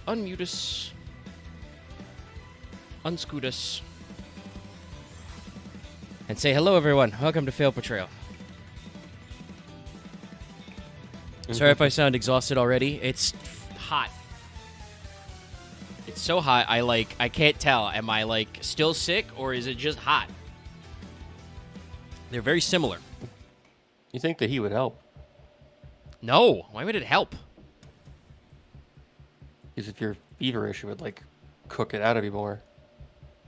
unmute us. Unscoot us. And say hello, everyone. Welcome to Failed Portrayal. Sorry if I sound exhausted already. It's hot. It's so hot, I can't tell. Am I, still sick, or is it just hot? They're very similar. You think that he would help? No. Why would it help? Because if you're feverish, it would, cook it out of you more.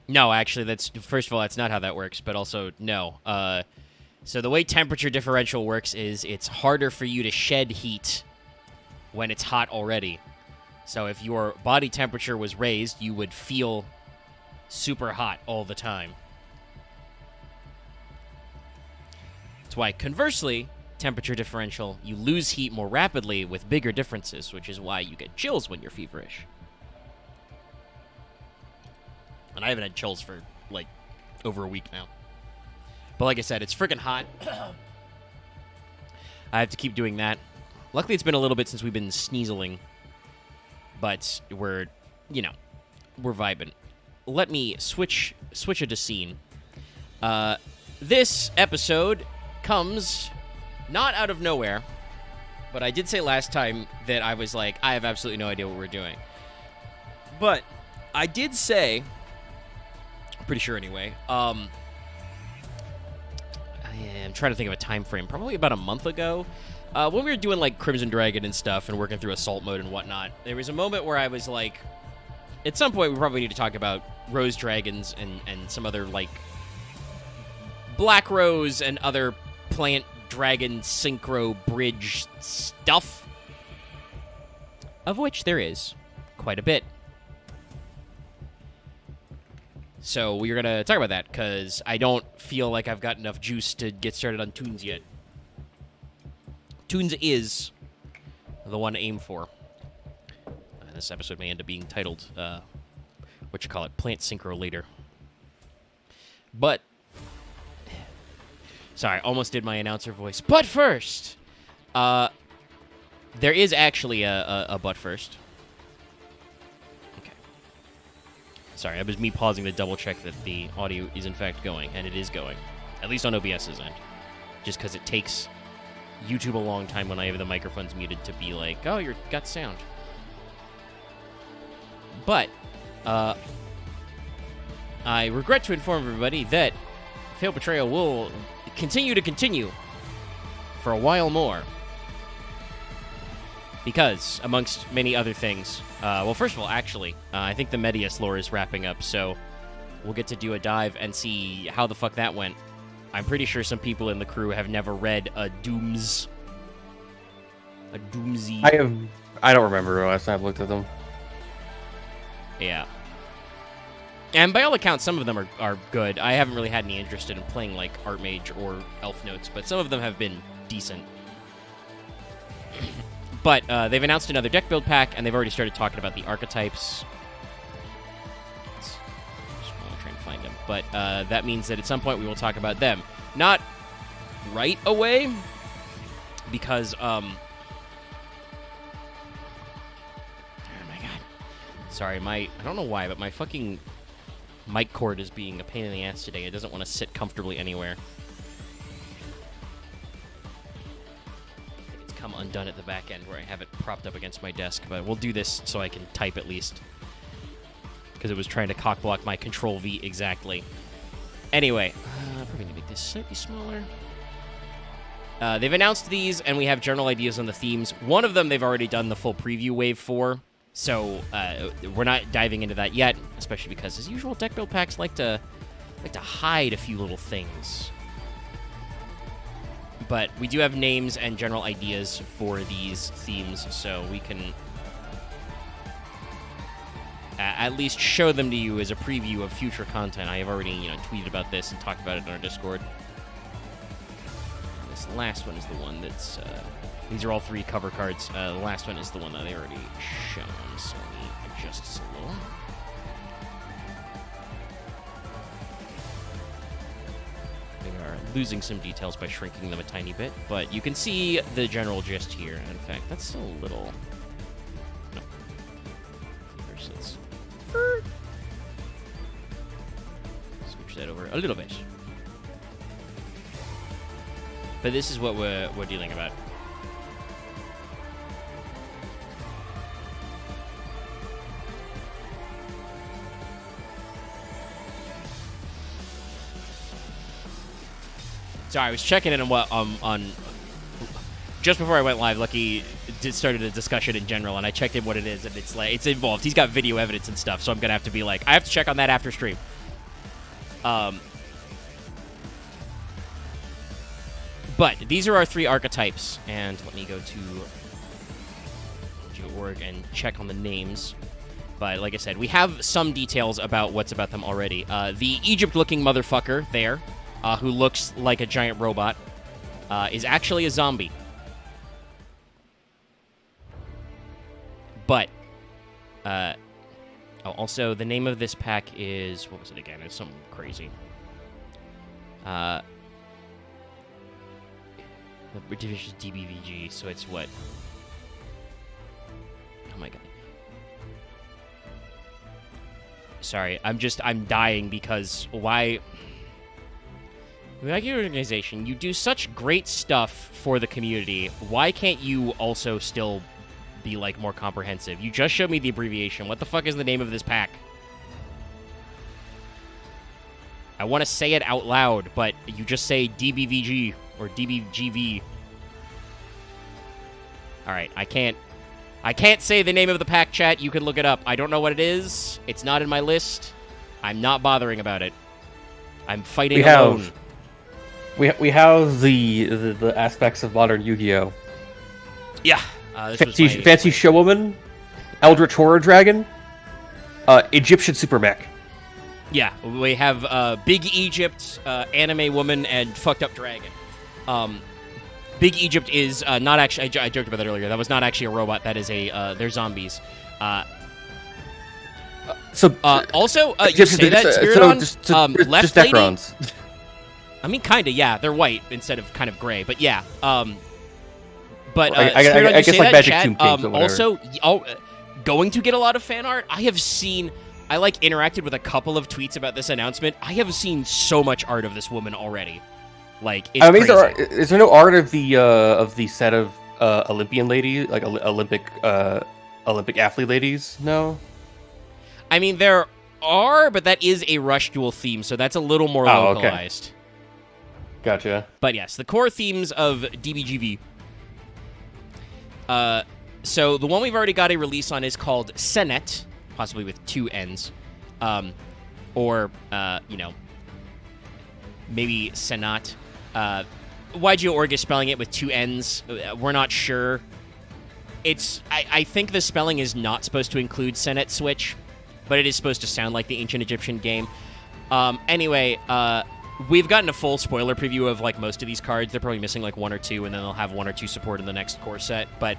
No, actually, first of all, that's not how that works, but also, no. So the way temperature differential works is it's harder for you to shed heat when it's hot already. So if your body temperature was raised, you would feel super hot all the time. That's why, conversely, temperature differential, you lose heat more rapidly with bigger differences, which is why you get chills when you're feverish. And I haven't had chills for, over a week now. But like I said, it's freaking hot. I have to keep doing that. Luckily, it's been a little bit since we've been sneezling. But we're vibing. Let me switch it to scene. This episode comes not out of nowhere. But I did say last time that I was I have absolutely no idea what we're doing. But I did say... Pretty sure anyway. I'm trying to think of a time frame. Probably about a month ago, when we were doing Crimson Dragon and stuff and working through assault mode and whatnot, there was a moment where I was at some point we probably need to talk about rose dragons and some other black rose and other plant dragon synchro bridge stuff, of which there is quite a bit. So we're going to talk about that, because I don't feel like I've got enough juice to get started on Toons yet. Toons is the one to aim for. This episode may end up being titled, Plant Synchro later. But, sorry, almost did my announcer voice. But first, there is actually a but first. Sorry, that was me pausing to double-check that the audio is in fact going, and it is going. At least on OBS's end. Just because it takes YouTube a long time when I have the microphones muted to be oh, you've got sound. But, I regret to inform everybody that Failed Portrayal will continue for a while more. Because, amongst many other things, well, first of all, actually, I think the Medius lore is wrapping up, so we'll get to do a dive and see how the fuck that went. I'm pretty sure some people in the crew have never read a Doomsy. I don't remember last time I've looked at them. Yeah. And by all accounts, some of them are good. I haven't really had any interest in playing, Archmage or Elf Notes, but some of them have been decent. But they've announced another deck build pack, and they've already started talking about the archetypes. Just want to try and find them. But that means that at some point we will talk about them. Not right away, because, oh my god. Sorry, I don't know why, but my fucking mic cord is being a pain in the ass today. It doesn't want to sit comfortably anywhere. Come undone at the back end where I have it propped up against my desk, but we'll do this so I can type at least, because it was trying to cock block my Control V exactly. Anyway, probably gonna make this slightly smaller. They've announced these, and we have general ideas on the themes. One of them they've already done the full preview wave for, so we're not diving into that yet, especially because, as usual, deck build packs like to hide a few little things. But we do have names and general ideas for these themes, so we can at least show them to you as a preview of future content. I have already, tweeted about this and talked about it in our Discord. This last one is the one that's... these are all 3 cover cards. The last one is the one that they already shown, so let me adjust this a little. Losing some details by shrinking them a tiny bit, but you can see the general gist here. In fact, that's still a little... No. that over a little bit. But this is what we're dealing about. Sorry, I was checking in on what on just before I went live. Lucky started a discussion in general, and I checked in what it is, and it's like it's involved. He's got video evidence and stuff, so I'm gonna have to be like, I have to check on that after stream. But these are our 3 archetypes, and let me go to org and check on the names. But like I said, we have some details about what's about them already. The Egypt-looking motherfucker there, who looks like a giant robot, is actually a zombie. But, also, the name of this pack is, what was it again? It's something crazy. The British is DBVG, so it's what? Oh my god. Sorry, I'm dying because why? Like your organization, you do such great stuff for the community. Why can't you also still be, like, more comprehensive? You just showed me the abbreviation. What the fuck is the name of this pack? I want to say it out loud, but you just say DBVG or DBGV. All right, I can't say the name of the pack, chat. You can look it up. I don't know what it is. It's not in my list. I'm not bothering about it. I'm fighting alone. We have the aspects of modern Yu-Gi-Oh. Yeah. Fancy showwoman, Eldritch Horror Dragon, Egyptian Super Mech. Yeah, we have Big Egypt, Anime Woman, and Fucked Up Dragon. Big Egypt is not actually... I joked about that earlier. That was not actually a robot. That is a... they're zombies. Also, you say that, Spiridon, left lady... Necrons. I mean, kind of, yeah. They're white instead of kind of gray. But yeah. But I guess like Magic Tomb Kings or whatever. Also, going to get a lot of fan art. I have seen... I, like, interacted with a couple of tweets about this announcement. I have seen so much art of this woman already. Like, it's crazy. Is there no art of the set of Olympian ladies, like Olympic athlete ladies? No. I mean, there are, but that is a Rush Duel theme, so that's a little more localized. Okay. Gotcha. But yes, the core themes of DBGV. So the one we've already got a release on is called Senet, possibly with 2 N's, or maybe Senat. YGO.org is spelling it with 2 N's. We're not sure. I think the spelling is not supposed to include Senet Switch, but it is supposed to sound like the ancient Egyptian game. Anyway, we've gotten a full spoiler preview of, like, most of these cards. They're probably missing, like, 1 or 2, and then they'll have 1 or 2 support in the next core set. But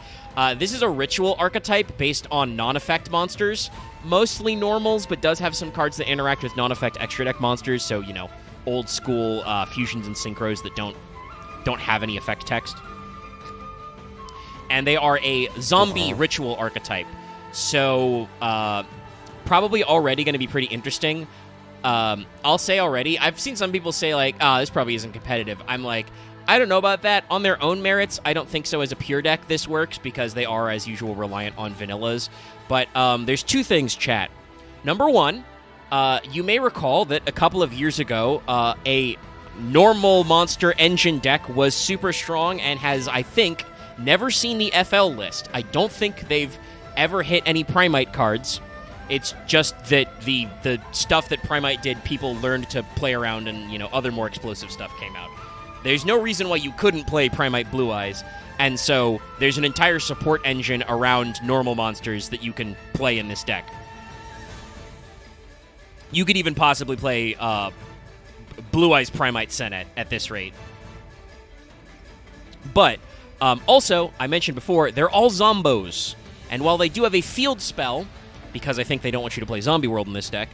this is a ritual archetype based on non-effect monsters. Mostly normals, but does have some cards that interact with non-effect extra deck monsters. So, old school fusions and synchros that don't have any effect text. And they are a zombie ritual archetype. So, probably already going to be pretty interesting. I'll say already, I've seen some people say, like, this probably isn't competitive. I'm like, I don't know about that. On their own merits, I don't think so. As a pure deck, this works because they are, as usual, reliant on vanillas. But there's 2 things, chat. Number 1, you may recall that a couple of years ago, a normal monster engine deck was super strong and has, I think, never seen the FL list. I don't think they've ever hit any Primite cards. It's just that the stuff that Primite did, people learned to play around, and, other more explosive stuff came out. There's no reason why you couldn't play Primite Blue Eyes, and so there's an entire support engine around normal monsters that you can play in this deck. You could even possibly play Blue Eyes Primite Senet at this rate. But, also, I mentioned before, they're all Zombos, and while they do have a field spell, because I think they don't want you to play Zombie World in this deck,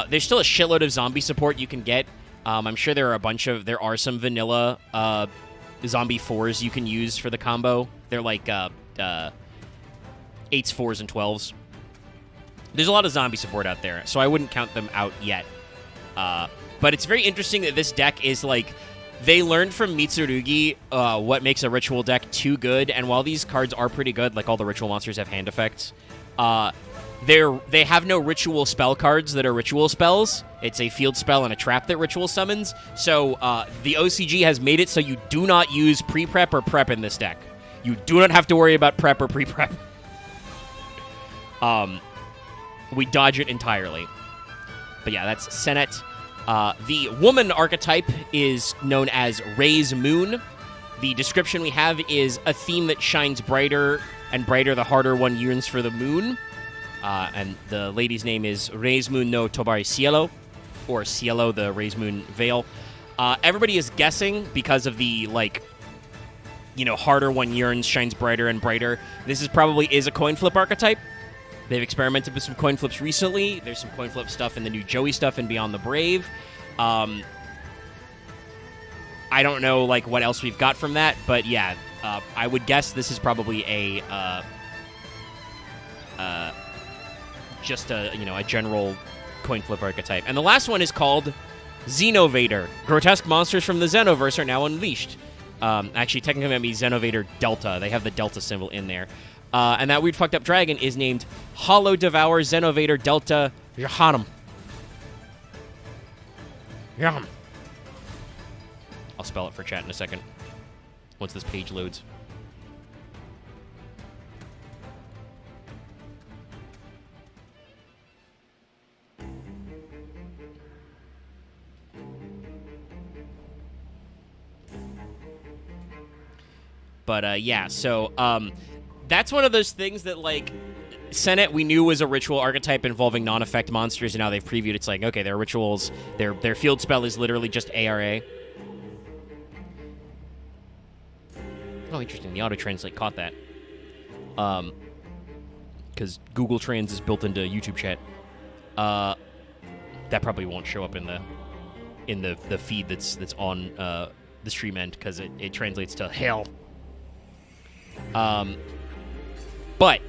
there's still a shitload of zombie support you can get. I'm sure there are some vanilla zombie 4s you can use for the combo. They're like 8s, 4s, and 12s. There's a lot of zombie support out there, so I wouldn't count them out yet. But it's very interesting that this deck is like, they learned from Mitsurugi what makes a ritual deck too good, and while these cards are pretty good, like all the ritual monsters have hand effects, they have no ritual spell cards that are ritual spells. It's a field spell and a trap that ritual summons. So the OCG has made it so you do not use pre-prep or prep in this deck. You do not have to worry about prep or pre-prep. We dodge it entirely. But yeah, that's Senet. The woman archetype is known as Ray's Moon. The description we have is a theme that shines brighter and brighter the harder one yearns for the moon. And the lady's name is Ray's Moon no Tobari Cielo, or Cielo, the Ray's Moon veil. Everybody is guessing because of the, like, you know, harder one yearns, shines brighter and brighter. This probably is a coin flip archetype. They've experimented with some coin flips recently. There's some coin flip stuff in the new Joey stuff and Beyond the Brave. I don't know, like, what else we've got from that, but yeah, I would guess this is probably just a, you know, a general coin flip archetype. And the last one is called Xenovader. Grotesque monsters from the Xenoverse are now unleashed. Actually, technically, that means Xenovader Delta. They have the Delta symbol in there. And that weird fucked up dragon is named Hollow Devour Xenovader Delta Yahanum. Yum. I'll spell it for chat in a second, once this page loads. But, yeah, so, that's one of those things that, like, Senet we knew was a ritual archetype involving non-effect monsters, and now they've previewed. It's like, okay, their rituals, their field spell is literally just ARA. Oh, interesting. The auto-translate caught that. Because Google Trans is built into YouTube chat. That probably won't show up in the feed that's on the stream end, because it translates to hell. But,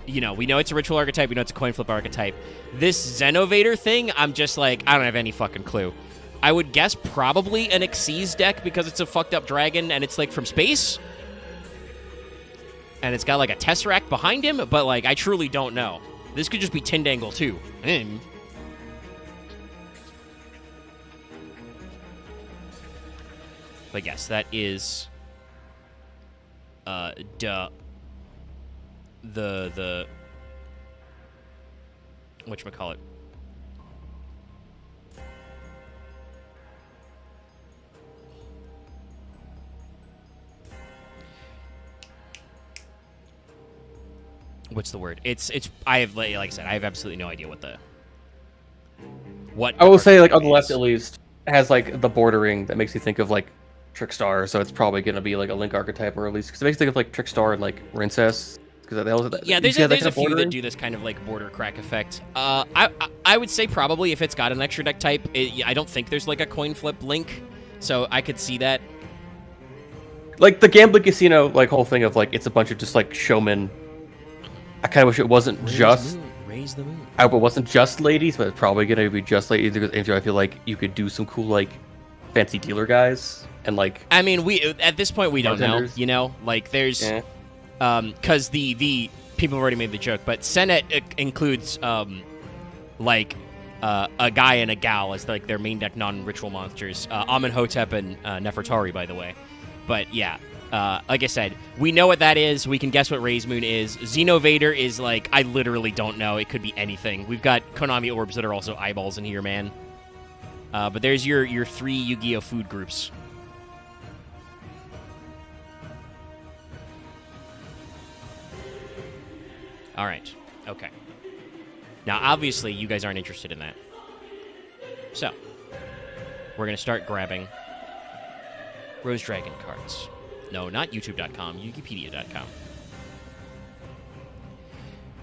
you know, we know it's a ritual archetype. We know it's a coin flip archetype. This Xenovader thing, I'm just like, I don't have any fucking clue. I would guess probably an Akiza deck because it's a fucked up dragon and it's, like, from space. And it's got, like, a Tesseract behind him, but, like, I truly don't know. This could just be Tindangle, too. But, yes, that is... the whatchamacallit. What's the word? It's I have, like I said, I have absolutely no idea what I will say, like, on the left at least, it has, like, the bordering that makes you think of, like, Trickstar, so it's probably going to be, like, a Link archetype, or at least, because it makes you think of, like, Trickstar and, like, Rincess. Yeah, there's a few that do this kind of, like, border crack effect. I would say probably if it's got an extra deck type, I don't think there's, like, a coin flip Link, so I could see that. Like, the Gambling Casino, like, whole thing of, like, it's a bunch of just, like, showmen. I kind of wish it wasn't Raise the moon. I hope it wasn't just ladies, but it's probably going to be just ladies, because I feel like you could do some cool, like, fancy dealer guys, and, like... I mean, at this point, we don't know, you know? Like, there's... Yeah. Because the people have already made the joke, but Senet includes, like, a guy and a gal as, like, their main deck non-ritual monsters. Amenhotep and Nefertari, by the way. But, yeah, like I said, we know what that is. We can guess what Ray's Moon is. Xenovader is, like, I literally don't know. It could be anything. We've got Konami orbs that are also eyeballs in here, man. But there's your 3 Yu-Gi-Oh! Food groups. All right. Okay. Now, obviously, you guys aren't interested in that. So, we're going to start grabbing Rose Dragon cards. No, not YouTube.com, Wikipedia.com.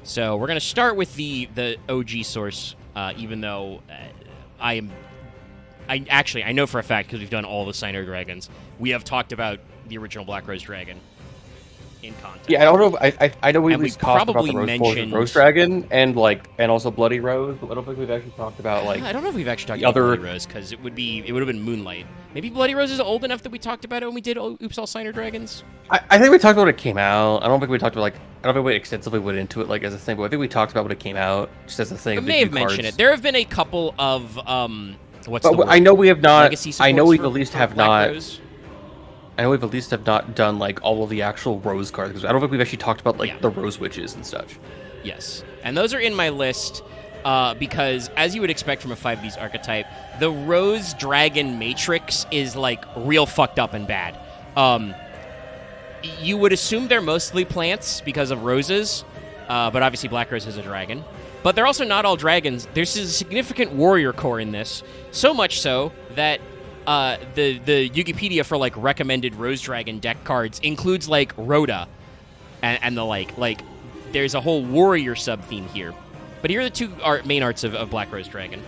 So, we're going to start with the OG source, even though I know for a fact, because we've done all the Signer Dragons, we have talked about the original Black Rose Dragon in context. Yeah, I don't know. I know we And at least we talked about probably the mentioned- Rose Dragon and also Bloody Rose, but I don't think we've actually talked about I don't know if we've actually talked the about other- Bloody Rose, because it would have been Moonlight. Maybe Bloody Rose is old enough that we talked about it when we did Oops All Signer Dragons. I think we talked about it came out. I don't think we talked about I don't think we extensively went into it as a thing, but I think we talked about when it came out just as a thing. I may have mentioned it. There have been a couple of I know we have not. Legacy I know we've supports at least for have Black not. Rose. I know we've at least have not done all of the actual Rose cards because I don't think we've actually talked about Yeah. the Rose Witches and such. Yes, and those are in my list because, as you would expect from a 5Ds archetype, the Rose Dragon Matrix is real fucked up and bad. You would assume they're mostly plants because of roses, but obviously Black Rose is a dragon. But they're also not all dragons. There's a significant warrior core in this, so much so that the Wikipedia for recommended Rose Dragon deck cards includes Rhoda and the like. There's a whole warrior sub theme here. But here are the two main arts of Black Rose Dragon.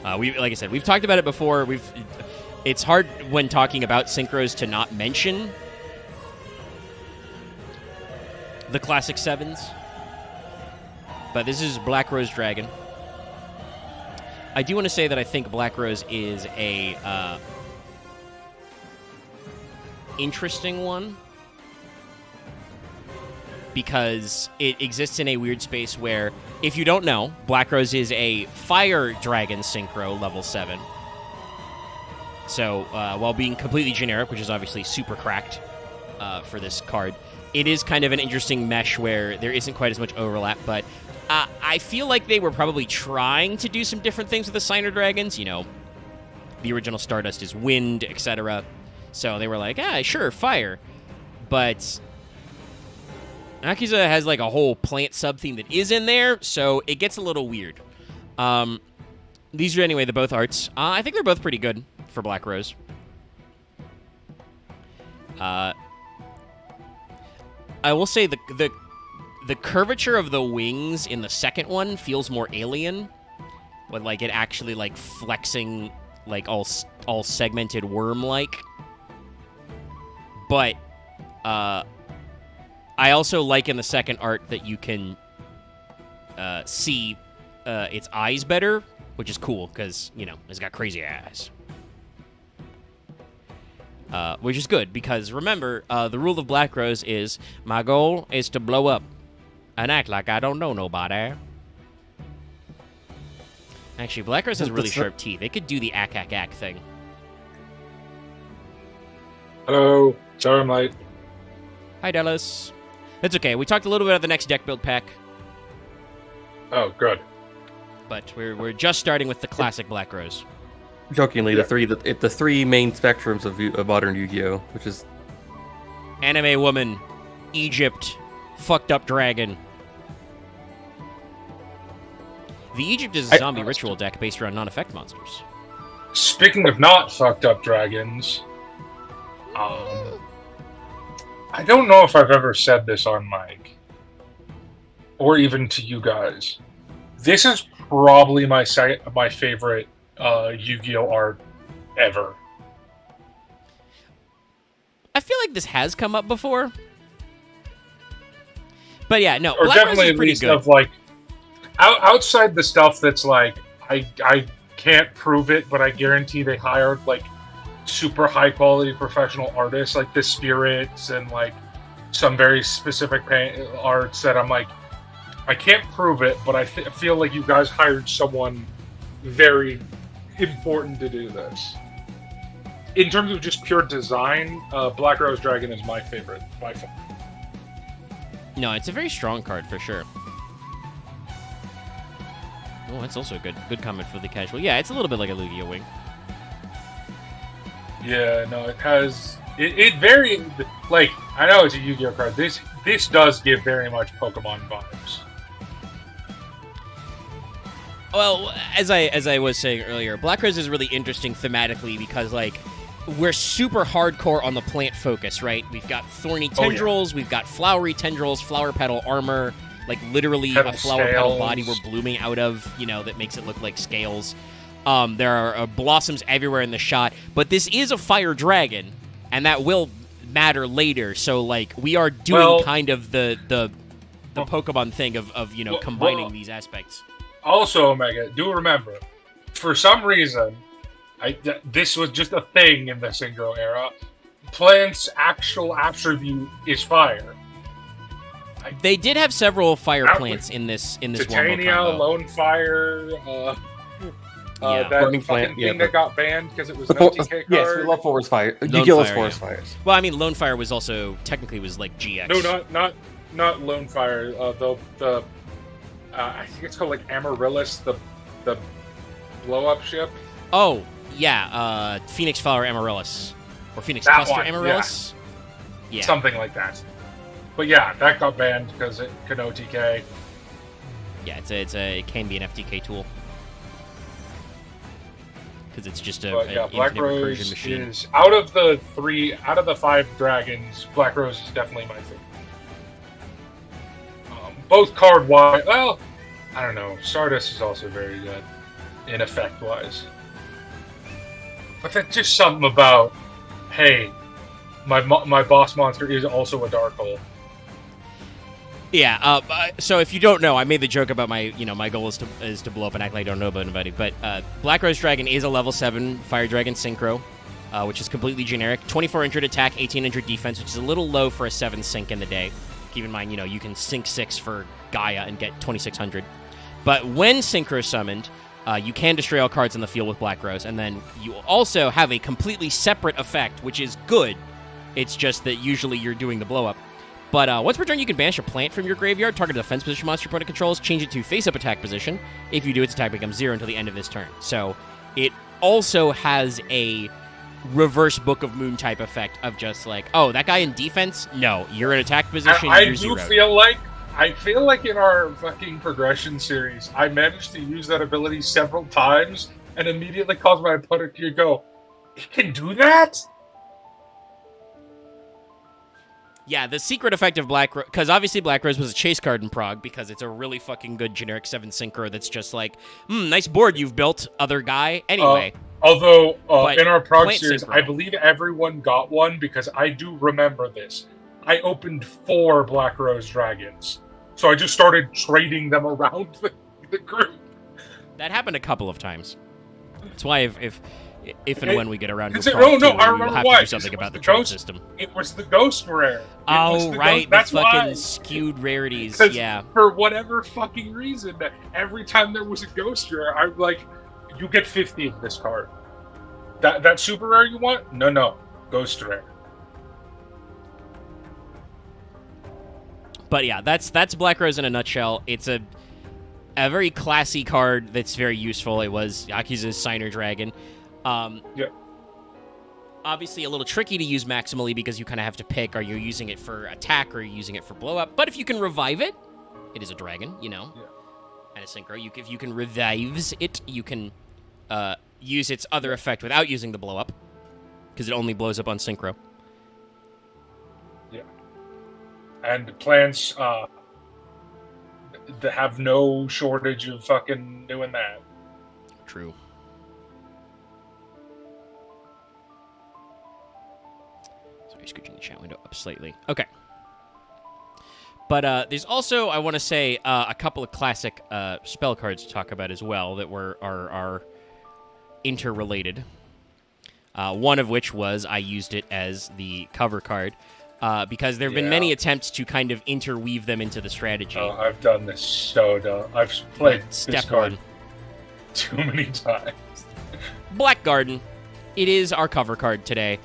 Like I said, we've talked about it before. It's hard when talking about synchros to not mention the classic sevens. But this is Black Rose Dragon. I do want to say that I think Black Rose is a interesting one because it exists in a weird space where, if you don't know, Black Rose is a Fire Dragon Synchro level 7. So while being completely generic, which is obviously super cracked for this card, it is kind of an interesting mesh where there isn't quite as much overlap, but I feel like they were probably trying to do some different things with the Signer Dragons. You know, the original Stardust is wind, etc. So they were like, sure, fire. But Akiza has a whole plant sub-theme that is in there, so it gets a little weird. These are, anyway, the both arts. I think they're both pretty good for Black Rose. I will say the curvature of the wings in the second one feels more alien, with it actually flexing all segmented worm-like. But I also like in the second art that you can see its eyes better, which is cool because it's got crazy eyes. Which is good because remember, the rule of Black Rose is my goal is to blow up and act like I don't know nobody. Actually, Black Rose has really sharp teeth. They could do the ack thing. Hello, sorry I'm late. Hi, Dallas. It's okay. We talked a little bit about the next deck build pack, Oh, good. but we're just starting with the classic Black Rose. Jokingly, Yeah. the three main spectrums of modern Yu-Gi-Oh, which is Anime woman, Egypt, fucked up dragon. The Egypt is a zombie ritual deck based around non-effect monsters. Speaking of not fucked up dragons, I don't know if I've ever said this on mic, or even to you guys. This is probably my favorite Yu-Gi-Oh art ever. I feel like this has come up before. But yeah, no, Or Black Rose definitely is at pretty least good. of outside the stuff that's I can't prove it, but I guarantee they hired super high quality professional artists like the spirits and some very specific arts that I'm I can't prove it, but I feel like you guys hired someone very important to do this. In terms of just pure design, Black Rose Dragon is my favorite by far. No, it's a very strong card for sure. Oh, that's also a good comment for the casual. Yeah, it's a little bit like a Lugia wing. Yeah, no, it has. It very I know it's a Yu-Gi-Oh card. This does give very much Pokemon vibes. Well, as I was saying earlier, Black Rose is really interesting thematically because we're super hardcore on the plant focus, right? We've got thorny tendrils, we've got flowery tendrils, flower petal armor, literally Petal a flower petal scales. body we're blooming out of, that makes it look like scales. There are blossoms everywhere in the shot, but this is a fire dragon, and that will matter later. So like we are doing kind of the Pokemon thing of combining these aspects. Also, Omega, do remember, for some reason, this was just a thing in the Synchro era. Plant's actual attribute is fire. They did have several fire plants in this Titania, Lone Fire, that fucking plant, thing that got banned because it was an OTK card. Yes, we love Forest Fire. Yu-Gi-Oh's Forest Fires. Well, I mean, Lone Fire was also technically was like GX. No, not Lone Fire. The I think it's called like Amaryllis, the blow up ship. Oh yeah, Phoenix Flower Amaryllis or Phoenix That Cluster one, Amaryllis. Yeah, something like that. But yeah, that got banned because it can OTK. Yeah, it can be an FTK tool because it's just an Black infinite Rose recursion machine. is out of the 5 dragons. Black Rose is definitely my favorite. Both card wise, well, I don't know. Stardust is also very good in effect wise, but that's just something about, hey, my boss monster is also a dark hole. Yeah. So if you don't know, I made the joke about my goal is to blow up and act like I don't know about anybody. But Black Rose Dragon is a level 7 Fire Dragon Synchro, which is completely generic. 2400 attack, 1800 defense, which is a little low for a 7 sync in the day. Keep in mind, you can sync 6 for Gaia and get 2600. But when Synchro summoned, you can destroy all cards in the field with Black Rose, and then you also have a completely separate effect, which is good. It's just that usually you're doing the blow up. But once per turn, you can banish a plant from your graveyard, target a defense position monster your opponent controls, change it to face-up attack position. If you do, its attack becomes 0 until the end of this turn. So it also has a reverse Book of Moon type effect of just like, oh, that guy in defense? No, you're in attack position, you're zeroed. I feel like in our fucking progression series, I managed to use that ability several times and immediately caused my opponent to go, "It can do that?" Yeah, the secret effect of Black Rose, because obviously Black Rose was a chase card in Prague, because it's a really fucking good generic 7 synchro that's just like, nice board you've built, other guy. Anyway. Although, in our Prague series, synchro. I believe everyone got one, because I do remember this. I opened 4 Black Rose Dragons, so I just started trading them around the group. That happened a couple of times. That's why if and when we get around to I we'll remember have why. to do something about the trade system. It was the ghost rare. Oh, right. That's the fucking why. skewed rarities. Yeah. For whatever fucking reason, every time there was a ghost rare, I'm like, you get 50 of this card. That super rare you want? No. Ghost rare. But yeah, that's Black Rose in a nutshell. It's a very classy card that's very useful. It was Akiza's Signer Dragon. Obviously a little tricky to use maximally because you kind of have to pick, are you using it for attack or are you using it for blow up? But if you can revive it, it is a dragon, and a synchro. If you can revives it, you can use its other effect without using the blow up because it only blows up on synchro. Yeah. And plants that have no shortage of fucking doing that. True. Scooching the chat window up slightly. Okay. But there's also, I want to say, a couple of classic spell cards to talk about as well that are interrelated. One of which was I used it as the cover card because there have been many attempts to kind of interweave them into the strategy. Oh, I've done this so dumb. I've played Step this card 1. too many times. Black Garden. It is our cover card today.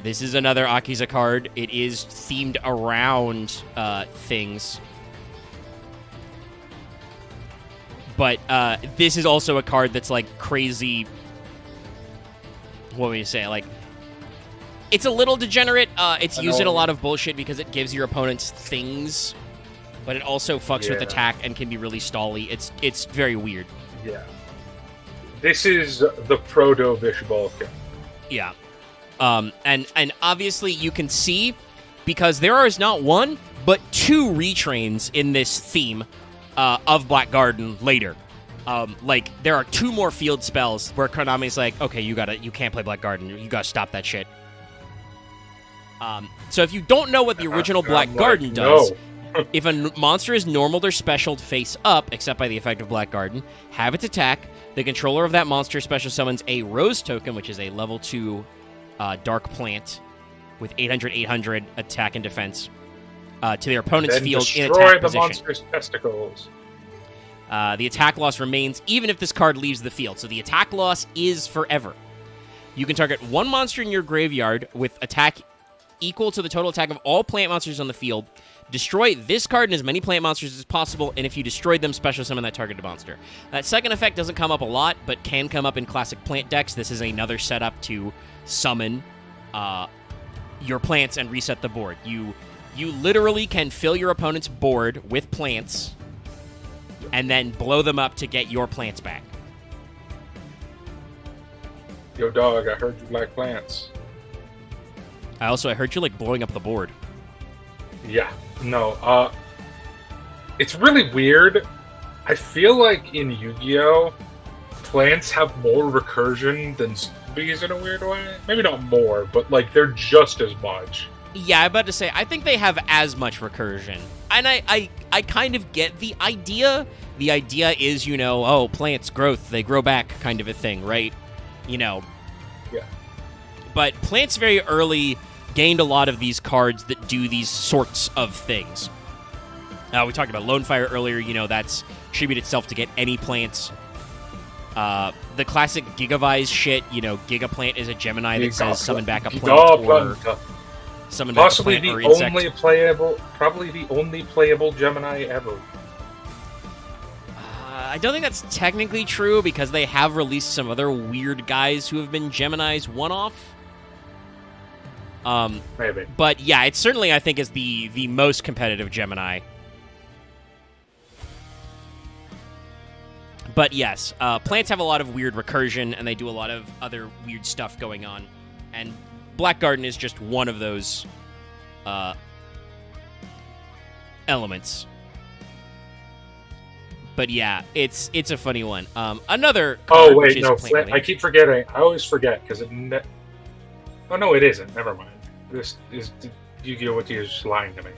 This is another Akiza card. It is themed around things. But this is also a card that's like crazy. What would you say? Like, it's a little degenerate. It's used in a lot of bullshit because it gives your opponents things, but it also fucks with attack and can be really stally. It's very weird. Yeah. This is the proto-Vish Balkan. Yeah. And obviously you can see, because there is not one, but 2 retrains in this theme of Black Garden later. Like, there are 2 more field spells where Konami's like, okay, you can't play Black Garden. You gotta stop that shit. So if you don't know what the original Black Garden does, if a monster is normaled or specialed face up, except by the effect of Black Garden, have its attack, the controller of that monster special summons a Rose token, which is a level 2 dark plant with 800 attack and defense, to their opponent's field in attack position. Destroy the monster's testicles. The attack loss remains even if this card leaves the field, so the attack loss is forever. You can target one monster in your graveyard with attack equal to the total attack of all plant monsters on the field. Destroy this card and as many plant monsters as possible, and if you destroyed them, special summon that targeted monster. That second effect doesn't come up a lot, but can come up in classic plant decks. This is another setup to summon your plants and reset the board. You literally can fill your opponent's board with plants and then blow them up to get your plants back. Yo, dog, I heard you like plants. I heard you like blowing up the board. Yeah, no, it's really weird. I feel like in Yu-Gi-Oh, plants have more recursion than zombies in a weird way. Maybe not more, but like they're just as much. Yeah, I'm about to say, I think they have as much recursion. And I kind of get the idea. The idea is, plants growth, they grow back kind of a thing, right? Yeah. But plants very early gained a lot of these cards that do these sorts of things. We talked about Lone Fire earlier, that's tribute itself to get any plants. The classic Gigavise shit, Gigaplant is a Gemini that says summon back a plant or summon back a plant or insect. Probably the only playable Gemini ever. I don't think that's technically true because they have released some other weird guys who have been Geminis one-off. Maybe. But yeah, it certainly, I think, is the most competitive Gemini. But yes, plants have a lot of weird recursion, and they do a lot of other weird stuff going on. And Black Garden is just one of those elements. But yeah, it's a funny one. Another card, which is I keep forgetting. I always forget because it... Oh, no, it isn't. Never mind. This is Yu-Gi-Oh! Wiki is just lying to me.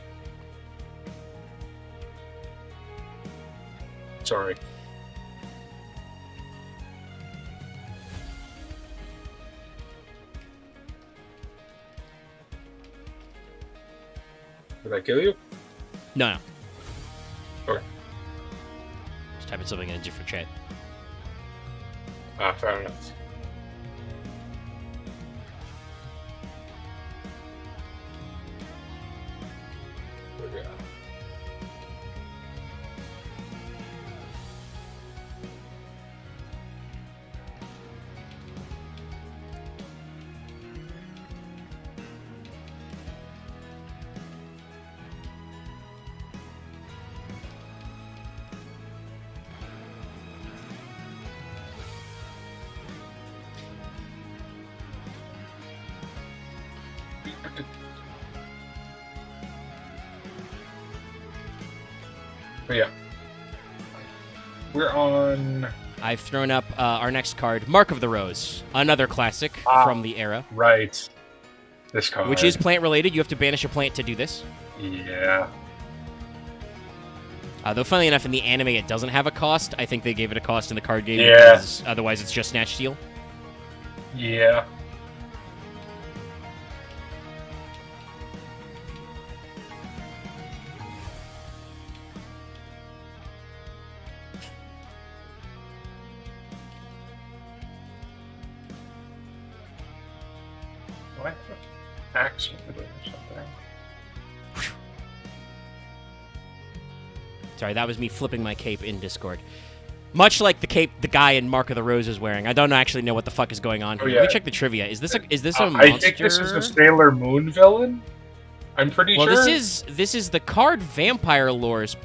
Sorry. Did I kill you? No. Okay. Just typing something in a different chat. Fair enough. But yeah, we're on. I've thrown up our next card, Mark of the Rose, another classic from the era. Right. This card. Which is plant related. You have to banish a plant to do this. Yeah. Though, funnily enough, in the anime, it doesn't have a cost. I think they gave it a cost in the card game because otherwise it's just Snatch Steal. Yeah. Axe or something. Sorry, that was me flipping my cape in Discord. Much like the cape the guy in Mark of the Rose is wearing. I don't actually know what the fuck is going on here. Let me check the trivia. Is this a monster? I think this is a Sailor Moon villain. I'm pretty sure. Well, this is the card Vampire Lord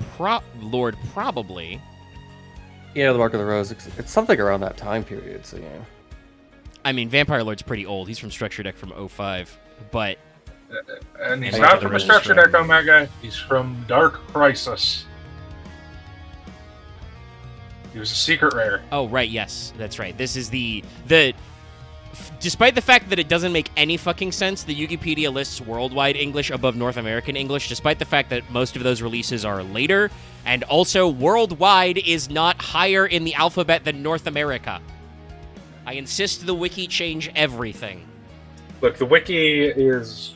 probably. Yeah, the Mark of the Rose. It's something around that time period, so yeah. I mean, Vampire Lord's pretty old. He's from Structure Deck from 05, but... And he's not from a Structure Deck, oh my god. He's from Dark Crisis. He was a secret rare. Oh, right, yes. That's right. This is the despite the fact that it doesn't make any fucking sense, the Wikipedia lists worldwide English above North American English, despite the fact that most of those releases are later, and also worldwide is not higher in the alphabet than North America. I insist the wiki change everything. Look, the wiki is...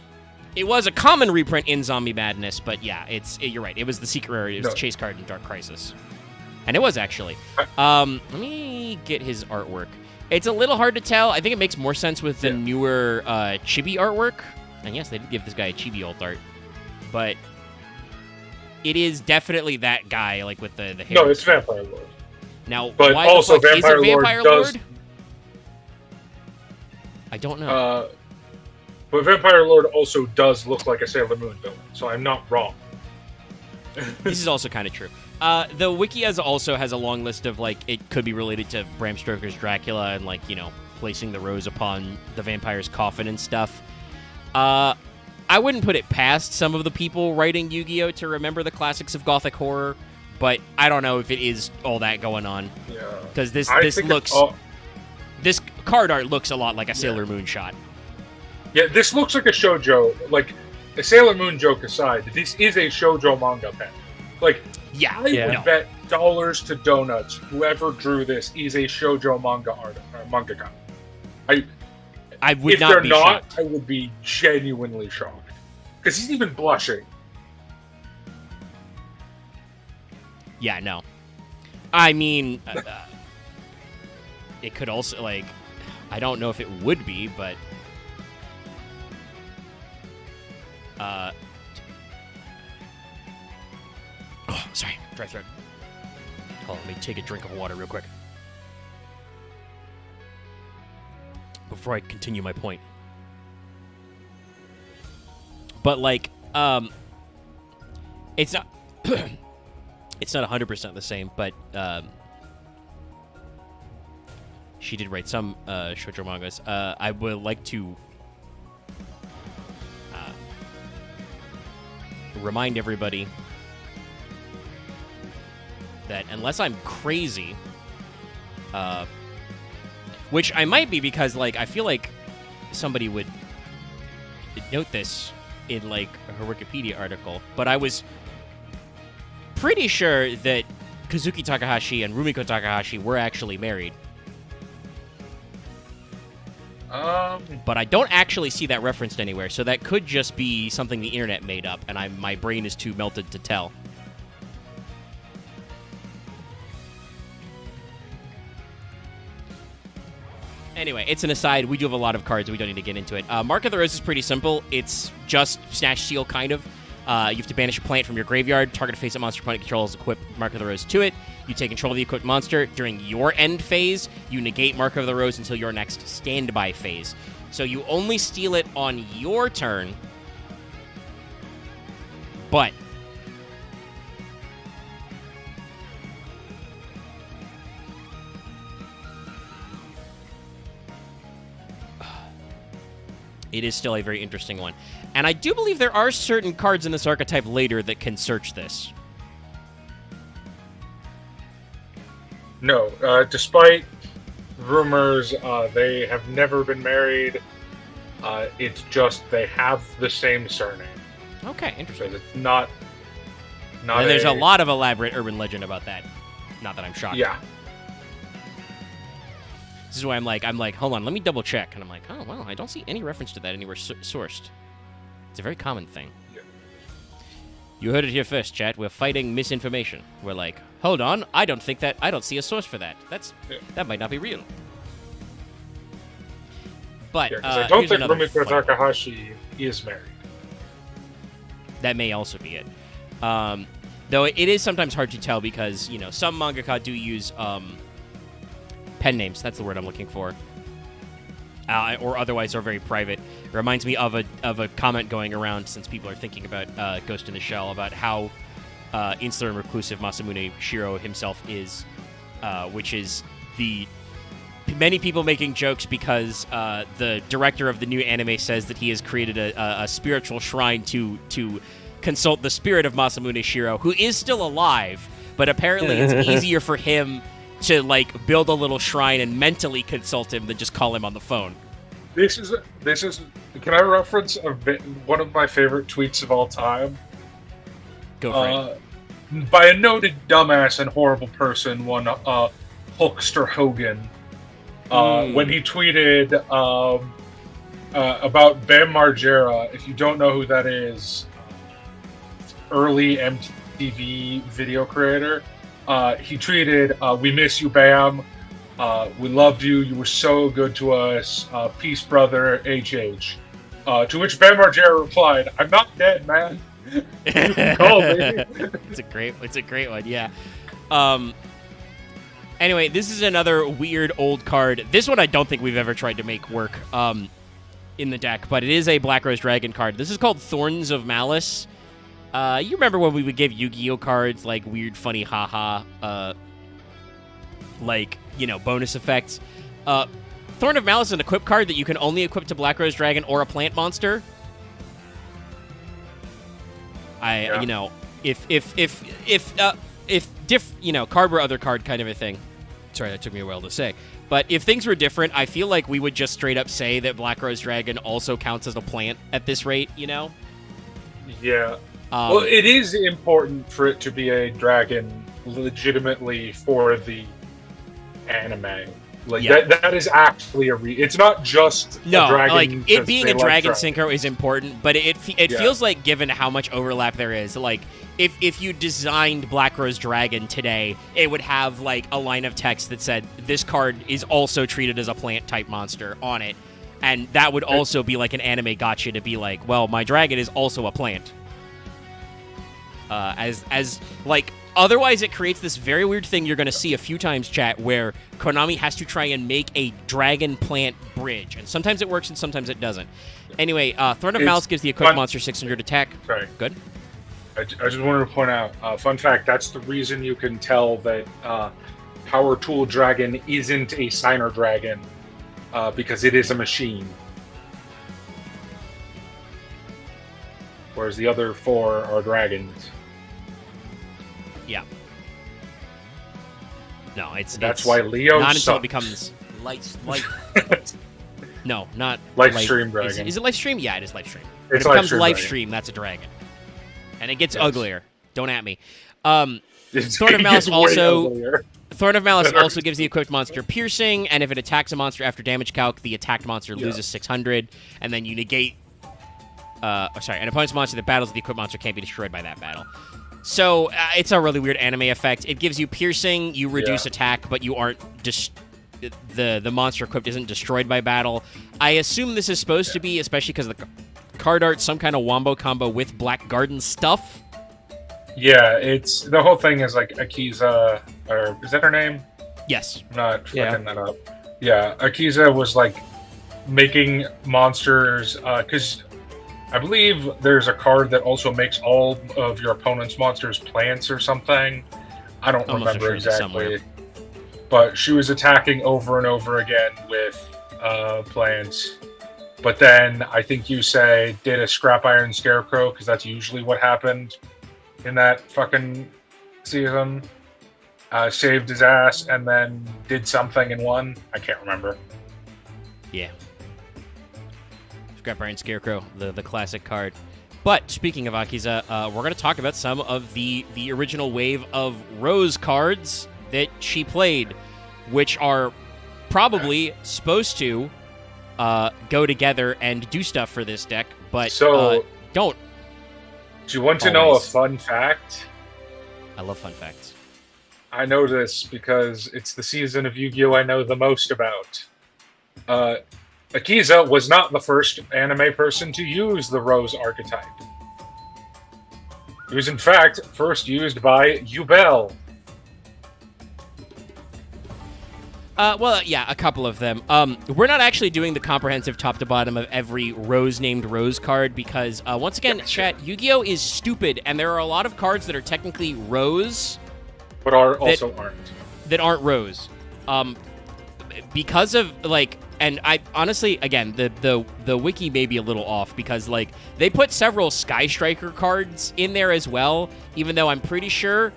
It was a common reprint in Zombie Madness, but yeah, you're right. It was the secret rarity. It was the chase card in Dark Crisis. And it was, actually. Let me get his artwork. It's a little hard to tell. I think it makes more sense with the newer chibi artwork. And yes, they did give this guy a chibi alt art. But it is definitely that guy, like with the hair. No, it's Vampire Lord. Now, but why also the fuck Vampire is it Vampire Lord Lord? I don't know. But Vampire Lord also does look like a Sailor Moon villain, so I'm not wrong. This is also kind of true. The wiki also has a long list of, like, it could be related to Bram Stoker's Dracula and, like, you know, placing the rose upon the vampire's coffin and stuff. I wouldn't put it past some of the people writing Yu-Gi-Oh! To remember the classics of Gothic horror, but I don't know if it is all that going on. Yeah. Because this looks... This card art looks a lot like a Sailor Moon shot. Yeah, this looks like a shoujo. Like, a Sailor Moon joke aside, this is a shoujo manga pen. Like, I would bet dollars to donuts whoever drew this is a shoujo mangaka. I would not be shocked. I would be genuinely shocked. Because he's even blushing. Yeah, no. I mean, it could also, like, I don't know if it would be, but... Oh, sorry. Dry throat. Hold on, let me take a drink of water real quick. Before I continue my point. But, like, it's not... it's not 100% the same, but, she did write some, shoujo mangas. I would like to... remind everybody that unless I'm crazy, which I might be because, like, I feel like somebody would note this in, like, her Wikipedia article, but I was pretty sure that Kazuki Takahashi and Rumiko Takahashi were actually married. But I don't actually see that referenced anywhere, so that could just be something the internet made up, and my brain is too melted to tell. Anyway, it's an aside. We do have a lot of cards. We don't need to get into it. Mark of the Rose is pretty simple. It's just Snatch Seal, kind of. You have to banish a plant from your graveyard. Target a face-up monster opponent controls. Equip Mark of the Rose to it. You take control of the equipped monster. During your end phase, you negate Mark of the Rose until your next standby phase. So you only steal it on your turn, but it is still a very interesting one. And I do believe there are certain cards in this archetype later that can search this. No, despite rumors, they have never been married. It's just they have the same surname. Okay, interesting. So it's not and there's a lot of elaborate urban legend about that. Not that I'm shocked. Yeah. This is why I'm like, hold on, let me double check. And I'm like, oh, well, I don't see any reference to that anywhere sourced. It's a very common thing. Yeah. You heard it here first, chat. We're fighting misinformation. We're like, hold on, I don't see a source for that. That might not be real. But I don't think Rumiko Takahashi is married. That may also be it. Though it is sometimes hard to tell because, you know, some mangaka do use pen names. That's the word I'm looking for. Or otherwise are very private. It reminds me of a comment going around since people are thinking about Ghost in the Shell about how insular and reclusive Masamune Shiro himself is, which is the many people making jokes because the director of the new anime says that he has created a spiritual shrine to consult the spirit of Masamune Shiro, who is still alive, but apparently it's easier for him to like build a little shrine and mentally consult him than just call him on the phone. This is. Can I reference one of my favorite tweets of all time? Go for it. By a noted dumbass and horrible person, one Hulkster Hogan, when he tweeted about Bam Margera. If you don't know who that is, early MTV video creator. He tweeted, "We miss you, Bam. We loved you. You were so good to us. Peace, brother. HH." To which Bam Margera replied, "I'm not dead, man. You can call me." It's a great one. Yeah. Anyway, this is another weird old card. This one I don't think we've ever tried to make work in the deck, but it is a Black Rose Dragon card. This is called Thorns of Malice. You remember when we would give Yu-Gi-Oh cards like weird, funny, haha, like, you know, bonus effects. Thorn of Malice is an equip card that you can only equip to Black Rose Dragon or a plant monster. You know, if you know, card were other card kind of a thing. Sorry, that took me a while to say. But if things were different, I feel like we would just straight up say that Black Rose Dragon also counts as a plant at this rate, you know? Yeah. Well, it is important for it to be a dragon legitimately for the anime. Like, that is actually it's not just a dragon. Like, it being a dragon dragon synchro is important, but it feels like, given how much overlap there is, like, if you designed Black Rose Dragon today, it would have, like, a line of text that said, this card is also treated as a plant-type monster on it, and that would also be, like, an anime gotcha to be like, well, my dragon is also a plant. Like, otherwise it creates this very weird thing you're going to see a few times, chat, where Konami has to try and make a dragon plant bridge. And sometimes it works and sometimes it doesn't. Anyway, Thorn of Malice gives the equipped monster 600 attack. Sorry. Good. I just wanted to point out, fun fact, that's the reason you can tell that Power Tool Dragon isn't a Signer Dragon, because it is a machine. Whereas the other 4 are dragons. Yeah. No, that's why Leo not sucks. until it becomes light. No, not Livestream Dragon. Is it Livestream? Yeah, it is Livestream. It's When it becomes Livestream Livestream, that's a dragon, and it gets Yes. uglier. Don't at me. Thorn Thorn of Malice also gives the equipped monster piercing, and if it attacks a monster after damage calc, the attacked monster loses 600, and then you negate. An opponent's monster that battles the equipped monster can't be destroyed by that battle. So it's a really weird anime effect. It gives you piercing, you reduce attack, but you aren't the monster equipped isn't destroyed by battle. I assume this is supposed to be, especially because the card art, some kind of wombo combo with Black Garden stuff. Yeah, it's the whole thing is like Akiza, or is that her name? Yes. I'm not fucking that up. Yeah, Akiza was like making monsters because I believe there's a card that also makes all of your opponent's monsters plants or something. I don't remember exactly. But she was attacking over and over again with plants. But then I think you say did a Scrap Iron Scarecrow, because that's usually what happened in that fucking season. Saved his ass and then did something and won. I can't remember. Yeah. Scrap Iron Scarecrow, the classic card. But speaking of Akiza, we're going to talk about some of the original wave of Rose cards that she played, which are probably supposed to go together and do stuff for this deck, but don't. Do you want to know a fun fact? I love fun facts. I know this because it's the season of Yu-Gi-Oh! I know the most about. Akiza was not the first anime person to use the Rose archetype. It was, in fact, first used by Yubel. Well, yeah, a couple of them. We're not actually doing the comprehensive top to bottom of every Rose-named Rose card because, once again, chat, Yu-Gi-Oh! Is stupid, and there are a lot of cards that are technically Rose... But also aren't. That aren't Rose. Because of, like... And I honestly, again, the wiki may be a little off because, like, they put several Sky Striker cards in there as well, even though I'm pretty sure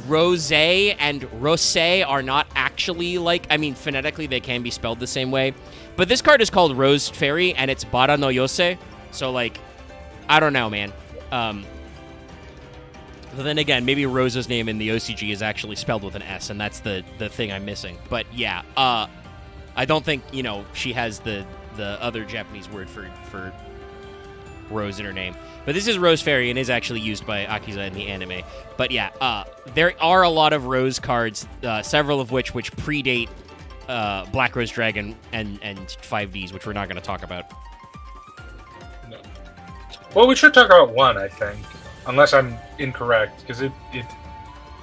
Rose and Rose are not actually like, I mean, phonetically they can be spelled the same way, but this card is called Rose Fairy and it's Bara no Yose, so like, I don't know, man. But then again, maybe Rose's name in the OCG is actually spelled with an S, and that's the thing I'm missing. But yeah, I don't think, you know, she has the other Japanese word for Rose in her name. But this is Rose Fairy and is actually used by Akiza in the anime. But yeah, there are a lot of Rose cards, several of which predate Black Rose Dragon and 5Ds, which we're not going to talk about. No. Well, we should talk about one, I think. Unless I'm incorrect, because it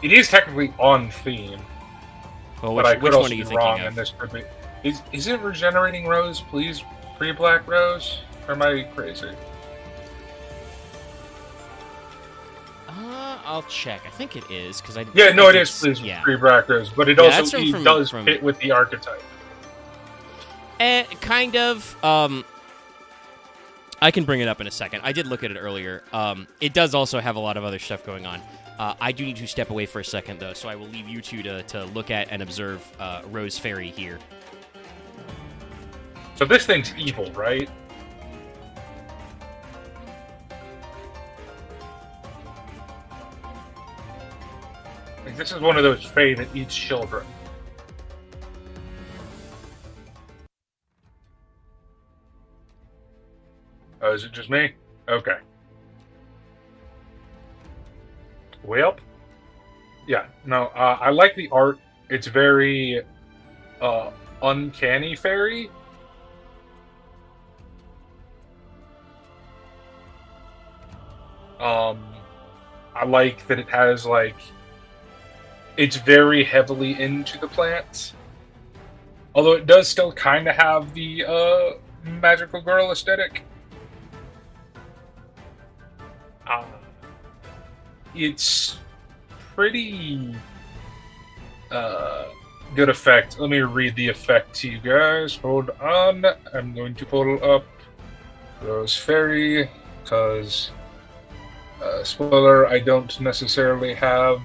is technically on theme. Well, but I which could one also are you be thinking wrong, of? and this could be. Is it Regenerating Rose, please? Pre-Black Rose? Or am I crazy? I'll check. I think it is, because I... Yeah, no, it is, please, yeah. Pre-Black Rose, but it Yeah, also that's from- does from- fit with the archetype. Kind of. I can bring it up in a second. I did look at it earlier. It does also have a lot of other stuff going on. I do need to step away for a second, though, so I will leave you two to look at and observe Rose Fairy here. So this thing's evil, right? Like, this is one of those Fae that eats children. Oh, is it just me? Okay. Well, yeah, no, I like the art. It's very uncanny fairy. I like that it has, like, it's very heavily into the plants. Although it does still kind of have the magical girl aesthetic. It's pretty good effect. Let me read the effect to you guys. Hold on. I'm going to pull up Rose Fairy, because, spoiler, I don't necessarily have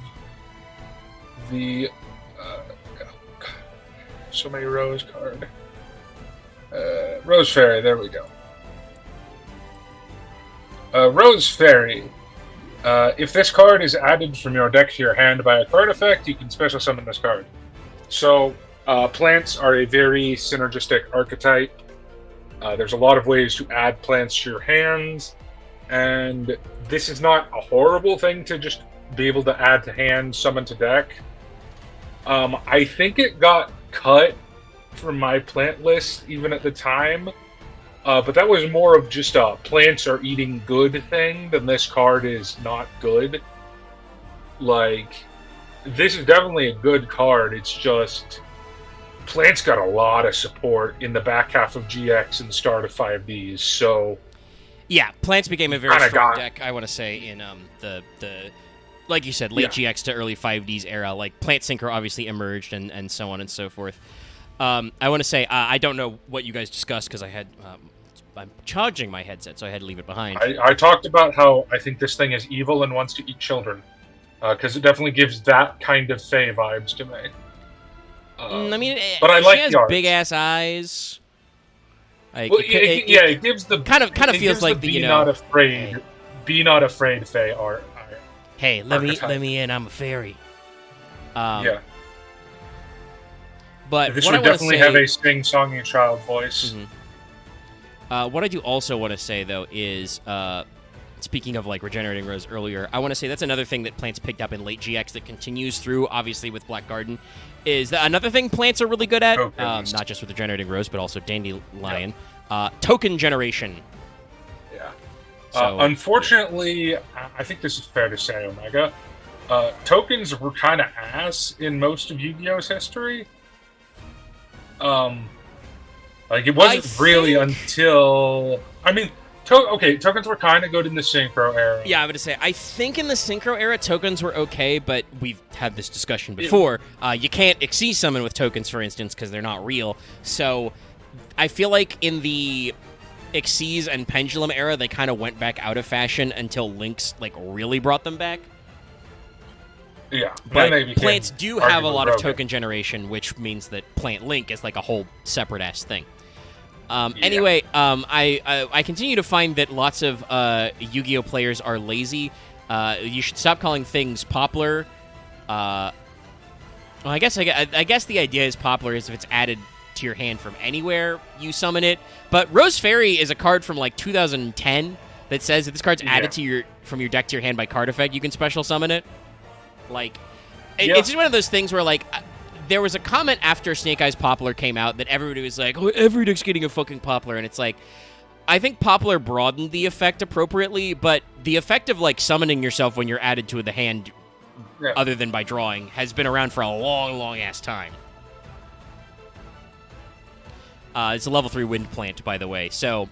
the... so many Rose card. Rose Fairy, there we go. Rose Fairy. If this card is added from your deck to your hand by a card effect, you can special summon this card. So, plants are a very synergistic archetype. There's a lot of ways to add plants to your hands, and this is not a horrible thing to just be able to add to hand, summon to deck. I think it got cut from my plant list even at the time. But that was more of just a plants are eating good thing than this card is not good. Like, this is definitely a good card. It's just, plants got a lot of support in the back half of GX and start of 5Ds, so... Yeah, plants became a very Kinda strong got- deck, I want to say, in the like you said, late GX to early 5Ds era. Like, Plant Synchro obviously emerged and so on and so forth. I want to say, I don't know what you guys discussed, because I had... I'm charging my headset, so I had to leave it behind. I talked about how I think this thing is evil and wants to eat children. Because it definitely gives that kind of Fae vibes to me. I mean, but I she like has the art. big-ass eyes. Like, Well, it it gives the... kind of it feels gives like the the, be you know... not afraid, be not afraid Fae art. Hey, let archetype. me in, I'm a fairy. Yeah. But This what I would want to definitely say... have a sing-songy child voice. What I do also want to say, though, is... speaking of, like, Regenerating Rose earlier, I want to say that's another thing that plants picked up in late GX that continues through, obviously, with Black Garden, is that another thing plants are really good at, not just with Regenerating Rose, but also Dandelion, token generation. Yeah. So, unfortunately, I think this is fair to say, Omega, tokens were kind of ass in most of Yu-Gi-Oh's history. Like, it wasn't really until... I mean... tokens were kind of good in the Synchro era. Yeah, I'm going to say, I think in the Synchro era, tokens were okay, but we've had this discussion before. You can't Xyz summon with tokens, for instance, because they're not real. So, I feel like in the Xyz and Pendulum era, they kind of went back out of fashion until Lynx, like, really brought them back. Yeah, But then they became plants do have a arguably lot of broken. token generation, which means that Plant Link is like a whole separate ass thing. Yeah. Anyway, I continue to find that lots of Yu-Gi-Oh players are lazy. You should stop calling things Poplar. Well, I guess the idea is Poplar is if it's added to your hand from anywhere, you summon it. But Rose Fairy is a card from like 2010 that says if this card's added to from your deck to your hand by card effect, you can special summon it. Like, it's just one of those things where like. There was a comment after Snake Eyes Poplar came out that everybody was like, oh, every deck's getting a fucking Poplar. And it's like, I think Poplar broadened the effect appropriately, but the effect of, like, summoning yourself when you're added to the hand, other than by drawing, has been around for a long, long-ass time. It's a level 3 wind plant, by the way, so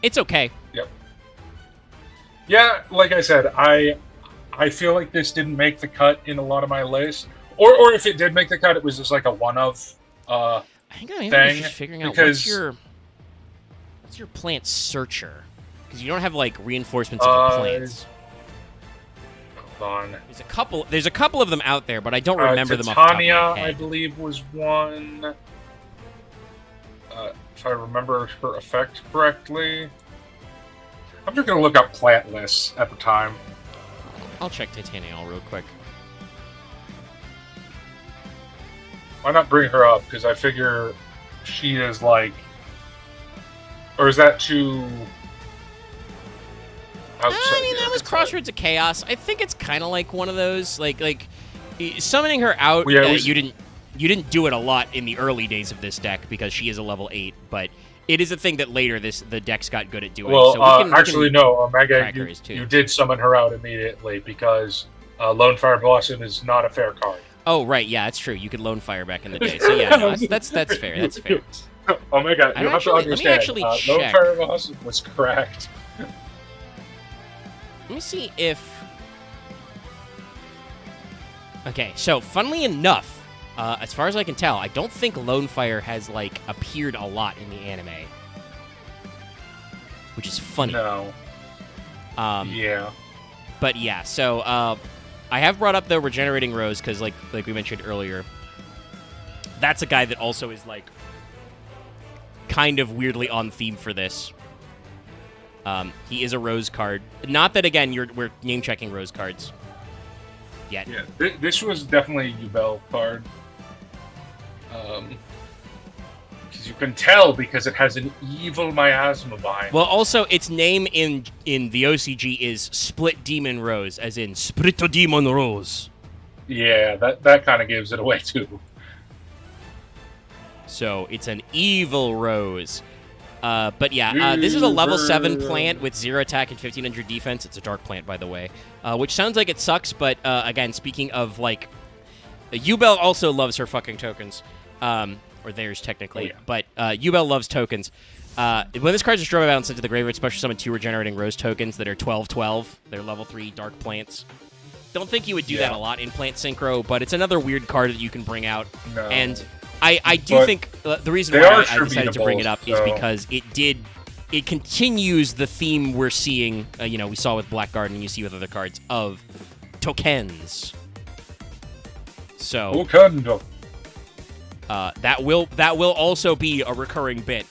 it's okay. Yep. Yeah, like I said, I feel like this didn't make the cut in a lot of my lists. Or if it did make the cut, it was just like a one-of I think I thing. was just figuring out because what's your plant searcher? Because you don't have like reinforcements of your plants. Hold on. There's a couple of them out there, but I don't remember them off the Titania, top of my head. I believe, was one. If I remember her effect correctly. I'm just gonna look up plant lists at the time. I'll check Titania real quick. Why not bring her up? Because I figure she is like, or is that too? I mean, that was Crossroads of Chaos. I think it's kind of like one of those, like summoning her out. Well, yeah, you didn't do it a lot in the early days of this deck because she is a level 8, but it is a thing that later the decks got good at doing. Well, so actually, no, Omega, too. you did summon her out immediately because Lone Fire Blossom is not a fair card. Oh, right, yeah, that's true. You could loan fire back in the day. So yeah, no, that's fair. That's fair. Oh my god, you have to understand. Let me actually Lone check. Fire Blossom was cracked. Let me see if. Okay, so funnily enough, as far as I can tell, I don't think Lone Fire has like appeared a lot in the anime, which is funny. No. Yeah. But yeah, so I have brought up the Regenerating Rose because, like we mentioned earlier, that's a guy that also is like kind of weirdly on theme for this. He is a Rose card. Not that again we're name checking Rose cards yet. Yeah, this was definitely a Yubel card. Because you can tell because it has an evil miasma behind it. Well, also its name in the OCG is Split Demon Rose, as in Spirito Demon Rose. Yeah, that kind of gives it away too. So it's an evil rose. But yeah, this is a level 7 plant with 0 attack and 1500 defense. It's a dark plant, by the way, which sounds like it sucks. But again, speaking of like, Yubel also loves her fucking tokens, or theirs technically. Oh, yeah. But Yubel loves tokens. When this card is destroyed by balance into the graveyard, special summon 2 regenerating rose tokens that are 12/12. They're level 3 dark plants. Don't think you would do that a lot in Plant Synchro, but it's another weird card that you can bring out. No. And I do think the reason why I decided to bring it up is because it continues the theme we're seeing, we saw with Blackguard and you see with other cards, of tokens. So Tokendo. that will also be a recurring bit.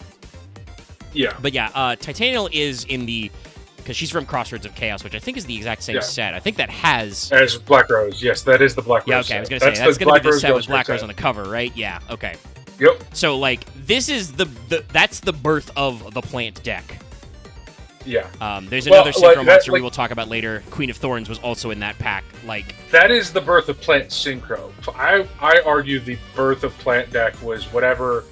Yeah. But yeah, Titanial is in the, because she's from Crossroads of Chaos, which I think is the exact same set. I think that has... As Black Rose. Yes, that is the Black Rose. Yeah, okay, I was going to say, that's going to be the set with Black Rose on the cover, right? Yeah, okay. Yep. So, like, this is that's the birth of the plant deck. Yeah. There's another Synchro monster we will talk about later. Queen of Thorns was also in that pack. Like, that is the birth of Plant Synchro. So I argue the birth of Plant deck was whatever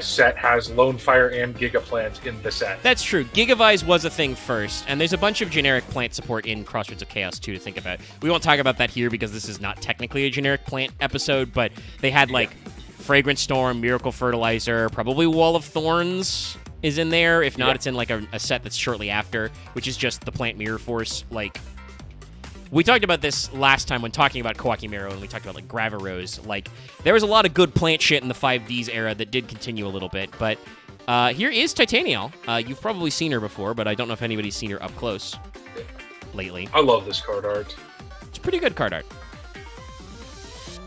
set has Lone Fire and Giga Plant in the set. That's true. Gigavise was a thing first, and there's a bunch of generic plant support in Crossroads of Chaos too to think about. We won't talk about that here because this is not technically a generic plant episode, but they had like Fragrant Storm, Miracle Fertilizer, probably Wall of Thorns is in there. If not, it's in like a set that's shortly after, which is just the Plant Mirror Force. Like, we talked about this last time when talking about Kawaki Miro, and we talked about like Gravarose. Like, there was a lot of good plant shit in the 5Ds era that did continue a little bit, but here is Titanial. You've probably seen her before, but I don't know if anybody's seen her up close lately. I love this card art. It's pretty good card art.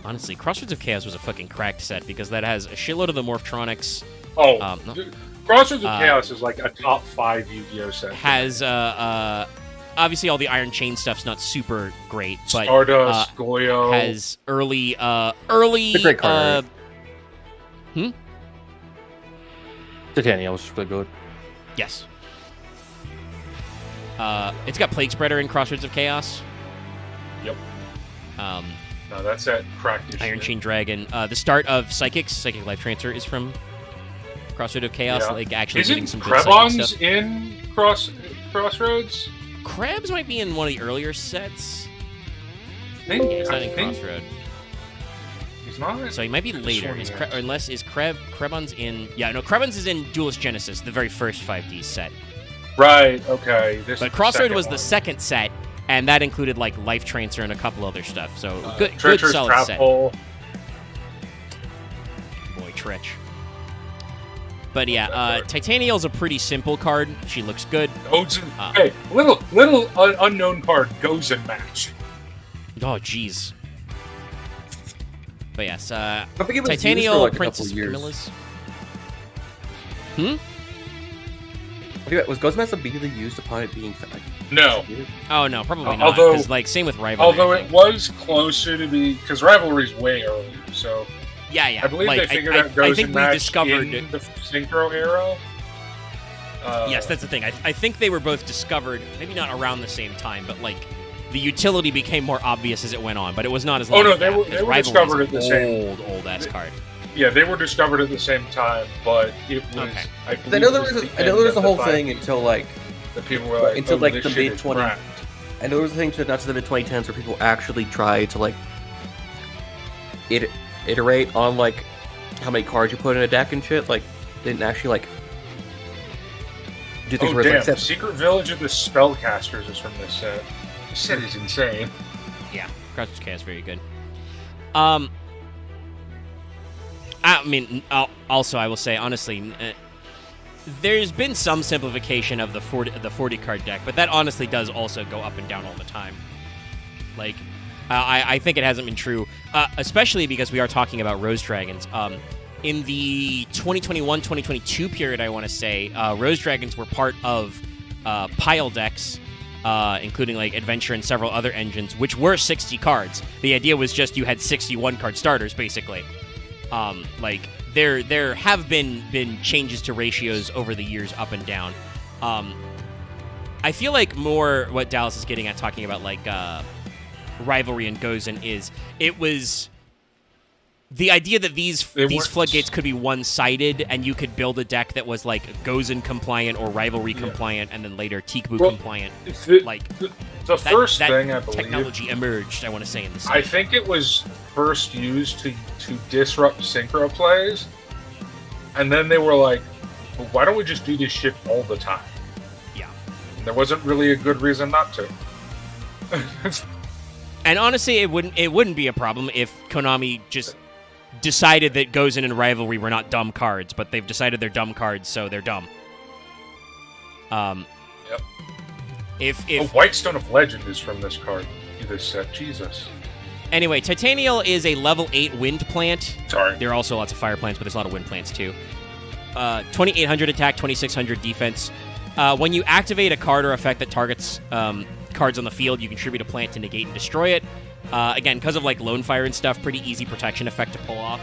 Honestly, Crossroads of Chaos was a fucking cracked set because that has a shitload of the Morphtronics. Oh, No. Crossroads of Chaos is like a top 5 Yu-Gi-Oh set. Has obviously all the Iron Chain stuff's not super great, but Stardust, Goyo has early It's a great card. Hmm? Titania was really good. Yes. It's got Plague Spreader in Crossroads of Chaos. Yep. Um, No, that's that cracked issue. Iron Chain Dragon. The start of Psychic Life Transfer is from Crossroads of Chaos. Yeah. Like actually Isn't getting some good psychic Krebons stuff. in Crossroads? Krebs might be in one of the earlier sets. I Yeah, he's not I in think Crossroad. he's not. So he might be later. one Is is. or unless is Krebons in? Yeah, no. Krebons is in Duelist Genesis, the very first 5D set. Right. Okay. This But is Crossroad second was the one. second set, and that included like Life Transfer and a couple other stuff. So good Treacherous solid Trap set. Hole. Boy, Tretch. But yeah, Titaniel's a pretty simple card. She looks good. Gozen. Hey, little unknown card. Gozen match. Oh, jeez. But yes, I think it was used for Titaniel, like a Princess couple years. Camillus. Was Ghostmaster immediately used upon it being like, No. Oh no, probably not. Although- Because like same with Rivalry. Although I it think. was closer to be because Rivalry's way earlier. So yeah, I believe like, they figured I out Gozen think we match discovered. in the Synchro era. Yes, that's the thing. I think they were both discovered, maybe not around the same time, but like the utility became more obvious as it went on. But it was not as long. Oh, no, as they that, were- because they were Rivalry discovered is at the same- old ass card. Yeah, they were discovered at the same time, but it was. Okay. I, I believe know it there was was the I know end there was of the whole five- thing until like that people were like, until oh, like this the shit mid is 20. cracked. I know there was a thing to not to the mid 2010s where people actually tried to like iterate on like how many cards you put in a deck and shit. Like didn't actually like do things Oh where it's damn! like set. Secret Village of the Spellcasters is from this set. This set is insane. Yeah, Crossroads of Chaos, very good. I mean, also I will say honestly, there's been some simplification of the 40 card deck, but that honestly does also go up and down all the time. Like, I think it hasn't been true, especially because we are talking about Rose Dragons. In the 2021-2022 period, I want to say, Rose Dragons were part of pile decks, including like Adventure and several other engines, which were 60 cards. The idea was just you had 61 card starters, basically. Like there have been changes to ratios over the years, up and down. I feel like more what Dallas is getting at, talking about like Rivalry and Gozen, is it was the idea that these floodgates could be one-sided, and you could build a deck that was like Gozen compliant or Rivalry compliant, and then later Teekboo compliant. Like The first that thing I believe, technology emerged, I want to say, in the set. I think it was first used to disrupt synchro plays, and then they were like, well, "Why don't we just do this shit all the time?" Yeah. And there wasn't really a good reason not to. And honestly, it wouldn't be a problem if Konami just decided that Gozen and Rivalry were not dumb cards, but they've decided they're dumb cards, so they're dumb. Yep. If Whitestone of Legend is from this card, this set. Jesus. Anyway, Titaniel is a level 8 wind plant. Sorry. There are also lots of fire plants, but there's a lot of wind plants too. 2,800 attack, 2,600 defense. When you activate a card or effect that targets cards on the field, you contribute a plant to negate and destroy it. Again, because of like lone fire and stuff, pretty easy protection effect to pull off.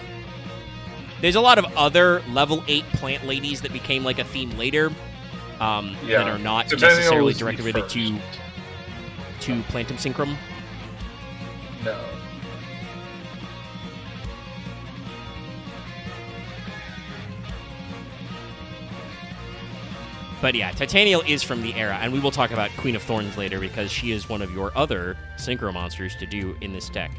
There's a lot of other level 8 plant ladies that became like a theme later, that are not Titaniel necessarily was the directly related first. to Plantum Synchrum. No. But yeah, Titaniel is from the era, and we will talk about Queen of Thorns later because she is one of your other Synchro monsters to do in this deck.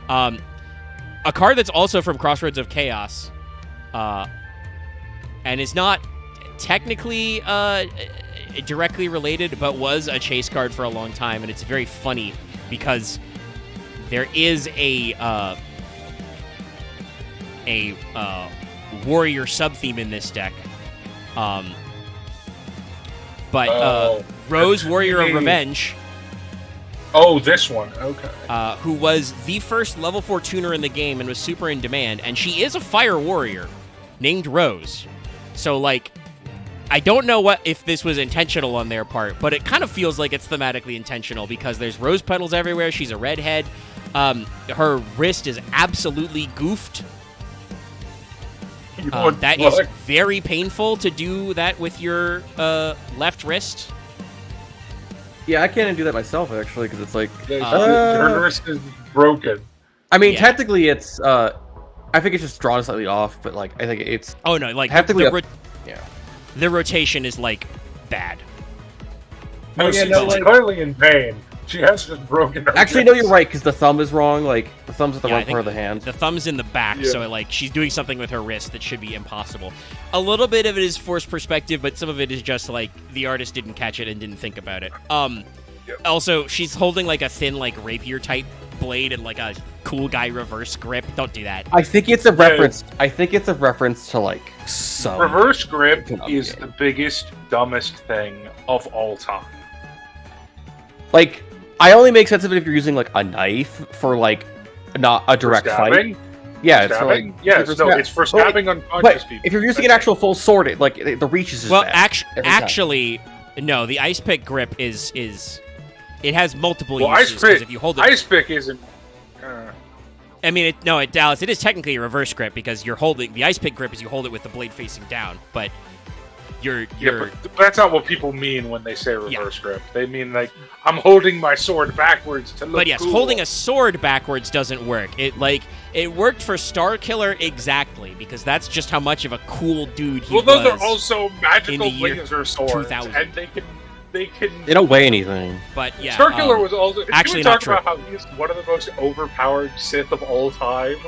A card that's also from Crossroads of Chaos, and is not technically directly related, but was a chase card for a long time, and it's very funny because there is a warrior sub-theme in this deck. But Rose, Warrior of Revenge, Oh, this one. Okay. Who was the first level 4 tuner in the game and was super in demand, and she is a fire warrior named Rose. So, like, I don't know if this was intentional on their part, but it kind of feels like it's thematically intentional because there's rose petals everywhere. She's a redhead. Her wrist is absolutely goofed. That is very painful to do that with your left wrist. Yeah, I can't even do that myself, actually, because it's like... her wrist is broken. I mean, technically, it's... I think it's just drawn slightly off, but, like, I think it's... Oh, no, like, the rotation is, like, bad. No, she's clearly in pain. She has just broken her Actually, wrist. no, you're right, because the thumb is wrong. Like, the thumb's at the wrong part of the hand. The thumb's in the back, so, like, she's doing something with her wrist that should be impossible. A little bit of it is forced perspective, but some of it is just, like, the artist didn't catch it and didn't think about it. Also, she's holding, like, a thin, like, rapier-type blade and, like, a cool guy reverse grip. Don't do that. I think it's a reference. I think it's a reference to, like, some... Reverse grip is the biggest, dumbest thing of all time. Like... I only make sense of it if you're using, like, a knife for, like, not a direct fight. Yeah, it's for, like... it's for stabbing unconscious people. If you're using an actual full sword, the reach is just bad. Actually, no, the ice pick grip is... It has multiple uses. If you hold it... Ice pick isn't... I mean, Dallas, it is technically a reverse grip because you're holding... The ice pick grip is you hold it with the blade facing down, but... but that's not what people mean when they say reverse grip. They mean, like, I'm holding my sword backwards to look But yes, cool. holding a sword backwards doesn't work. It worked for Starkiller exactly, because that's just how much of a cool dude he was. Well, those are also magical in the year laser swords, 2000. and they can... They don't weigh anything. But yeah, Starkiller was also... Actually, talk not true. about how he's one of the most overpowered Sith of all time?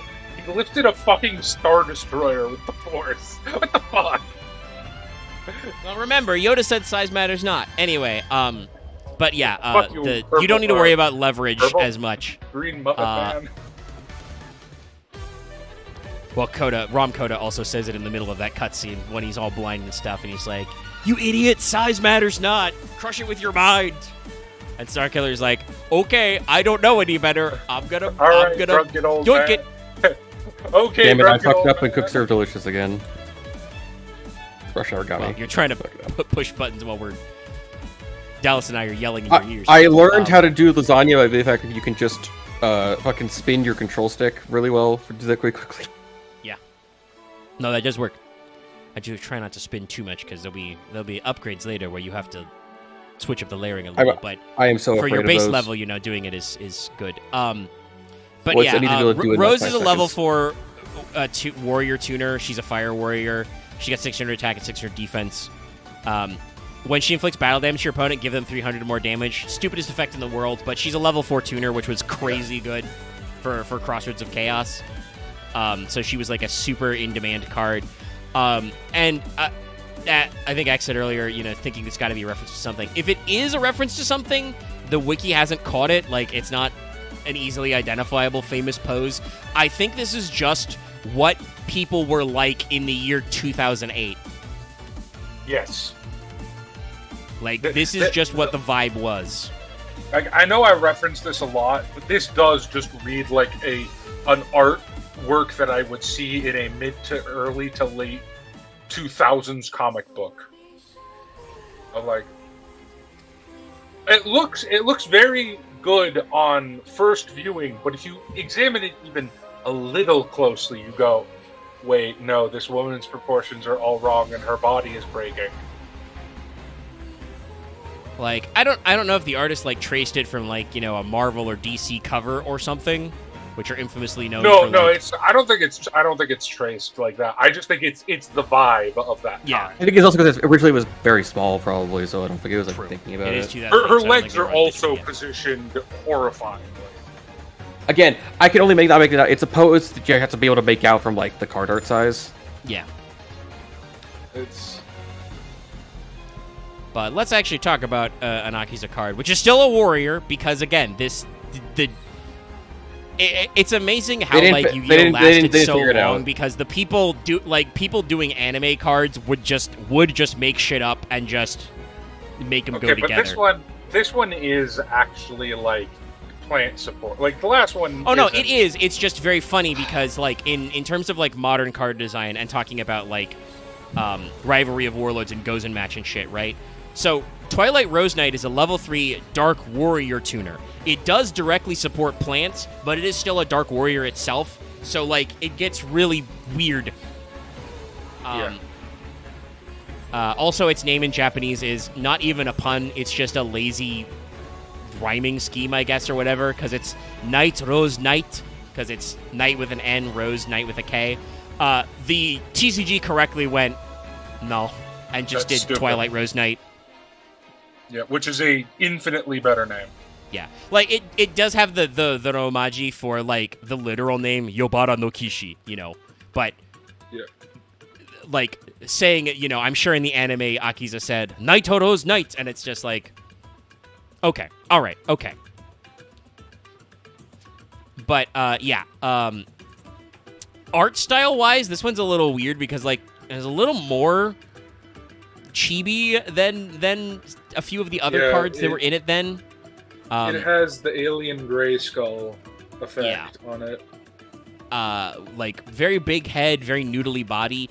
He lifted a fucking Star Destroyer with the Force. What the fuck? Well, remember, Yoda said size matters not. Anyway, but yeah, you purple don't need to worry about leverage as much. Green Muppet Man. Well, Rom Coda also says it in the middle of that cutscene when he's all blind and stuff, and he's like, "You idiot! Size matters not. Crush it with your mind." And Starkiller's like, "Okay, I don't know any better. I'm gonna yoink it." Okay, damn it! I fucked up and cook serve delicious again. Rush origami. Well, you're trying to push buttons while Dallas and I are yelling in your ears. I learned how to do lasagna by the fact that you can just fucking spin your control stick really well to do that quickly. Yeah. No, that does work. I do try not to spin too much because there'll be upgrades later where you have to switch up the layering a little. But I am so for afraid your of base those. level, doing it is good. But What's I need to do is do it in Rose like is a 5 level seconds. 4 warrior tuner. She's a fire warrior. She got 600 attack and 600 defense. When she inflicts battle damage to your opponent, give them 300 more damage. Stupidest effect in the world, but she's a level 4 tuner, which was crazy good for Crossroads of Chaos. So she was like a super in-demand card. I think X said earlier, thinking it's got to be a reference to something. If it is a reference to something, the wiki hasn't caught it. Like, it's not an easily identifiable famous pose. I think this is just what people were like in the year 2008. Yes. Like, this is just what the vibe was. I know I reference this a lot, but this does just read like an artwork that I would see in a mid to early to late 2000s comic book. Of like, it looks very good on first viewing, but if you examine it even a little closely, you go, wait, no, this woman's proportions are all wrong and her body is breaking. Like, I don't know if the artist like traced it from like, a Marvel or DC cover or something, which are infamously known for I don't think it's traced like that. I just think it's the vibe of that time. I think it's also because it originally was very small, probably, so I don't think it was like thinking about it. Her legs are also positioned horrifyingly. Again, I can only not make it out. It's a pose that you have to be able to make out from like the card art size. Yeah. It's. But let's actually talk about an Akiza card, which is still a warrior, because again, it's amazing how like Yu-Gi-Oh lasted so long, because the people doing anime cards would just make shit up and just make them go together. But this one is actually like plant support. Like the last one. Oh no, it is. It's just very funny because like in terms of like modern card design and talking about like Rivalry of Warlords and Gozen Match and shit, right? So Twilight Rose Knight is a level 3 Dark Warrior tuner. It does directly support plants, but it is still a Dark Warrior itself. So like it gets really weird. Also, its name in Japanese is not even a pun. It's just a lazy rhyming scheme, I guess, or whatever, because it's Night Rose Knight, because it's Knight with an N, Rose Knight with a K. The TCG correctly went no and just did stupid. Twilight Rose Knight. Yeah, which is a infinitely better name. Yeah, like it does have the romaji for like the literal name Yobara no Kishi, you know, but like saying it, you know, I'm sure in the anime Akiza said Naitoro's Knight, and it's just like, okay, all right, okay. But art style wise, this one's a little weird because like there's a little more chibi than a few of the other cards that were in it then. It has the alien gray skull effect on it. Like very big head, very noodly body.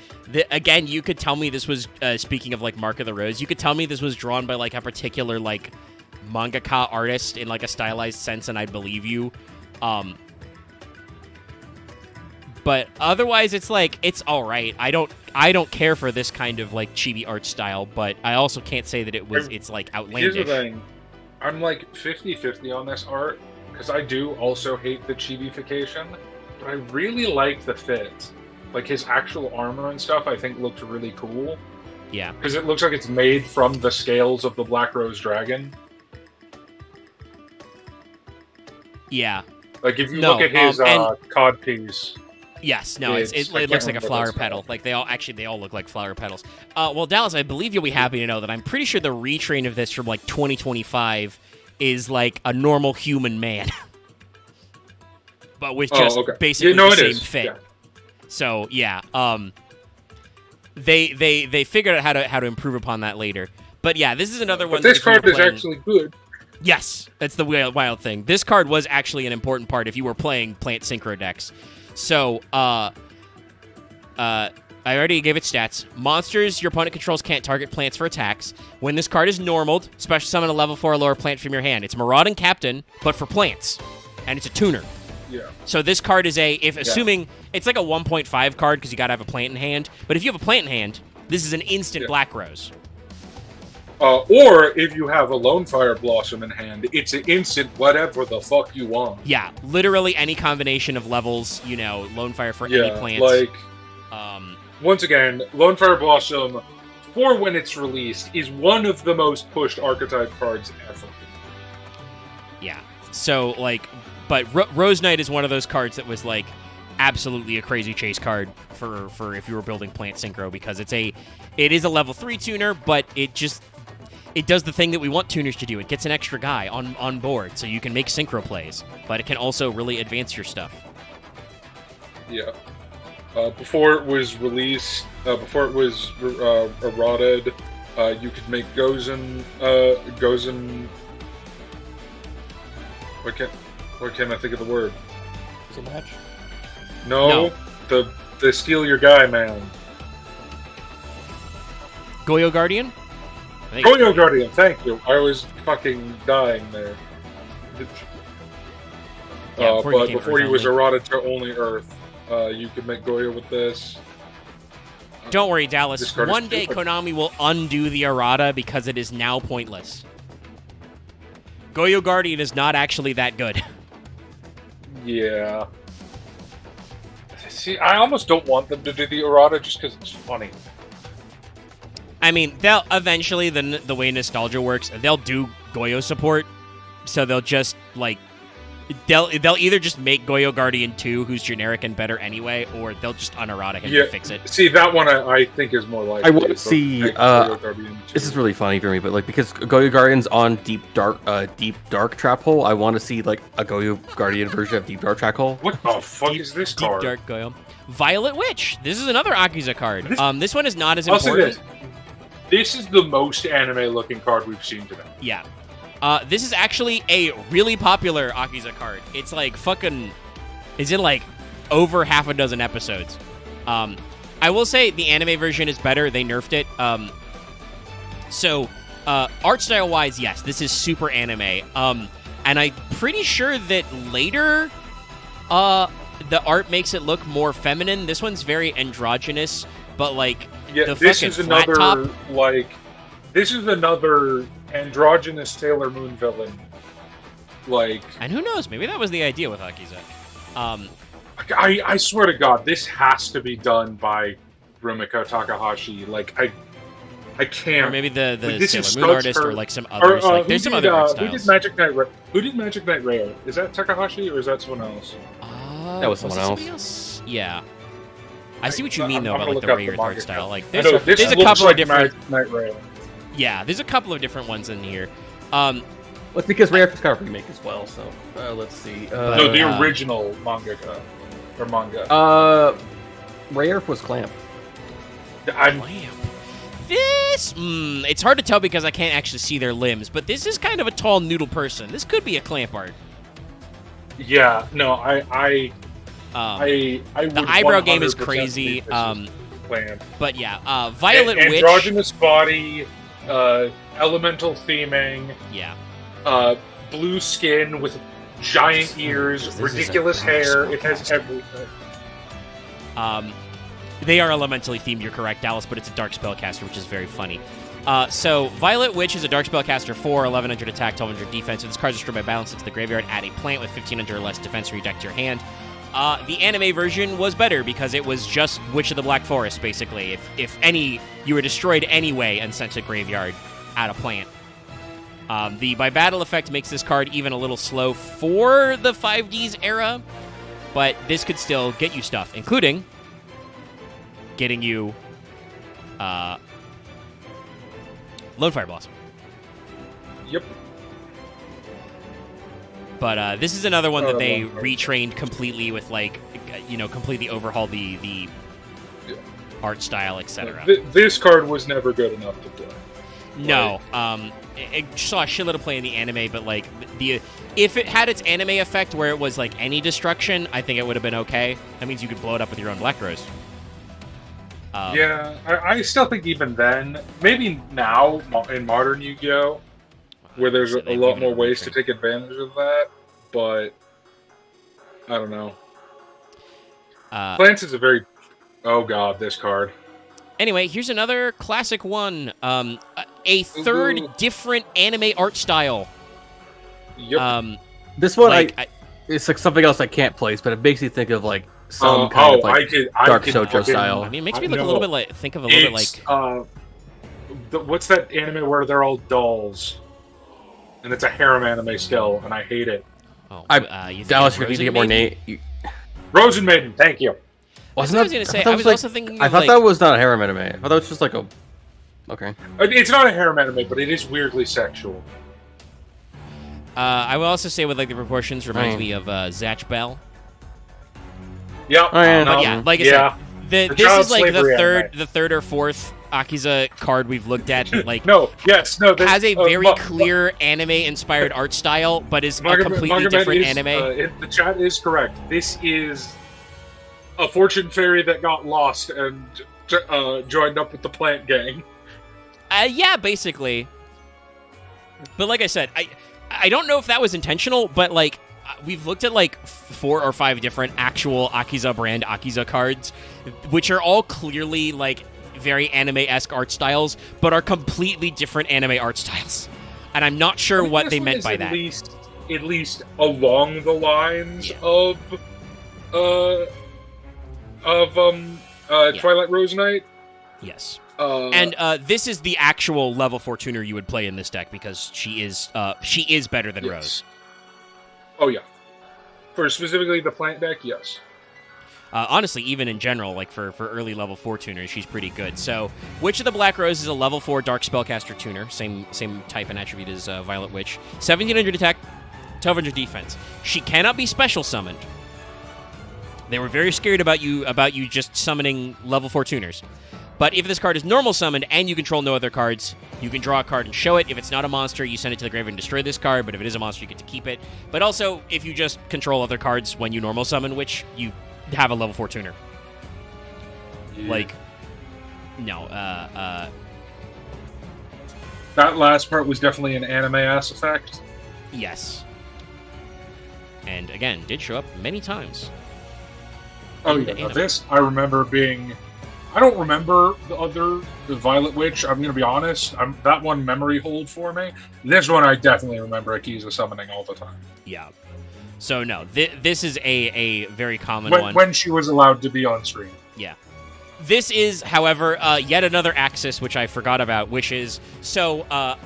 Again, you could tell me this was speaking of like Mark of the Rose. You could tell me this was drawn by like a particular like mangaka artist in like a stylized sense, and I'd believe you. But otherwise, it's like it's all right. I don't care for this kind of like chibi art style, but I also can't say that it's like outlandish. Here's the thing. I'm like 50-50 on this art because I do also hate the chibification, but I really like the fit. Like his actual armor and stuff, I think looked really cool. Yeah, because it looks like it's made from the scales of the Black Rose Dragon. Yeah. Like if you look at his codpiece. Yes, no, it looks like a flower petal. Like they all look like flower petals. Well, Dallas, I believe you'll be happy to know that I'm pretty sure the retrain of this from like 2025 is like a normal human man, but with just basically the same fit. Yeah. So yeah, they figured out how to improve upon that later. But yeah, this is another one. But this card is actually good. Yes, that's the wild thing. This card was actually an important part if you were playing Plant Synchro decks. So, I already gave it stats. Monsters your opponent controls can't target plants for attacks. When this card is normaled, special summon a level 4 or lower plant from your hand. It's Marauding Captain, but for plants. And it's a tuner. Yeah. So this card is assuming it's like a 1.5 card because you gotta have a plant in hand. But if you have a plant in hand, this is an instant Black Rose. Or if you have a Lone Fire Blossom in hand, it's an instant whatever the fuck you want. Yeah, literally any combination of levels, you know, Lone Fire for any plants. Like, once again, Lone Fire Blossom, for when it's released, is one of the most pushed archetype cards ever. Yeah, so, like, but Rose Knight is one of those cards that was, like, absolutely a crazy chase card for if you were building Plant Synchro, because it is a level 3 tuner, but it does the thing that we want tuners to do. It gets an extra guy on board, so you can make synchro plays, but it can also really advance your stuff. Yeah. Before it was released, before it was eroded, you could make Gozen. Why can't I think of the word? Is it match? No. The Steal Your Guy man. Goyo Guardian? Goyo Guardian, thank you. I was fucking dying there. But before he was eroded to only Earth, you could make Goyo with this. Don't worry, Dallas. One day Konami will undo the errata because it is now pointless. Goyo Guardian is not actually that good. Yeah. See, I almost don't want them to do the errata just because it's funny. I mean, they'll eventually, the way nostalgia works, they'll do Goyo support, so they'll just, like, they'll either just make Goyo Guardian 2, who's generic and better anyway, or they'll just unerrata him and fix it. See, that one I think is more likely. I want to see, this is really funny for me, but, like, because Goyo Guardian's on Deep Dark Trap Hole, I want to see, like, a Goyo Guardian version of Deep Dark Trap Hole. What the fuck is this card? Deep Dark Goyo. Violet Witch. This is another Akiza card. This one is not as important. This is the most anime-looking card we've seen today. Yeah. This is actually a really popular Akiza card. It's like fucking... It's in like over half a dozen episodes. I will say the anime version is better. They nerfed it. So, art style-wise, yes, this is super anime. And I'm pretty sure that later, the art makes it look more feminine. This one's very androgynous, but like the this fucking is flat another top. this is another androgynous Sailor Moon villain. Like, And who knows? Maybe that was the idea with Akiza. I swear to God, this has to be done by Rumiko Takahashi. Like, I can't. Or maybe the this Sailor is Moon Studs artist, her- or like some others. Like, there's some other art Who styles. did Magic Knight? Who did Magic Knight Rare? Is that Takahashi or is that someone else? That was someone it else. somebody else. Yeah. I see what you mean, though, I'm about gonna like the look up Rare the art manga style. now. Like, I know, there's a looks couple like of different. Magic Knight Rare. Yeah, there's a couple of different ones in here. Well, it's because Rare just got a remake as well. So let's see. No, the original manga or manga. Rare was Clamp. Lamp. This, it's hard to tell because I can't actually see their limbs, but this is kind of a tall noodle person. This could be a Clamp art. Yeah, no, I would The eyebrow game is 100% crazy. think this is Clamp. But yeah, Violet Witch. Androgynous body, elemental theming, Yeah. blue skin with giant ears, This is a ridiculous dark hair. It has spellcaster. everything. They are elementally themed, you're correct, Dallas, but it's a dark spellcaster, which is very funny. So, Violet Witch is a dark spellcaster 4, 1100 attack, 1200 defense. If this card is destroyed by balance into the graveyard, add a plant with 1500 or less defense from your deck to your hand. The anime version was better because it was just Witch of the Black Forest, basically. If any, you were destroyed anyway and sent to the graveyard, add a plant. The by battle effect makes this card even a little slow for the 5Ds era, but this could still get you stuff, including getting you Lone Fire Blossom. Yep. But this is another one that they Lone Fire retrained completely with, like, completely overhauled the art style, etc. This card was never good enough to play. No, it saw a shitload of play in the anime, but like if it had its anime effect where it was like any destruction, I think it would have been okay. That means you could blow it up with your own Black Rose. Yeah, I still think even then, maybe now in modern Yu-Gi-Oh, where there's a lot more ways to take advantage of that, but I don't know. Plants is a very... Oh god, this card. Anyway, here's another classic one. A third different anime art style. Yep. This one, it's like something else I can't place, but it makes you think of like some kind of like dark shoujo style. I mean, it makes me look a little bit like what's that anime where they're all dolls, and it's a harem anime still, and I hate it. Oh, Dallas, you need to get more name. Rosen Maiden, thank you. Wasn't I was going to say. I was also thinking. I thought that was not a harem anime. I thought that was just like a. Okay. It's not a harem anime, but it is weirdly sexual. I will also say with like the proportions reminds me of Zatch Bell. Yep. Oh, yeah. But yeah, like I said, this is like the third or fourth Akiza card we've looked at that like has a very clear anime-inspired art style, but is a completely different anime. The chat is correct. This is a fortune fairy that got lost and joined up with the plant gang. Yeah, basically. But like I said, I don't know if that was intentional, but like we've looked at like 4 or 5 different actual Akiza brand Akiza cards, which are all clearly like very anime-esque art styles, but are completely different anime art styles. And I'm not sure what they meant by that. At least along the lines of Twilight Rose Knight. Yes. And this is the actual level 4 tuner you would play in this deck because she is better than Rose. Oh yeah. For specifically the plant deck, yes. Honestly, even in general, like for early level 4 tuners, she's pretty good. So, Witch of the Black Rose is a level 4 dark spellcaster tuner, same type and attribute as Violet Witch. 1700 attack, 1200 defense. She cannot be special summoned. They were very scared about you just summoning level 4 tuners. But if this card is normal summoned and you control no other cards, you can draw a card and show it. If it's not a monster, you send it to the graveyard and destroy this card. But if it is a monster, you get to keep it. But also, if you just control other cards when you normal summon, which you have a level 4 tuner. Yeah. Like, no, That last part was definitely an anime-ass effect. yes. And again, did show up many times. Oh in yeah, the now anime. this I remember being. I don't remember the Violet Witch. I'm gonna be honest. That one memory hold for me. This one I definitely remember Akiza summoning all the time. Yeah. So no, this is a very common one. When she was allowed to be on screen. Yeah. This is, however, yet another axis which I forgot about, which is Akiza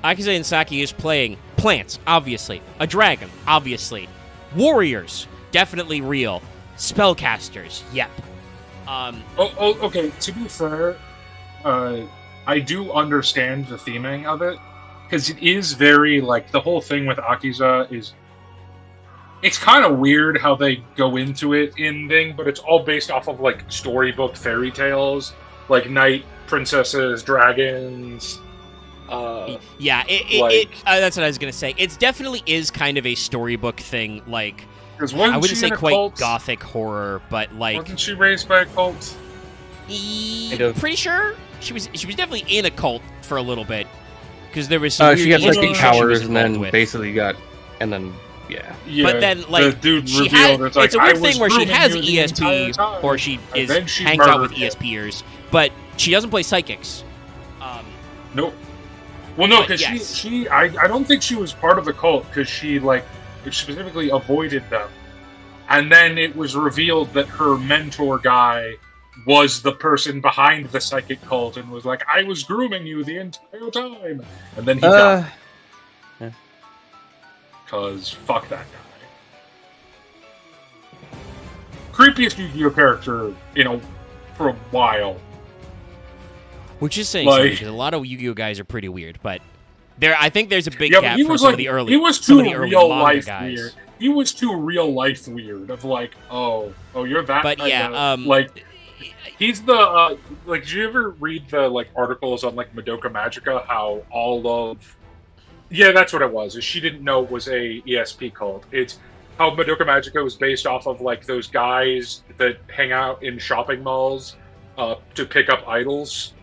Insaki is playing plants, obviously. A dragon, obviously. Warriors, definitely real. Spellcasters, yep. Okay. To be fair, I do understand the theming of it because it is very like the whole thing with Akiza is. It's kind of weird how they go into it in thing, but it's all based off of like storybook fairy tales, like knight, princesses, dragons. Yeah, that's what I was gonna say. It definitely is kind of a storybook thing. Like, I wouldn't say quite gothic horror, but like, wasn't she raised by a cult? Pretty sure she was definitely in a cult for a little bit because there was some she had weird psychic shit she was powers, and involved then with. basically got, and then yeah. But then, like, the dude she revealed has, like, it's a weird I thing where she was has grooming you the entire ESP time. or she And then she hangs out with murdered him. ESPers, but she doesn't play psychics. Nope. Well, no, But because yes. I don't think she was part of the cult because she specifically avoided them, and then it was revealed that her mentor guy was the person behind the psychic cult and was like, I was grooming you the entire time, and then he died because fuck that guy. Creepiest Yu-Gi-Oh character, for a while. Which is saying Like- something, because a lot of Yu-Gi-Oh guys are pretty weird, but I think there's a big Yeah, gap but he from was some like of the early he was some too of the early real manga life guys. weird. He was too real life weird of like, oh, you're that. But kinda- yeah, like he's the like. Did you ever read the like articles on like Madoka Magica? How all of that's what it was. Is she didn't know it was a ESP cult. It's how Madoka Magica was based off of like those guys that hang out in shopping malls to pick up idols.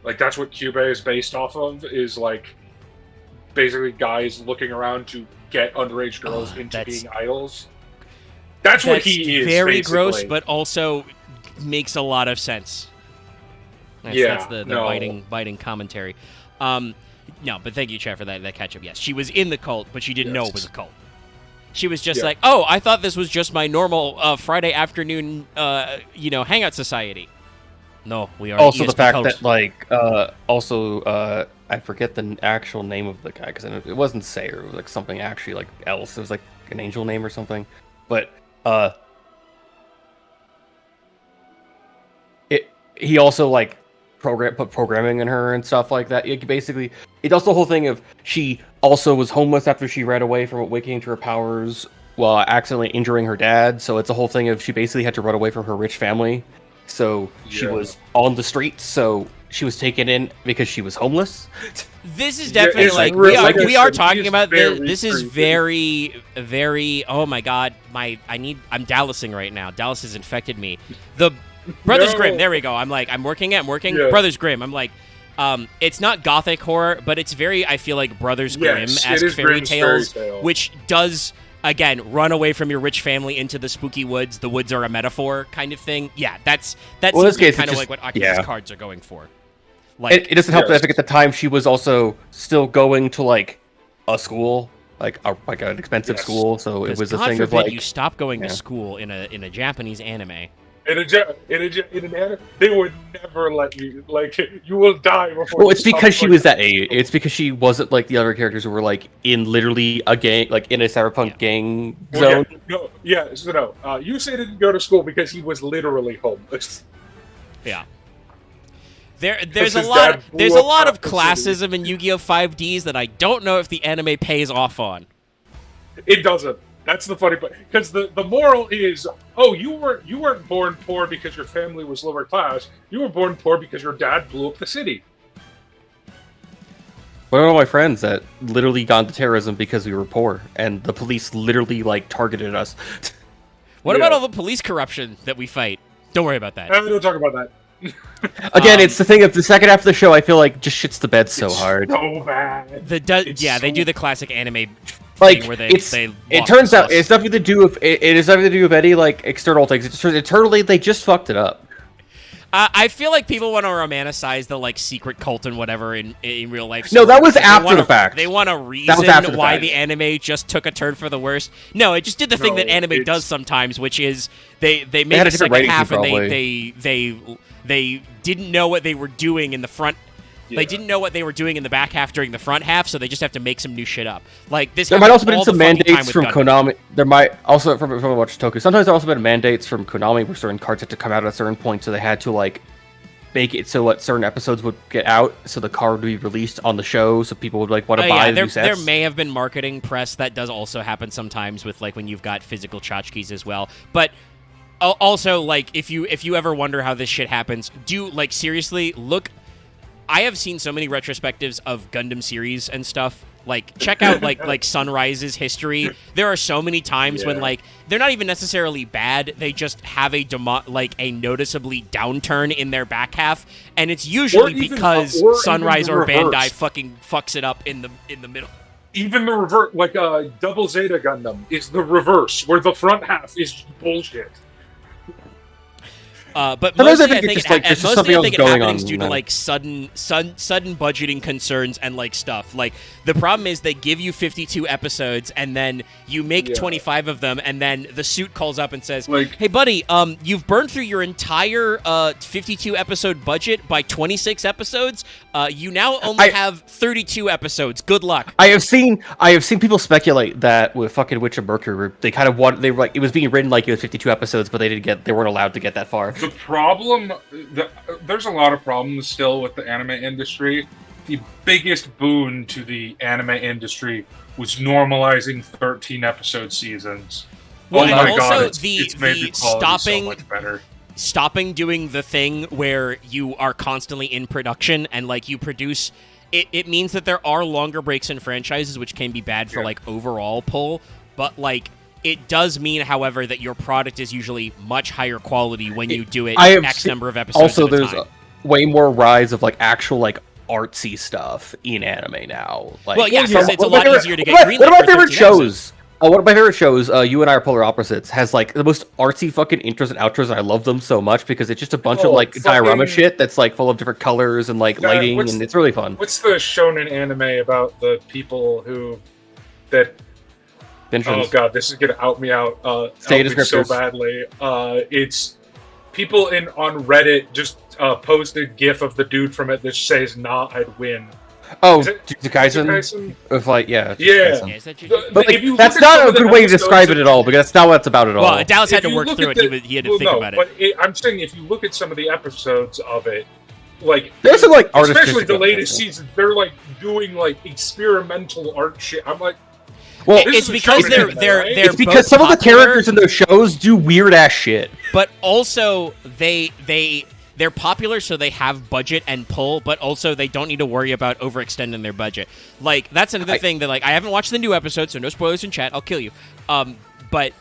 Like that's what Cuba is based off of. Is like basically guys looking around to get underage girls into being idols. That's what he is. Very basically. gross, but also makes a lot of sense. That's the biting commentary. No, but thank you, Chad, for that catch up. Yes, she was in the cult, but she didn't know it was a cult. She was just like, oh, I thought this was just my normal Friday afternoon, hangout society. No, we are Also, ESP the fact cult. that I forget the actual name of the guy because it wasn't Sayer. It was like something actually like else. It was like an angel name or something. But he also like put programming in her and stuff like that. Basically, it's also the whole thing of she also was homeless after she ran away from awakening to her powers while accidentally injuring her dad. So it's a whole thing of she basically had to run away from her rich family. So she was on the streets. So she was taken in because she was homeless. This is definitely it's like real- like I we are said, talking he is about very this. This is creepy. very, very. Oh my god, I'm Dallasing right now. Dallas has infected me. The Brothers No. Grimm. There we go. I'm working. Yeah. Brothers Grimm. I'm like, it's not gothic horror, but it's very. I feel like Brothers Yes, Grimm-esque it is fairy Grimm's tales, fairy tale. which does again run away from your rich family into the spooky woods. The woods are a metaphor, kind of thing. Yeah, that Well, in seems this case, kind of it's like what just- Akiza's yeah. cards are going for. Like, It doesn't help that I Yes. think at the time she was also still going to like a school, like an expensive Yes. school. So it was a God thing of forbid like you stop going yeah. to school in a Japanese anime. In an anime, they would never let you. Like, you will die before. Well, you it's because stop she was that age. It's because she wasn't like the other characters who were like in literally a gang, like in a cyberpunk gang zone. Yusei didn't go to school because he was literally homeless. Yeah. There's his a lot dad blew there's a up lot of half the classism in Yu-Gi-Oh 5Ds that I don't know if the anime pays off on. It doesn't. That's the funny part, because the moral is, oh, you weren't born poor because your family was lower class. You were born poor because your dad blew up the city. One of my friends that literally got into terrorism because we were poor, and the police literally like targeted us. What about all the police corruption that we fight? Don't worry about that. Don't talk about that. Again, it's the thing of the second half of the show. I feel like just shits the bed so hard. So bad. They do the classic anime Like thing where it turns out it's nothing to do with it is nothing to do with any like external things. It's internally they just fucked it up. I feel like people want to romanticize the like secret cult and whatever in real life. No, that was after the fact. They want a reason why the anime just took a turn for the worst. No, it just did the thing that anime does sometimes, which is they made the second half and they didn't know what they were doing in the front. Yeah. They didn't know what they were doing in the back half during the front half, so they just have to make some new shit up. Like this. There might also been some mandates from Konami. There might also from Watch Toku. Sometimes there also been mandates from Konami where certain cards had to come out at a certain point, so they had to like make it so what certain episodes would get out, so the card would be released on the show, so people would like want to buy the new sets. There may have been marketing press that does also happen sometimes with like when you've got physical tchotchkes as well, but. Also, like if you ever wonder how this shit happens, do like seriously look. I have seen so many retrospectives of Gundam series and stuff. Like, check out like Sunrise's history. There are so many times when like they're not even necessarily bad. They just have a noticeably downturn in their back half, and it's usually because Sunrise or Bandai fucking fucks it up in the middle. Even the reverse, like Double Zeta Gundam, is the reverse, where the front half is bullshit. But mostly I think it happens due to like sudden budgeting concerns and like stuff. Like the problem is they give you 52 episodes and then you make 25 of them, and then the suit calls up and says, like, "Hey buddy, you've burned through your entire 52 episode budget by 26 episodes. You now only have 32 episodes. Good luck." I have seen people speculate that with fucking Witch of Mercury, they kind of they were like it was being written like it was 52 episodes, but they weren't allowed to get that far. The problem, there's a lot of problems still with the anime industry. The biggest boon to the anime industry was normalizing 13 episode seasons. Well, oh my god, it's made the quality so much better. Stopping doing the thing where you are constantly in production and like you produce it means that there are longer breaks in franchises, which can be bad for like overall pull, but like it does mean, however, that your product is usually much higher quality when you do it X number of episodes. Also, there's way more rise of like actual like artsy stuff in anime now. Like, well, yeah, because it's a lot easier to get greenlit. One of my favorite shows. One of my favorite shows, You and I Are Polar Opposites, has like the most artsy fucking intros and outros, and I love them so much because it's just a bunch of like diorama shit that's like full of different colors and like lighting, and it's really fun. What's the shonen anime about the people Oh god, this is gonna out me so badly. It's people on Reddit just posted a GIF of the dude from it that says "Nah, I'd win." Oh, Kaisen? With like, yeah. But like, that's not a good way to describe it at all, because that's not what it's about at all. Well, Dallas had to work through it. He had to think about it. But I'm saying if you look at some of the episodes of it, like there's some like especially the latest seasons, they're like doing like experimental art shit. I'm like. Well, it's because they're because some of the characters in those shows do weird ass shit. But also they're popular, so they have budget and pull, but also they don't need to worry about overextending their budget. Like that's another thing that like I haven't watched the new episode, so no spoilers in chat. I'll kill you. But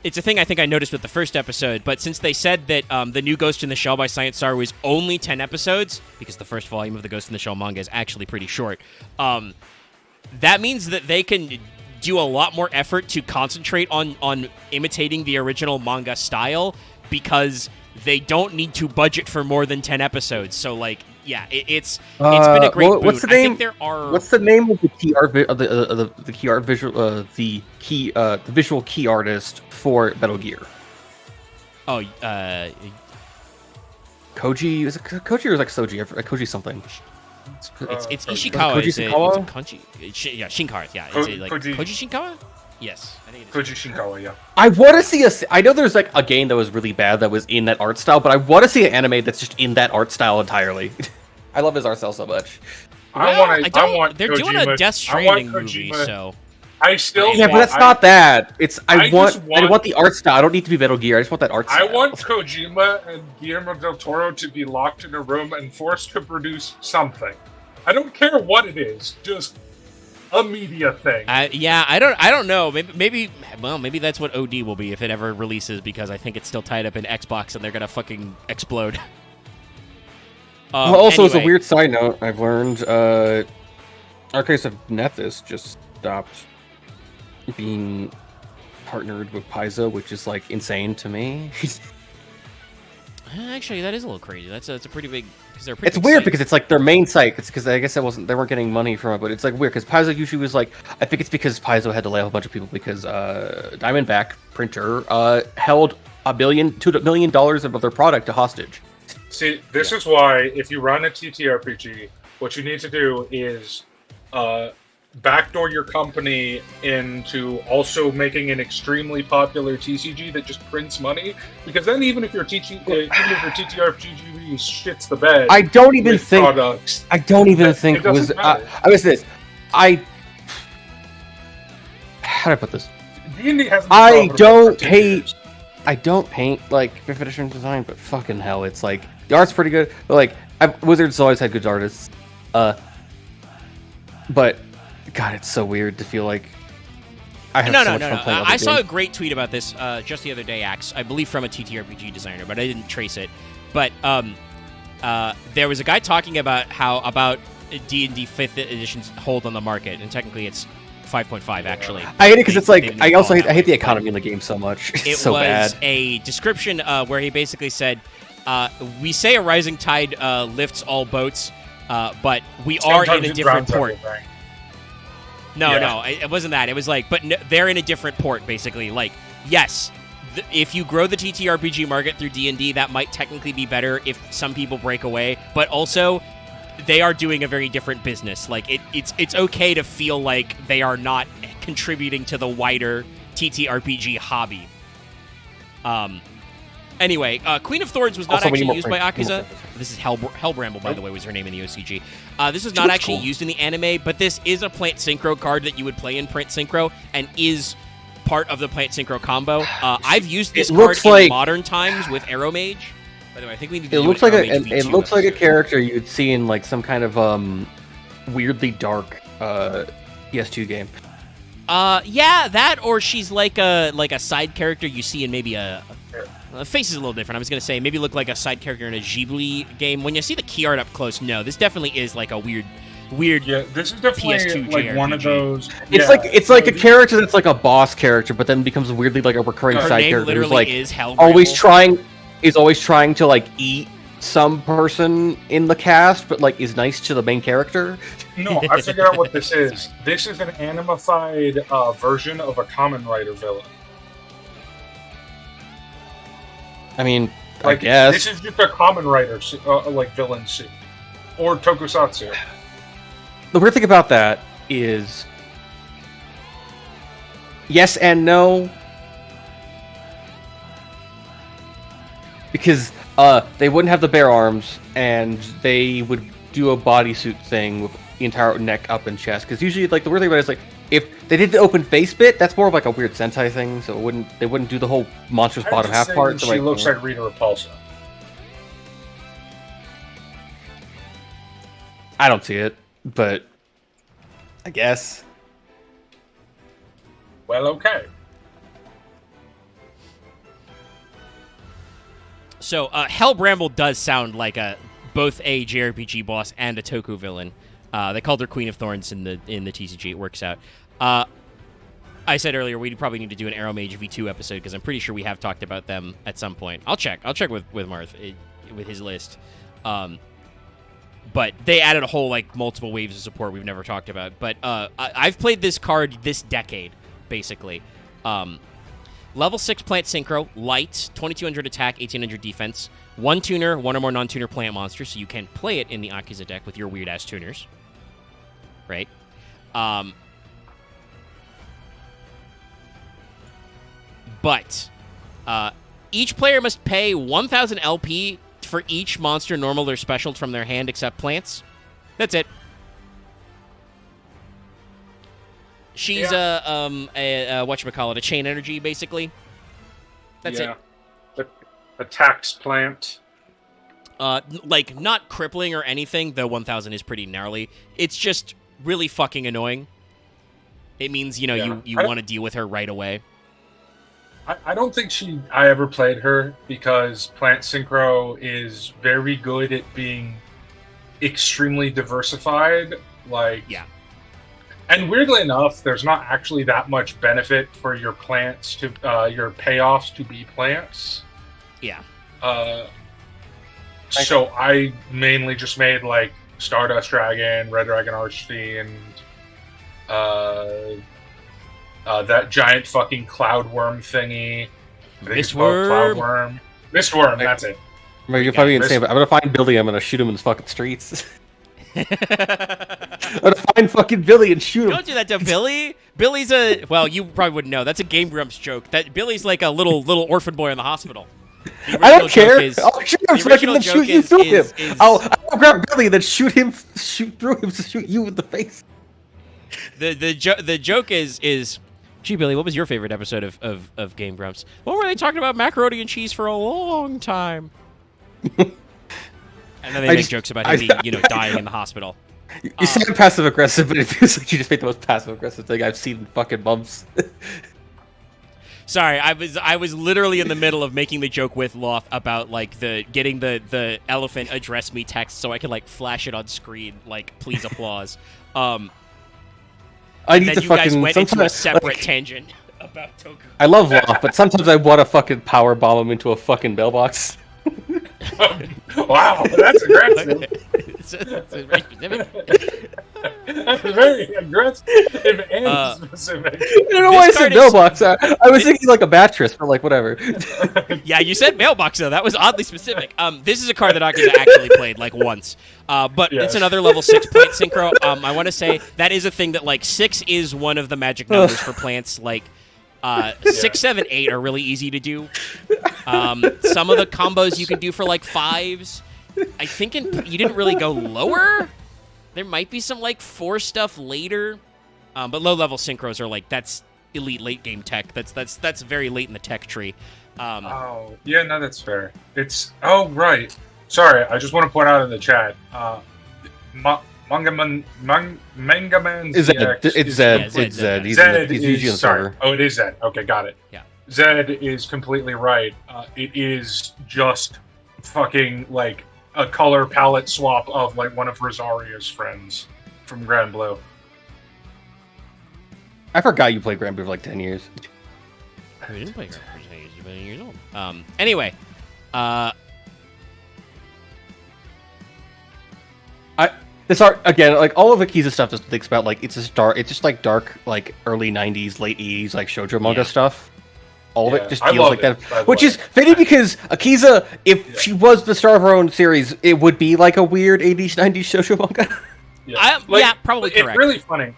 it's a thing I think I noticed with the first episode. But since they said that the new Ghost in the Shell by Science Star was only 10 episodes, because the first volume of the Ghost in the Shell manga is actually pretty short, that means that they can do a lot more effort to concentrate on imitating the original manga style, because they don't need to budget for more than 10 episodes. So like, yeah, it's been a great boon. What's the name? I think there are. What's the name of the key art the key art visual the visual key artist for Metal Gear? Oh, Koji, is it Koji or is it like Soji? Koji something. It's Ishikawa. Koji Shinkawa? Yeah, Shinkawa. Yeah, is it like Koji Shinkawa? Yes, I think it is. Koji Shinkawa. Yeah. I want to see I know there's like a game that was really bad that was in that art style, but I want to see an anime that's just in that art style entirely. I love his art style so much. They're doing a Death Stranding movie, so I still Yeah, but want, that's not that. It's I just want the art style. I don't need to be Metal Gear. I just want that art style. I want Kojima and Guillermo del Toro to be locked in a room and forced to produce something. I don't care what it is, just a media thing. Yeah, I don't know. Maybe that's what OD will be if it ever releases, because I think it's still tied up in Xbox and they're gonna fucking explode. Also, as a anyway. weird side note, I've learned Archives of Nethys just stopped being partnered with Paizo, which is like insane to me. Actually, that is a little crazy. That's a pretty big, because they're pretty. It's big weird site. because it's like their main site. It's because I guess they weren't getting money from it, but it's like weird because Paizo usually was like, I think it's because Paizo had to lay off a bunch of people because Diamondback printer held $2 million of their product to hostage. See, this is why if you run a TTRPG, what you need to do is backdoor your company into also making an extremely popular TCG that just prints money. Because then, even if your TTRPG shits the bed, I don't even think. Products, I don't even think it doesn't matter. I was this. How do I put this? D&D hasn't been I profitable don't for 10 hate. years. I don't paint like 5th edition design, but fucking hell, it's like the art's pretty good. But like, Wizards always had good artists. But God, it's so weird to feel like I have so much fun playing other I saw a games. great tweet about this just the other day, Axe. I believe from a TTRPG designer, but I didn't trace it. But there was a guy talking about about D&D 5th edition's hold on the market, and technically it's 5.5 actually. I hate it because it's They like didn't I call also it hate, that I hate the way, economy in the game so much. It's It so was bad. a description where he basically said, "We say a rising tide lifts all boats, but we are Sometimes in a it different drowns port." everything. No, Yeah. no, it wasn't that. It was like, but they're in a different port, basically. Like, yes, if you grow the TTRPG market through D&D, that might technically be better if some people break away. But also, they are doing a very different business. Like, it's okay to feel like they are not contributing to the wider TTRPG hobby. Anyway, Queen of Thorns was not Also, we need actually more used by print. We need more Akiza. print. This is Hellbramble, by the way, was her name in the OCG. This is She not looks actually cool. used in the anime, but this is a Plant Synchro card that you would play in Plant Synchro and is part of the Plant Synchro combo. I've used this It card looks in like- modern times with Arrow Mage. By the way, I think we need to It do looks an like Arrow Mage it V2 looks like a episode. character you'd see in like some kind of weirdly dark PS2 game. Yeah, that, or she's like a side character you see in maybe a face is a little different. I was gonna say maybe look like a side character in a Ghibli game. When you see the key art up close, no, this definitely is like a weird. Yeah, this is definitely PS2 like one of JRPG. those. It's like a character that's like a boss character, but then becomes weirdly like a recurring Her side name character who's literally like is Hellbramble. always trying to like eat some person in the cast, but like is nice to the main character. No, I figured out what this is. This is an animified version of a Kamen Rider villain. I mean, Like, I guess this is just a Kamen Rider like villain suit, or Tokusatsu. the weird thing about that is yes and no, because they wouldn't have the bare arms and they would do a bodysuit thing with the entire neck up and chest. Because usually, like the weird thing about it is like if they did the open face bit, that's more of like a weird Sentai thing. So they wouldn't do the whole monstrous bottom half part. So She like, looks like Rita Repulsa. I don't see it, but I guess. Well, okay. So, Hellbramble does sound like both a JRPG boss and a Toku villain. They called her Queen of Thorns in the TCG. It works out. I said earlier we'd probably need to do an Arrow Mage V2 episode because I'm pretty sure we have talked about them at some point. I'll check with Marth with his list. But they added a whole like multiple waves of support we've never talked about. But I've played this card this decade, basically. Level 6 Plant Synchro, light, 2200 attack, 1800 defense, 1 tuner, 1 or more non-tuner plant monsters, so you can play it in the Akiza deck with your weird-ass tuners. Right? But each player must pay 1000 LP for each monster, normal or special, from their hand except plants. That's it. She's a whatchamacallit, a chain energy, basically. That's it. A tax plant. Like, not crippling or anything, though 1000 is pretty gnarly. It's just really fucking annoying. It means, you want to deal with her right away. I don't think I ever played her because Plant Synchro is very good at being extremely diversified. Yeah. And weirdly enough, there's not actually that much benefit for your plants to your payoffs to be plants. Yeah. So I mainly just made like Stardust Dragon, Red Dragon Archfiend, that giant fucking Cloudworm thingy. Mistworm. Mistworm, that's it. You're probably insane, but I'm gonna find Billy. I'm gonna shoot him in the fucking streets. I'm gonna find fucking Billy and shoot him. Don't do that to Billy. Billy's well, you probably wouldn't know. That's a Game Grumps joke. That Billy's like a little orphan boy in the hospital. I don't care. I'll shoot him so I can then shoot you through him. I'll grab Billy and then shoot through him to shoot you in the face. The joke is, gee, Billy, what was your favorite episode of Game Grumps? What were they talking about macaroni and cheese for a long time? And then they make jokes about him dying in the hospital. You said passive aggressive, but it feels like you just made the most passive aggressive thing I've seen in fucking months. Sorry, I was literally in the middle of making the joke with Loth about like getting the elephant address me text so I can like flash it on screen like please applause. I need then to you fucking guys went into a separate tangent about Toku. I love Loth, but sometimes I want to fucking power bomb him into a fucking mailbox. Wow, that's aggressive. It's very specific. That's very aggressive and specific. I don't know why I said mailbox. I was thinking like a mattress, but like whatever. Yeah, you said mailbox though. That was oddly specific. This is a card that Akiza actually played like once, but it's another level 6 plant synchro. I want to say that is a thing that like 6 is one of the magic numbers for plants. Like 6, 7, 8 are really easy to do. Some of the combos you can do for like 5s. I think you didn't really go lower. There might be some like 4 stuff later, but low level synchros are like that's elite late game tech. That's very late in the tech tree. Oh yeah, no, that's fair. It's right. Sorry, I just want to point out in the chat. Mangaman It's Zed. It's Zed. He's usually on the server. Oh, it is Zed. Okay, got it. Yeah. Zed is completely right. It is just fucking like a color palette swap of like one of Rosaria's friends from Grand Blue. I forgot you played Grand Blue for like 10 years. We didn't play Grand Blue for 10 years. You've been years old. Anyway, This art again, like all of Akiza stuff, just thinks about like it's just like dark, like early '90s, late '80s, like shoujo manga stuff. All of it just feels like that, which is fitting because Akiza, if she was the star of her own series, it would be like a weird '80s, '90s shoujo manga. Probably correct. It's really funny.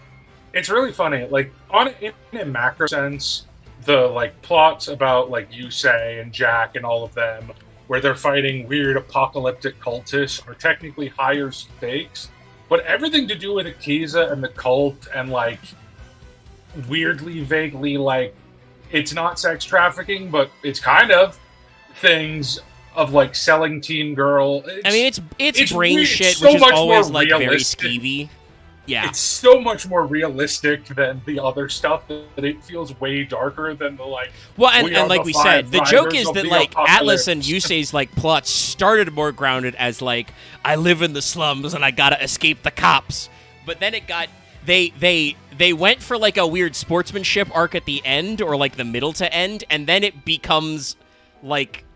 It's really funny. Like in a macro sense, the like plots about like Yusei and Jack and all of them, where they're fighting weird apocalyptic cultists, are technically higher stakes. But everything to do with Akiza and the cult and like weirdly, vaguely like it's not sex trafficking, but it's kind of things of like selling teen girl. It's brain weird. shit, So which is much always more like very realistic. skeevy. Yeah, It's so much more realistic than the other stuff that it feels way darker than the like. well, we and are like the we five said, the joke riders is of that the like Atlas apocalypse. and Yusei's like plots started more grounded as like I live in the slums and I gotta escape the cops, but then it got they went for like a weird sportsmanship arc at the end or like the middle to end, and then it becomes like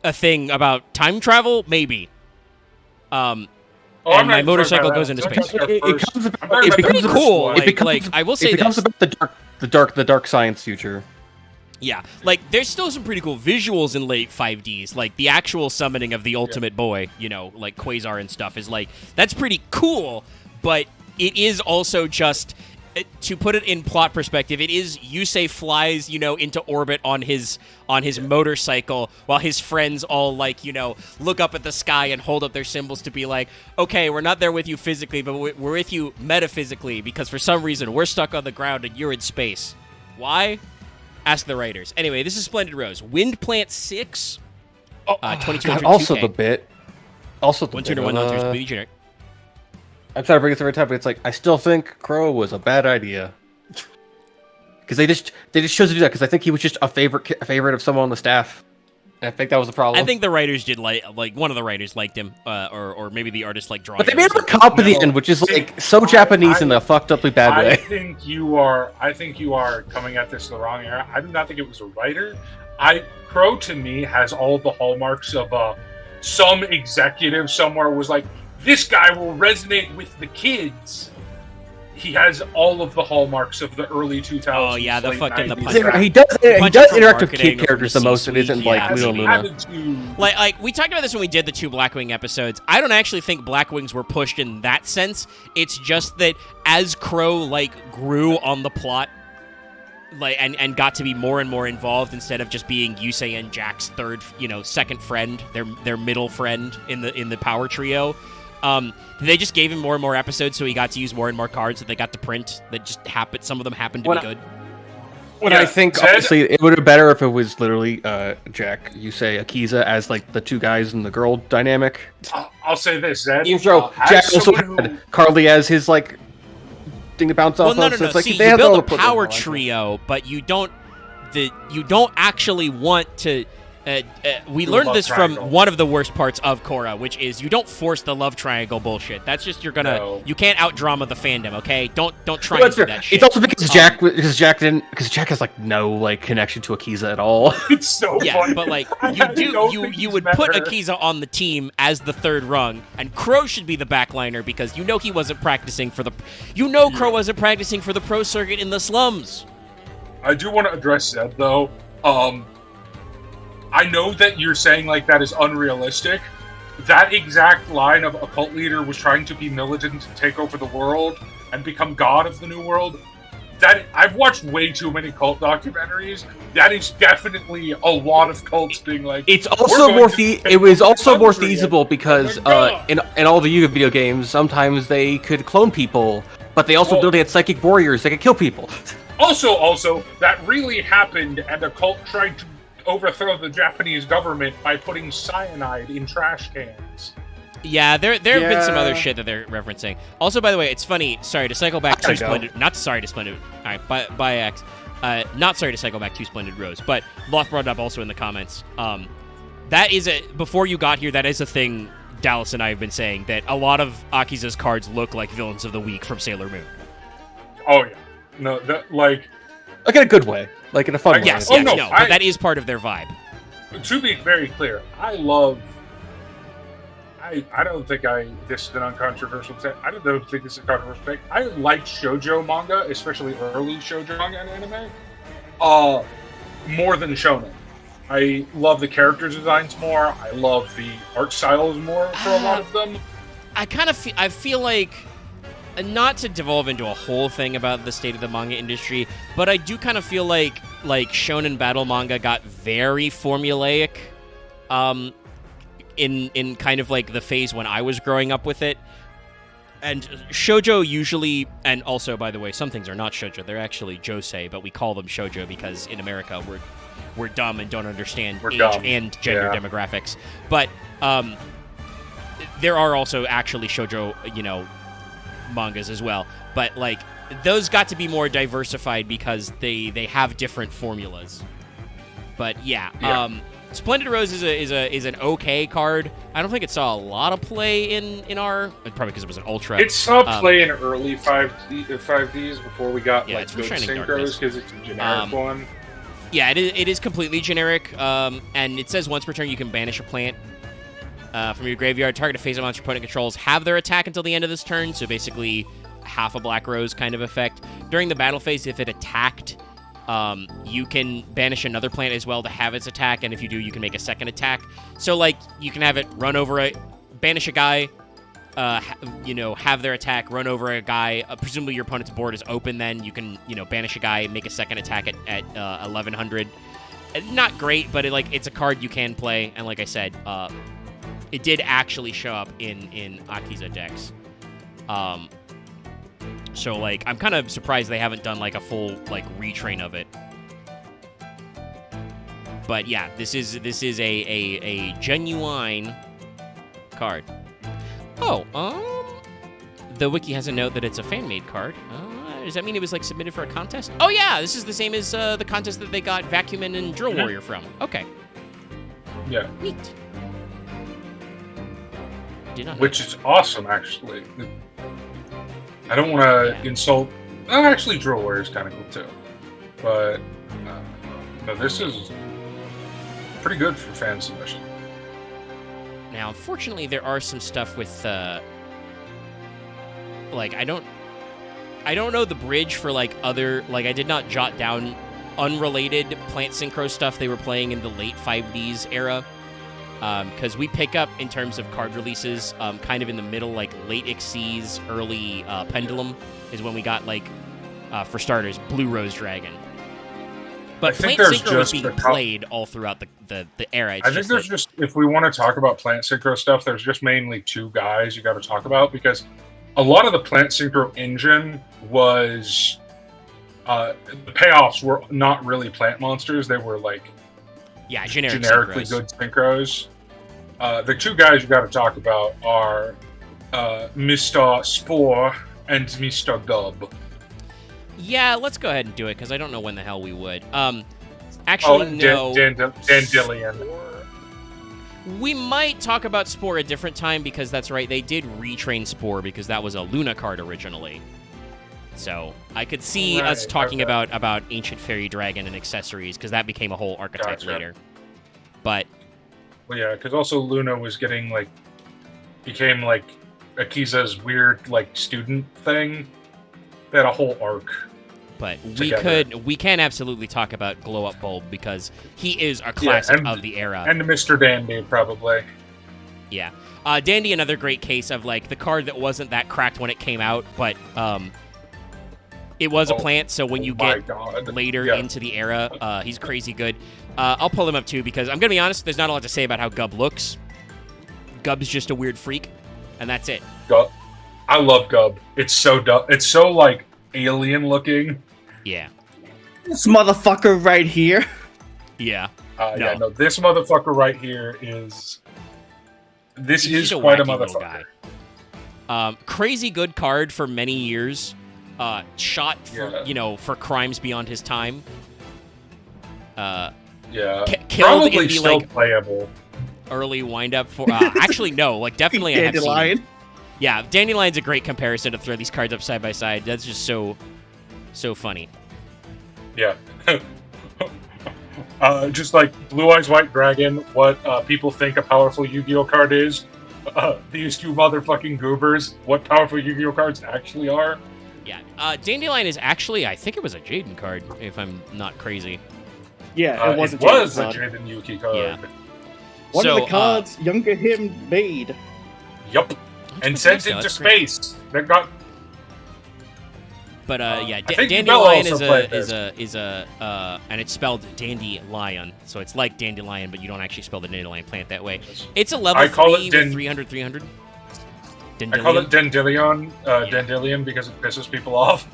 a thing about time travel, maybe. And my motorcycle goes into space. It's pretty cool. I will say it becomes this. about the dark science future. Yeah, like there's still some pretty cool visuals in late 5Ds. Like the actual summoning of the Ultimate Boy, like Quasar and stuff is like that's pretty cool. But it is also just to put it in plot perspective, it is Yusei flies, into orbit on his motorcycle while his friends all look up at the sky and hold up their symbols to be like, okay, we're not there with you physically, but we're with you metaphysically because for some reason we're stuck on the ground and you're in space. Why? Ask the writers. Anyway, this is Splendid Rose. Wind Plant 6. 2200 also 2K. the bit. Also the 1 bit. completely generic. I'm sorry to bring this every time, but it's like I still think Crow was a bad idea because they just chose to do that because I think he was just a favorite of someone on the staff. And I think that was the problem. I think the writers did like one of the writers liked him, or maybe the artist liked drawing. But they him made or him a something. cop at the end, which is so Japanese in a fucked uply bad I way. think you are coming at this the wrong era. I do not think it was a writer. Crow to me has all the hallmarks of some executive somewhere was like, this guy will resonate with the kids. He has all of the hallmarks of the early 2000s. Oh yeah, the late fucking 90s. He does interact with marketing kid characters the from the most. It isn't C-suite, like yeah. Luna He Luna. had to- Like we talked about this when we did the 2 Blackwing episodes. I don't actually think Blackwings were pushed in that sense. It's just that as Crow grew on the plot, and got to be more and more involved instead of just being Yusei and Jack's second friend, their middle friend in the power trio. They just gave him more and more episodes, so he got to use more and more cards that they got to print. That just happened. Some of them happened to be good. I think Zed- honestly it would have been better if it was literally Jack, Yusei, Akiza as the two guys and the girl dynamic. I'll say this, Zed. Even though as Jack also someone had Carly as his thing to bounce off No. of. So it's like See, they you had build all a the power trio, but you don't actually want to. We Do a learned love this triangle. from one of the worst parts of Korra, which is you don't force the love triangle bullshit. That's just No. you can't out drama the fandom, okay? Don't try Well, and do that shit. it's also because Jack has no connection to Akiza at all. It's so Yeah, funny. but I don't think you he's would met put her. Akiza on the team as the third rung, and Crow should be the backliner because he wasn't practicing for the Crow wasn't practicing for the pro circuit in the slums. I do want to address Zed though. I know that you're saying that is unrealistic. That exact line of a cult leader was trying to be militant and take over the world and become god of the new world. That I've watched way too many cult documentaries. That is definitely a lot of cults being like. It's "We're also going more to take it was over also the more country." feasible because Oh my God. in all the Yu-Gi-Oh video games, sometimes they could clone people, but they also Well- literally had psychic warriors that could kill people. Also, that really happened, and a cult tried to overthrow the Japanese government by putting cyanide in trash cans. Yeah, there have been some Yeah. other shit that they're referencing. Also, by the way, it's funny. Sorry to cycle back I to know. Splendid. Not sorry to Splendid. All right, by X. Not sorry to cycle back to Splendid Rose, but Loth brought it up also in the comments. That is before you got here. That is a thing. Dallas and I have been saying that a lot of Akiza's cards look like villains of the week from Sailor Moon. Oh yeah, no, that Like in a good way, like in a fun way. Yes, Oh, yes, no, no, I- but that is part of their vibe. to be very clear, I don't think this is an uncontroversial take. I don't think this is a controversial take. I like shoujo manga, especially early shoujo manga and anime, more than shonen. I love the character designs more. I love the art styles more for a lot of them. I feel like, not to devolve into a whole thing about the state of the manga industry, but I do kind of feel like shonen battle manga got very formulaic in kind of the phase when I was growing up with it. And shoujo usually, and also, by the way, some things are not shoujo, they're actually josei, but we call them shoujo because in America we're dumb and don't understand We're age dumb. and gender Yeah. demographics. But there are also actually shoujo, mangas as well. But those got to be more diversified because they have different formulas. But yeah. Splendid Rose is an okay card. I don't think it saw a lot of play in our, probably because it was an ultra. It saw play in early 5Ds before we got Yeah, it's for good Shining synchros Darkness. because it's a generic one. Yeah, it is completely generic, and it says once per turn you can banish a plant from your graveyard. Target a phase of monster opponent controls have their attack until the end of this turn, so basically half a Black Rose kind of effect. During the battle phase, if it attacked, you can banish another plant as well to have its attack, and if you do, you can make a second attack. So, you can have it run over banish a guy, have their attack run over a guy. Presumably your opponent's board is open. Then you can, banish a guy, make a second attack at 1100. Not great, but it's a card you can play. And like I said, it did actually show up in Akiza decks. So I'm kind of surprised they haven't done a full retrain of it. But yeah, this is a genuine card. Oh, the wiki has a note that it's a fan-made card. Does that mean it was submitted for a contest? Oh yeah, this is the same as the contest that they got Vacuuman and Drill Warrior from. Okay. Yeah. Neat. Did not know Which is awesome, actually. I don't want to insult. Actually, Drill Warrior is kind of cool too, but no, this is pretty good for fan submission. Now, unfortunately, there are some stuff with I don't know the bridge for other I did not jot down unrelated Plant Synchro stuff they were playing in the late 5Ds era. Because we pick up in terms of card releases, kind of in the middle, late Xyz, early Pendulum is when we got for starters, Blue Rose Dragon. But Plant Synchro was being played all throughout the era. I think there's just, if we want to talk about Plant Synchro stuff, there's just mainly two guys you got to talk about, because a lot of the Plant Synchro engine was, the payoffs were not really plant monsters. They were generically synchros. Good synchros. The two guys you got to talk about are Mr. Spore and Mr. Gub. Yeah, let's go ahead and do it, because I don't know when the hell we would. Actually, no. Dandelion. We might talk about Spore a different time, because that's right, they did retrain Spore, because that was a Luna card originally. So I could see us talking about Ancient Fairy Dragon and accessories, because that became a whole archetype later. But well, yeah, because also Luna was getting became Akiza's weird student thing. They had a whole arc. But we can absolutely talk about Glow Up Bulb, because he is a classic of the era. And Mr. Dandy, probably. Yeah. Dandy, another great case of the card that wasn't that cracked when it came out, but it was a plant, so when you get later into the era, he's crazy good. I'll pull him up too, because I'm going to be honest, there's not a lot to say about how Gub looks. Gub's just a weird freak, and that's it. Gub. I love Gub. It's so dumb. It's so alien looking. Yeah. This motherfucker right here. Yeah. No, this motherfucker right here is... This He's is quite a motherfucker. Guy. Crazy good card for many years. Shot for, for crimes beyond his time. Yeah. Killed Probably in the, still playable. Early wind-up for... actually, no. Definitely I have seen it. Yeah, Dandelion's a great comparison to throw these cards up side by side. That's just so funny. Yeah. Just Blue Eyes White Dragon, what people think a powerful Yu-Gi-Oh card is. These two motherfucking goobers, what powerful Yu-Gi-Oh cards actually are. Yeah. Dandelion is actually, I think it was a Jaden card, if I'm not crazy. Yeah, it was a Jaden Yuki card. Yeah. One of the cards younger him made. Yup. And sent into space. That got. But Dandelion is a and it's spelled Dandelion, so it's like Dandelion, but you don't actually spell the Dandelion plant that way. It's a level 3 with 300. I call it Dandelion, Dandelion, because it pisses people off.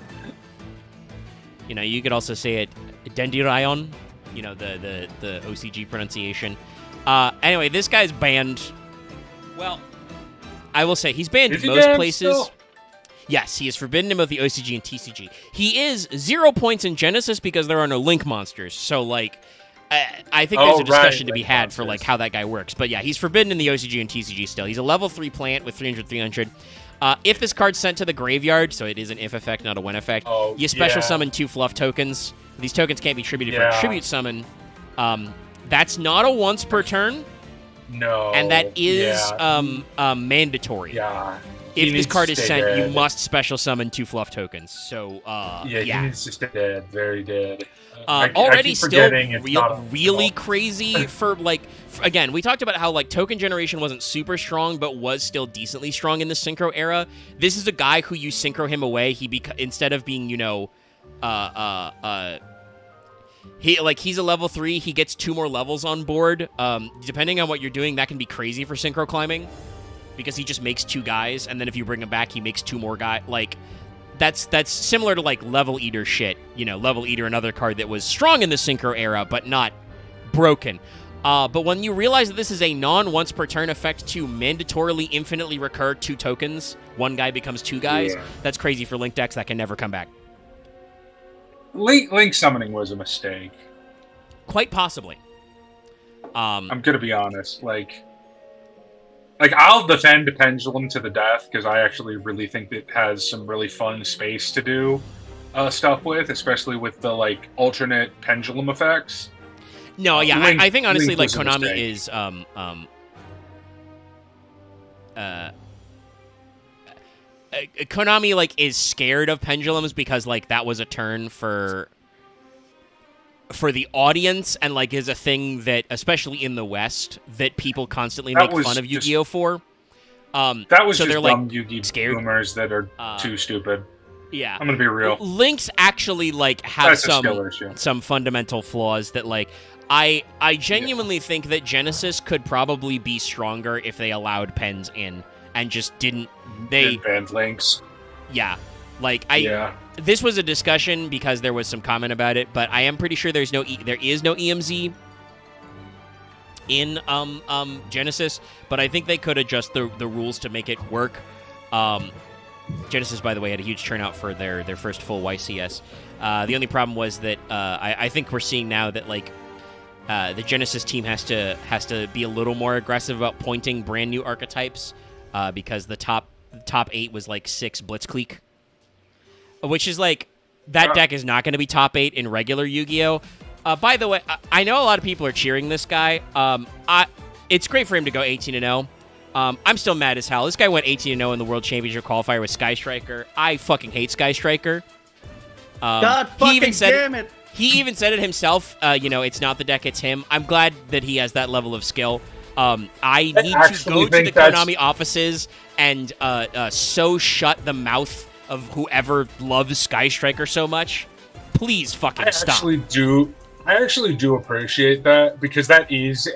You could also say it Dandelion, the OCG pronunciation. Anyway, this guy's banned. Well, I will say he's banned in most places. Still? Yes, he is forbidden in both the OCG and TCG. He is 0 points in Genesis because there are no Link monsters. So, I think there's a discussion to be had for, how that guy works. But, yeah, he's forbidden in the OCG and TCG still. He's a level 3 plant with 300. If this card's sent to the graveyard, so it is an if effect, not a when effect, you special summon 2 fluff tokens. These tokens can't be tributed for a tribute summon. That's not a once per turn. No. And that is mandatory. Yeah. If this card is sent, dead. you must special summon 2 fluff tokens. So, he needs to stay dead. Very dead. Already still really not. crazy for, like... Again, we talked about how, like, token generation wasn't super strong, but was still decently strong in the Synchro era. This is a guy who you Synchro him away, instead of being, you know... he's a level 3, he gets 2 more levels on board. Depending on what you're doing, that can be crazy for Synchro climbing. Because he just makes 2 guys, and then if you bring him back, he makes 2 more guys. Like, that's similar to, like, Level Eater shit. You know, Level Eater, another card that was strong in the Synchro era, but not broken. But when you realize that this is a non-once per turn effect to mandatorily infinitely recur 2 tokens, 1 guy becomes 2 guys, that's crazy for Link decks that can never come back. Link summoning was a mistake. Quite possibly. I'm gonna be honest, like I'll defend Pendulum to the death because I actually really think it has some really fun space to do stuff with, especially with the like alternate pendulum effects. No, yeah, I think honestly, like Konami is Konami like is scared of pendulums because like that was a turn for the audience and like is a thing that especially in the West that people constantly make fun of Yu-Gi-Oh for. That was so just they're dumb like Yu-Gi scared boomers that are too stupid. Yeah, I'm gonna be real. Links actually like have some fundamental flaws that like I genuinely think that Genesis could probably be stronger if they allowed pens in and just didn't. They banned Links. Yeah, like This was a discussion because there was some comment about it, but I am pretty sure there is no EMZ in Genesis, but I think they could adjust the rules to make it work. Genesis, by the way, had a huge turnout for their first full YCS. The only problem was that I think we're seeing now that like the Genesis team has to be a little more aggressive about pointing brand new archetypes because the top 8 was like 6 Blitzkrieg, which is like that deck is not going to be top 8 in regular Yu-Gi-Oh. By the way, I know a lot of people are cheering this guy. It's great for him to go 18-0. I'm still mad as hell. This guy went 18-0 in the World Championship qualifier with Sky Striker. I fucking hate Sky Striker. God fucking damn it. He even said it himself. It's not the deck, it's him. I'm glad that he has that level of skill. I need to go to the Konami offices and so shut the mouth of whoever loves Sky Striker so much. Please fucking stop. I actually do appreciate that because that is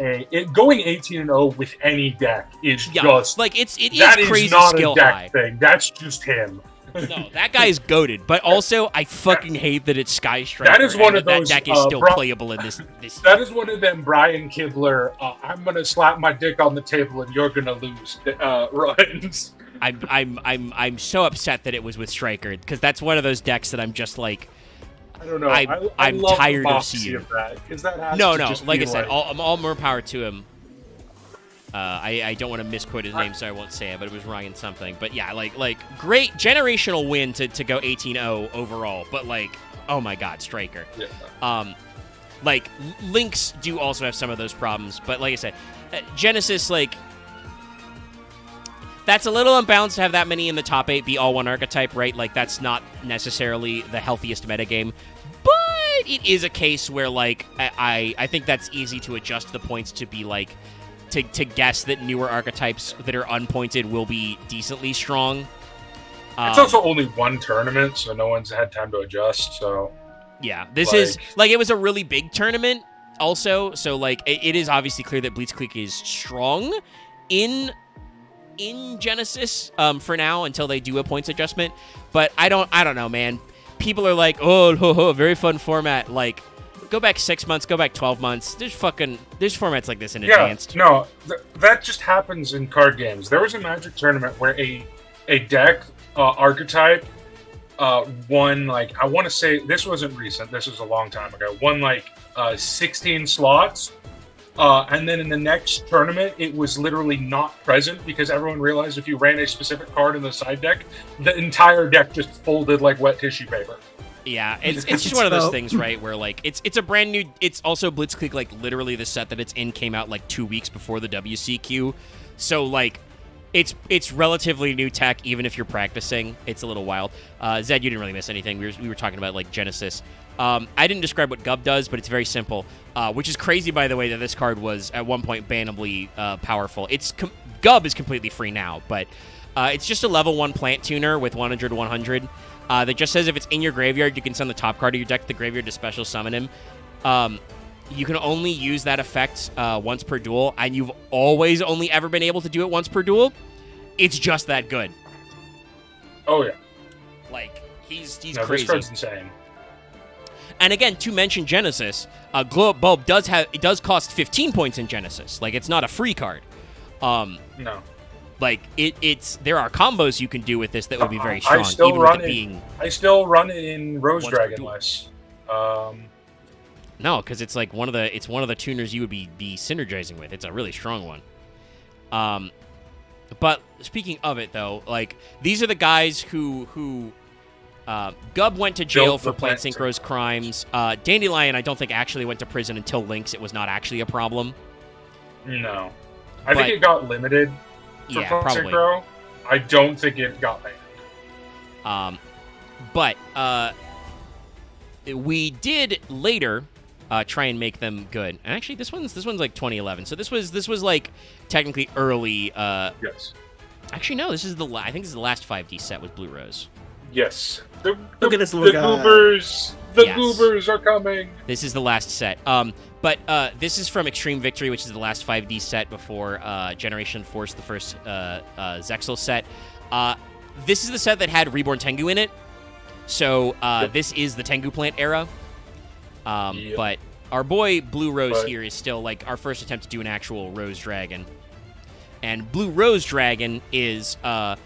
going 18-0 with any deck is just like it is crazy is not skill a deck high thing. That's just him. No, that guy is goated. But also, I fucking hate that it's Sky Striker. That is one of those. That deck is still playable in this. That is one of them. Brian Kibler. I'm gonna slap my dick on the table and you're gonna lose. Runs. I'm so upset that it was with Striker because that's one of those decks that I'm just like. I don't know. I'm love tired the of seeing that because that has no. To just like I said, all more power to him. I don't want to misquote his name, so I won't say it, but it was Ryan something. But yeah, like great generational win to go 18-0 overall. But like, oh my God, Striker. Yeah. Like Links do also have some of those problems, but like I said, Genesis like. That's a little unbalanced to have that many in the top 8 be all one archetype, right? Like, that's not necessarily the healthiest metagame. But it is a case where, like, I think that's easy to adjust the points to be, like, to guess that newer archetypes that are unpointed will be decently strong. It's also only one tournament, so no one's had time to adjust, so... Yeah, this is... Like, it was a really big tournament, also, so, like, it is obviously clear that Blitzkrieg is strong in Genesis for now until they do a points adjustment, but I don't know, man. People are like, oh, very fun format. Like, go back 6 months, go back 12 months. There's formats like this in Advanced. No, that just happens in card games. There was a Magic tournament where a deck archetype won, like, I want to say this wasn't recent. This was a long time ago. Won like 16 slots. And then in the next tournament, it was literally not present because everyone realized if you ran a specific card in the side deck, the entire deck just folded like wet tissue paper. Yeah, it's just one of those things, right? Where like it's a brand new. It's also Blitzkrieg, like literally the set that it's in came out like 2 weeks before the WCQ, so like it's relatively new tech. Even if you're practicing, it's a little wild. Zed, you didn't really miss anything. We were talking about like Genesis. I didn't describe what Gub does, but it's very simple, which is crazy, by the way, that this card was at one point bannably powerful. Gub is completely free now, but it's just a level 1 plant tuner with 100/100. That just says if it's in your graveyard, you can send the top card of your deck to the graveyard to special summon him. You can only use that effect once per duel, and you've always only ever been able to do it once per duel. It's just that good. Oh, yeah. Like, he's No, crazy. this card's insane. And again, to mention Genesis, Glow Up Bulb does cost 15 points in Genesis. Like, it's not a free card. No. Like, there are combos you can do with this that would be very strong. I still even run with it it. being I still run it in Rose Once per Dragon duel. less. No, because it's like one of the tuners you would be synergizing with. It's a really strong one. But speaking of it, though, like these are the guys who Gub went to jail Built for the Plant plant Synchro's crimes. Dandelion, I don't think actually went to prison until Lynx. It was not actually a problem. No. I But- think it got limited for Yeah, Plant probably. Synchro. I don't think it got banned. But we did later try and make them good. And actually, this one's like 2011. So this was like technically early. Yes. Actually, no. This is I think this is the last 5D set with Blue Rose. Yes. Look at this little guy. Goobers. The Yes. Goobers are coming. This is the last set. But this is from Extreme Victory, which is the last 5D set before Generation Force, the first Zexal set. This is the set that had Reborn Tengu in it. So this is the Tengu plant era. Yep. But our boy Blue Rose But- here is still like our first attempt to do an actual Rose Dragon. And Blue Rose Dragon is a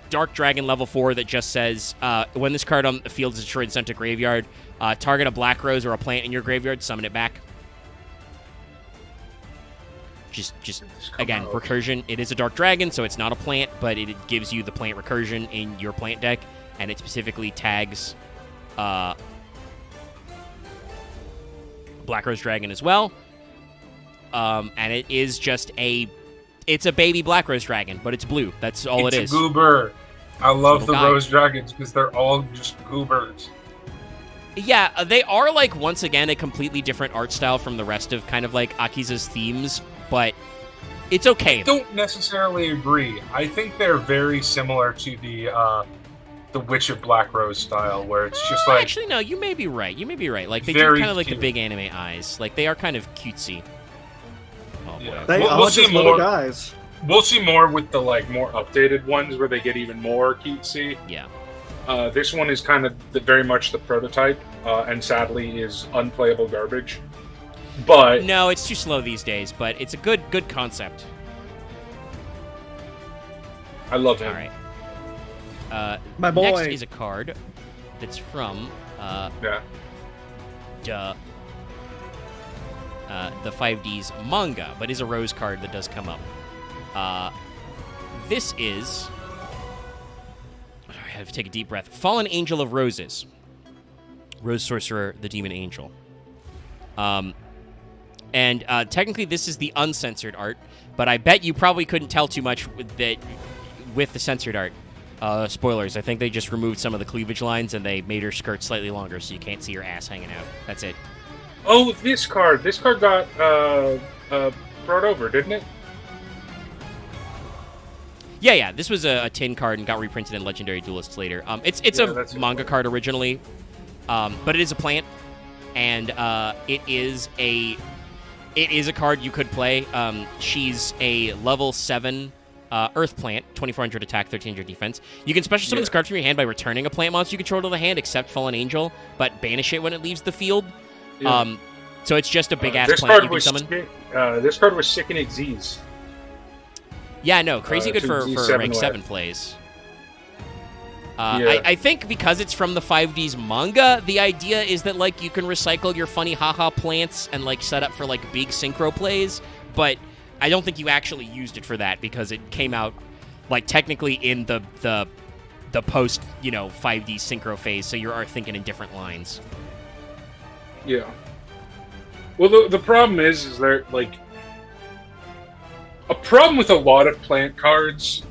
Dark Dragon level 4 that just says, when this card on the field is destroyed and sent to graveyard, target a Black Rose or a plant in your graveyard, summon it back. Just again, out. recursion. It is a Dark Dragon, so it's not a plant, but it gives you the plant recursion in your plant deck, and it specifically tags Black Rose Dragon as well. And it is just it's a baby Black Rose Dragon, but it's blue. That's all It's it a is. goober. I love Little the guy. Rose Dragons because they're all just goobers. Yeah, they are, like, once again, a completely different art style from the rest of kind of, like, Akiza's themes, but it's okay. I don't necessarily agree. I think they're very similar to the Witch of Black Rose style, where it's just like Actually, no, you may be right. Like, they do Very kind of like the cute. big anime eyes. Like, they are kind of cutesy. Oh, boy. Yeah. They We'll are see just little more. guys. we'll see more with the like more updated ones where they get even more cutesy. Yeah. This one is kind of very much the prototype, and sadly is unplayable garbage. But No, it's too slow these days, but it's a good concept. I love him. All right. My boy. Next is a card that's from Yeah. the 5D's manga, but is a Rose card that does come up. This is... I have to take a deep breath. Fallen Angel of Roses. Rose Sorcerer, the Demon Angel. And technically this is the uncensored art, but I bet you probably couldn't tell too much with the censored art. Spoilers, I think they just removed some of the cleavage lines and they made her skirt slightly longer so you can't see her ass hanging out. That's it. Oh, this card got brought over, didn't it? Yeah, this was a tin card and got reprinted in Legendary Duelists later. It's Yeah, a that's manga card originally, but it is a plant, and it is a card you could play. She's a level 7 Earth plant, 2400 attack, 1300 defense. You can special summon this card from your hand by returning a plant monster you control to the hand, except Fallen Angel, but banish it when it leaves the field. Yeah. So it's just a big ass This plant card you can was summon. this card was sick in Xyz. Yeah, no, crazy good to for Z7 rank with. 7 plays. Yeah. I think because it's from the 5D's manga, the idea is that, like, you can recycle your funny haha plants and, like, set up for, like, big synchro plays, but I don't think you actually used it for that because it came out, like, technically in the the post 5D synchro phase, so you're thinking in different lines. Yeah. Well, the problem is there like a problem with a lot of plant cards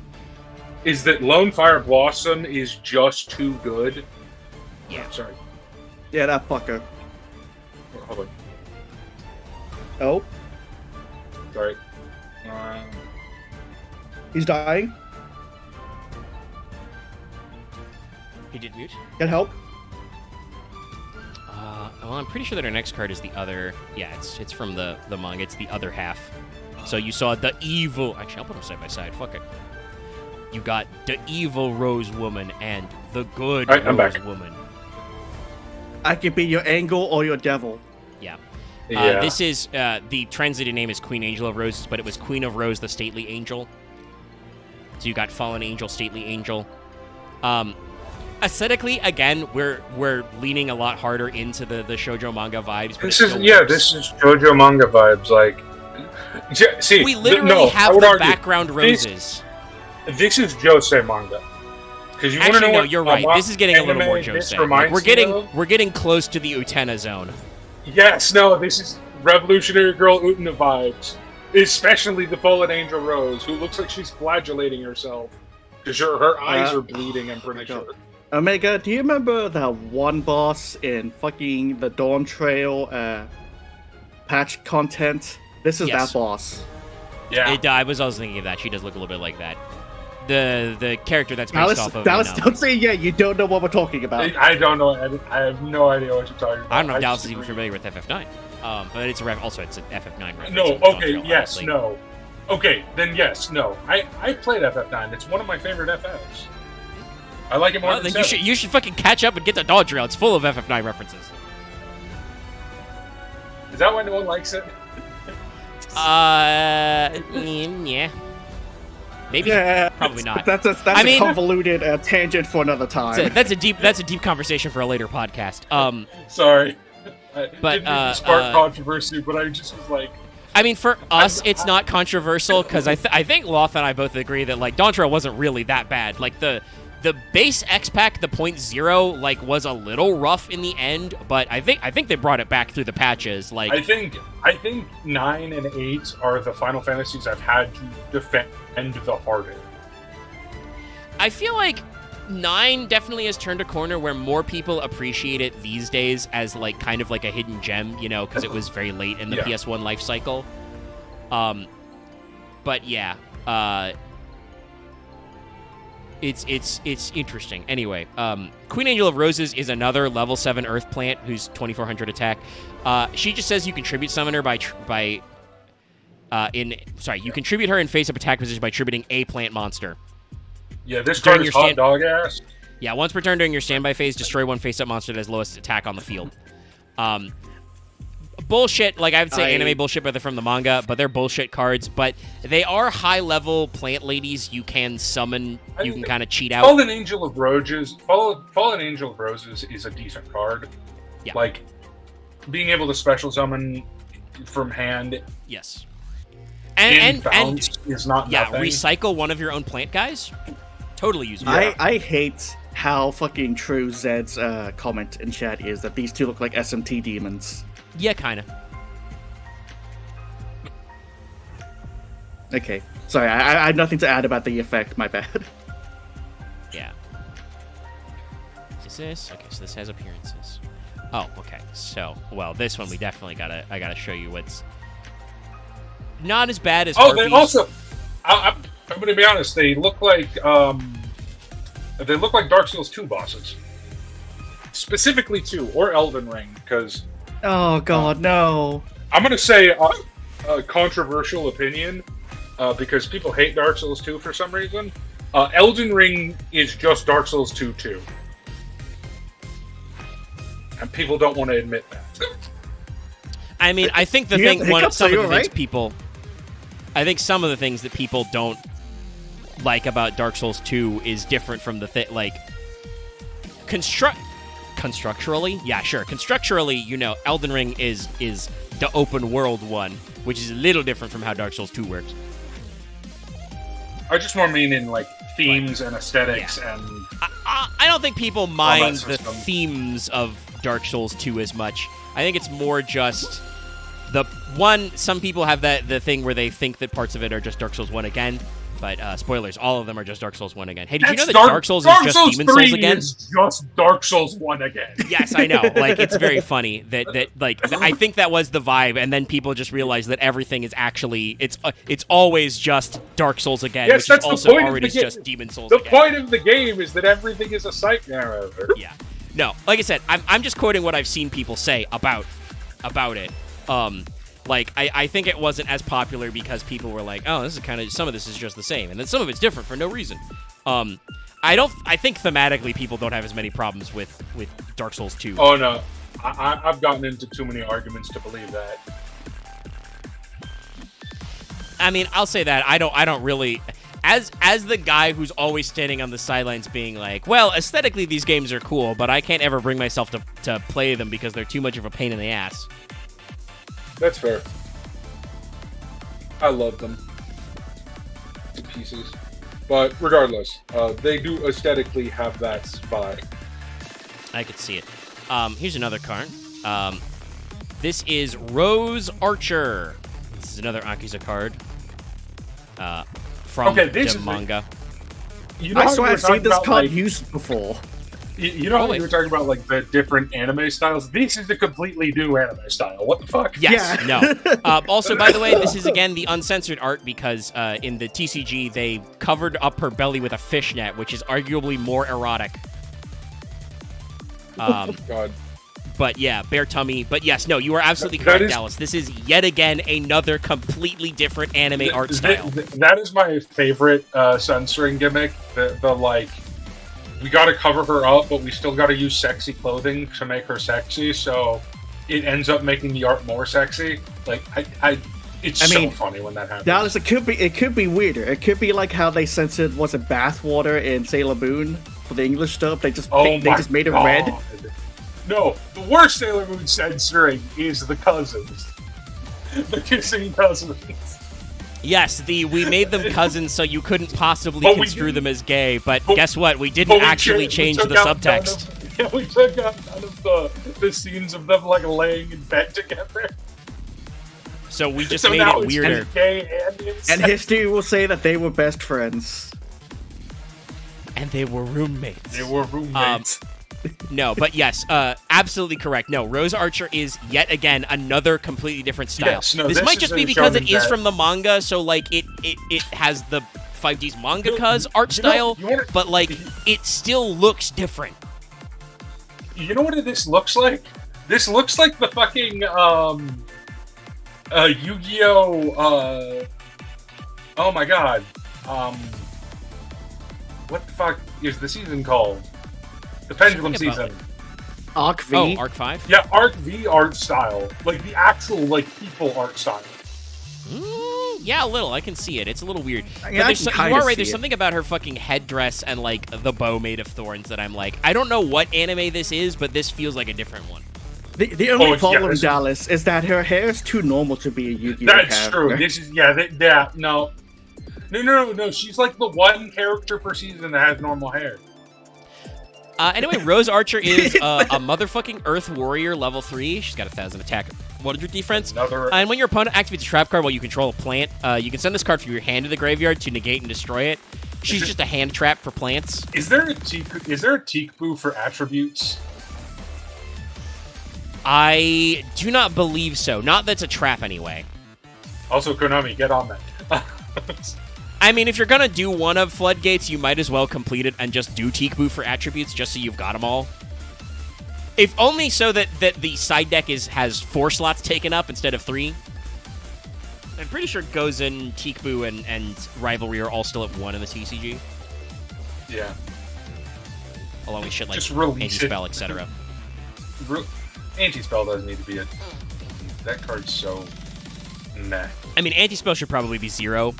is that Lone Fire Blossom is just too good. Yeah. Sorry. Yeah, that fucker. Hold on. Oh, Sorry. he's dying. He did mute. Get help. Well, I'm pretty sure that our next card is the other. Yeah, it's from the manga. It's the other half. So you saw the evil. Actually, I'll put them side by side. Fuck it. You got the evil Rose Woman and the good I'm Rose back. Woman. I can be your angel or your devil. Yeah. Yeah. This is the translated name is Queen Angel of Roses, but it was Queen of Rose, the stately angel. So you got fallen angel, stately angel. Aesthetically, again, we're leaning a lot harder into the shoujo manga vibes. But this is JoJo manga vibes. Like, see, we literally have the background roses. This is josei manga. Because you want to know what you're right. This is getting a little more josei. Like, we're getting close to the Utena zone. Yes, no, this is Revolutionary Girl Utena vibes. Especially the Fallen Angel Rose, who looks like she's flagellating herself. Because her eyes are bleeding, I'm pretty sure. Omega, do you remember that one boss in fucking the Dawn Trail patch content? This is Yes. that boss. Yeah. I was also thinking of that. She does look a little bit like that. The character that's based off of. Dallas, don't say yeah. You don't know what we're talking about. I don't know. I have no idea what you're talking about. I don't know if Dallas just is even agree. familiar with FF9. But it's also it's an FF9 reference. No, in Dawn okay, Trail, yes, honestly. no. Okay, then yes, no. I played FF9. It's one of my favorite FFs. I like it more Well, than then 7. you should fucking catch up and get to Dawn Trail. It's full of FF9 references. Is that why no one likes it? Yeah. Maybe. Yeah, Probably not. That's a convoluted tangent for another time. That's a deep conversation for a later podcast. Sorry. But, Didn't spark controversy, but I just was like... I mean, for us, it's not controversial because I think Loth and I both agree that like Dawn Trail wasn't really that bad. Like the base X pack, the .0, like was a little rough in the end, but I think they brought it back through the patches. Like I think 9 and 8 are the Final Fantasies I've had to defend the hardest. I feel like 9 definitely has turned a corner where more people appreciate it these days as like kind of like a hidden gem, because it was very late in the PS1 life cycle. But yeah, it's interesting. Anyway, Queen Angel of Roses is another level 7 Earth plant who's 2400 attack. She just says you contribute summon her you contribute her in face-up attack position by tributing a plant monster. Yeah, this During card is your hot dog ass. Yeah, once per turn during your standby phase, destroy one face-up monster that has lowest attack on the field. Bullshit, like I would say anime bullshit, but they're from the manga, but they're bullshit cards. But they are high-level plant ladies you can summon, you can kind of cheat out. Fallen Angel of Roses is a decent card. Yeah. Like, being able to special summon from hand Yes. and bounce is not nothing. Recycle one of your own plant guys. Totally usable. I hate how fucking true Zed's comment in chat is that these two look like SMT demons. Yeah, kind of. Okay, sorry, I had nothing to add about the effect. My bad. Yeah. Is this okay? So this has appearances. Oh, okay. So, well, this one we definitely I gotta show you what's not as bad as. Oh, they also. I'm going to be honest. They look like Dark Souls 2 bosses, specifically 2 or Elden Ring. Because Oh God, no! I'm going to say a controversial opinion because people hate Dark Souls 2 for some reason. Elden Ring is just Dark Souls 2 too, and people don't want to admit that. I mean, I think the You thing, have hiccups, some are you of the things alright? people, I think some of the things that people don't like about Dark Souls 2 is different from the thing, like, constructurally, yeah, sure. Constructurally, Elden Ring is the open world one, which is a little different from how Dark Souls 2 works. I just more mean in like themes and aesthetics and. I don't think people mind the system. themes of Dark Souls 2 as much. I think it's more just the one. Some people have the thing where they think that parts of it are just Dark Souls 1 again. But spoilers, all of them are just Dark Souls 1 again. Hey, did you know that Dark Souls is just Demon Souls again? Is just Dark Souls 1 again. Yes, I know. Like, it's very funny that I think that was the vibe, and then people just realized that everything is actually it's always just Dark Souls again, Yes, which is that's the also point of already the game. just Demon Souls The again. point of the game is that everything is a side narrative. Yeah. No, like I said, I'm just quoting what I've seen people say about it. Like, I think it wasn't as popular because people were like, oh, this is kind of, some of this is just the same, and then some of it's different for no reason. I think thematically people don't have as many problems with Dark Souls 2. Oh no, I've gotten into too many arguments to believe that. I mean, I'll say that I don't really, as the guy who's always standing on the sidelines being like, well, aesthetically these games are cool, but I can't ever bring myself to play them because they're too much of a pain in the ass. That's fair. I love them to pieces, but regardless, they do aesthetically have that vibe. I could see it. Here's another card. This is Rose Archer. This is another Akiza card from the manga. You know I how swear we were I've seen talking this about, card like, used before. you know how we were talking about like the different anime styles? This is a completely new anime style. What the fuck? Yes, Yeah. no. Also, by the way, this is again the uncensored art because in the TCG they covered up her belly with a fishnet, which is arguably more erotic. God. But yeah, bare tummy. But yes, no, you are absolutely That correct, is- Dallas. This is yet again another completely different anime art style. That is my favorite censoring gimmick. The like, we got to cover her up, but we still got to use sexy clothing to make her sexy. So it ends up making the art more sexy. Like, it's I so mean, funny when that happens. Dallas, it could be weirder. It could be like how they censored bathwater in Sailor Moon for the English stuff. They just made it red. No, the worst Sailor Moon censoring is the cousins, the kissing cousins. Yes, we made them cousins so you couldn't possibly But we construe didn't- them as gay, but but- guess what? We But didn't we actually change the took out none subtext. we took out none of the scenes of them like laying in bed together. So we just So made now it it's weirder. just gay and incest. And history will say that they were best friends. And they were roommates. They were roommates. No, but yes, absolutely correct. No, Rose Archer is yet again another completely different style. Yes, no, this this might is just a be because it shonen is that- from the manga, so like it has the 5D's mangaka's art you know- style, you wanna- but like it still looks different. You know what this looks like? This looks like the fucking Yu-Gi-Oh! Oh my god. What the fuck is the season called? The Pendulum Think about season. Arc V. Oh, Arc 5? Yeah, Arc V art style. Like the actual like people art style. Yeah, a little. I can see it. It's a little weird. I But there's can you kinda are right. see There's it. something about her fucking headdress and like the bow made of thorns that I'm like, I don't know what anime this is, but this feels like a different one. The only yeah, problem, this is- Dallas, is that her hair is too normal to be a Yu-Gi-Oh That's character. true. This is no. She's like the one character per season that has normal hair. Anyway, Rose Archer is a motherfucking Earth Warrior level 3. She's got 1,000 attack, 100 defense. And when your opponent activates a trap card while you control a plant, you can send this card from your hand to the graveyard to negate and destroy it. She's just a hand trap for plants. Is there a Teekboo for attributes? I do not believe so. Not that's a trap anyway. Also, Konami, get on that. I mean, if you're gonna do one of Floodgates, you might as well complete it and just do Teekboo for attributes, just so you've got them all. If only so that the side deck has 4 slots taken up instead of 3. I'm pretty sure Gozen, Teekboo, and Rivalry are all still at 1 in the TCG, Yeah. along with shit like Just release it. Anti-Spell, etc. Anti-spell doesn't need to be that card's so meh. I mean, Anti-Spell should probably be 0,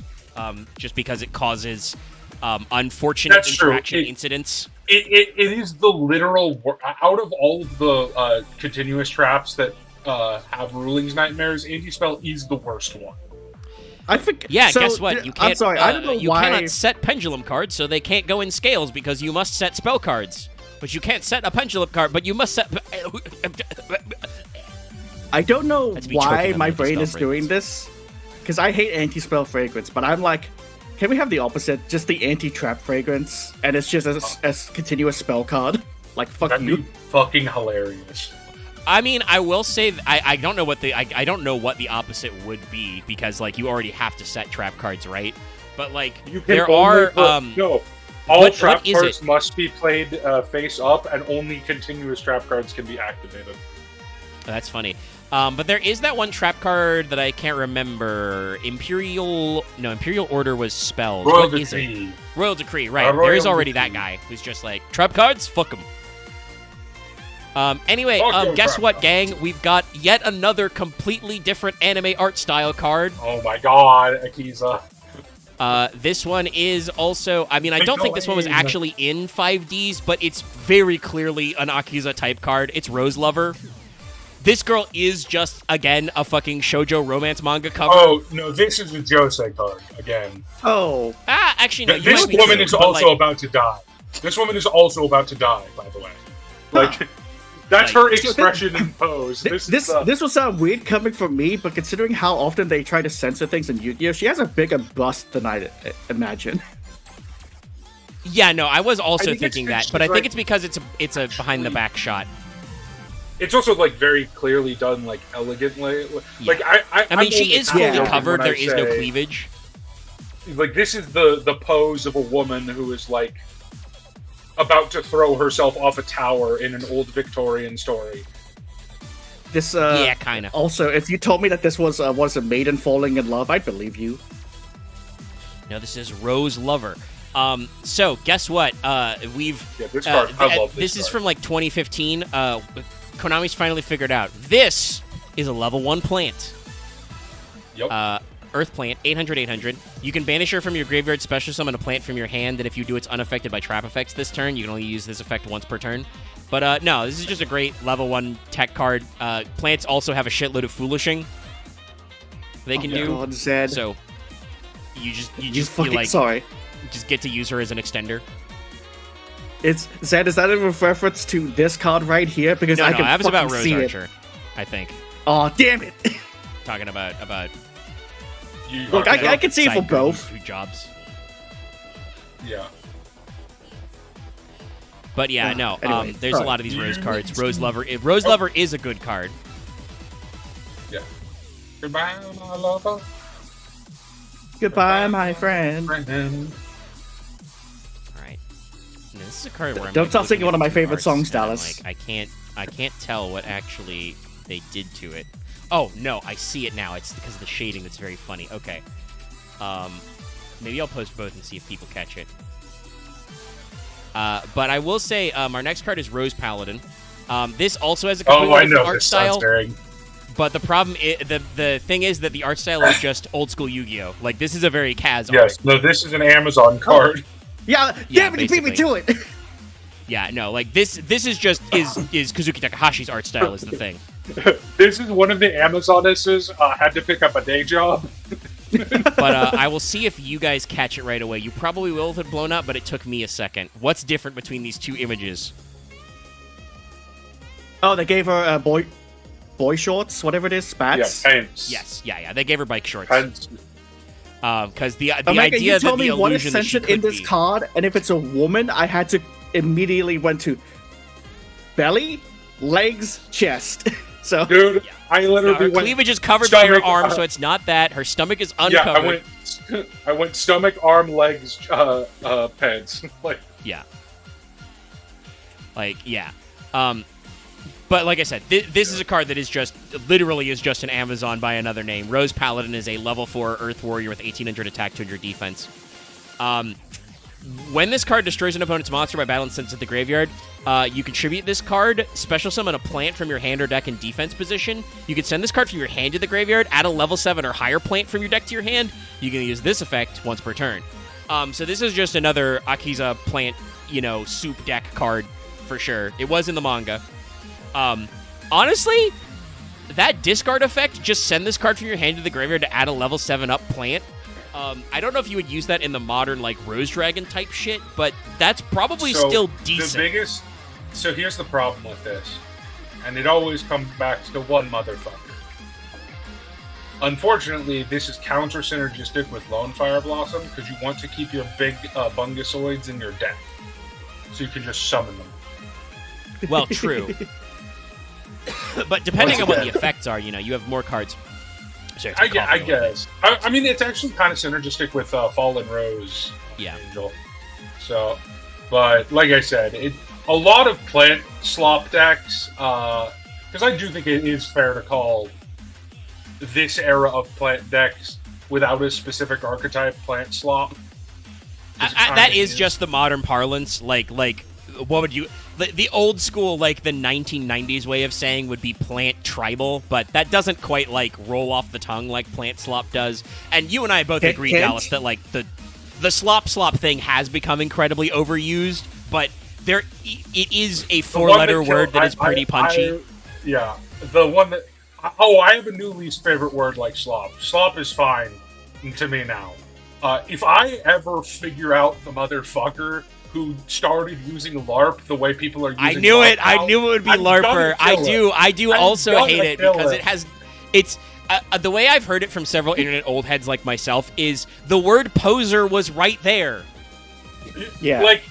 just because it causes unfortunate That's true. interaction incidents. It is the literal out of all of the continuous traps that have rulings nightmares. Anti-spell is the worst one. I think. Yeah, so, guess what? You can't. I'm sorry, I don't know you why. cannot set pendulum cards, so they can't go in scales because you must set spell cards. But you can't set a pendulum card, but you must set. I don't know That's me why choking on my the brain anti-spell is doing this, because I hate anti-spell fragrance, but I'm like, can we have the opposite? Just the anti-trap fragrance, and it's just a continuous spell card. Like, fuck That'd you. be fucking hilarious. I mean, I will say I don't know what the I don't know what the opposite would be because like you already have to set trap cards, right? But like You can there only are no. All what trap is cards it? must be played face up, and only continuous trap cards can be activated. That's funny. But there is that one trap card that I can't remember. Imperial Order was spells. Royal What is it? Decree. Royal Decree, right. Royal There is already Decree. that guy who's just like, trap cards? Fuck them. Anyway, Fuck your guess trap what, cards. gang? We've got yet another completely different anime art style card. Oh my god, Akiza. This one is also, I mean, I don't think this one was Annoying. actually in 5Ds, but it's very clearly an Akiza type card. It's Rose Lover. This girl is just, again, a fucking shoujo romance manga cover. Oh no, this is a Josei card again. Oh, Actually, no, you This might be woman true, is but, also like, about to die. This woman is also about to die, by the way. Like, that's Like- her expression in pose. this This this will sound weird coming from me, but considering how often they try to censor things in Yu-Gi-Oh, she has a bigger bust than I imagine. Yeah, no, I was also think it's thinking that, just but I think like- it's because it's a behind the back shot. it's also like very clearly done, like elegantly. Like I mean, she is fully joking covered. When I There is no say- cleavage. Like this is the pose of a woman who is like about to throw herself off a tower in an old Victorian story. This Yeah, kind of. Also, if you told me that this was a maiden falling in love, I'd believe you. No, this is Rose Lover. So guess what? We've Yeah, this card. I love this. is card. from like 2015. Konami's finally figured out this is a level 1 plant. Yep. Earth plant, 800. You can banish her from your graveyard, special summon a plant from your hand, and if you do, it's unaffected by trap effects this turn. You can only use this effect once per turn. But no, this is just a great level 1 tech card. Plants also have a shitload of foolishing they can do. God, Zed. So you you just fucking feel like sorry. just get to use her as an extender. It's Zed. Is that a reference to this card right here? Because No, I no, can that was about fucking Rose see Archer, I think. it. Oh, damn it! Talking about You- Look, okay, I can see it for side both. two jobs. yeah. But yeah, no. Anyway, There's a sorry. lot of these Rose cards. Rose Lover is a good card. Yeah. Goodbye, my lover. Goodbye, my friend. Friend. All right. Now, this is a card where I'm Don't like, stop singing looking one of at my the favorite arts, songs, and I'm Dallas. Like, I can't tell what actually they did to it. Oh no, I see it now. It's because of the shading that's very funny. Okay. Maybe I'll post both and see if people catch it. But I will say, our next card is Rose Paladin. This also has a completely Oh, I different know art this style. sounds very. But the problem, the thing is that the art style is just old school Yu-Gi-Oh. Like this is a very Kaz art. Yes. No, this is an Amazon card. Yeah, Yeah, damn it, you beat me to it. Yeah, no, like this is just is Kazuki Takahashi's art style is the thing. This is one of the Amazonesses had to pick up a day job. But I will see if you guys catch it right away. You probably will if it blown up, but it took me a second. What's different between these two images? Oh, they gave her boy shorts, whatever it is, spats. Yeah, pants. Yes, yeah, they gave her bike shorts. Pants. Because the Omega, idea you that told the me what is illusion that she censored in could this be. card, and if it's a woman, I had to immediately went to belly, legs, chest. So Dude, Yeah. I No, literally her went. cleavage is covered by her stomach, arm, so it's not that. Her stomach is uncovered. Yeah, I went stomach, arm, legs, pants. Like, Yeah. Like, yeah. But like I said, this is a card that is just, literally is just an Amazon by another name. Rose Paladin is a level 4 Earth Warrior with 1800 attack, 200 defense. When this card destroys an opponent's monster by battle and sends it to the graveyard, you contribute this card, special summon a plant from your hand or deck in defense position. You can send this card from your hand to the graveyard, add a level 7 or higher plant from your deck to your hand. You can use this effect once per turn. So this is just another Akiza plant, soup deck card for sure. It was in the manga. Honestly, that discard effect, just send this card from your hand to the graveyard to add a level 7 up plant. I don't know if you would use that in the modern, like, Rose Dragon type shit, but that's probably still decent. So here's the problem with this, and it always comes back to one motherfucker. Unfortunately, this is counter-synergistic with Lone Fire Blossom, because you want to keep your big Bungasoids in your deck, so you can just summon them. Well, true. But depending on what the effects are, you have more cards. Sorry, I guess. I mean, it's actually kind of synergistic with Fallen Rose Angel. So, but like I said, a lot of plant slop decks, because I do think it is fair to call this era of plant decks without a specific archetype plant slop. That is just the modern parlance. Like, what would you... The old school, like, the 1990s way of saying would be plant tribal, but that doesn't quite, like, roll off the tongue like plant slop does. And you and I both agree, Dallas, that, like, the slop thing has become incredibly overused, but it is a four-letter word that is pretty punchy. The one that... I have a new least favorite word like slop. Slop is fine to me now. If I ever figure out the motherfucker who started using LARP the way people are using I knew LARP it. I knew it would be LARPer. I do also hate it because it's the way I've heard it from several internet old heads like myself is the word poser was right there. Yeah. Like,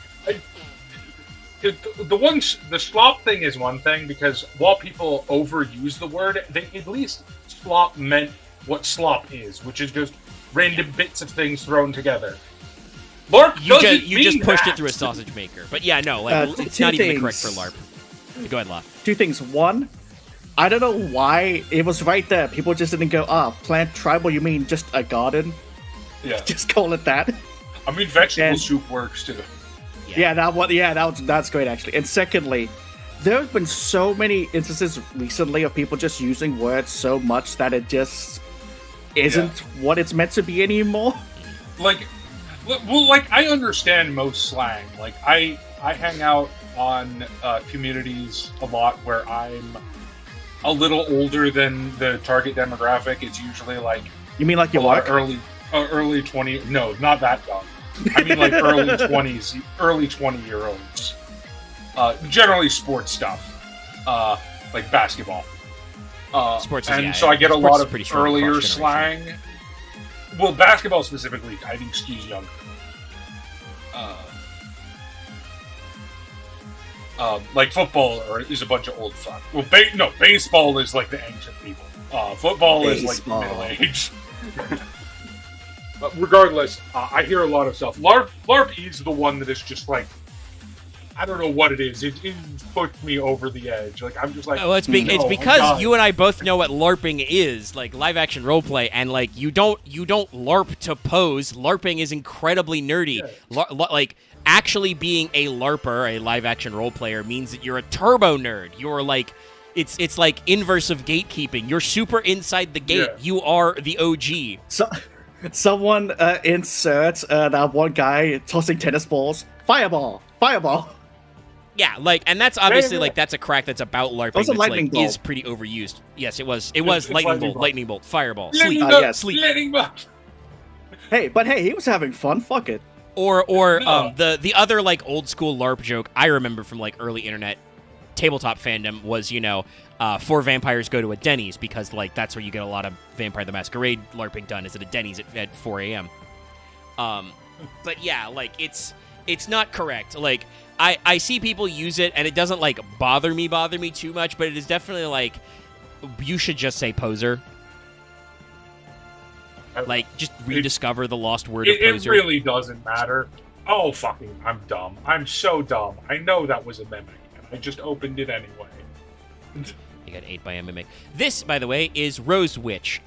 the slop thing is one thing because while people overuse the word, they at least slop meant what slop is, which is just random bits of things thrown together. LARP you just pushed it through a sausage maker. But yeah, no, like, it's not even the correct for LARP. Go ahead, Law. Two things. One, I don't know why it was right there. People just didn't go, plant tribal, you mean just a garden? Yeah. Just call it that. I mean, vegetable soup works too. That's great, actually. And secondly, there have been so many instances recently of people just using words so much that it just isn't what it's meant to be anymore. Like, I understand most slang. Like, I hang out on communities a lot where I'm a little older than the target demographic. It's usually like... You mean like your work? Early 20... No, not that young. I mean like early 20s, early 20-year-olds. Generally sports stuff. Like basketball. Sports so I get a lot of earlier slang. Well, basketball specifically, I think skews younger. Like football is a bunch of old fuck. Well, baseball is like the ancient people. Football is like the middle age. But regardless, I hear a lot of stuff. LARP is the one that is just like, I don't know what it is. It pushed me over the edge. Like, I'm just like, it's because you and I both know what LARPing is, like live action roleplay, and like you don't LARP to pose. LARPing is incredibly nerdy. Yeah. Like actually being a LARPer, a live action role player, means that you're a turbo nerd. You're like, it's like inverse of gatekeeping. You're super inside the gate. Yeah. You are the OG. Someone inserts that one guy tossing tennis balls. Fireball. Yeah, like, and that's obviously like that's a crack that's about LARPing. That's like is pretty overused. Yes, it was. It was lightning bolt, fireball, sleep, sleep. Hey, he was having fun. Fuck it. Or the other like old school LARP joke I remember from like early internet tabletop fandom was 4 vampires go to a Denny's because like that's where you get a lot of Vampire the Masquerade LARPing done is at a Denny's at 4 a.m. But yeah, like it's not correct. Like I see people use it and it doesn't like bother me too much, but it is definitely like you should just say poser. Like just rediscover the lost word of poser. It really doesn't matter. Oh fucking, I'm dumb. I'm so dumb. I know that was a mimic. I just opened it anyway. You got 8 by a mimic. This, by the way, is Rose Witch.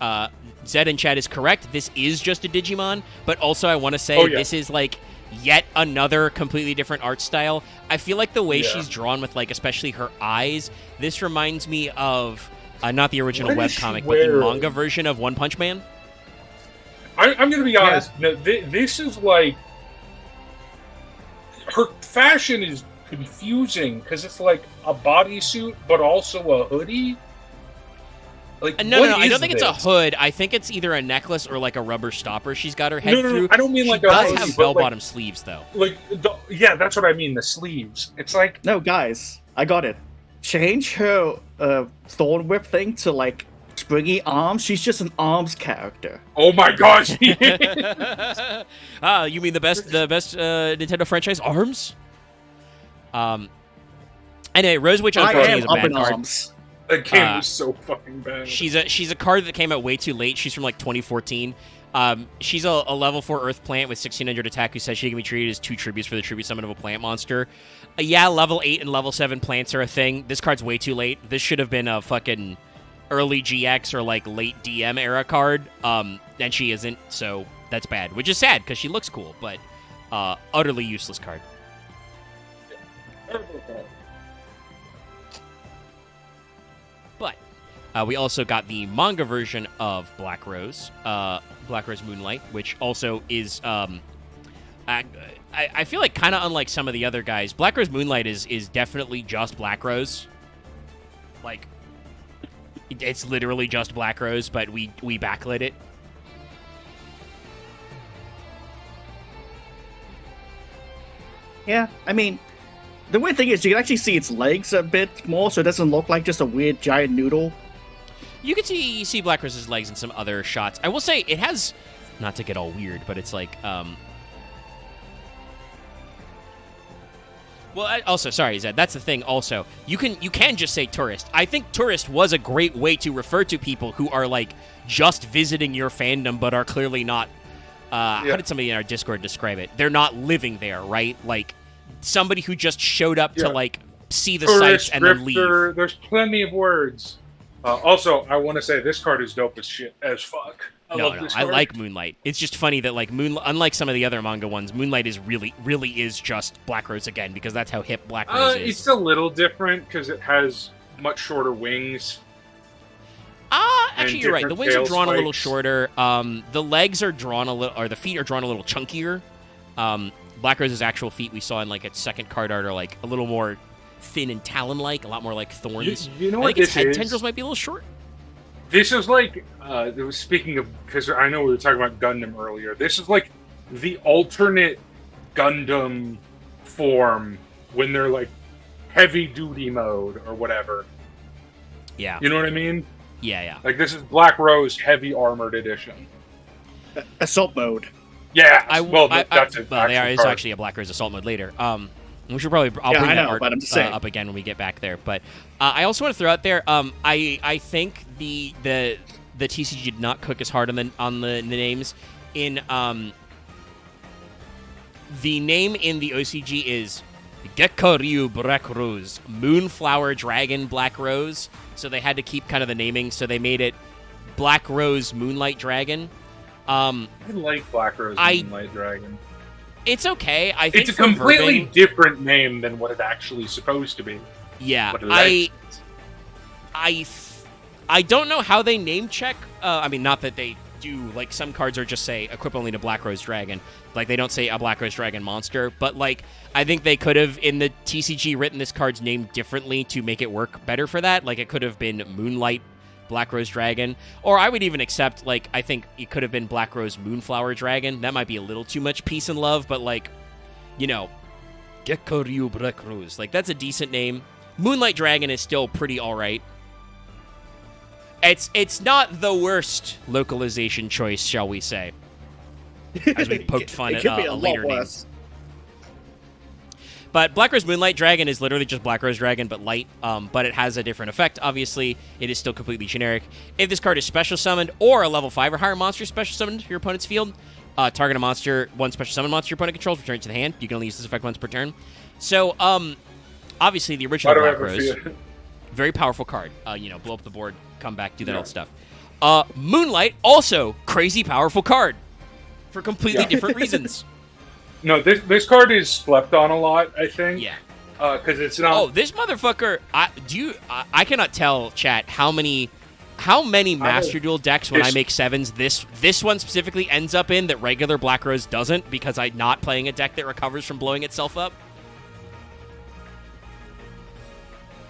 Zed in chat is correct. This is just a Digimon, but also I want to say this is like yet another completely different art style. I feel like the way she's drawn with like especially her eyes, this reminds me of not the original webcomic, but the manga version of One Punch Man. I'm going to be honest. No, this is like her fashion is confusing because it's like a bodysuit but also a hoodie. Like, No, what I is don't think it's a this? hood. I think it's either a necklace or like a rubber stopper she's got her head No, through. I don't mean She like a does hoodie, have but, bell-bottom sleeves, though. Yeah, that's what I mean. The sleeves. It's like, No, guys, I got it. Change her thorn whip thing to like springy arms. She's just an arms character. oh my gosh. You mean the best Nintendo franchise, ARMS? Anyway, Rose Witch I unfortunately am is a up bad in card. arms. That game was so fucking bad. She's a card that came out way too late. She's from like 2014. She's a level 4 Earth plant with 1600 attack who says she can be treated as 2 tributes for the tribute summon of a plant monster. Yeah, level 8 and level 7 plants are a thing. This card's way too late. This should have been a fucking early GX or like late DM era card. And she isn't, so that's bad. Which is sad because she looks cool, but utterly useless card. But we also got the manga version of Black Rose Moonlight, which also is I feel like kind of unlike some of the other guys. Black Rose Moonlight is definitely just Black Rose. Like, it's literally just Black Rose, but we backlit it. Yeah, I mean, the weird thing is you can actually see its legs a bit more, so it doesn't look like just a weird giant noodle. You can see Black Rose's legs in some other shots. I will say it has, not to get all weird, but it's like well, also, sorry, Zed, that's the thing also. You can just say tourist. I think tourist was a great way to refer to people who are, like, just visiting your fandom but are clearly not, how did somebody in our Discord describe it? They're not living there, right? Like, somebody who just showed up to, like, see the sights and then leave. There's plenty of words. Also, I want to say this card is dope as shit as fuck. I love this I card. like Moonlight. It's just funny that, like, unlike some of the other manga ones, Moonlight is really is just Black Rose again, because that's how hip Black Rose is. It's a little different because it has much shorter wings. Actually, you're right. The wings are tail drawn a little spikes. shorter. The legs are drawn a little, or the feet are drawn a little chunkier. Black Rose's actual feet we saw in, like, its second card art are, like, a little more thin and talon-like, a lot more like thorns. You know I what think its this head is? tendrils might be a little short. This is like, speaking of, because I know we were talking about Gundam earlier, this is like the alternate Gundam form when they're like heavy duty mode or whatever. Yeah. You know what I mean? Yeah. Like this is Black Rose Heavy Armored Edition. Assault mode. Yeah, That's there is actually a Black Rose Assault mode later. We should probably. I'll bring that art but I'm just saying. up again when we get back there. But I also want to throw out there. I think the TCG did not cook as hard on the names. In the name in the OCG is Gekkoryu Black Rose, Moonflower Dragon Black Rose. So they had to keep kind of the naming. So they made it Black Rose Moonlight Dragon. I like Black Rose Moonlight Dragon. It's okay. I think it's a completely different name than what it's actually supposed to be. Yeah, But I don't know how they name check. I mean, not that they do. Like, some cards are just say equip only to Black Rose Dragon. Like, they don't say a Black Rose Dragon monster. But, like, I think they could have, in the TCG, written this card's name differently to make it work better for that. Like, it could have been Moonlight Black Rose Dragon. Or I would even accept, like, I think it could have been Black Rose Moonflower Dragon. That might be a little too much peace and love. But, like, you know, Gekkoryu Black Rose. Like, that's a decent name. Moonlight Dragon is still pretty alright. It's not the worst localization choice, shall we say. As we poked fun it at could be a lot later name. worse. But Black Rose Moonlight Dragon is literally just Black Rose Dragon, but light. But it has a different effect, obviously. It is still completely generic. If this card is special summoned or a level 5 or higher monster special summoned to your opponent's field, target a monster, one special summon monster your opponent controls, return it to the hand. You can only use this effect once per turn. So, obviously, the original Black Rose, very powerful card. Blow up the board, come back, do that old stuff. Moonlight, also crazy powerful card for completely different reasons. No, this card is slept on a lot, I think. Yeah. Because it's not. Oh, this motherfucker! I cannot tell, chat, how many Master Duel decks when I make sevens this one specifically ends up in that regular Black Rose doesn't, because I'm not playing a deck that recovers from blowing itself up.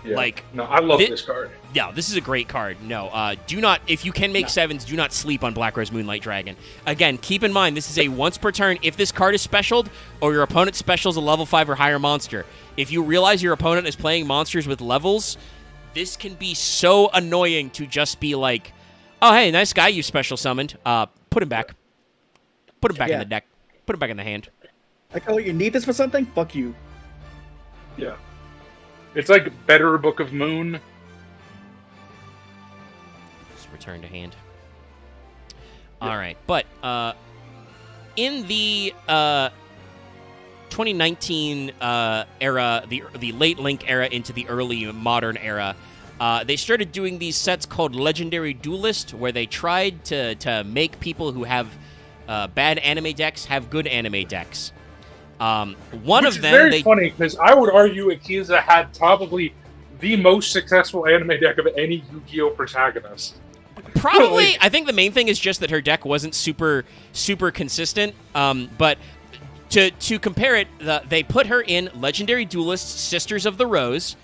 Yeah. Like, no, I love this card. yeah, this is a great card. No, do not, if you can make sevens, do not sleep on Black Rose Moonlight Dragon. Again, keep in mind, this is a once per turn. If this card is specialed, or your opponent specials a level 5 or higher monster, if you realize your opponent is playing monsters with levels, this can be so annoying to just be like, oh, hey, nice guy you special summoned. Put him back. Put him back in the deck. Put him back in the hand. Like, oh, you need this for something? Fuck you. Yeah. It's like better Book of Moon. Just return to hand. Yeah. All right, but in the 2019 era, the late Link era into the early modern era, they started doing these sets called Legendary Duelist, where they tried to make people who have bad anime decks have good anime decks. One Which of is them, very funny because I would argue Akiza had probably the most successful anime deck of any Yu-Gi-Oh protagonist. Probably, I think the main thing is just that her deck wasn't super consistent. But to compare it, they put her in Legendary Duelist Sisters of the Rose,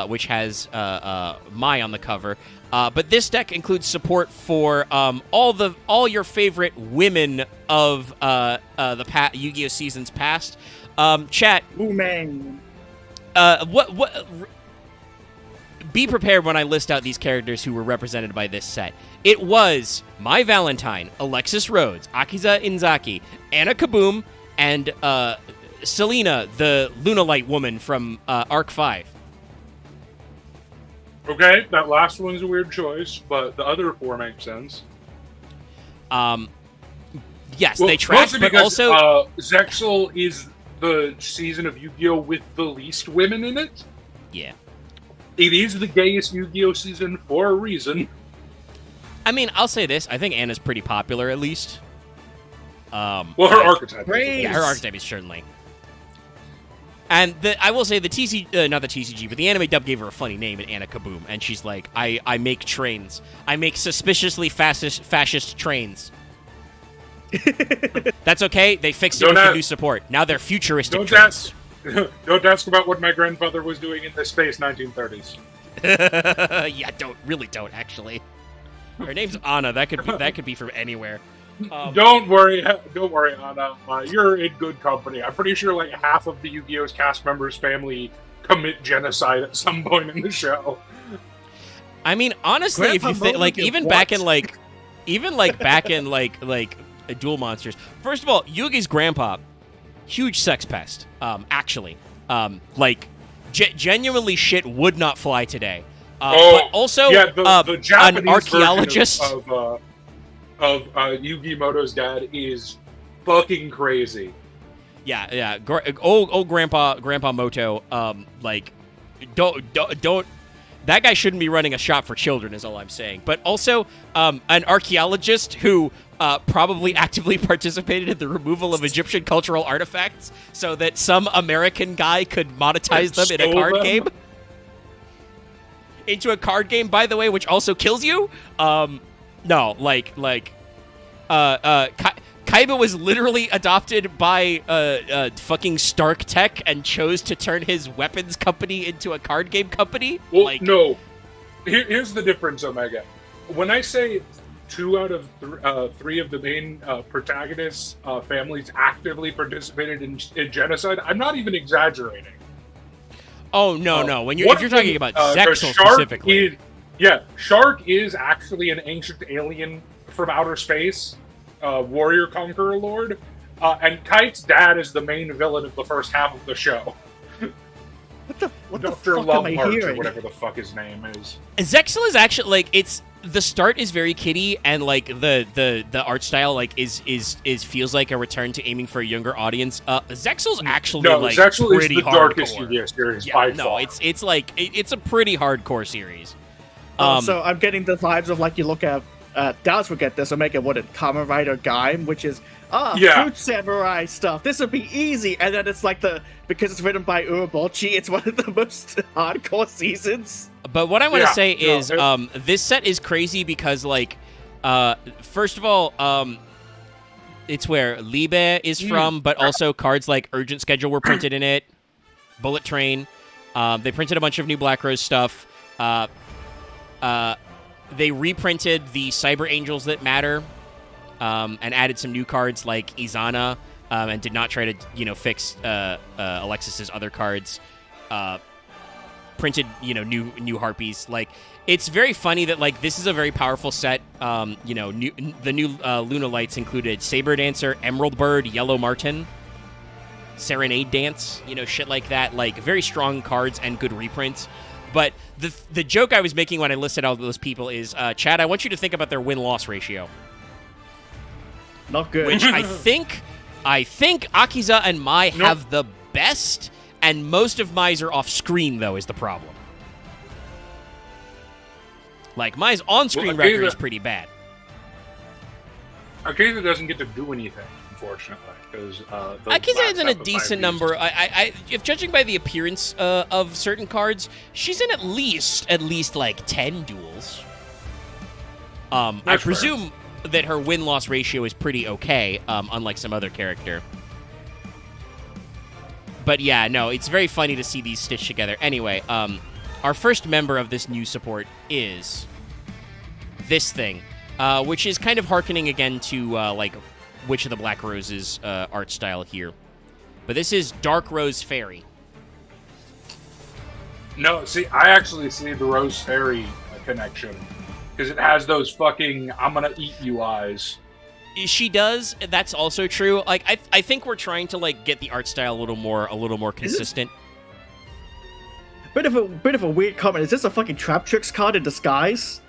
which has Mai on the cover. But this deck includes support for all your favorite women of the Yu-Gi-Oh seasons past. Chat. Boomang. What? Be prepared when I list out these characters who were represented by this set. It was Mai Valentine, Alexis Rhodes, Akiza Inzaki, Anna Kaboom, and Selena, the Lunalight woman from Arc 5. Okay, that last one's a weird choice, but the other four make sense. Yes, they tracked, but also Zexal is the season of Yu-Gi-Oh with the least women in it. Yeah. It is the gayest Yu-Gi-Oh season for a reason. I mean, I'll say this. I think Anna's pretty popular, at least. Well, her archetype. Yeah, her archetype is certainly. And I will say not the TCG, but the anime dub gave her a funny name in Anna Kaboom, and she's like, I make trains. I make suspiciously fascist trains. That's okay. They fixed it with the new support. Now they're futuristic trains. Don't ask about what my grandfather was doing in the space 1930s. Yeah, don't actually. Her name's Anna. That could be from anywhere. Don't worry, Anna. You're in good company. I'm pretty sure like half of the Yu-Gi-Oh's cast members' family commit genocide at some point in the show. I mean, honestly, if you think like back in Duel Monsters. First of all, Yugi's grandpa, huge sex pest. Actually, genuinely shit would not fly today. But also, the Japanese an archaeologist of Yugi Moto's dad is fucking crazy. Yeah. Old Grandpa Moto. Don't. That guy shouldn't be running a shop for children, is all I'm saying. But also, an archaeologist who probably actively participated in the removal of Egyptian cultural artifacts so that some American guy could monetize them in a card game. Into a card game, by the way, which also kills you. No, Kaiba was literally adopted by fucking Stark Tech and chose to turn his weapons company into a card game company. Well, no. Here's the difference, Omega. When I say 2 out of 3 of the main protagonists' families actively participated in genocide, I'm not even exaggerating. Oh no! If you're talking about Zexal specifically, Shark is actually an ancient alien from outer space, warrior conqueror lord, and Kite's dad is the main villain of the first half of the show. What Dr. the fuck am I Lovemarch, hearing? or whatever the fuck his name is. Zexal is actually the start is very kiddie, and the art style is feels like a return to aiming for a younger audience. Zexal's actually Zexal pretty is the darkest Yu-Gi-Oh series by far. It's a pretty hardcore series. So I'm getting the vibes of you look at Dallas would get this. I'm making Kamen Rider Gaim, which is Fruit Samurai stuff. This would be easy, and then it's because it's written by Urobuchi, it's one of the most hardcore seasons. But what I want to say is, this set is crazy because, first of all, it's where Liebe is from, but also cards like Urgent Schedule were printed in it, Bullet Train. They printed a bunch of new Black Rose stuff. They reprinted the Cyber Angels that matter, and added some new cards like Izana, and did not try to fix Alexis's other cards. Printed new Harpies. Like, it's very funny that like this is a very powerful set. The new Luna Lights included Saber Dancer, Emerald Bird, Yellow Martin, Serenade Dance, shit like that. Like, very strong cards and good reprints. But the joke I was making when I listed all those people is, Chad, I want you to think about their win-loss ratio. Not good. Which I think Akiza and Mai have the best, and most of Mai's are off-screen, though, is the problem. Like, Mai's on-screen record is pretty bad. Akiza doesn't get to do anything, unfortunately. Akiza is in a decent number. If judging by the appearance of certain cards, she's in at least like 10 duels. I presume that her win-loss ratio is pretty okay, unlike some other character. But yeah, no, it's very funny to see these stitched together. Anyway, our first member of this new support is this thing, which is kind of hearkening again to like Witch of the Black Rose's art style here. But this is Dark Rose Fairy. No, see, I actually see the Rose Fairy connection. Because it has those fucking I'm gonna eat you eyes. She does. That's also true. Like, I think we're trying to like get the art style a little more consistent. Bit of a weird comment. Is this a fucking Trap Tricks card in disguise?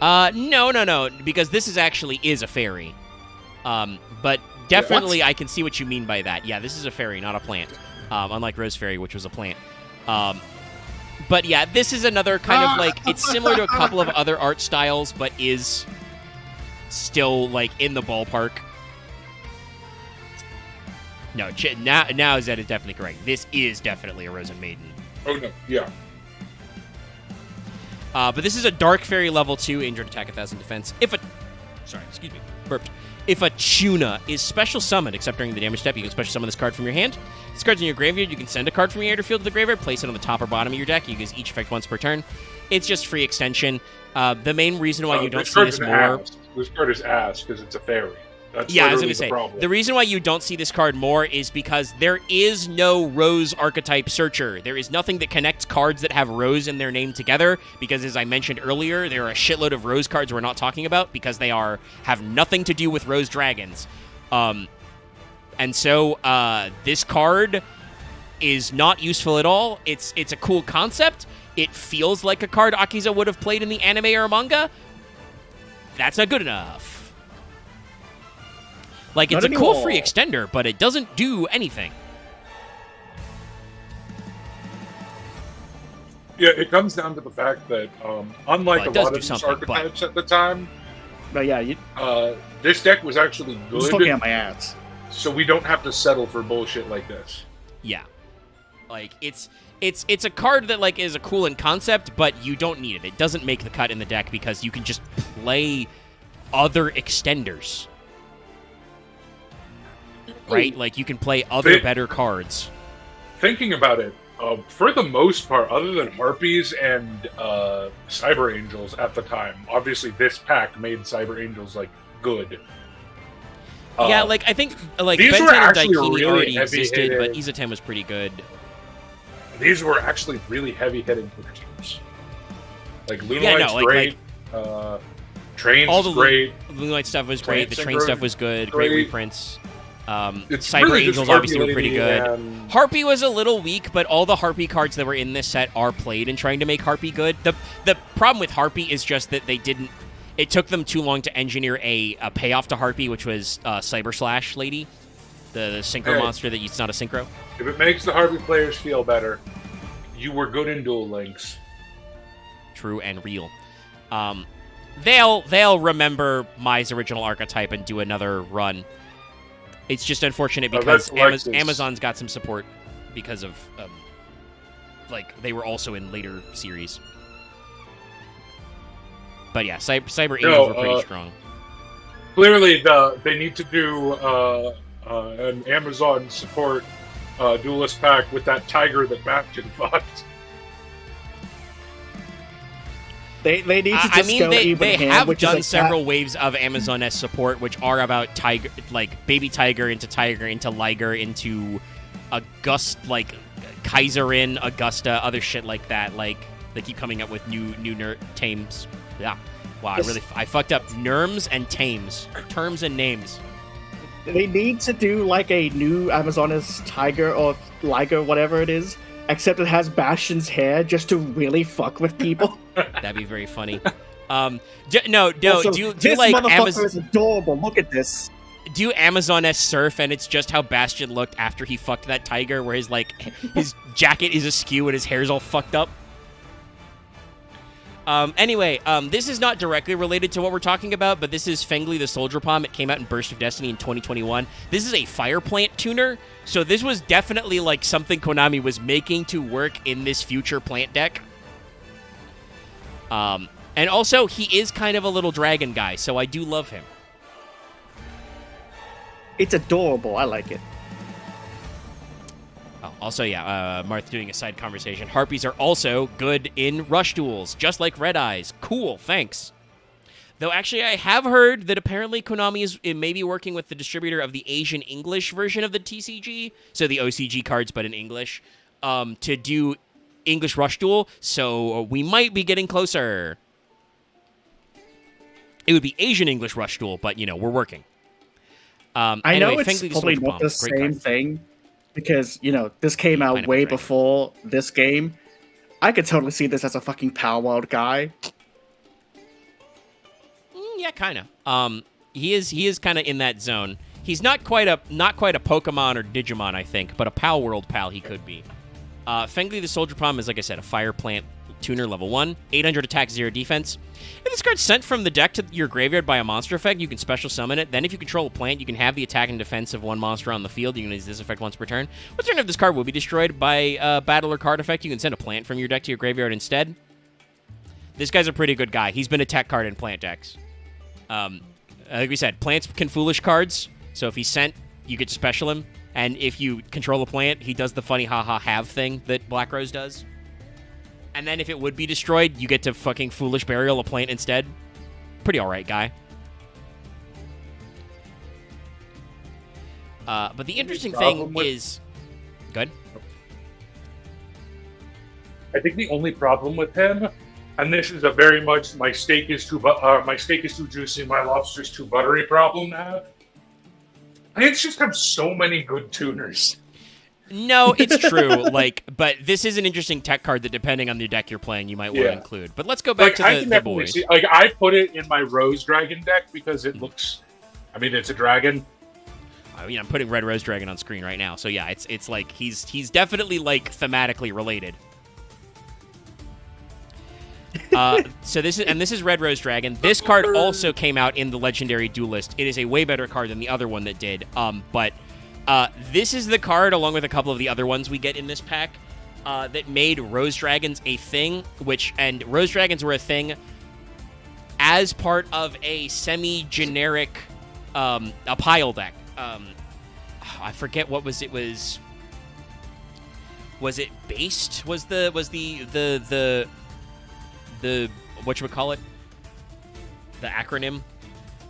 No, because this is a fairy. But definitely I can see what you mean by that. Yeah, this is a fairy, not a plant. Unlike Rose Fairy, which was a plant. But yeah, this is another kind of like, it's similar to a couple of other art styles, but is still like in the ballpark. No, now Zed is definitely correct. This is definitely a Rose and Maiden. Oh no, yeah. But this is a Dark Fairy level 2, injured attack 1,000 defense. If a Tuna is special summoned, except during the damage step, you can special summon this card from your hand. This card's in your graveyard. You can send a card from your hand or field to the graveyard, place it on the top or bottom of your deck. You use each effect once per turn. It's just free extension. The main reason why you don't see this more... This card is ass because it's a fairy. That's I was going to say, problem. The reason why you don't see this card more is because there is no Rose archetype searcher. There is nothing that connects cards that have Rose in their name together, because as I mentioned earlier, there are a shitload of Rose cards we're not talking about because they have nothing to do with Rose Dragons. And so this card is not useful at all. It's a cool concept. It feels like a card Akiza would have played in the anime or manga. That's not good enough. Like, it's a cool free extender, but it doesn't do anything. Yeah, it comes down to the fact that, unlike a lot of these archetypes at the time, but yeah, this deck was actually good. Just looking at my ads. So we don't have to settle for bullshit like this. Yeah. Like, it's a card that, like, is a cool in concept, but you don't need it. It doesn't make the cut in the deck because you can just play other extenders. Right? Like, you can play other better cards. Thinking about it, for the most part, other than Harpies and Cyber Angels at the time, obviously this pack made Cyber Angels, like, good. Yeah, like, I think, like, these Benten were and actually Daikini really already existed, but Izaten was pretty good. These were actually really heavy-hitting teams. Like, Lunalight's great. Trains all the great. Lunalight stuff was great. The Train stuff was good. Great. Great reprints. Cyber really Angels obviously were pretty good. And... Harpy was a little weak, but all the Harpy cards that were in this set are played in trying to make Harpy good. The problem with Harpy is just that they didn't... It took them too long to engineer a payoff to Harpy, which was Cyber Slash Lady, the synchro monster that it's not a synchro. If it makes the Harpy players feel better, you were good in Duel Links. True and real. They'll remember Mai's original archetype and do another run. It's just unfortunate because Amazon's got some support because of, like, they were also in later series. But yeah, Cyber Angels were pretty strong. Clearly, they need to do an Amazon support duelist pack with that tiger that Bastion fucked. They need to just I mean, go even they hand, have which is done like several waves of Amazon-esque support, which are about tiger, like baby tiger into liger into like Kaiserin, Augusta, other shit like that. Like they keep coming up with new tames. Yeah, wow, I fucked up nerms and tames, terms and names. They need to do like a new Amazonas tiger or liger, whatever it is, except it has Bastion's hair just to really fuck with people. That'd be very funny. No, Also, do this like motherfucker Amazon? is adorable. Look at this. Do Amazon-esque surf, and it's just how Bastion looked after he fucked that tiger, where his jacket is askew and his hair's all fucked up. Anyway, this is not directly related to what we're talking about, but this is Fengli the Soldier Palm. It came out in Burst of Destiny in 2021. This is a fire plant tuner, so this was definitely like something Konami was making to work in this future plant deck. And also, he is kind of a little dragon guy, so I do love him. It's adorable. I like it. Oh, also, yeah, Marth doing a side conversation. Harpies are also good in rush duels, just like Red Eyes. Cool, thanks. Though, actually, I have heard that apparently Konami is maybe working with the distributor of the Asian English version of the TCG, so the OCG cards, but in English, to do English rush duel, so we might be getting closer. It would be Asian English rush duel, but, we're working. I know it's probably not the same thing, because, this came out way before this game. I could totally see this as a fucking Power World guy. Yeah, kind of. He is kind of in that zone. He's not quite a Pokemon or Digimon, I think, but a Power World pal he could be. Fengli the Soldier Palm is, like I said, a fire plant tuner level 1, 800 attack, 0 defense. If this card's sent from the deck to your graveyard by a monster effect, you can special summon it. Then if you control a plant, you can have the attack and defense of one monster on the field. You can use this effect once per turn. Once turn, if this card will be destroyed by a battle or card effect, you can send a plant from your deck to your graveyard instead. This guy's a pretty good guy. He's been a tech card in plant decks. Like we said, plants can foolish cards, so if he's sent, you get to special him. And if you control a plant, he does the funny haha have thing that Black Rose does. And then if it would be destroyed, you get to fucking Foolish Burial a plant instead. Pretty alright guy. But the interesting thing is... Good? I think the only problem with him, and this is a very much my steak is too juicy, my lobster's too buttery problem now. Plants just have so many good tuners. No, it's true. But this is an interesting tech card that, depending on the deck you're playing, you might want to include. But let's go back to the boys. See, I put it in my Rose Dragon deck because it looks. I mean, it's a dragon. I mean, I'm putting Red Rose Dragon on screen right now, so yeah, it's like he's definitely thematically related. So this is Red Rose Dragon. This card also came out in the Legendary Duelist. It is a way better card than the other one that did. But this is the card, along with a couple of the other ones we get in this pack, that made Rose Dragons a thing. And Rose Dragons were a thing as part of a semi-generic a pile deck. I forget what was it. Was it based? Was the whatchamacallit? The acronym?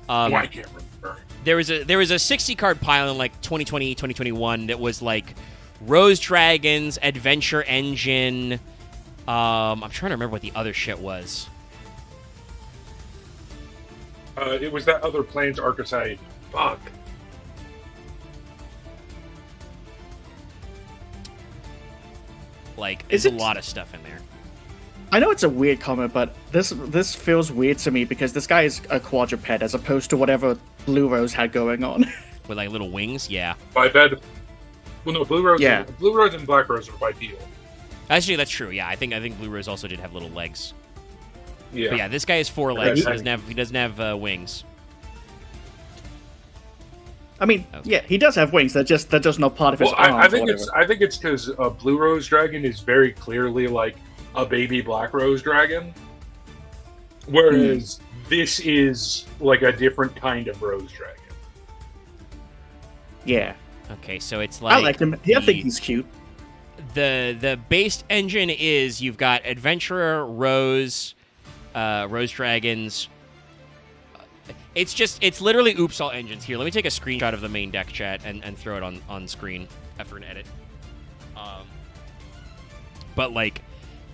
I can't remember. There was a 60 card pile in 2020, 2021 that was Rose Dragons, Adventure Engine. I'm trying to remember what the other shit was. It was that other Plains archetype. Fuck. There's a lot of stuff in there. I know it's a weird comment, but this feels weird to me because this guy is a quadruped as opposed to whatever Blue Rose had going on. With little wings, yeah. Biped. Well, no, Blue Rose and Black Rose are bipedal. Actually, that's true. Yeah, I think Blue Rose also did have little legs. Yeah. But yeah, this guy has 4 legs. He doesn't have wings. I mean, yeah, he does have wings. They're just not part of his arms. I think it's because Blue Rose Dragon is very clearly a baby Black Rose Dragon, whereas this is a different kind of Rose Dragon. Yeah. Okay, so it's I like him. I think he's cute. The base engine is you've got Adventurer, Rose, Rose Dragons. It's literally oops all engines. Here, let me take a screenshot of the main deck, chat, and throw it on screen after an edit. But like,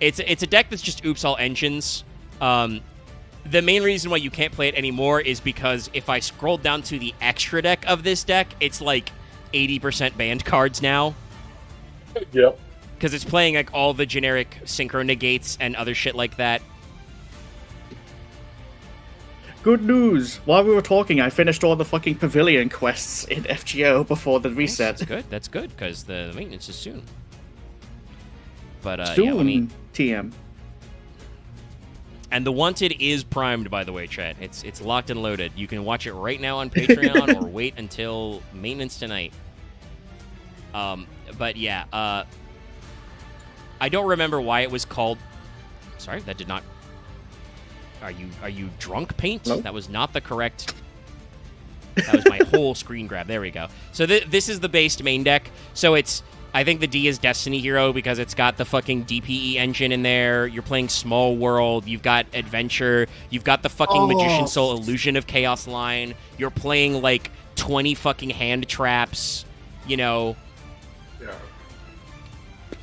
it's a deck that's just oops all engines. The main reason why you can't play it anymore is because if I scroll down to the extra deck of this deck, it's like 80% banned cards now. Yep. Because it's playing like all the generic synchro negates and other shit like that. Good news! While we were talking, I finished all the fucking pavilion quests in FGO before the reset. That's good. That's good because the maintenance is soon. But Soon, yeah, let me. TM. And the Wanted is primed, by the way, chat. It's locked and loaded. You can watch it right now on Patreon or wait until maintenance tonight. But yeah, I don't remember why it was called. Sorry, that did not. Are you drunk, Paint? Hello? That was not the correct. That was my whole screen grab. There we go. So this is the based main deck. So it's. I think the D is Destiny Hero because it's got the fucking DPE engine in there. You're playing Small World. You've got Adventure. You've got the fucking Magician Soul Illusion of Chaos line. You're playing like 20 fucking hand traps. You know. Yeah.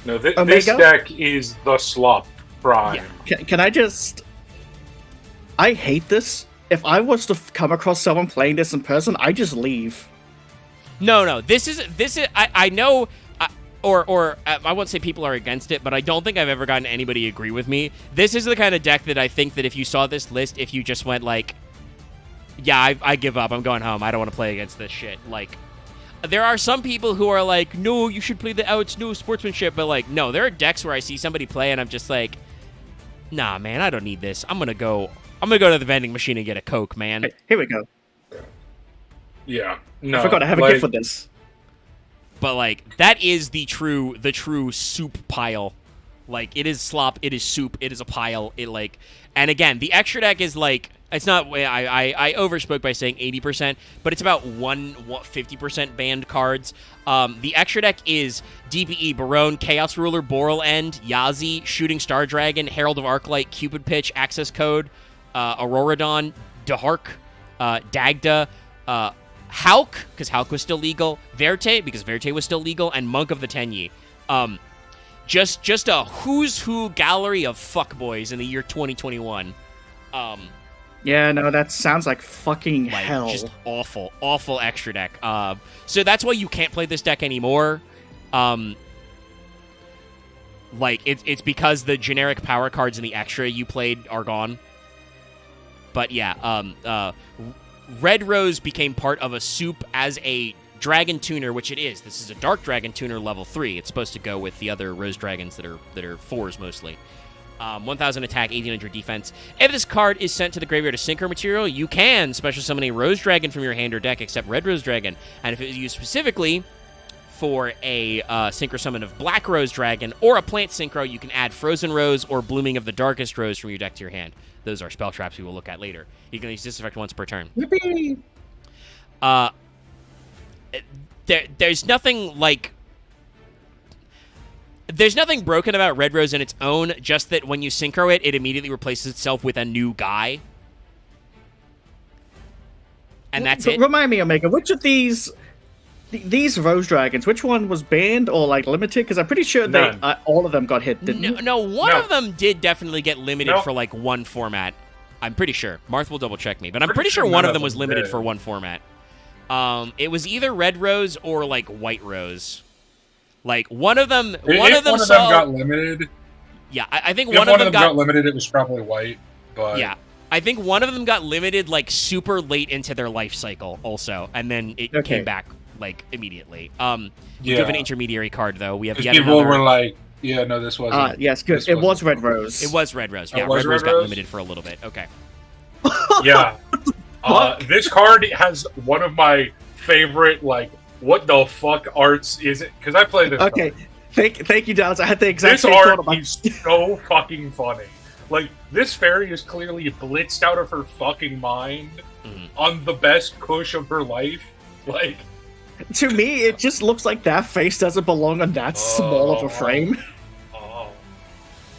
No, this deck is the slop prime. Yeah. Can I just... I hate this. If I was to come across someone playing this in person, I just leave. No. This is. I know. Or I won't say people are against it, but I don't think I've ever gotten anybody agree with me. This is the kind of deck that I think that if you saw this list, if you just went like, yeah, I give up, I'm going home, I don't want to play against this shit. Like, there are some people who are like, no, you should play it's no sportsmanship, but like, no, there are decks where I see somebody play and I'm just like, nah, man, I don't need this. I'm gonna go to the vending machine and get a Coke, man. Hey, here we go. Yeah. No. I forgot I have a gift for this. But like that is the true soup pile. Like it is slop, it is soup, it is a pile. It like, and again, the extra deck is like it's not. I overspoke by saying 80%, but it's about 50% banned cards. The extra deck is DPE, Barone, Chaos Ruler, Boral End, Yazi, Shooting Star Dragon, Herald of Arclight, Cupid Pitch, Access Code, Auroradon, Dahark, Dagda. Hauk, because Hauk was still legal, Verte, because Verte was still legal, and Monk of the Tenyi. Just a who's who gallery of fuckboys in the year 2021. Yeah, no, that sounds like fucking hell. Just awful extra deck. So that's why you can't play this deck anymore. Like, it's because the generic power cards in the extra you played are gone. But yeah, Red Rose became part of a soup as a dragon tuner, which it is. This is a Dark Dragon tuner level 3. It's supposed to go with the other Rose Dragons that are 4s mostly. 1,000 attack, 1,800 defense. If this card is sent to the graveyard as Synchro material, you can special summon a Rose Dragon from your hand or deck, except Red Rose Dragon. And if it is used specifically for a Synchro summon of Black Rose Dragon or a plant Synchro, you can add Frozen Rose or Blooming of the Darkest Rose from your deck to your hand. Those are spell traps we will look at later. You can use this effect once per turn. Yippee! There's nothing like... There's nothing broken about Red Rose in its own, just that when you Synchro it, it immediately replaces itself with a new guy. And that's it. Remind me, Omega, which of these Rose Dragons, which one was banned or like limited? Because I'm pretty sure all of them got hit, didn't one of them did definitely get limited for like one format. I'm pretty sure. Marth will double check me, but I'm pretty sure one of them was limited for one format. It was either Red Rose or like White Rose. Like one of them. One of them got limited. Yeah, I think if one of them got limited. It was probably White. But yeah, I think one of them got limited like super late into their life cycle, also, and then it came back like immediately. We do have an intermediary card though. We have yet people another... were like, "Yeah, no, this wasn't." Yes, good. It was Red Rose. It was Red Rose. Yeah, Red Rose got limited for a little bit. Okay. Yeah. This card has one of my favorite like what the fuck arts is it? Because I play this. Okay. Card. Thank you, Dallas. I had the exact this same art thought about is so fucking funny. Like this fairy is clearly blitzed out of her fucking mind on the best push of her life. Like To me, it just looks like that face doesn't belong on that small of a frame. Oh.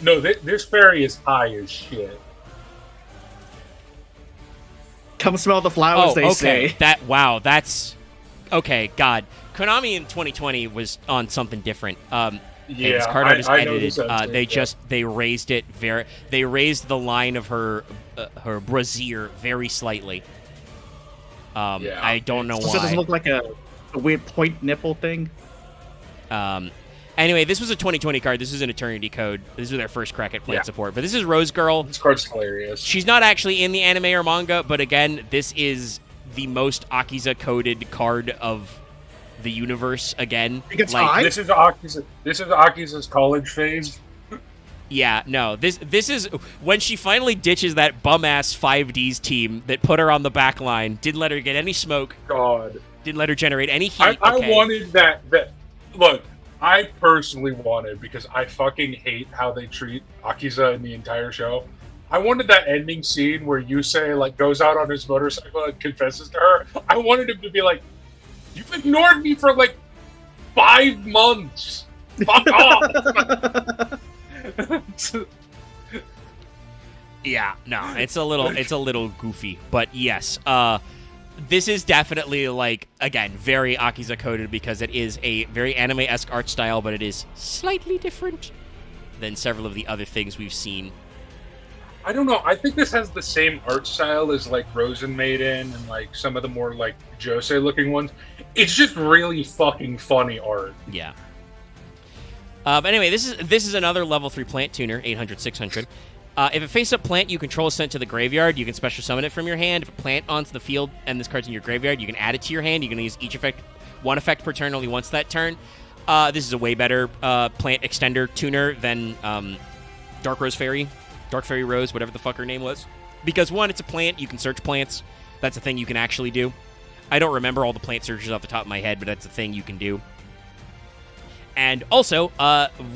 No, this fairy is high as shit. Come smell the flowers, they say. That's okay. God, Konami in 2020 was on something different. This card art is edited. They raised it they raised the line of her brassiere very slightly. I don't know why. So it doesn't look like a weird point nipple thing. Anyway, this was a 2020 card. This is an Eternity code. This is their first crack at plant support. But this is Rose Girl. This card's hilarious. She's not actually in the anime or manga, but again, this is the most Akiza coded card of the universe. Again, this is Akiza's college phase. Yeah, no. This is when she finally ditches that bum ass 5Ds team that put her on the back line, didn't let her get any smoke. God, didn't let her generate any heat. I wanted that. Look, I personally wanted, because I fucking hate how they treat Akiza in the entire show. I wanted that ending scene where Yusei like goes out on his motorcycle and confesses to her. I wanted him to be like, "You've ignored me for like 5 months. Fuck off." Yeah, no, it's a little goofy, but yes, this is definitely, like, again, very Akiza coded, because it is a very anime-esque art style, but it is slightly different than several of the other things we've seen. I don't know. I think this has the same art style as like Rosen Maiden and like some of the more like Josei looking ones. It's just really fucking funny art. Yeah. But anyway, this is another level 3 plant tuner, 800, 600. If a face-up plant you control is sent to the graveyard, you can special summon it from your hand. If a plant onto the field and this card's in your graveyard, you can add it to your hand. You can use one effect per turn only once that turn. This is a way better plant extender tuner than Dark Fairy Rose, whatever the fuck her name was. Because one, it's a plant, you can search plants. That's a thing you can actually do. I don't remember all the plant searches off the top of my head, but that's a thing you can do. And also,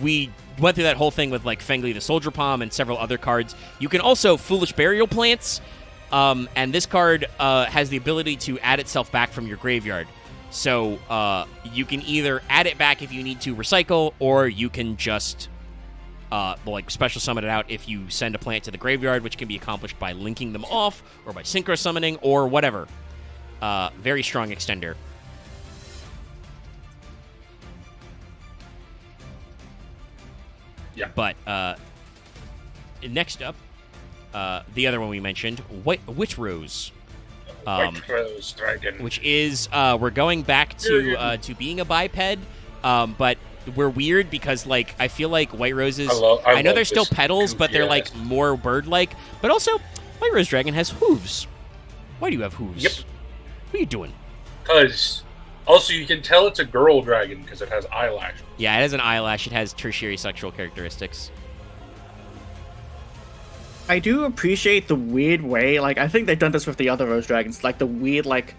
we went through that whole thing with like Fengli the Soldier Palm and several other cards. You can also Foolish Burial Plants, and this card has the ability to add itself back from your graveyard. So you can either add it back if you need to recycle, or you can just like special summon it out if you send a plant to the graveyard, which can be accomplished by linking them off, or by synchro summoning, or whatever. Very strong extender. Yeah. But next up, the other one we mentioned, Witch Rose. White Rose Dragon. Which is, we're going back to being a biped, but we're weird because, like, I feel like White Roses, I know they're still petals, but they're, like, more bird-like. But also, White Rose Dragon has hooves. Why do you have hooves? Yep. What are you doing? Because, also, you can tell it's a girl dragon because it has eyelash. Yeah, it has an eyelash. It has tertiary sexual characteristics. I do appreciate the weird way, like, I think they've done this with the other Rose Dragons, like the weird, like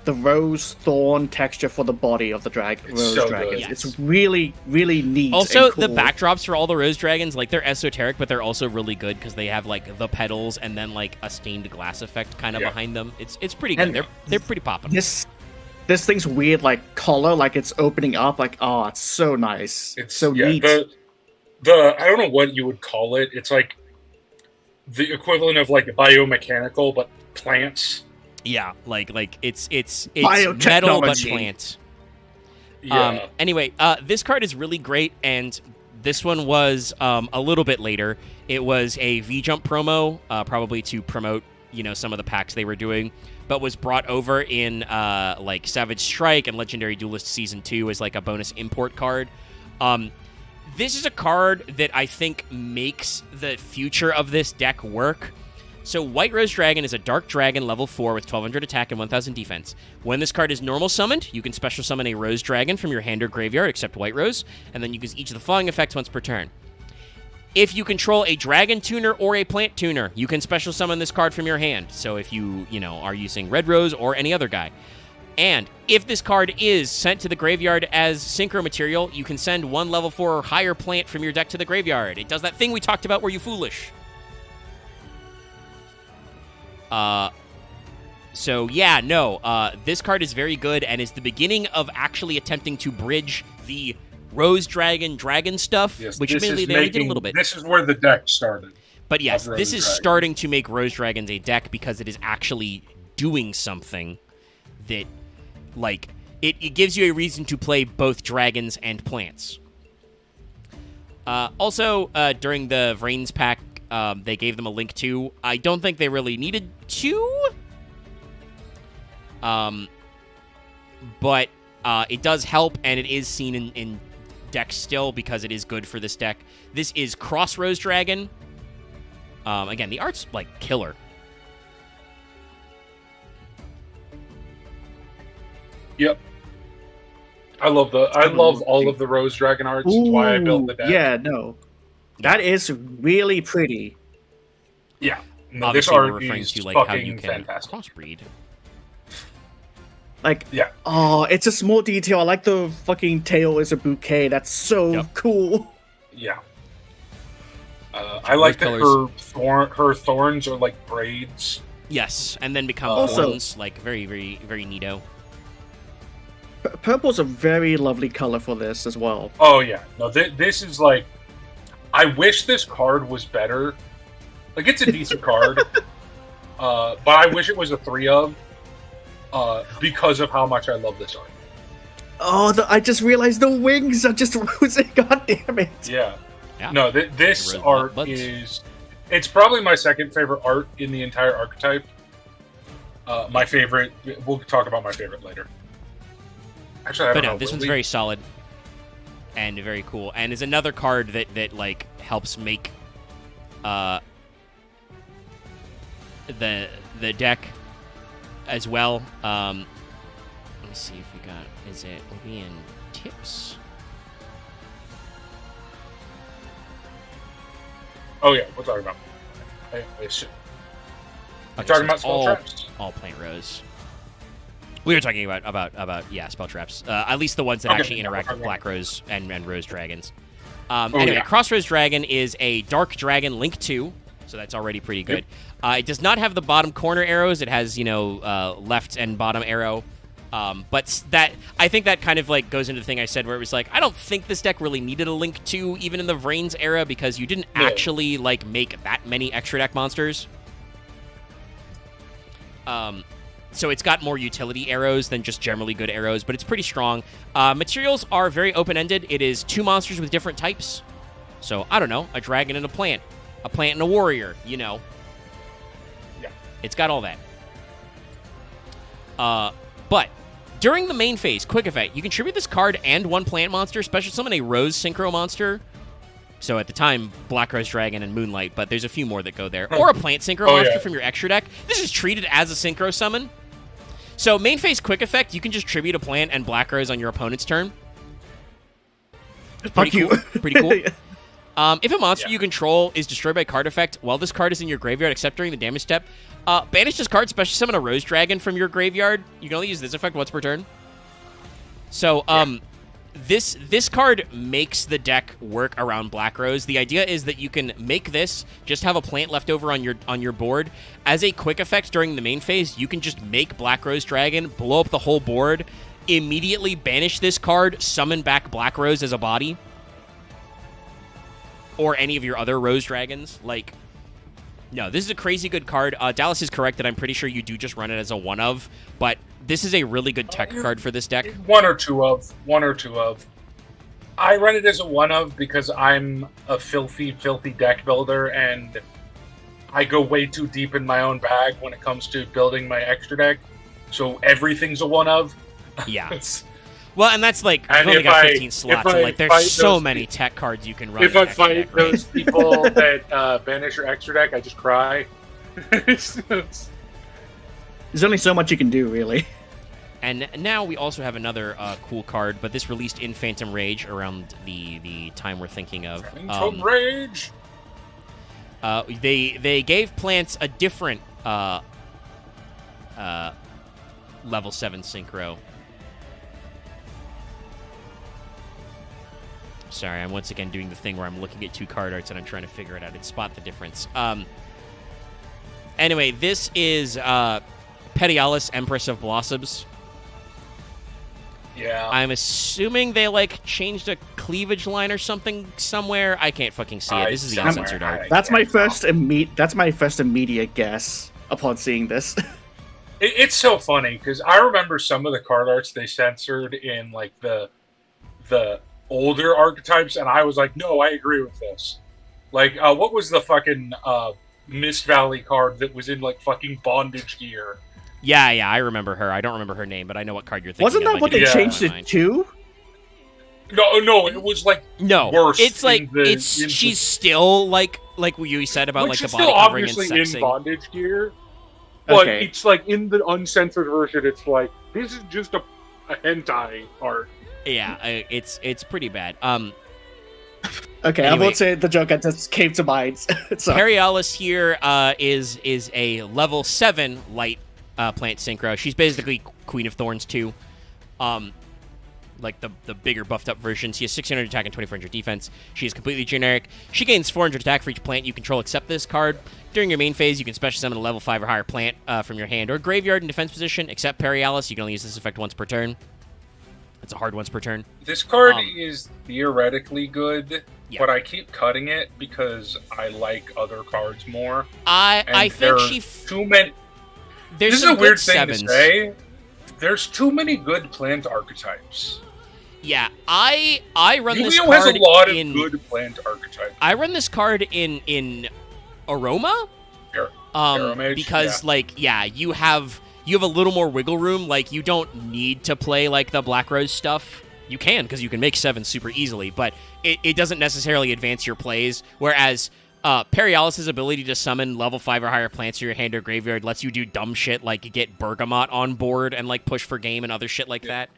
the rose thorn texture for the body of the Rose so Dragons. Yes. It's really, really neat. Also, and cool. the backdrops for all the Rose Dragons, like, they're esoteric, but they're also really good because they have, like, the petals and then, like, a stained glass effect kind of behind them. It's pretty good. And they're pretty poppin'. This thing's weird, like, color, like it's opening up, like, oh, it's so nice. It's so neat. I don't know what you would call it. It's like the equivalent of like biomechanical, but plants. Yeah, like it's metal but plant. Yeah. Anyway, this card is really great, and this one was a little bit later. It was a V-Jump promo, probably to promote, you know, some of the packs they were doing, but was brought over in like Savage Strike and Legendary Duelist Season 2 as like a bonus import card. This is a card that I think makes the future of this deck work. So White Rose Dragon is a Dark Dragon level 4 with 1200 attack and 1000 defense. When this card is normal summoned, you can special summon a Rose Dragon from your hand or graveyard, except White Rose, and then you use each of the following effects once per turn. If you control a Dragon Tuner or a Plant Tuner, you can special summon this card from your hand. So if you are using Red Rose or any other guy. And if this card is sent to the graveyard as Synchro material, you can send one level 4 or higher plant from your deck to the graveyard. It does that thing we talked about where you foolish. So yeah, no, this card is very good and is the beginning of actually attempting to bridge the Rose Dragon stuff, Yes, which this admittedly is they only did a little bit. This is where the deck started. But yes, of this Rose is Dragons. starting to make Rose Dragons a deck because it is actually doing something that, like, it gives you a reason to play both dragons and plants. Also, during the Vrains pack, they gave them a link to. I don't think they really needed to. But it does help, and it is seen in decks still because it is good for this deck. This is Cross Rose Dragon. Again, the art's, like, killer. Yep. I love all of the Rose Dragon arts. That's why I built the deck. Yeah, no. That is really pretty. Yeah. No, this Obviously, we're art referring is to, like, how fucking you can fantastic. crossbreed. Like, Yeah. oh, it's a small detail. I like the fucking tail is a bouquet. That's so Yep. cool. Yeah. I like that colors. her thorns are like braids. Yes, and then become Also- thorns, like, very, very, very neato. Purple's a very lovely color for this as well. Oh yeah. No, this is like. I wish this card was better. Like, it's a decent card, but I wish it was a 3 of. Because of how much I love this art. Oh, I just realized the wings are just rosy. God damn it. Yeah. Yeah. No, this Rose art buds. is. It's probably my second favorite art in the entire archetype. My favorite. We'll talk about my favorite later. Actually, I But don't know. no, this one's very solid and very cool, and is another card that like helps make the deck as well. Let me see if we got. Is it? Will be in tips? Oh yeah, we'll talk about. I should. Okay, Talking so about it's spell traps. all plant rows. We were talking about yeah, spell traps. At least the ones that Okay, actually yeah, interact we're with talking Black Rose and Rose Dragons. Oh, Anyway, yeah. Crossroads Dragon is a Dark Dragon Link 2, so that's already pretty good. It does not have the bottom corner arrows. It has, left and bottom arrow. But that I think that kind of like goes into the thing I said where it was like, I don't think this deck really needed a Link 2 even in the Vrains era because you didn't actually like make that many extra deck monsters. So it's got more utility arrows than just generally good arrows, but it's pretty strong. Materials are very open-ended. It is 2 monsters with different types. So, I don't know, a dragon and a plant and a warrior, Yeah. It's got all that. But during the main phase, quick effect, you can tribute this card and 1 plant monster, special summon a Rose Synchro monster. So at the time, Black Rose Dragon and Moonlight, but there's a few more that go there. Or a plant Synchro monster from your extra deck. This is treated as a Synchro summon. So main phase quick effect, you can just tribute a plant and Black Rose on your opponent's turn. Fuck you. Pretty cool. If a monster you control is destroyed by card effect while this card is in your graveyard except during the damage step, banish this card, special summon a Rose Dragon from your graveyard. You can only use this effect once per turn. So, this card makes the deck work around Black Rose. The idea is that you can make this, just have a plant left over on your board. As a quick effect during the main phase, you can just make Black Rose Dragon, blow up the whole board, immediately banish this card, summon back Black Rose as a body. Or any of your other Rose Dragons. Like, no, this is a crazy good card. Dallas is correct that I'm pretty sure you do just run it as a 1-of, but this is a really good tech card for this deck. One or two of. I run it as a 1-of because I'm a filthy deck builder, and I go way too deep in my own bag when it comes to building my extra deck. So everything's a 1-of. Yeah. Well, and that's like, And you've only if got I- 15 slots, if I and like, there's fight so those many people- tech cards you can run. If in I an extra fight deck, right? those people that banish your extra deck, I just cry. There's only so much you can do, really. And now we also have another cool card, but this released in Phantom Rage around the time we're thinking of. Phantom Rage. They gave plants a different level 7 synchro. Sorry, I'm once again doing the thing where I'm looking at 2 card arts and I'm trying to figure it out and spot the difference. Anyway, this is Petiolis, Empress of Blossoms. Yeah. I'm assuming they like changed a cleavage line or something somewhere. I can't fucking see it. This is the Somewhere. uncensored art. That's my first immediate guess upon seeing this. It's so funny because I remember some of the card arts they censored in like the older archetypes, and I was like, no, I agree with this. Like, what was the fucking Mist Valley card that was in like fucking bondage gear? Yeah, I remember her. I don't remember her name, but I know what card you're thinking Wasn't of. that what they Yeah. changed it to? No, it was like No, worse. it's like in she's still like what you said about like the she's body still covering and obviously in sexing. bondage gear. But Okay. it's like in the uncensored version, it's like this is just a hentai art. Yeah, it's pretty bad. Okay, I Anyway. won't say the joke that just came to mind. So, Periolis here is a level 7 light plant synchro. She's basically Queen of Thorns too. Like the bigger buffed up version. She has 600 attack and 2400 defense. She is completely generic. She gains 400 attack for each plant you control except this card. During your main phase, you can special summon a level 5 or higher plant from your hand or graveyard in defense position. Except Periolis, you can only use this effect once per turn. It's a hard once per turn. This card Um, is theoretically good, Yeah. but I keep cutting it because I like other cards more. I And think there are she. too many. There's This is some a weird good thing sevens. to say. There's too many good plant archetypes. Yeah, I run this Yu-Gi-Oh has card a lot of in. good plant archetypes. I run this card in Aroma. Aromage, Because yeah. you have a little more wiggle room. Like you don't need to play like the Black Rose stuff. You can because you can make 7 super easily, but it doesn't necessarily advance your plays. Whereas Periolis' ability to summon level 5 or higher plants to your hand or graveyard lets you do dumb shit like get Bergamot on board and like push for game and other shit like that.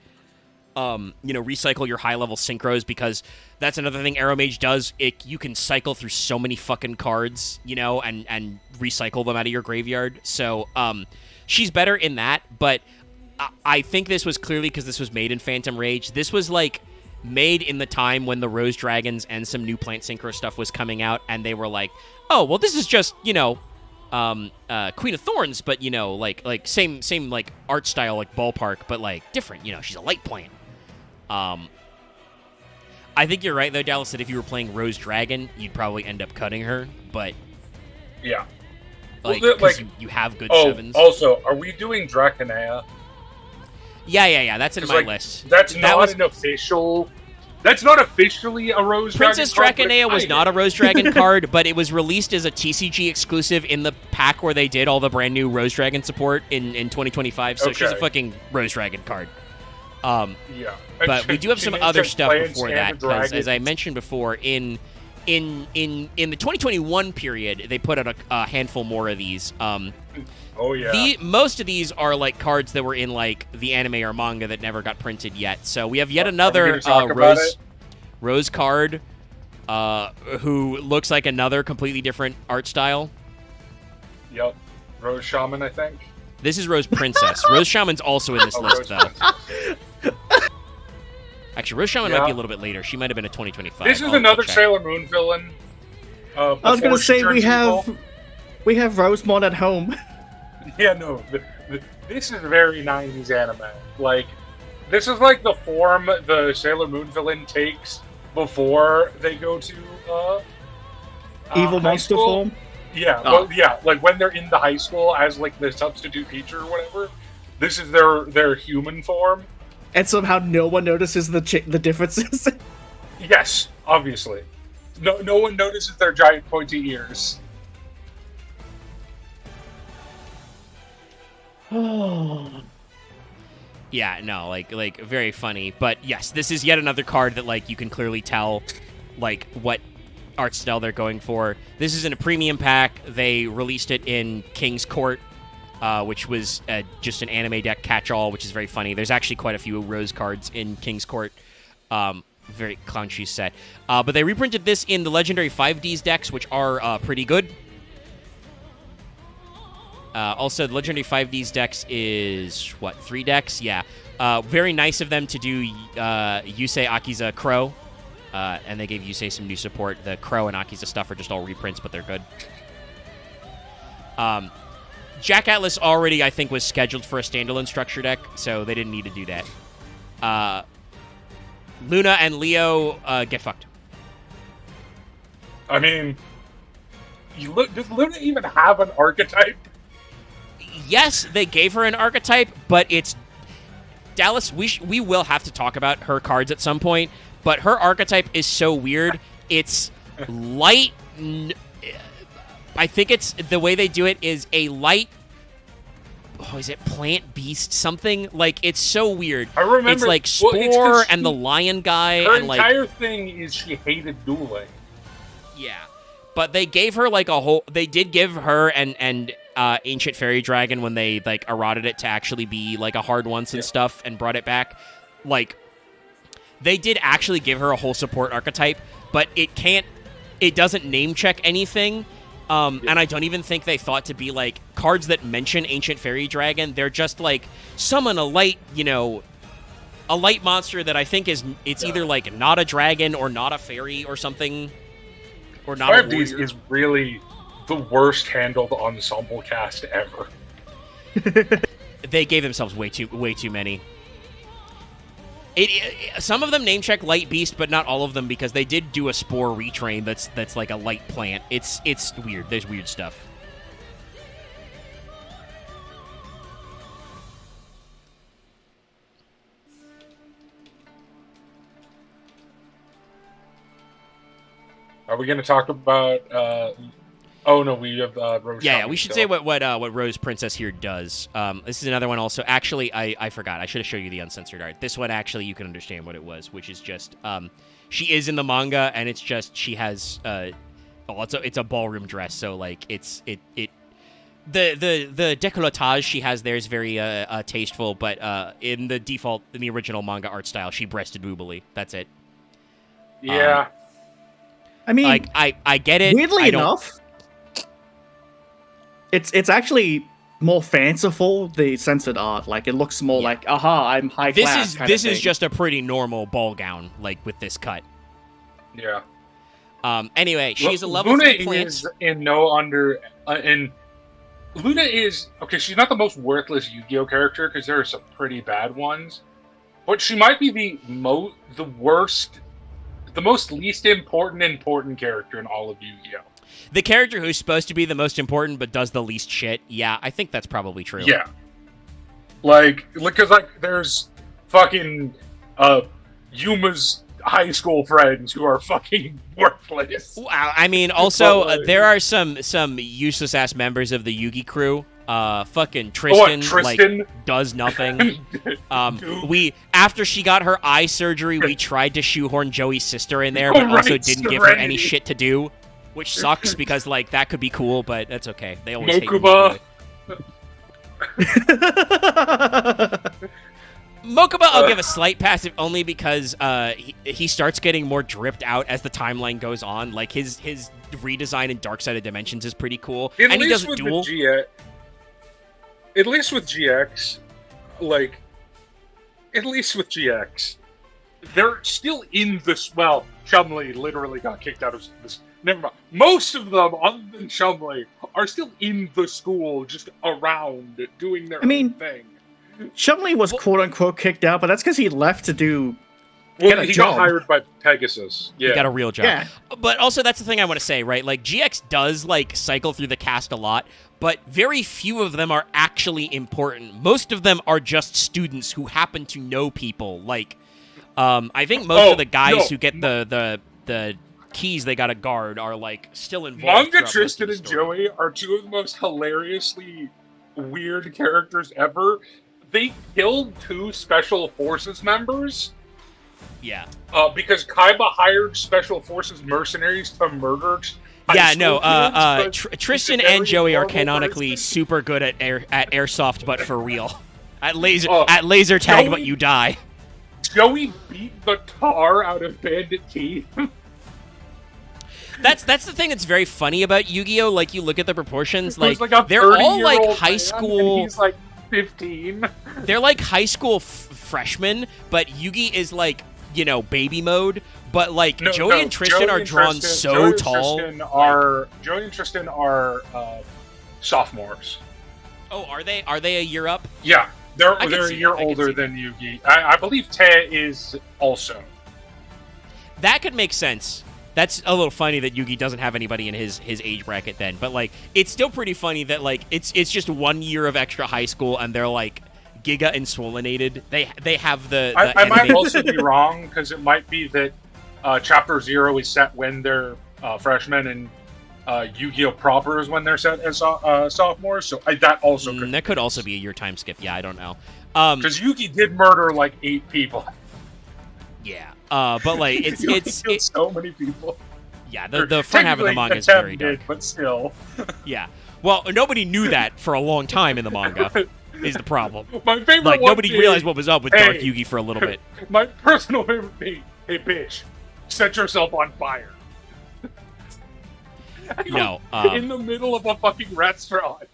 Recycle your high level synchros because that's another thing Aromage does. You can cycle through so many fucking cards, and recycle them out of your graveyard. So she's better in that, but I think this was clearly because this was made in Phantom Rage. This was like made in the time when the Rose Dragons and some new plant synchro stuff was coming out, and they were like, oh well, this is just Queen of Thorns, but like same like art style, like ballpark, but like different. She's a light plant. I think you're right though, Dallas, that if you were playing Rose Dragon, you'd probably end up cutting her, but Yeah. like, Well, 'cause you have good Oh, sevens. also, are we doing Draconea? Yeah, that's in 'Cause, my like, list. That's That not was- an official. That's not officially a Rose Princess Dragon card, but Draconea was it not a kinda Rose Dragon card, but it was released as a TCG exclusive in the pack where they did all the brand new Rose Dragon support in 2025. So she's a Okay. fucking Rose Dragon card. is. Yeah. But we do have She some named other them stuff plants before and that, because as I dragons. mentioned before, in the 2021 period, they put out a handful more of these. Oh yeah. Most of these are like cards that were in like the anime or manga that never got printed yet. So we have yet Are we another gonna talk about Rose card, who looks like another completely different art style. Yep. Rose Shaman, I think. This is Rose Princess. Rose Shaman's also in this Oh, list, Rose though. Princess. Actually, Rose Shaman might Yeah. be a little bit later. She might have been a 2025. This is I'll another check. Sailor Moon villain. I was before gonna she say turns evil. we have Rosemont at home. Yeah, no. This is very 90s anime. Like, this is like the form the Sailor Moon villain takes before they go to Evil high monster school. form. Yeah, Oh. but yeah, like when they're in the high school as like the substitute teacher or whatever. This is their human form. And somehow no one notices the differences. Yes, obviously. No one notices their giant pointy ears. Yeah, no, like very funny. But yes, this is yet another card that like you can clearly tell like what art style they're going for. This is in a premium pack. They released it in King's Court, which was just an anime deck catch-all, which is very funny. There's actually quite a few Rose cards in King's Court. Very clown shoes set. But they reprinted this in the Legendary 5Ds decks, which are pretty good. Also, the Legendary 5Ds decks is, 3 decks? Yeah. Very nice of them to do Yusei Akiza Crow. And they gave Yusei some new support. The Crow and Akiza stuff are just all reprints, but they're good. Jack Atlas already, I think, was scheduled for a standalone structure deck, so they didn't need to do that. Luna and Leo get fucked. I mean, does Luna even have an archetype? Yes, they gave her an archetype, but it's Dallas. We will have to talk about her cards at some point, but her archetype is so weird. It's light. I think it's the way they do it is a light. Oh, is it plant beast something? Like, it's so weird. I remember. It's like Spore and the lion guy. Her and entire thing is she hated dueling. Yeah, but they gave her like a whole. They did give her and Ancient Fairy Dragon when they like eroded it to actually be like a hard once and stuff and brought it back. Like, they did actually give her a whole support archetype, but it doesn't name check anything. And I don't even think they thought to be like cards that mention Ancient Fairy Dragon. They're just like summon a light, a light monster that I think it's either like not a dragon or not a fairy or something, or not. 5 Ds is really the worst handled ensemble cast ever. They gave themselves way too many. Some of them name check Light Beast, but not all of them because they did do a Spore retrain that's like a light plant. It's weird. There's weird stuff. Are we going to talk about? Oh no, we have Rose. Yeah, we should say what Rose Princess here does. This is another one also. Actually, I forgot. I should have showed you the uncensored art. This one actually you can understand what it was, which is just she is in the manga and it's just she has it's a ballroom dress, so like the décolletage she has there is very tasteful, but in the original manga art style, she breasted boobily. That's it. Yeah. I mean, like I get it. Weirdly enough, it's actually more fanciful, the censored art. Like, it looks more like, aha, I'm high class. This is just a pretty normal ball gown, like with this cut. Yeah. Anyway, she's a level Luna 3 plant. is in no under in. Luna is okay. She's not the most worthless Yu-Gi-Oh character because there are some pretty bad ones, but she might be the worst, the most least important character in all of Yu-Gi-Oh. The character who's supposed to be the most important but does the least shit. Yeah, I think that's probably true. Yeah. Because there's fucking Yuma's high school friends who are fucking worthless. Wow, I mean, also there are some useless ass members of the Yugi crew. Fucking Tristan, like, does nothing. After she got her eye surgery, we tried to shoehorn Joey's sister in there, but also didn't give her any shit to do, which sucks because like that could be cool, but that's okay. They always Mokuba. hate Mokuba, I'll give a slight passive only because he starts getting more dripped out as the timeline goes on. Like his redesign in Dark Side of Dimensions is pretty cool, and he doesn't duel. At least with GX, they're still in this. Well, Chumley literally got kicked out of this. Never mind. Most of them, other than Chumley, are still in the school, just around, doing their own thing. Chumley was quote-unquote kicked out, but that's because he left to do... He got hired by Pegasus. Yeah. He got a real job. Yeah. But also, that's the thing I want to say, right? Like, GX does, like, cycle through the cast a lot, but very few of them are actually important. Most of them are just students who happen to know people. Like, I think most of the guys who get the keys they gotta guard are, like, still involved. Manga Tristan and Joey are two of the most hilariously weird characters ever. They killed 2 Special Forces members. Yeah. Because Kaiba hired Special Forces mercenaries to murder. Tristan and Joey are canonically super good at airsoft, but for real. At laser tag, but you die. Joey beat the tar out of Bandit Keith. That's the thing that's very funny about Yu-Gi-Oh! Like, you look at the proportions, like they're all like high school. He's like 15. They're like high school freshmen, but Yugi is like, baby mode. But like Joey and Tristan are drawn so tall. Joey and Tristan are sophomores. Oh, are they? Are they a year up? Yeah, I can they're a see year that. I can older see than Yugi. I believe Taya is also. That could make sense. That's a little funny that Yugi doesn't have anybody in his age bracket then, but like it's still pretty funny that like it's just 1 year of extra high school and they're like Giga and Swolenated. They have the I might anime- also be wrong because it might be that Chapter 0 is set when they're freshmen and Yu-Gi-Oh! Proper is when they're set as sophomores. So that also could. that could also be a year time skip. Yeah, I don't know. Because Yugi did murder like 8 people. Yeah. But like Yugi killed so many people. Yeah, the front half of the manga is very dark. But still. Yeah. Well, nobody knew that for a long time in the manga. Is the problem. My favorite Like one nobody being, realized what was up with hey, Dark Yugi for a little bit. My personal favorite being, hey bitch, set yourself on fire. No, in the middle of a fucking restaurant.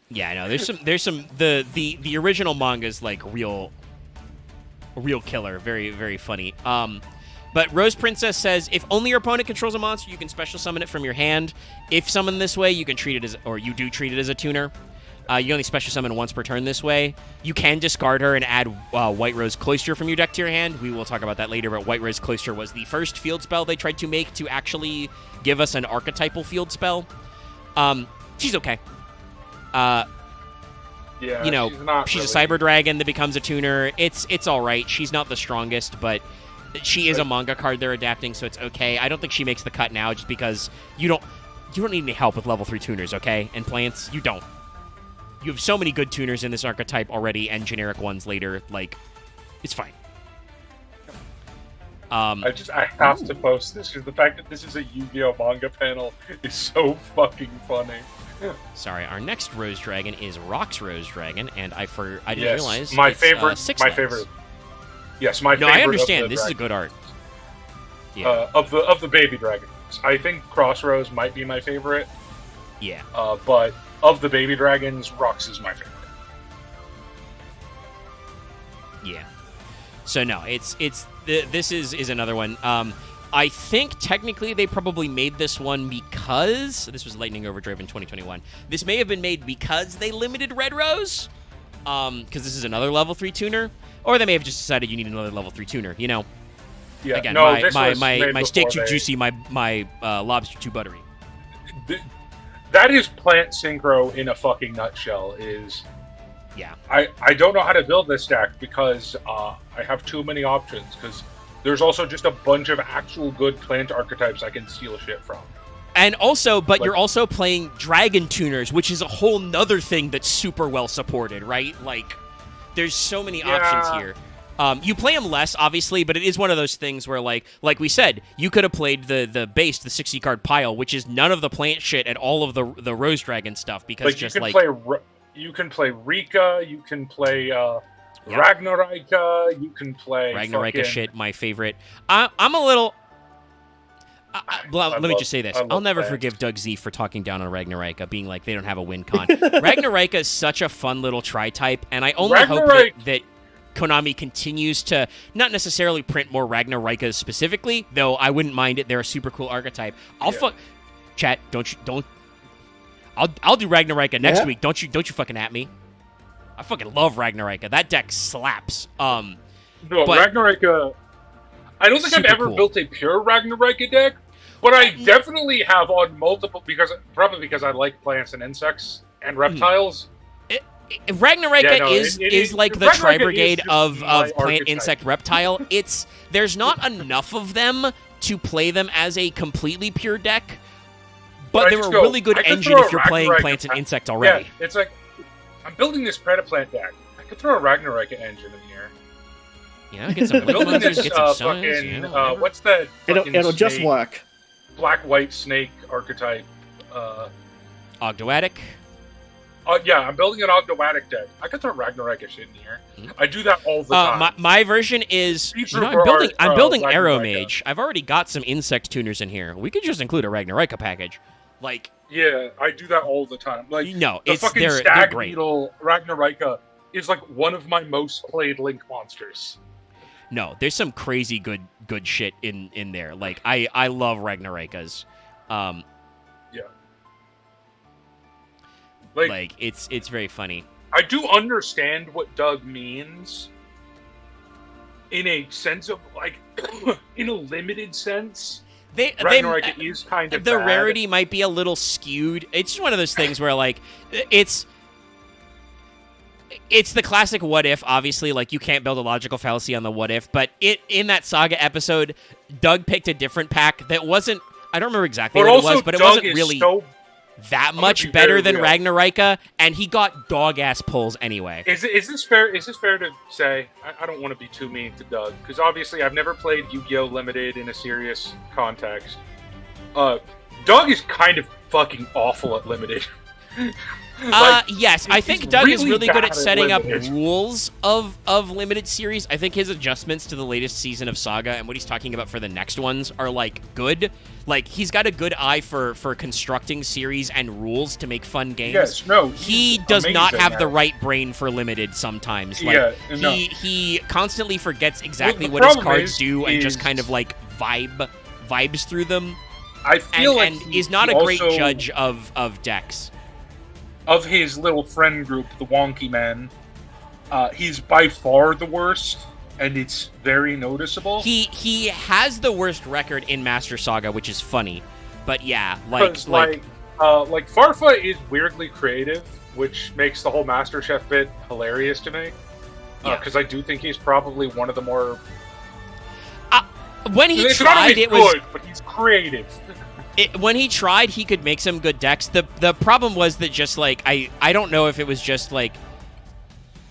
Yeah, I know. There's some the original manga's like real killer, very very funny. But Rose Princess says if only your opponent controls a monster, you can special summon it from your hand. If summoned this way, you can treat it as, or you do treat it as a tuner. You only special summon once per turn this way. You can discard her and add White Rose Cloister from your deck to your hand. We will talk about that later, but White Rose Cloister was the first field spell they tried to make to actually give us an archetypal field spell. She's okay. Yeah, You know, she's a cyber dragon that becomes a tuner. It's all right. She's not the strongest, but she is a manga card they're adapting, so it's okay. I don't think she makes the cut now just because you don't need any help with level 3 tuners, okay? And plants, you don't. You have so many good tuners in this archetype already and generic ones later. Like, it's fine. I have to post this because the fact that this is a Yu-Gi-Oh! Manga panel is so fucking funny. Sorry, our next Rose Dragon is Rock's Rose Dragon, and I didn't Yes, realize my it's, favorite. 6 My legs. favorite. Yes, my No, favorite. I of understand. the This is a dragons. good art. Yeah. Of the baby dragons. I think Crossroads might be my favorite. Yeah. But of the baby dragons, Rox is my favorite. Yeah. So no, this is another one. I think technically they probably made this one because this was Lightning Overdrive in 2021. This may have been made because they limited Red Rose, because this is another level 3 tuner, or they may have just decided you need another level 3 tuner. You know. Yeah. Again, no, this was my made steak before too juicy, my lobster too buttery. That is plant synchro in a fucking nutshell. Yeah. I don't know how to build this deck because I have too many options. Because there's also just a bunch of actual good plant archetypes I can steal shit from. And also, but you're also playing dragon tuners, which is a whole nother thing that's super well supported, right? Like, there's so many options here. You play them less, obviously, but it is one of those things where, like we said, you could have played the base, the 60-card pile, which is none of the plant shit and all of the Rose Dragon stuff, because Like, you can play Rika, you can play Ragnarika, you can play Ragnarika shit, my favorite. I'm a little... let me just say this. I'll never forgive Doug Z for talking down on Ragnarika, being like, they don't have a win con. Ragnarika is such a fun little tri-type, and I only hope that Konami continues to not necessarily print more Ragnarikas specifically, though I wouldn't mind it. They're a super cool archetype. Chat, I'll do Ragnarika next week. Don't you fucking at me. I fucking love Ragnarika. That deck slaps. No, Ragnarika. I don't think I've ever built a pure Ragnarika deck, but I definitely have on multiple because I like plants and insects and reptiles. Ragnarika is like the tri-brigade of plant, archetype. insect, reptile. There's not enough of them to play them as a completely pure deck, but they're a really good engine if you're playing plants and insect already. Yeah, it's like, I'm building this Predaplant deck. I could throw a Ragnarika engine in here. Yeah, get some building this get some summons, what's that? It'll just work. Black-white snake archetype. Ogdoadic. Yeah, I'm building an Ogdoadic deck. I could throw Ragnarika shit in here. I do that all the time. My version is I'm building Arrow Mage. I've already got some insect tuners in here. We could just include a Ragnarika package. Like, yeah, I do that all the time. Like, no, the fucking they're Stag great. Beetle Ragnarika is like one of my most played Link monsters. No, there's some crazy good shit in there. Like, I love Ragnarikas. Yeah. Like it's very funny. I do understand what Doug means in a sense of like in a limited sense. Ragnarok is kind of the bad. rarity might be a little skewed. It's just one of those things where like it's the classic what if, obviously, like you can't build a logical fallacy on the what if, but in that Saga episode, Doug picked a different pack that wasn't, I don't remember exactly what it was, but it Doug wasn't really so, that much better than Ragnarika, and he got dog-ass pulls anyway. Is this fair to say? I don't want to be too mean to Doug, because obviously I've never played Yu-Gi-Oh! Limited in a serious context. Doug is kind of fucking awful at Limited. Yes, I think Doug is really good at setting up Limited. rules of Limited series. I think his adjustments to the latest season of Saga and what he's talking about for the next ones are, like, good. Like, he's got a good eye for constructing series and rules to make fun games. Yes, no. He does not have the right brain for Limited sometimes. Like, Yeah, no. he constantly forgets exactly the what his problem cards do and just is- kind of, like, vibes through them. I feel And like is not a great also- judge of decks. Of his little friend group, the Wonky Men, he's by far the worst, and it's very noticeable. He has the worst record in Master Saga, which is funny. But yeah, like Farfa is weirdly creative, which makes the whole Master Chef bit hilarious to me. Yeah. Because I do think he's probably one of the more. when he It's tried, not always it was good, but he's creative. when he tried, he could make some good decks. The problem was that just like I don't know if it was just like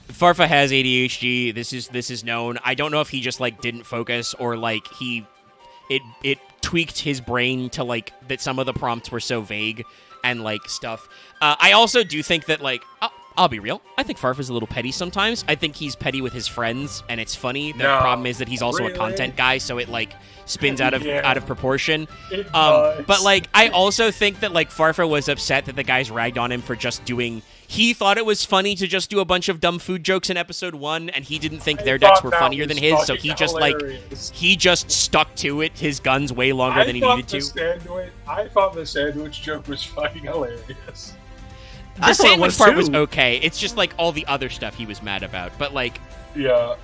Farfa has ADHD. This is known. I don't know if he just like didn't focus or like it tweaked his brain to like that some of the prompts were so vague and like stuff. I also do think that like I'll be real. I think Farfa's a little petty sometimes. I think he's petty with his friends, and it's funny. The problem is that he's also a content guy, so it like spins out of proportion. It does. But like, I also think that like Farfa was upset that the guys ragged on him for just doing. He thought it was funny to just do a bunch of dumb food jokes in episode 1, and he didn't think their decks were funnier than his, so he just hilarious. he just stuck to it. His guns way longer than he needed to. I thought the sandwich joke was fucking hilarious. The I thought it sandwich was part too. was okay. It's just like all the other stuff he was mad about. But like, Yeah.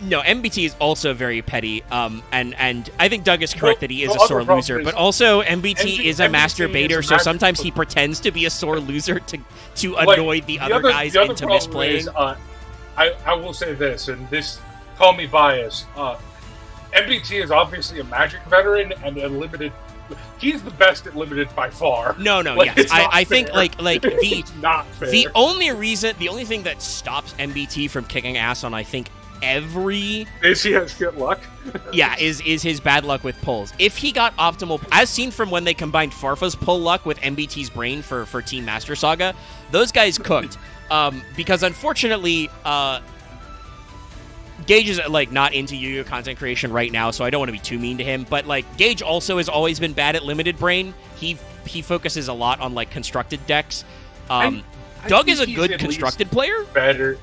no, MBT is also very petty. And I think Doug is correct that he is the a other sore problem loser. is But also MBT is a MBT masturbator, is so a sometimes he pretends to be a sore loser to annoy the other guys into misplaying. Is, I will say this, and this call me biased. MBT is obviously a Magic veteran and a limited. He's the best at limited by far. No, Like, yes. it's not I think fair. like the It's not fair. the only thing that stops MBT from kicking ass on I think every is he has shit luck. is his bad luck with pulls. If he got optimal, as seen from when they combined Farfa's pull luck with MBT's brain for Team Master Saga, those guys cooked. Because unfortunately, Gage is like not into Yu-Gi-Oh content creation right now, so I don't want to be too mean to him. But like Gage also has always been bad at limited brain. He focuses a lot on like constructed decks. I Doug think is a he's good at constructed player. Better.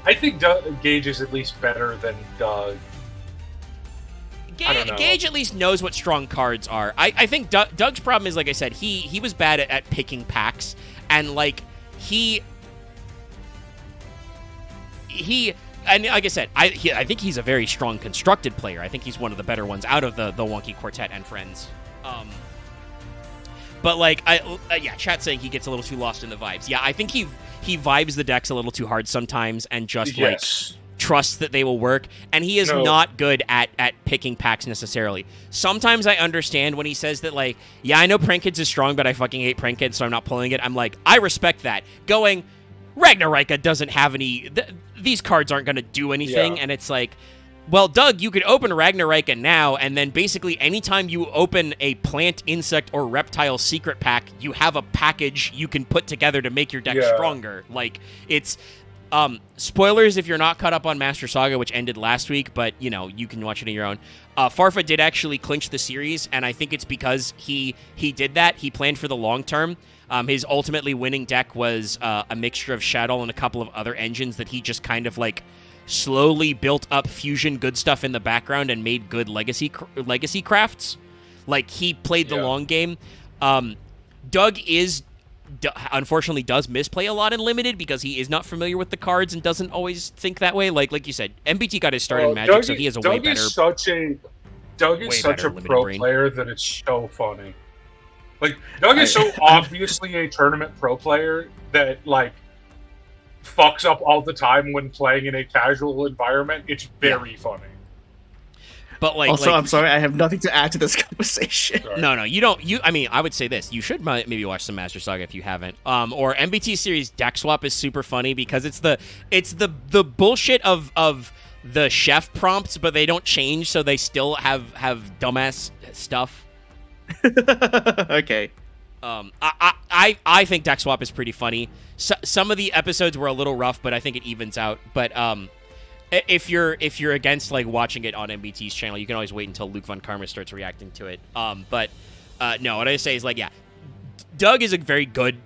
I think Gage is at least better than Doug. I don't know. Gage at least knows what strong cards are. I think Doug's problem is, like I said, he was bad at picking packs, and like and like I said, I think he's a very strong constructed player. I think he's one of the better ones out of the Wonky Quartet and friends. But like, chat saying he gets a little too lost in the vibes. Yeah, I think he vibes the decks a little too hard sometimes, and just like trusts that they will work. And he is not good at picking packs necessarily. Sometimes I understand when he says that, like, yeah, I know Prank Kids is strong, but I fucking hate Prank Kids, so I'm not pulling it. I'm like, I respect that. Going, Ragnarika doesn't have any. These cards aren't going to do anything, and it's like, well, Doug, you could open Ragnarika now, and then basically anytime you open a plant, insect, or reptile secret pack, you have a package you can put together to make your deck stronger. Like, it's spoilers if you're not caught up on Master Saga, which ended last week, but you know, you can watch it on your own. Farfa did actually clinch the series, and I think it's because he did that. He planned for the long term. His ultimately winning deck was a mixture of Shadow and a couple of other engines that he just kind of like slowly built up fusion good stuff in the background and made good legacy crafts. Like, he played the long game. Doug is unfortunately does misplay a lot in limited because he is not familiar with the cards and doesn't always think that way. Like you said, MBT got his start in Magic, so he has a way better. Doug is such a pro player that it's so funny. Like, Doug is so obviously a tournament pro player that, like, fucks up all the time when playing in a casual environment. It's very funny. But also, I'm sorry, I have nothing to add to this conversation. Sorry. No, you don't. I mean, I would say this: you should maybe watch some Master Saga if you haven't. Or MBT series deck swap is super funny because it's the bullshit of the chef prompts, but they don't change, so they still have dumbass stuff. Okay. I think deck swap is pretty funny. Some of the episodes were a little rough, but I think it evens out. But if you're against like watching it on MBT's channel, you can always wait until Luke Von Karma starts reacting to it. But no, what I say is like, yeah, Doug is a very good,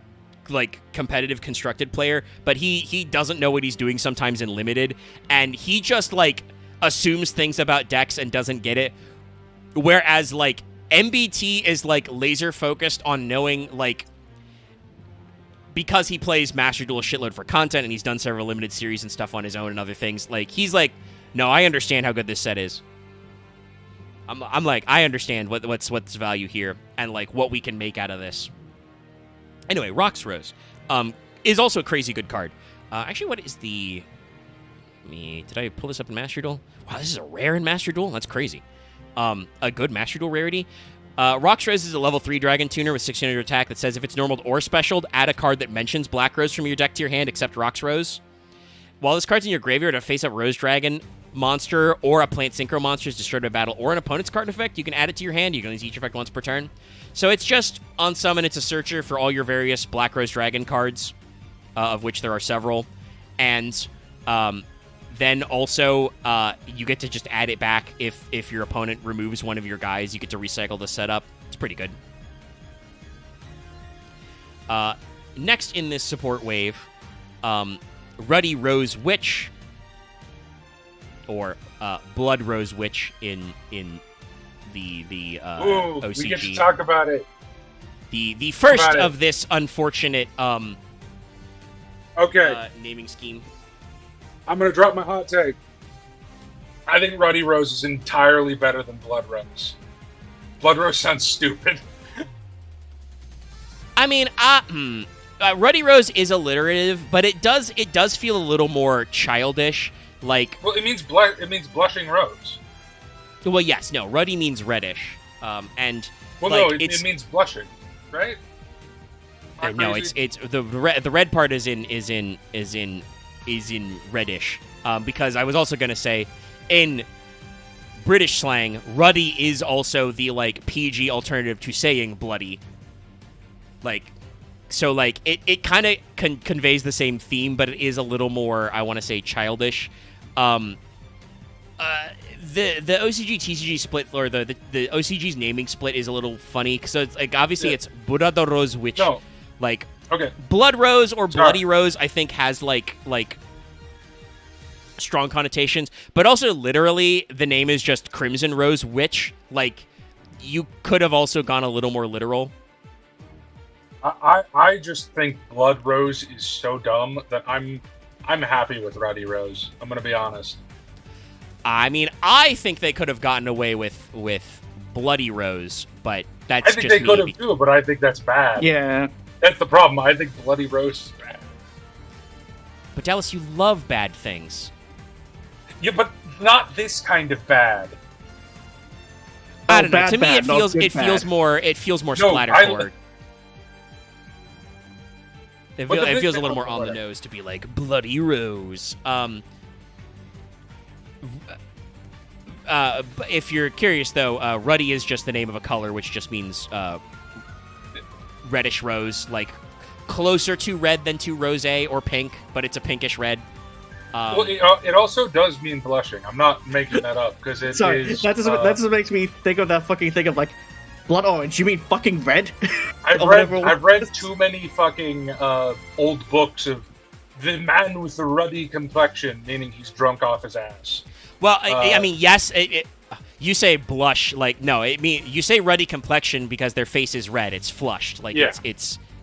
like, competitive constructed player, but he doesn't know what he's doing sometimes in limited, and he just like assumes things about decks and doesn't get it. Whereas like MBT is like laser focused on knowing, like, because he plays Master Duel a shitload for content and he's done several limited series and stuff on his own and other things, like, he's like, no, I understand how good this set is. I'm like, I understand what's value here and like what we can make out of this. Anyway, Rox Rose is also a crazy good card. Actually, what is the... Did I pull this up in Master Duel? Wow, this is a rare in Master Duel? That's crazy. A good Master Duel rarity. Rox Rose is a level 3 Dragon Tuner with 600 attack that says if it's normaled or specialed, add a card that mentions Black Rose from your deck to your hand except Rox Rose. While this card's in your graveyard, a face-up Rose Dragon monster or a plant Synchro monster is destroyed by battle or an opponent's card effect, you can add it to your hand. You can only use each effect once per turn. So it's just, on summon, it's a searcher for all your various Black Rose Dragon cards, of which there are several. And then also, you get to just add it back if your opponent removes one of your guys. You get to recycle the setup. It's pretty good. Next in this support wave, Ruddy Rose Witch, or Blood Rose Witch in the OCG. We get to talk about it. The first of this unfortunate naming scheme. I'm going to drop my hot take. I think Ruddy Rose is entirely better than Blood Rose. Blood Rose sounds stupid. I mean, Ruddy Rose is alliterative, but it does feel a little more childish. Like, well, it means blushing rose. Well, yes, no, Ruddy means reddish, and well, like, no, it means blushing, right? No, it's the red part is in reddish, because I was also gonna say, in British slang, ruddy is also the like PG alternative to saying bloody. Like, so like it kind of conveys the same theme, but it is a little more, I want to say, childish. The OCG TCG split, or the OCG's naming split, is a little funny, so it's like, obviously it's Blood Rose, which like Blood Rose or Bloody Rose, I think has like strong connotations, but also literally the name is just Crimson Rose Witch. Like, you could have also gone a little more literal. I just think Blood Rose is so dumb that I'm happy with Ruddy Rose. I'm gonna be honest. I mean, I think they could have gotten away with Bloody Rose, but that's just me. I think they could have too, but I think that's bad. Yeah. That's the problem. I think Bloody Rose is bad. But Dallas, you love bad things. Yeah, but not this kind of bad. I don't know. To me, it feels more splattercore. It feels a little more on the nose to be like Bloody Rose. If you're curious, though, Ruddy is just the name of a color, which just means reddish rose, like closer to red than to rosé or pink, but it's a pinkish red. Well, it also does mean blushing. I'm not making that up because it is. That just makes me think of that fucking thing of like blood orange. You mean fucking red? I've read too many fucking old books of the man with the ruddy complexion, meaning he's drunk off his ass. Well, I mean, yes. You say blush, like, no. You say ruddy complexion because their face is red. It's flushed, like, yeah.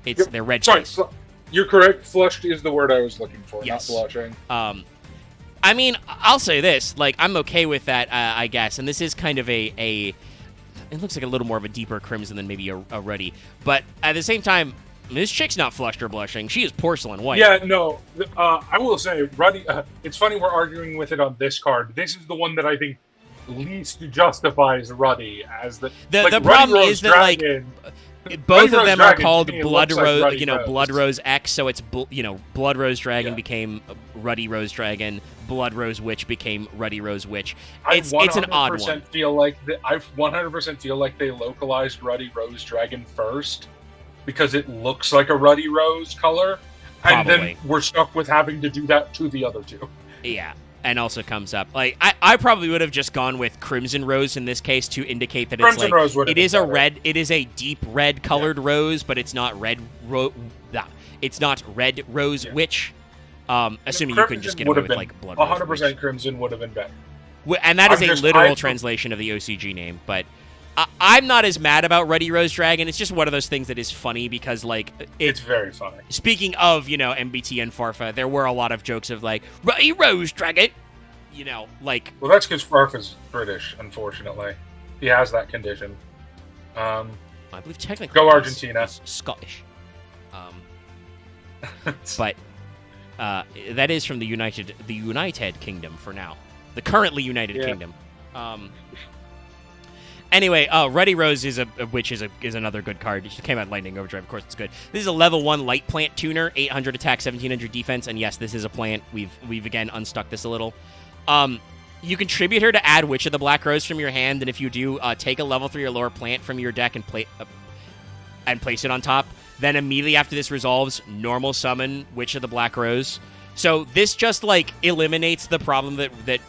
They're red Sorry, cheeks. you're correct. Flushed is the word I was looking for, Yes. not blushing. I mean, I'll say this. Like, I'm okay with that, I guess. And this is kind of a it looks like a little more of a deeper crimson than maybe a ruddy. But at the same time, this chick's not flushed or blushing. She is porcelain white. Yeah, no. I will say, Ruddy. It's funny we're arguing with it on this card. This is the one that I think least justifies Ruddy as the. The Ruddy problem Rose is that Dragon, both Ruddy of them Rose are Dragon called to me Blood looks like Rose. Ruddy Rose. Blood Rose X. So it's Blood Rose Dragon Yeah. became Ruddy Rose Dragon. Blood Rose Witch became Ruddy Rose Witch. I It's an odd one. Feel like I 100% feel like they localized Ruddy Rose Dragon first because it looks like a Ruddy Rose color, and Probably. then we're stuck with having to do that to the other two. Yeah, and also comes up like I probably would have just gone with Crimson Rose in this case to indicate that Crimson it's Rose like would have it is been a better. red. It is a deep red colored rose, but it's not red. It's not Red Rose Witch. Assuming you couldn't just get would away have with been like Blood Rose 100% Witch. Crimson would have been better. And that is I'm a just- literal I- translation of the OCG name, but I'm not as mad about Ruddy Rose Dragon. It's just one of those things that is funny because, like, It's very funny. speaking of, MBT and Farfa, there were a lot of jokes of, like, Ruddy Rose Dragon, like... Well, that's because Farfa's British, unfortunately. He has that condition. I believe technically Go he's- Argentina. he's Scottish. But that is from the United Kingdom for now. The currently United Yeah. Kingdom. Anyway, Ruddy Rose is which is another good card. It came out Lightning Overdrive, of course it's good. This is a level 1 light plant tuner, 800 attack, 1700 defense, and yes, this is a plant. We've again unstuck this a little. You can tribute her to add Witch of the Black Rose from your hand, and if you do, take a level 3 or lower plant from your deck and place it on top. Then immediately after this resolves, normal summon Witch of the Black Rose. So this just like eliminates the problem that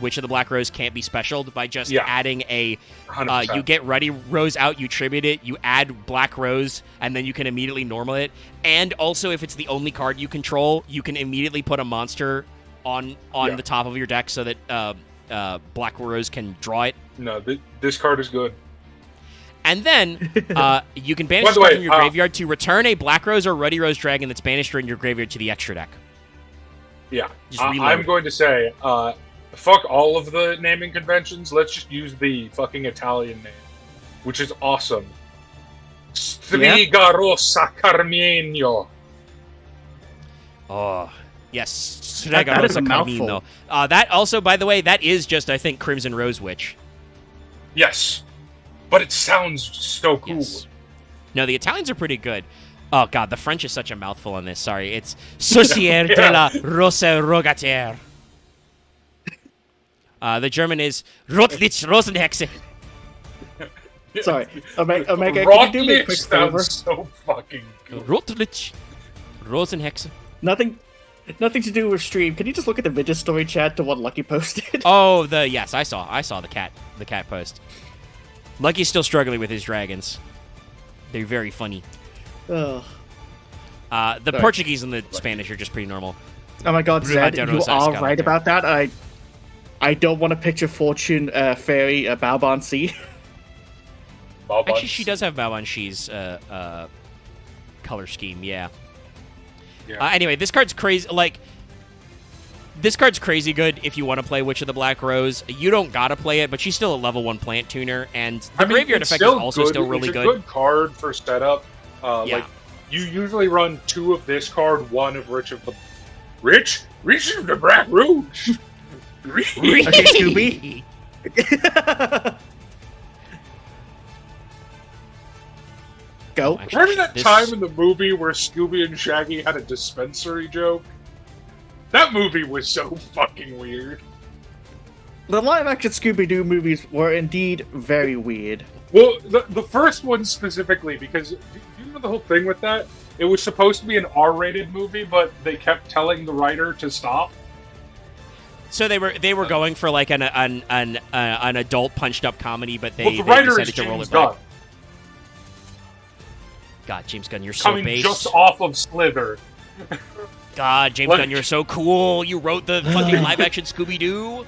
Witch of the Black Rose can't be specialed by just adding a 100%. you get Ruddy Rose out, you tribute it, you add Black Rose, and then you can immediately normal it. And also, if it's the only card you control, you can immediately put a monster on the top of your deck so that Black Rose can draw it. No, this card is good. And then you can banish By the this card way, from your graveyard to return a Black Rose or Ruddy Rose Dragon that's banished in your graveyard to the extra deck. Yeah. Just reload I'm it. going to say, fuck all of the naming conventions. Let's just use the fucking Italian name, which is awesome. Striga Rossa Carmenio. Oh, yes. That is a mouthful. That also, by the way, that is just, I think, Crimson Rose Witch. Yes. But it sounds so cool. Yes. No, the Italians are pretty good. Oh, God, the French is such a mouthful on this. Sorry. It's Saucier de la Rosa Rogatier. The German is Rotlich Rosenhexe. Sorry, Omega, can you do me a quick Rotlich favor? sounds so fucking cool. Rotlich Rosenhexe. Nothing to do with stream. Can you just look at the video story chat to what Lucky posted? Oh, yes, I saw the cat post. Lucky's still struggling with his dragons. They're very funny. Ugh. The Sorry. Portuguese and the Spanish are just pretty normal. Oh my God, Zed, Bruja de you Rosa are Escalante. right about that. I don't want to picture Fortune Fairy Balbon C. Actually, she does have Babanshi's color scheme, yeah. Anyway, this card's crazy. Like, this card's crazy good if you want to play Witch of the Black Rose. You don't gotta play it, but she's still a level 1 plant tuner, and the graveyard it's effect is also good. still really It's a good. good card for setup. Yeah. Like, you usually run 2 of this card, 1 of Rich of the Black Rouge. Okay, Scooby. Go. Actually, Remember that this- time in the movie where Scooby and Shaggy had a dispensary joke? That movie was so fucking weird. The live-action Scooby-Doo movies were indeed very weird. Well, the first one specifically, because do you know the whole thing with that? It was supposed to be an R-rated movie, but they kept telling the writer to stop. So they were going for like an adult punched up comedy, but Well, they the writer is decided to roll James it back. Gunn, God, James Gunn, you're so coming based. just off of Slither. God, James Like- Gunn, you're so cool. You wrote the fucking live action Scooby Doo.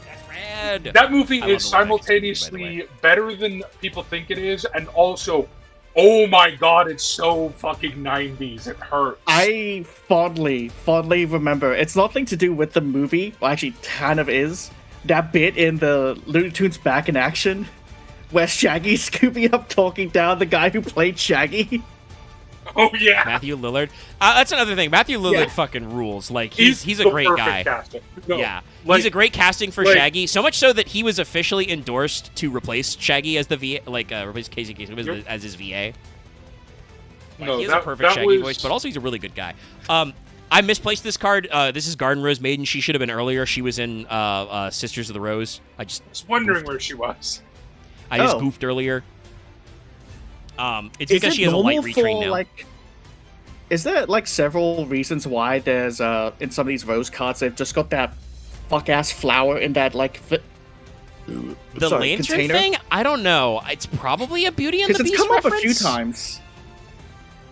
That's rad. That movie I love is the live action Scooby-Doo, by the simultaneously better than people think it is, and also Oh my god, it's so fucking 90s. It hurts. I fondly remember. It's nothing to do with the movie. Well, actually, kind of is. That bit in the Looney Tunes Back in Action, where Shaggy's Scooby up talking down the guy who played Shaggy. Oh yeah, Matthew Lillard. That's another thing. Matthew Lillard fucking rules. Like he's a great guy. No, yeah, like, he's a great casting for Shaggy. So much so that he was officially endorsed to replace Shaggy as the VA, replace Casey Kasem as his VA. Like, he has a perfect Shaggy voice, but also he's a really good guy. I misplaced this card. This is Garden Rose Maiden. She should have been earlier. She was in Sisters of the Rose. I was wondering goofed. where she was. I just goofed earlier. It's because she has a light retrain now. Is there like several reasons why there's in some of these rose cards they've just got that fuck ass flower in that like the lantern container? thing? I don't know. It's probably a Beauty and the Beast it's come reference. up a few times.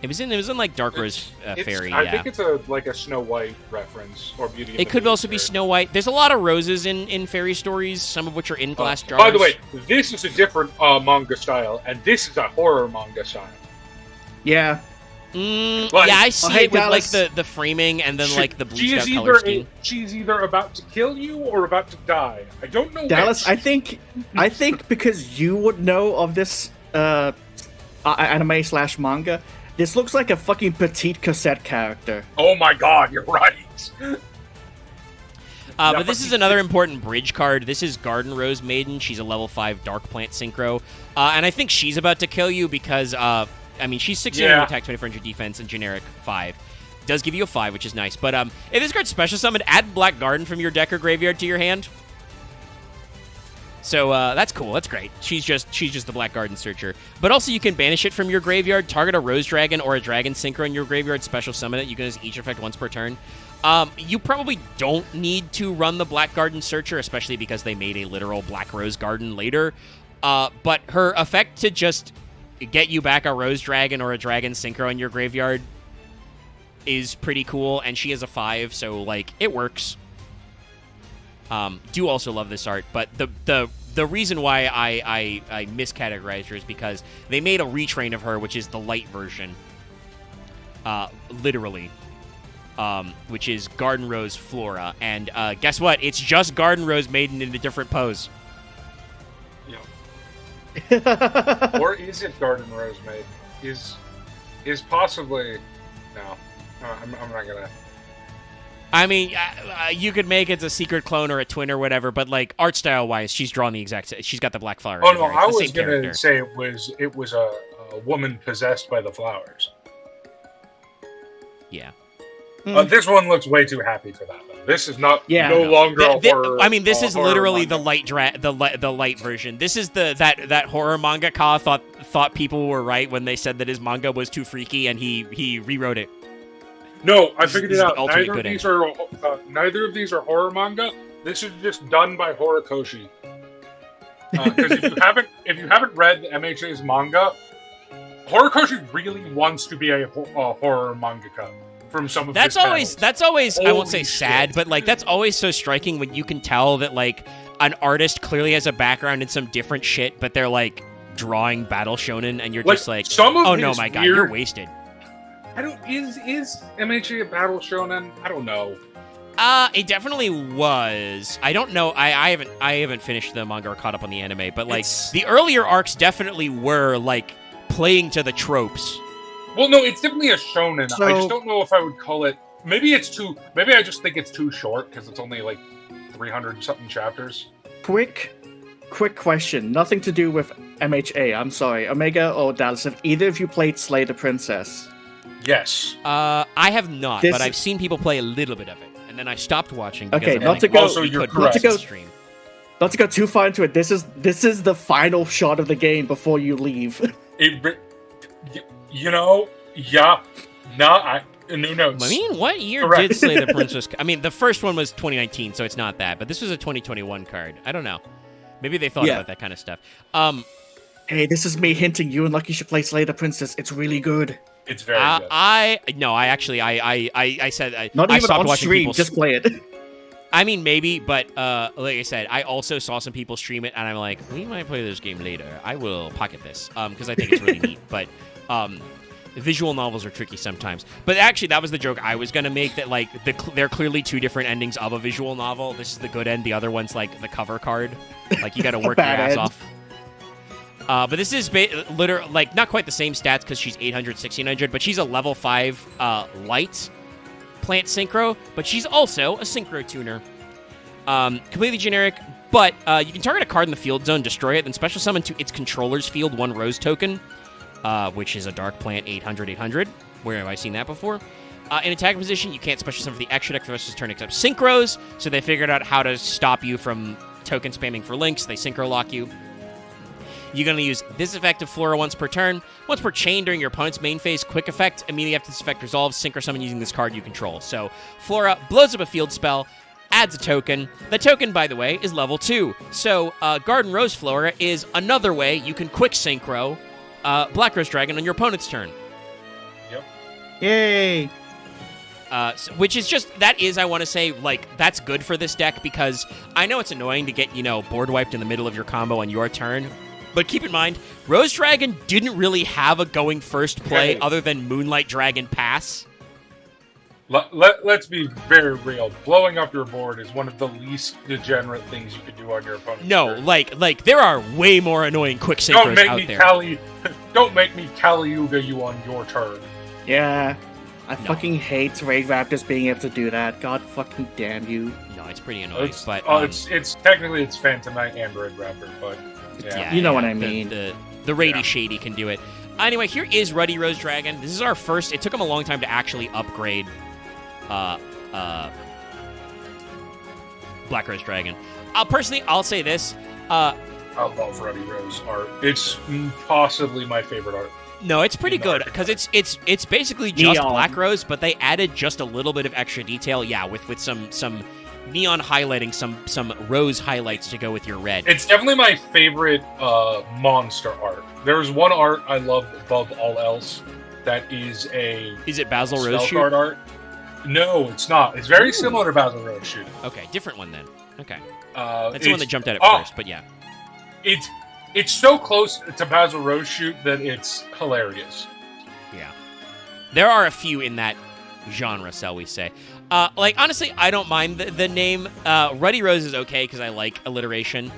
It was in like Dark Rose Fairy. I think it's a Snow White reference or Beauty. It could also be Snow White. There's a lot of roses in fairy stories, some of which are in glass jars. By the way, this is a different manga style, and this is a horror manga style. Yeah. Yeah, I see it with Dallas. like the framing and then like the bleached out color either scheme. She's either about to kill you or about to die. I don't know. Dallas, which. I think because you would know of this anime/manga, this looks like a fucking petite cassette character. Oh my god, you're right. But this is another important bridge card. This is Garden Rose Maiden. She's a level 5 Dark Plant Synchro. And I think she's about to kill you because, she's 1600 attack, 2400 defense, and generic 5. Does give you a 5, which is nice. But if this card's special summoned, add Black Garden from your deck or graveyard to your hand. So that's cool. That's great. She's just the Black Garden Searcher. But also you can banish it from your graveyard, target a Rose Dragon or a Dragon Synchro in your graveyard, special summon it. You can use each effect once per turn. You probably don't need to run the Black Garden Searcher, especially because they made a literal Black Rose Garden later. But her effect to just get you back a Rose Dragon or a Dragon Synchro in your graveyard is pretty cool, and she has a 5, so like it works. Do also love this art, but the reason why I miscategorized her is because they made a retrain of her, which is the light version, literally, which is Garden Rose Flora, and guess what? It's just Garden Rose Maiden in a different pose. Or is it Garden Rose Maiden? Is possibly no. I'm not gonna. I mean, you could make it a secret clone or a twin or whatever, but like art style wise, she's drawn the exact. She's got the black flower. Oh no, I was was gonna say it was a woman possessed by the flowers. Yeah. This one looks way too happy for that. Though. This is not longer a horror. I mean, this is literally manga. the light version. This is that horror mangaka thought people were right when they said that his manga was too freaky, and he rewrote it. No, I figured it out. Neither of these are horror manga. This is just done by Horikoshi. Because if you haven't read MHA's manga, Horikoshi really wants to be a horror mangaka. From some of that's always Holy I won't say sad, but like that's always so striking when you can tell that like an artist clearly has a background in some different shit, but they're like drawing battle shonen, and you're just like, oh no, my god, you're wasted. I don't. Is MHA a battle shonen? I don't know. It definitely was. I don't know. I haven't finished the manga or caught up on the anime, but like the earlier arcs definitely were like playing to the tropes. Well, no, it's definitely a shonen. I just don't know if I would call it. Maybe I just think it's too short because it's only like 300 something chapters. Quick question. Nothing to do with MHA. I'm sorry, Omega or Dallas. Have either of you played Slay the Princess? Yes. I have not, but I've seen people play a little bit of it, and then I stopped watching. Because okay, not to go. Also, you're correct. Not to go too far into it. This is the final shot of the game before you leave. You know, yeah, new notes. I mean, what year did Slay the Princess? I mean, the first one was 2019, so it's not that. But this was a 2021 card. I don't know. Maybe they thought about that kind of stuff. Hey, this is me hinting you and Lucky should play Slay the Princess. It's really good. It's very good. I said not I even stopped on watching stream. people. Just play it. I mean, maybe, but like I said, I also saw some people stream it, and I'm like, we might play this game later. I will pocket this because I think it's really neat. But visual novels are tricky sometimes. But actually, that was the joke I was gonna make. That like they're clearly two different endings of a visual novel. This is the good end. The other one's like the cover card. Like you got to work your ass off. But this is literally like not quite the same stats because she's 800, 1600, but she's a level 5 light plant synchro, but she's also a synchro tuner. Completely generic, but you can target a card in the field zone, destroy it, then special summon to its controller's field 1 rose token, which is a dark plant 800, 800. Where have I seen that before? In attack position, you can't special summon for the extra deck for the rest of his turn except synchros, so they figured out how to stop you from token spamming for links. They synchro lock you. You're going to use this effect of Flora once per turn. Once per chain during your opponent's main phase, quick effect. Immediately after this effect resolves, synchro summon using this card you control. So Flora blows up a field spell, adds a token. The token, by the way, is level 2. So Garden Rose Flora is another way you can quick synchro Black Rose Dragon on your opponent's turn. Yep. Yay! Which is just, that is, I want to say, like, that's good for this deck because I know it's annoying to get, board wiped in the middle of your combo on your turn. But keep in mind, Rose Dragon didn't really have a going first play other than Moonlight Dragon Pass. Let's be very real. Blowing up your board is one of the least degenerate things you could do on your opponent's turn. like there are way more annoying quick synchros out there. Don't make me Caliuga you on your turn. Yeah. I fucking hate Raid Raptors being able to do that. God fucking damn you. No, it's pretty annoying. But it's technically it's Phantom Knight and Red Raptor, but yeah. You know what I mean. The Rady Shady can do it. Anyway, here is Ruddy Rose Dragon. This is our first. It took him a long time to actually upgrade Black Rose Dragon. Personally, I'll say this. I love Ruddy Rose art. It's possibly my favorite art. No, it's pretty good because it's basically just Black Rose, but they added just a little bit of extra detail. Yeah, with some neon highlighting, some rose highlights to go with your red. It's definitely my favorite monster art. There's one art I love above all else. That is a. Is it Basil Rose Shoot? Card art. No, it's not. It's very similar to Basil Rose Shoot. Okay, different one then. Okay, that's the one that jumped out at first, but yeah. It's so close to Basil Rose Shoot that it's hilarious. Yeah. There are a few in that genre, shall we say. Honestly, I don't mind the name. Ruddy Rose is okay because I like alliteration.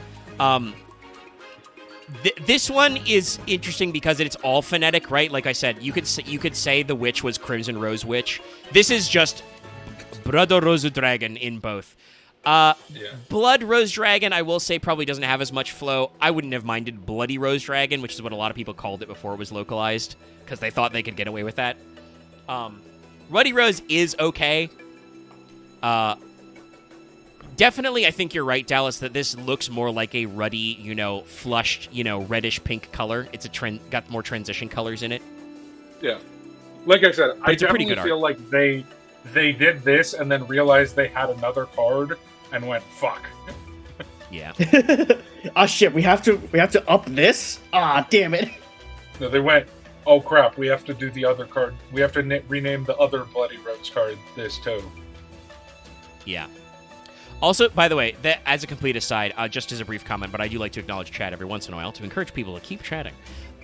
This one is interesting because it's all phonetic, right? Like I said, you could say the witch was Crimson Rose Witch. This is just Blood Rose Dragon in both. Blood Rose Dragon, I will say, probably doesn't have as much flow. I wouldn't have minded Bloody Rose Dragon, which is what a lot of people called it before it was localized, because they thought they could get away with that. Ruddy Rose is okay. Definitely, I think you're right, Dallas, that this looks more like a ruddy, flushed, reddish pink color. It's got more transition colors in it. Yeah. Like I said, I definitely feel like they did this and then realized they had another card and went, fuck. Yeah. Oh shit, we have to up this? Ah, damn it. No, they went, oh crap, we have to do the other card. We have to rename the other Bloody Rose card this too. Yeah. Also, by the way, as a complete aside, just as a brief comment, but I do like to acknowledge chat every once in a while to encourage people to keep chatting.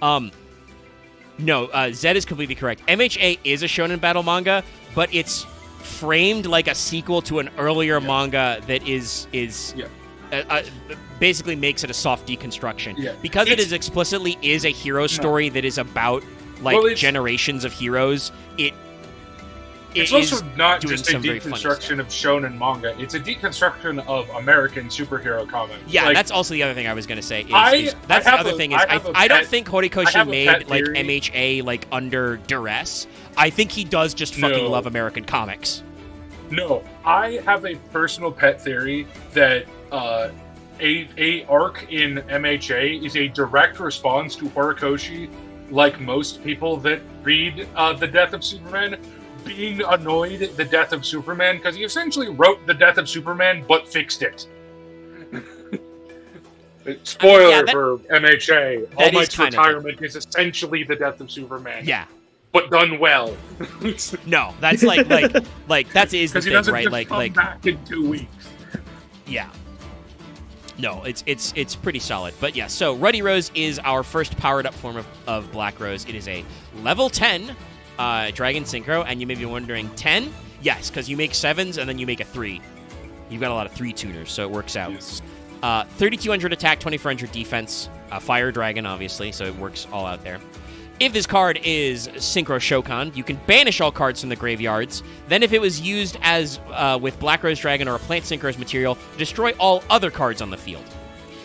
No, Zed is completely correct. MHA is a shonen battle manga, but it's framed like a sequel to an earlier manga that is basically makes it a soft deconstruction. Yeah. Because it is explicitly is a hero story that is about generations of heroes. It's also not just a deconstruction of shonen manga. It's a deconstruction of American superhero comics. Yeah, that's also the other thing I was going to say. I don't think Horikoshi made like MHA like under duress. I think he does just fucking love American comics. No, I have a personal pet theory that a arc in MHA is a direct response to Horikoshi, like most people that read The Death of Superman, being annoyed at the death of Superman, because he essentially wrote the death of Superman but fixed it. Spoiler for MHA. All Might's retirement is essentially the death of Superman. Yeah. But done well. No, that's like that is the thing, right? Like back in 2 weeks. Yeah. No, it's pretty solid. But yeah, so Ruddy Rose is our first powered up form of Black Rose. It is a level 10 Dragon Synchro, and you may be wondering, 10? Yes, because you make 7s and then you make a 3. You've got a lot of 3 tuners, so it works out. Yes. 3,200 attack, 2,400 defense, Fire Dragon, obviously, so it works all out there. If this card is Synchro Shokan, you can banish all cards from the graveyards. Then if it was used as with Black Rose Dragon or a Plant Synchro's material, destroy all other cards on the field.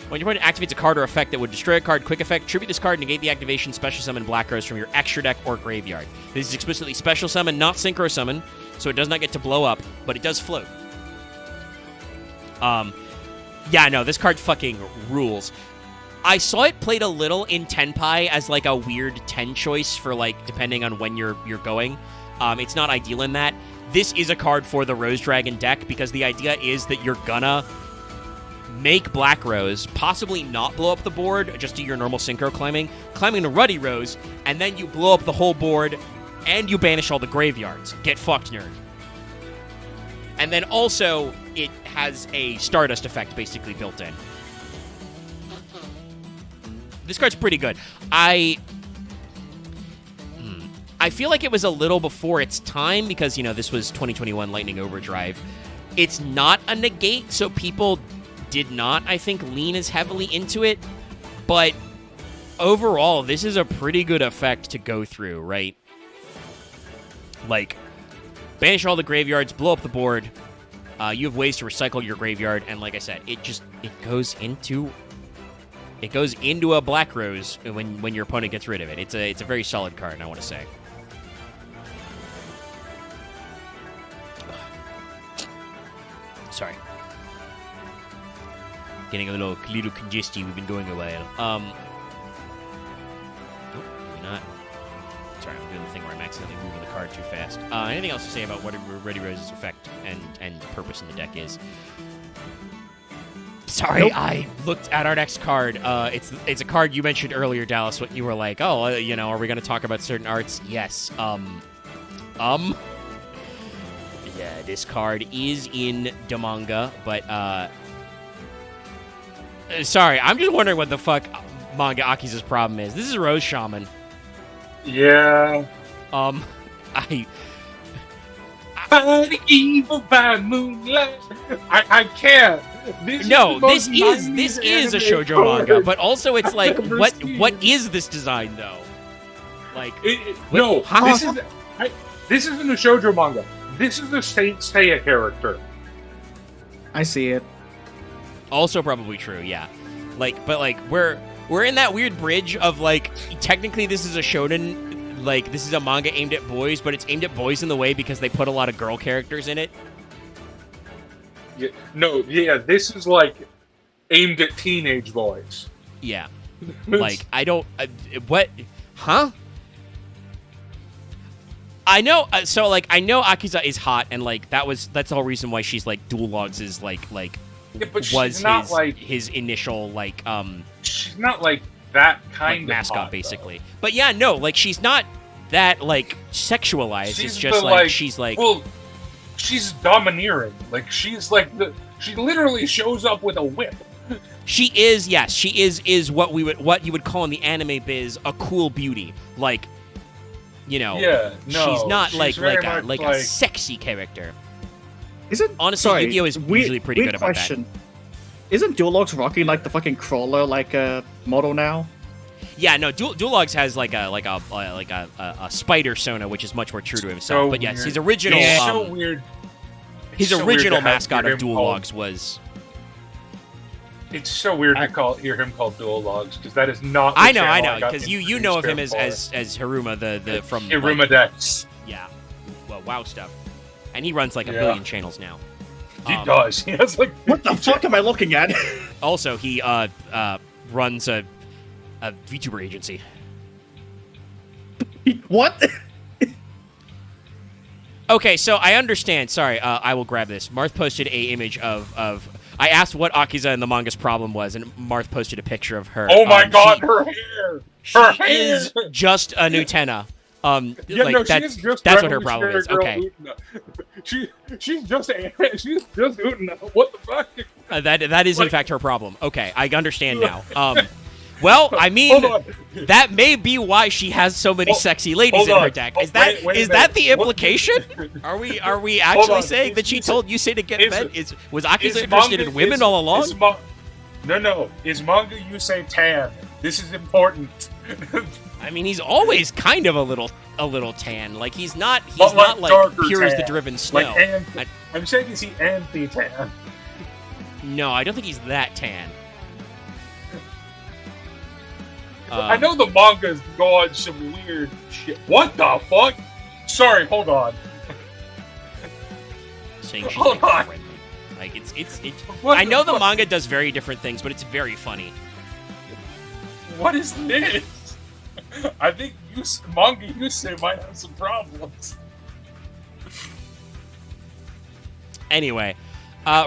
When your opponent activates a card or effect that would destroy a card, quick effect, tribute this card, negate the activation, special summon Black Rose from your extra deck or graveyard. This is explicitly special summon, not Synchro summon, so it does not get to blow up, but it does float. Yeah, no, this card fucking rules. I saw it played a little in Tenpai as like a weird 10 choice for like depending on when you're going. It's not ideal in that. This is a card for the Rose Dragon deck because the idea is that you're gonna make Black Rose, possibly not blow up the board, just do your normal Synchro climbing to Ruddy Rose, and then you blow up the whole board and you banish all the graveyards. Get fucked, nerd. And then also it has a Stardust effect basically built in. This card's pretty good. I feel like it was a little before its time because, you know, this was 2021 Lightning Overdrive. It's not a negate, so people did not, I think, lean as heavily into it. But overall, this is a pretty good effect to go through, right? Like, banish all the graveyards, blow up the board. You have ways to recycle your graveyard, and like I said, it goes into a Black Rose when your opponent gets rid of it. It's a very solid card, I want to say. Sorry. Getting a little congested. We've been going a while. Nope, maybe not. Sorry, I'm doing the thing where I'm accidentally moving the card too fast. Anything else to say about what Ruddy Rose's effect and purpose in the deck is? Sorry, nope. I looked at our next card. It's a card you mentioned earlier, Dallas. What you were like, oh, you know, are we going to talk about certain arts? Yes. Yeah, this card is in the manga, but sorry, I'm just wondering what the fuck manga Akiza's problem is. This is Rose Shaman. Yeah. Fight evil by moonlight. I can't. This is a shoujo manga, but also it's like, what is this design though? Like, no, this isn't a shoujo manga. This is a Saint Seiya character. I see it. Also probably true, yeah. Like, but like we're in that weird bridge of like technically this is a shonen, like this is a manga aimed at boys, but it's aimed at boys in the way because they put a lot of girl characters in it. Yeah, this is like aimed at teenage boys. Yeah. Like, I don't... what? Huh? I know... so, like, I know Akiza is hot, and, like, that's the whole reason why she's, like, Dual Logs is, like yeah, but was his initial, like, she's not, like, that kind like, of mascot, hot, basically. Though. But, yeah, no, like, she's not that, like, sexualized. She's it's just, like, she's, like... Well, she's domineering. Like, she's, like, she literally shows up with a whip. She is, yes, she is what you would call in the anime biz a cool beauty. Like, you know, yeah, no, she's not like like a sexy character. Isn't honestly sorry, Yu-Gi-Oh is usually pretty good about question. That. Isn't Dualogs rocking like the fucking crawler like model now? Yeah, no, Dualogs has like a spider Sona, which is much more true to himself. So but yes, weird. his original so weird. His so original weird mascot of Dualogs was. It's so weird to hear him called Dual Logs because that is not. I know, because you know of him as Haruma the from Haruma Dex. Yeah, well, WoW stuff, and he runs like a billion channels now. He does. He has like. What the fuck am I looking at? Also, he runs a VTuber agency. What? Okay, so I understand. Sorry, I will grab this. Marth posted a image of. I asked what Akiza in the manga's problem was, and Marth posted a picture of her. Oh my god, her hair! Her hair is just a Nutena. That's what her problem is. Okay. She's just Utena. What the fuck? That is in fact her problem. Okay, I understand now. Well, I mean, that may be why she has so many sexy ladies in her deck. Is that the implication? Are we actually saying that she told Yusei to get men? Was Akiza interested in women all along? No. Is manga Yusei tan? This is important. I mean, he's always kind of a little tan. Like he's not like pure as the driven snow. I'm saying is he anti-tan? No, I don't think he's that tan. I know the mangas go on some weird shit. What the fuck? Sorry, hold on. Saying she's like friendly. Like it's. I know the manga does very different things, but it's very funny. What is this? I think manga Yusei might have some problems. Anyway.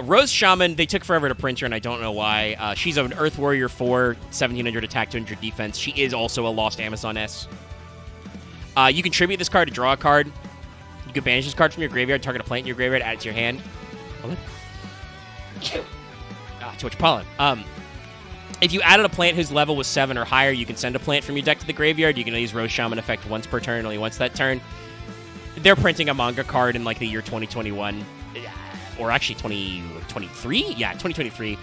Rose Shaman, they took forever to print her, and I don't know why. She's an Earth Warrior 4, 1700 attack, 200 defense. She is also a Lost Amazon S. You can tribute this card to draw a card. You can banish this card from your graveyard, target a plant in your graveyard, add it to your hand. Too much pollen. If you added a plant whose level was 7 or higher, you can send a plant from your deck to the graveyard. You can use Rose Shaman effect once per turn, only once that turn. They're printing a manga card in, like, the year 2021. Or actually 2023? Yeah, 2023.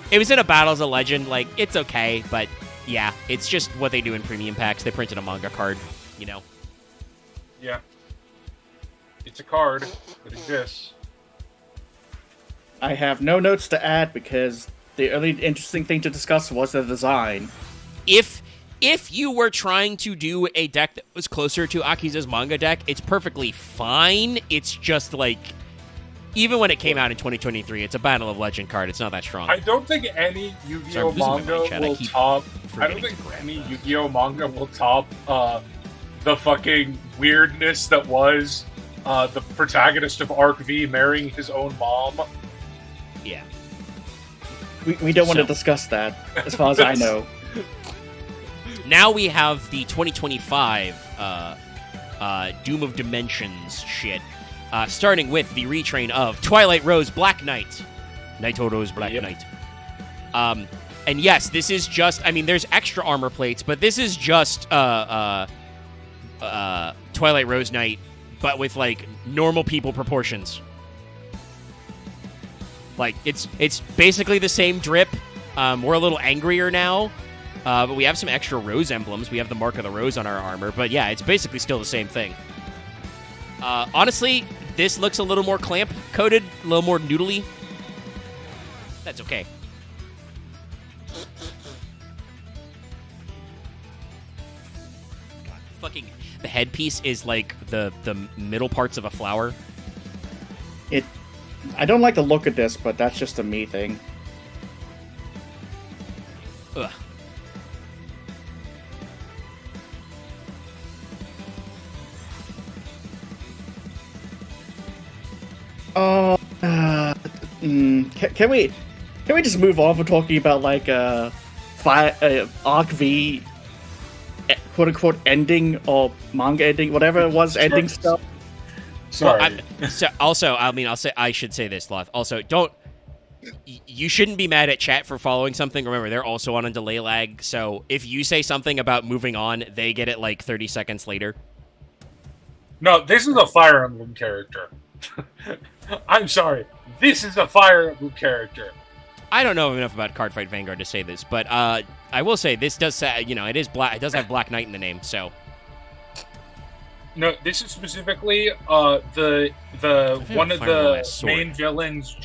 It was in a Battle as a Legend. Like, it's okay, but yeah, it's just what they do in premium packs. They printed a manga card, you know. Yeah. It's a card that exists. I have no notes to add because the only interesting thing to discuss was the design. If you were trying to do a deck that was closer to Akiza's manga deck, it's perfectly fine. It's just like... Even when it came out in 2023, it's a Battle of Legend card. It's not that strong. I don't think any Yu-Gi-Oh manga will top. I don't think any Yu-Gi-Oh manga will top the fucking weirdness that was the protagonist of Arc V marrying his own mom. Yeah. We don't want to discuss that, as far as I know. Now we have the 2025 Doom of Dimensions shit. Starting with the retrain of Twilight Rose Black Knight. Naito Rose Black Knight. And yes, this is just... I mean, there's extra armor plates, but this is just Twilight Rose Knight, but with, like, normal people proportions. Like, it's basically the same drip. We're a little angrier now, but we have some extra rose emblems. We have the Mark of the Rose on our armor, but yeah, it's basically still the same thing. Honestly, this looks a little more clamp-coated, a little more noodly. That's okay. God, fucking the headpiece is like the middle parts of a flower. I don't like the look of this, but that's just a me thing. Ugh. Can we just move on from talking about like Arc V, quote unquote ending or manga ending, whatever it was, ending stuff? Sorry. Well, I should say this, Loth. Also, you shouldn't be mad at chat for following something. Remember, they're also on a delay lag, so if you say something about moving on, they get it like 30 seconds later. No, this is a Fire Emblem character. I'm sorry. This is a Fire Emblem character. I don't know enough about Cardfight Vanguard to say this, but I will say this does say, it is black. It does have Black Knight in the name, so. No, this is specifically the one of the main villains.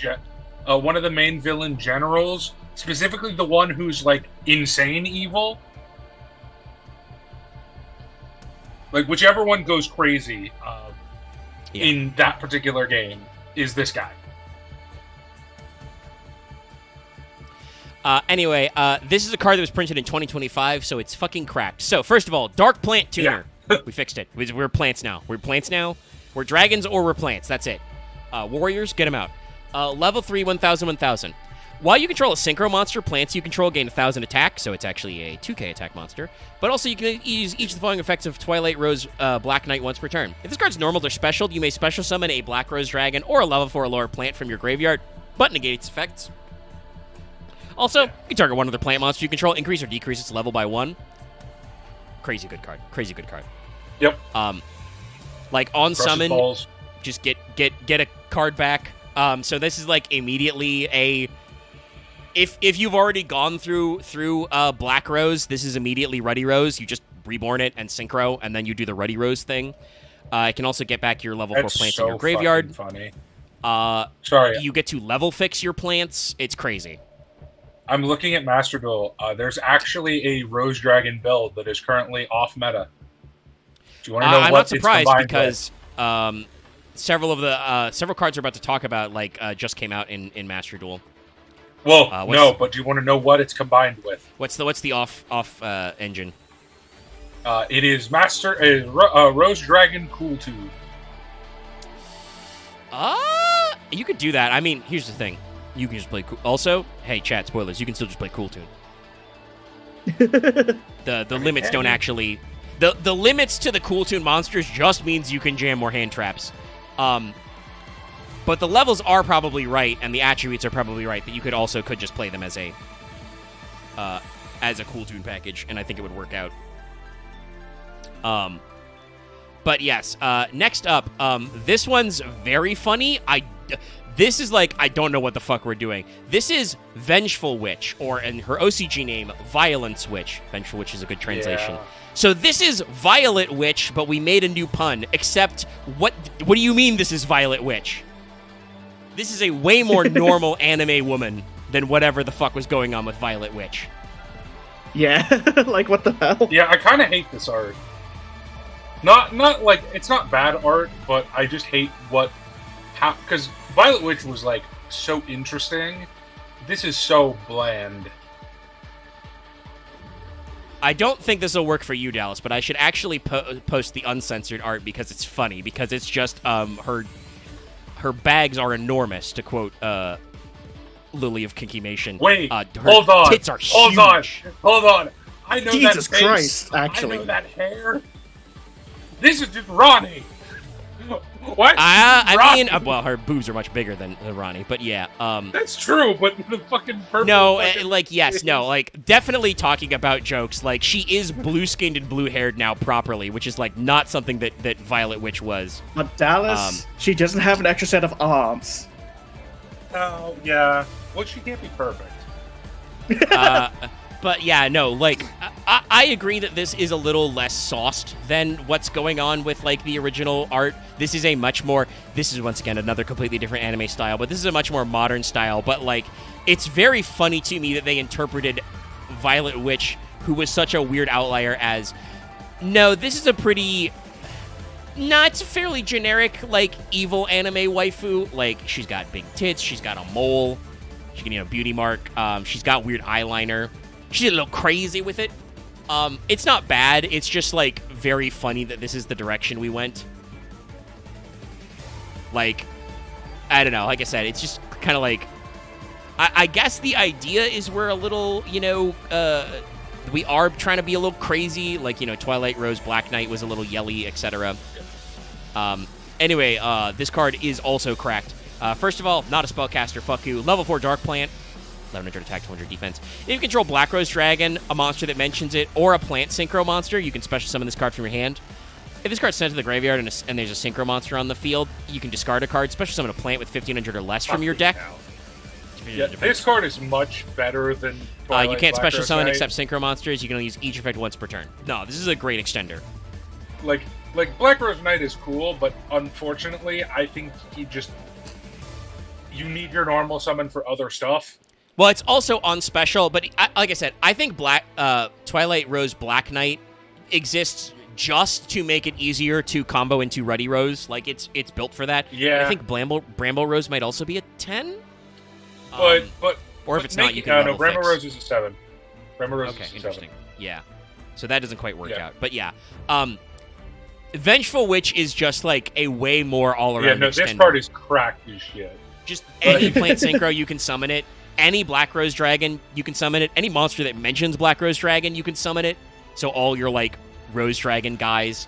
One of the main villain generals, specifically the one who's like insane evil. Like whichever one goes crazy in that particular game is this guy. Anyway, this is a card that was printed in 2025, so it's fucking cracked. So, first of all, Dark Plant Tuner. Yeah. We fixed it. We're plants now. We're dragons or we're plants. That's it. Warriors, get them out. Level 3, 1000, 1000. While you control a Synchro monster, plants you control gain 1000 attack, so it's actually a 2k attack monster. But also you can use each of the following effects of Twilight Rose Black Knight once per turn. If this card's normal or special, you may special summon a Black Rose Dragon or a level 4 lower plant from your graveyard, but negate its effects. Also, you can target one other plant monster you control, increase or decrease its level by 1. Crazy good card. Crazy good card. Yep. Like on Crushes summon, balls. just get a card back. So this is like immediately a. If you've already gone through Black Rose, this is immediately Ruddy Rose. You just reborn it and Synchro, and then you do the Ruddy Rose thing. It can also get back your level 4 plants in your graveyard. Funny. Sorry. You get to level fix your plants. It's crazy. I'm looking at Master Duel. There's actually a Rose Dragon build that is currently off meta. Do you want to know I'm what not surprised it's because several cards we're about to talk about just came out in Master Duel. Well, no, but do you want to know what it's combined with? What's the off engine? It is Rose Dragon Cool Tube. You could do that. I mean, here's the thing. You can just play cool. Also, hey, chat, spoilers. You can still just play Cool Tune. The limits don't actually... The limits to the Cool Tune monsters just means you can jam more hand traps. But the levels are probably right, and the attributes are probably right, that you could just play them as a Cool Tune package, and I think it would work out. But yes, next up, this one's very funny. This is like, I don't know what the fuck we're doing. This is Vengeful Witch, or in her OCG name, Violence Witch. Vengeful Witch is a good translation. Yeah. So this is Violet Witch, but we made a new pun, except what do you mean this is Violet Witch? This is a way more normal anime woman than whatever the fuck was going on with Violet Witch. Yeah, like what the hell? Yeah, I kind of hate this art. Not like, it's not bad art, but I just hate because Violet Witch was like so interesting. This is so bland. I don't think this will work for you, Dallas, but I should actually post the uncensored art because it's funny, because it's just her bags are enormous, to quote Lily of Kinkymation. Wait, her hold on. Tits are huge. Hold on. I know Jesus that face. Christ, actually. I know that hair. This is just Ronnie. What? I mean, well, her boobs are much bigger than Ronnie, but yeah. That's true, but the fucking purple. No, definitely talking about jokes. Like, she is blue-skinned and blue-haired now properly, which is like not something that Violet Witch was. But Dallas, she doesn't have an extra set of arms. Oh yeah. Well, she can't be perfect. But yeah, no, like, I agree that this is a little less sauced than what's going on with, like, the original art. This is once again another completely different anime style, but this is a much more modern style. But, like, it's very funny to me that they interpreted Violet Witch, who was such a weird outlier, as, no, this is a pretty... No, it's a fairly generic, like, evil anime waifu. Like, she's got big tits, she's got a mole, she can, beauty mark, she's got weird eyeliner. She's a little crazy with it. It's not bad. It's just, like, very funny that this is the direction we went. Like, I don't know. Like I said, it's just kind of like... I guess the idea is we're a little, we are trying to be a little crazy. Like, Twilight Rose Black Knight was a little yelly, etc. Anyway, this card is also cracked. First of all, not a spellcaster. Fuck you. Level 4 Dark Plant. 1100 attack, 200 defense. If you control Black Rose Dragon, a monster that mentions it, or a plant synchro monster, you can special summon this card from your hand. If this card's sent to the graveyard and there's a synchro monster on the field, you can discard a card, special summon a plant with 1500 or less from your deck. Yeah, this card is much better than Twilight you can't Black special Rose summon Knight. except synchro monsters. You can only use each effect once per turn. No, this is a great extender. Like Black Rose Knight is cool, but unfortunately, I think you need your normal summon for other stuff. Well, it's also on special, but like I said, I think Twilight Rose Black Knight exists just to make it easier to combo into Ruddy Rose. Like, it's built for that. Yeah. And I think Bramble Rose might also be a 10. But or if it's not, you can no, Bramble Rose is a 7. Bramble Rose is a 7. Interesting. Yeah. So that doesn't quite work out. But yeah. Vengeful Witch is just like a way more all-around Yeah, no, extender. this card is cracked as shit. Just any plant synchro, you can summon it. Any Black Rose Dragon, you can summon it. Any monster that mentions Black Rose Dragon, you can summon it. So all your, like, Rose Dragon guys.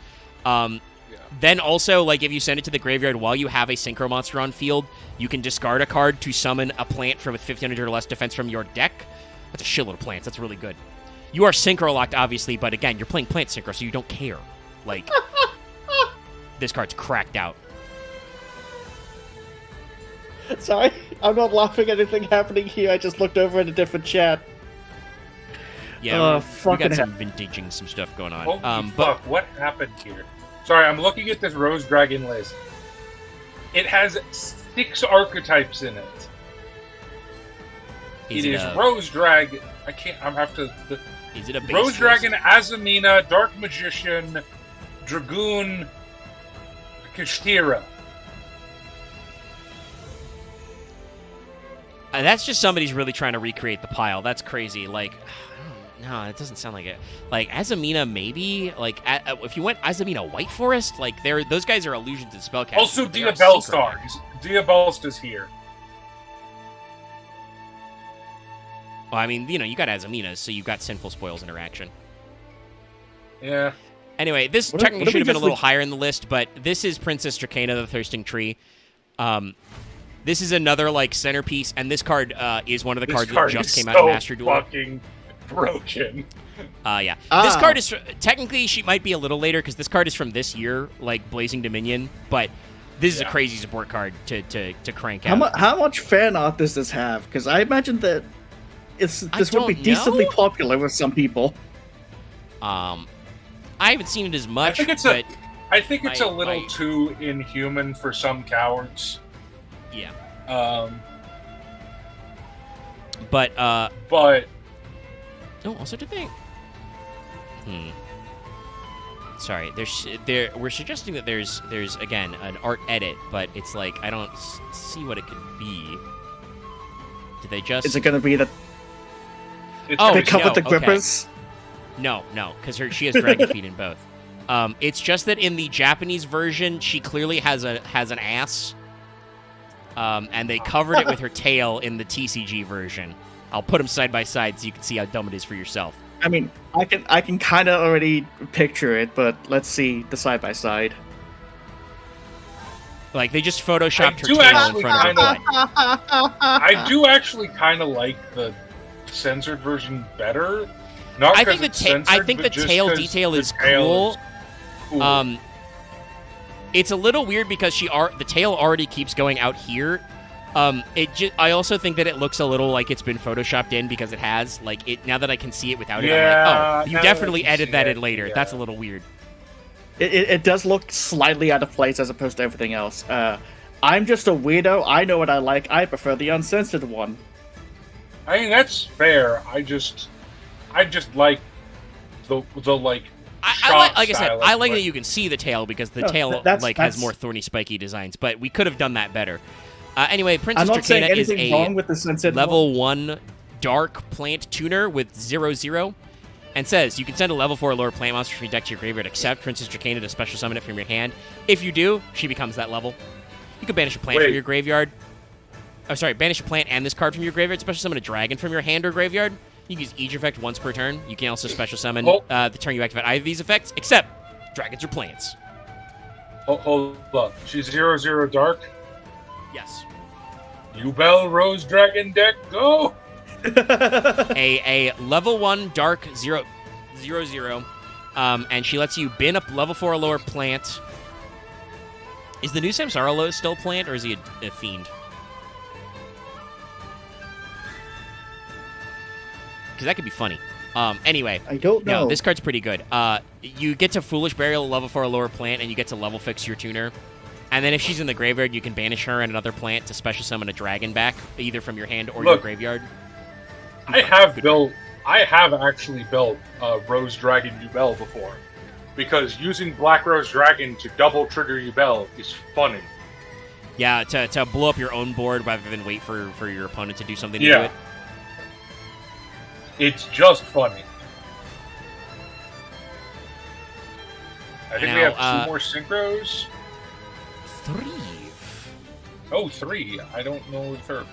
Then also, like, if you send it to the graveyard while you have a Synchro monster on field, you can discard a card to summon a plant with 1500 or less defense from your deck. That's a shitload of plants. That's really good. You are Synchro locked, obviously, but again, you're playing Plant Synchro, so you don't care. Like, this card's cracked out. Sorry, I'm not laughing at anything happening here. I just looked over at a different chat. Yeah, we fucking got some vintaging, some stuff going on. Holy But fuck, what happened here? Sorry, I'm looking at this Rose Dragon list. It has 6 archetypes in it. It is Rose Dragon. I can't. I'm have to. Is it a base Rose list? Dragon, Azamina, Dark Magician, Dragoon, Kashtira. That's just somebody's really trying to recreate the pile. That's crazy. Like, no, it doesn't sound like it. Like, Azamina, maybe? Like, if you went Azamina White Forest, like, those guys are illusions and spellcasters. Also, They are Diabellstar. synchronized. Diabellstar's here. Well, I mean, you got Azamina, so you've got Sinful Spoils interaction. Yeah. Anyway, this What if- technically what if should we have been a just, little like- higher in the list, but this is Princess Dracana, the Thirsting Tree. This is another, like, centerpiece, and this card is one of the This cards card that just is came so out in Master Duel. fucking broken. Yeah. Ah. This card is... Technically, she might be a little later, because this card is from this year, like Blazing Dominion, but this is a crazy support card to crank out. How much fan art does this have? Because I imagine that this would be don't decently know. popular with some people. I haven't seen it as much, I think it's but... I think it's a My- little my- too inhuman for some cowards. Yeah. But Oh, also did they... Sorry, we're suggesting that there's again an art edit, but it's like I don't see what it could be. Did they just? Is it going to be that it's Oh, they gonna come no, with the okay. grippers? No, because she has dragon feet in both. It's just that in the Japanese version, she clearly has an ass, and they covered it with her tail in the TCG version. I'll put them side by side so you can see how dumb it is for yourself. I mean, I can kind of already picture it, but let's see the side by side. Like they just photoshopped her do tail in actually front of her butt. I do actually kind of like the censored version better. Not I 'cause think it's the censored, the but just tail 'cause detail the is tail cool. is cool. It's a little weird because the tail already keeps going out here. I also think that it looks a little like it's been photoshopped in because it has. Like it now that I can see it without it, I'm Yeah, like, oh, you now definitely that I can edited see that it, in later. yeah. That's a little weird. It does look slightly out of place as opposed to everything else. I'm just a weirdo. I know what I like. I prefer the uncensored one. I mean that's fair. I just like the like. Like I said, style I of like what- that you can see the tail because the No, tail that's- has that's- more thorny, spiky designs. But we could have done that better. Anyway, I'm Princess not saying Dracana is anything a wrong with the censored level 1 dark plant tuner with 0/0, and says you can send a level 4 lower plant monster from your deck to your graveyard, except Princess Dracana to special summon it from your hand. If you do, she becomes that level. You can banish a plant from Wait. your graveyard. Oh, sorry, banish a plant and this card from your graveyard, special summon a dragon from your hand or graveyard. You can use each effect once per turn. You can also special summon the turn you activate either of these effects, except dragons or plants. Hold up. She's 0/0 dark. Yes. Yubel Rose Dragon deck, go! a level 1 dark 0/0, and she lets you bin up level 4 or lower plant. Is the new Samsara still plant, or is he a fiend? Because that could be funny. Anyway, I don't know. no, this card's pretty good. You get to Foolish Burial level 4 or lower plant, and you get to level fix your tuner. And then if she's in the graveyard, you can banish her and another plant to special summon a dragon back, either from your hand or your Look. graveyard. I have actually built Rose Dragon Yubel before. Because using Black Rose Dragon to double trigger Yubel is funny. Yeah, to blow up your own board rather than wait for your opponent to do something to do Yeah. it. It's just funny. I think we Now, have 2 more synchros. 3. Oh, 3. I don't know the third.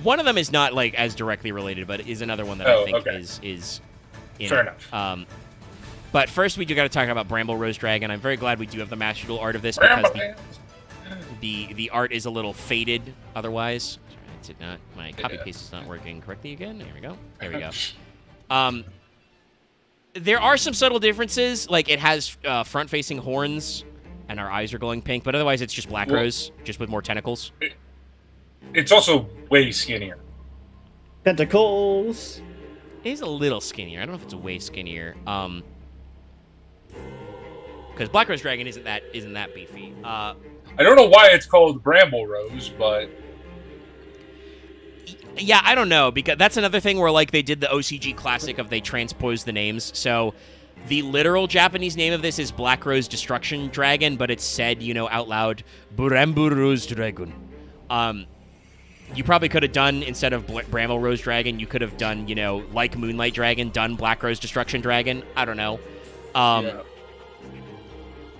One of them is not like as directly related, but is another one that Oh, I think okay. is in Fair it. enough. But first, we do got to talk about Bramble Rose Dragon. I'm very glad we do have the Master Duel art of this because the art is a little faded otherwise. Is it not? My copy paste is not working correctly again. There we go. There we go. There are some subtle differences. Like, it has front-facing horns, and our eyes are glowing pink. But otherwise, it's just Black Rose, just with more tentacles. It's also way skinnier. Tentacles. It is a little skinnier. I don't know if it's way skinnier. Because Black Rose Dragon isn't that beefy. I don't know why it's called Bramble Rose, but yeah, I don't know, because that's another thing where like they did the OCG classic of they transposed the names. So the literal Japanese name of this is Black Rose Destruction Dragon, but it's said, out loud, Bramble Rose Dragon. You probably could have done, instead of Bramble Rose Dragon, you could have done, like Moonlight Dragon, done Black Rose Destruction Dragon. I don't know. yeah.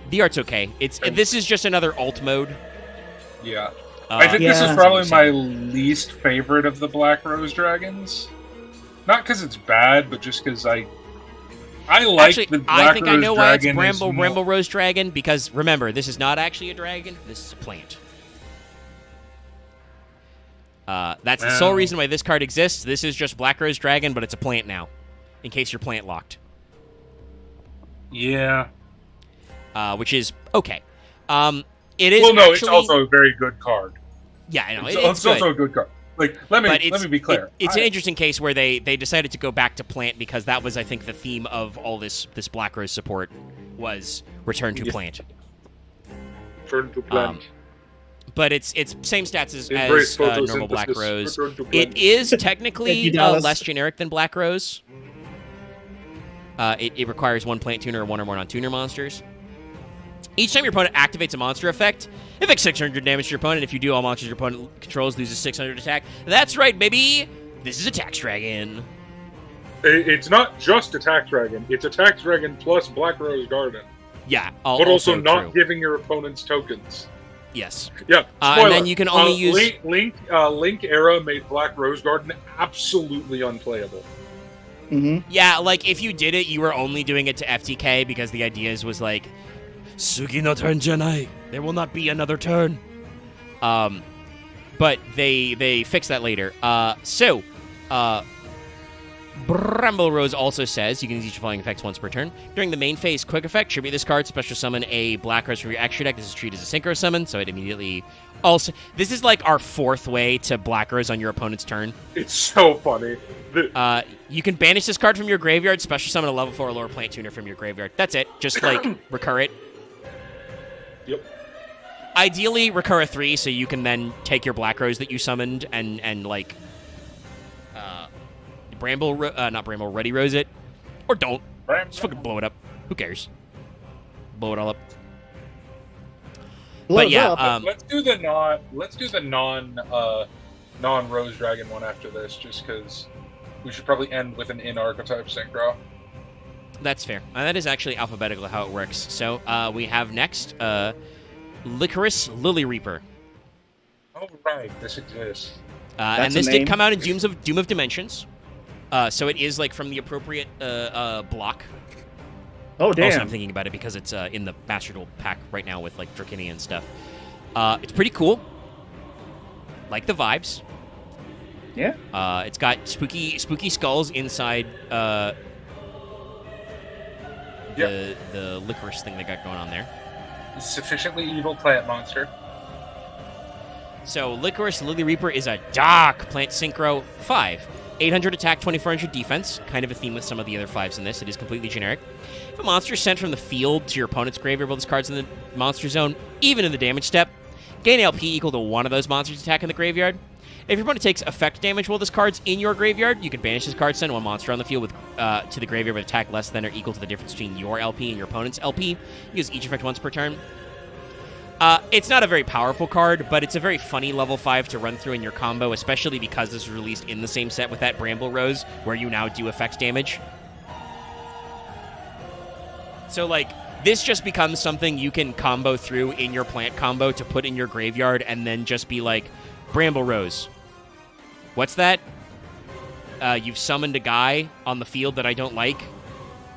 The art's okay. This is just another alt mode. Yeah. I think this is Yeah. probably my least favorite of the Black Rose Dragons. Not because it's bad, but just because I like Actually, the Black I think Rose I know why it's Dragon is more- Bramble Rose Dragon, because remember, this is not actually a dragon. This is a plant. That's the sole reason why this card exists. This is just Black Rose Dragon, but it's a plant now, in case you're plant locked. Yeah. Which is okay. It is. Well, no, actually, it's also a very good card. Yeah, I know. It's It's also good. a good card. Like, let me be clear. It's an interesting case where they decided to go back to plant because that was, I think, the theme of all this Black Rose support was return to plant. Turn to plant. But it's same stats as Embrace normal Black photosynthesis. Rose. Return to It plant. is Thank technically you, Dallas. less generic than Black Rose. It requires one plant tuner or one or more non-tuner monsters. Each time your opponent activates a monster effect, inflicts 600 damage to your opponent. If you do, all monsters your opponent controls loses 600 attack. That's right, baby! This is Attack Dragon. It's not just Attack Dragon. It's Attack Dragon plus Black Rose Garden. Yeah, But also not true. giving your opponents tokens. Yes. Yeah, And spoiler. then you can only use... Link Era made Black Rose Garden absolutely unplayable. Mm-hmm. Yeah, like, if you did it, you were only doing it to FTK because the ideas was like, Sugi no turn janai. There will not be another turn. But they fixed that later. Bramble Rose also says you can use each flying effects once per turn. During the main phase quick effect, tribute this card, special summon a Black Rose from your extra deck. This is treated as a Synchro summon, so it immediately... Also, this is like our fourth way to Black Rose on your opponent's turn. It's so funny. You can banish this card from your graveyard, special summon a level 4 or lower plant tuner from your graveyard. That's it. Just, like, recur it. Yep. Ideally, recur a 3, so you can then take your Black Rose that you summoned and like, Ready Rose it. Or don't. Just fucking blow it up. Who cares? Blow it all up. But yeah, let's do the non Rose Dragon one after this, just because we should probably end with an in archetype synchro. that's fair. That is actually alphabetical how it works. So we have next Licorice Lily Reaper. Oh right, this exists. And a this name. did come out in Doom of Dimensions. So it is like from the appropriate block. Oh, Also, damn. I'm thinking about it because it's in the Master Duel pack right now with like Draconian stuff. It's pretty cool. Like the vibes. Yeah. It's got spooky skulls inside the licorice thing they got going on there. Sufficiently evil plant monster. So Licorice Lily Reaper is a dark plant synchro 5. 800 attack, 2400 defense. Kind of a theme with some of the other 5s in this. It is completely generic. If a monster is sent from the field to your opponent's graveyard while this card's in the monster zone, even in the damage step, gain LP equal to one of those monsters' attack in the graveyard. If your opponent takes effect damage while this card's in your graveyard, you can banish this card, send one monster on the field with to the graveyard with attack less than or equal to the difference between your LP and your opponent's LP. Use each effect once per turn. It's not a very powerful card, but it's a very funny level 5 to run through in your combo, especially because this was released in the same set with that Bramble Rose, where you now do effect damage. So, like, this just becomes something you can combo through in your plant combo to put in your graveyard and then just be like, Bramble Rose. What's that? You've summoned a guy on the field that I don't like,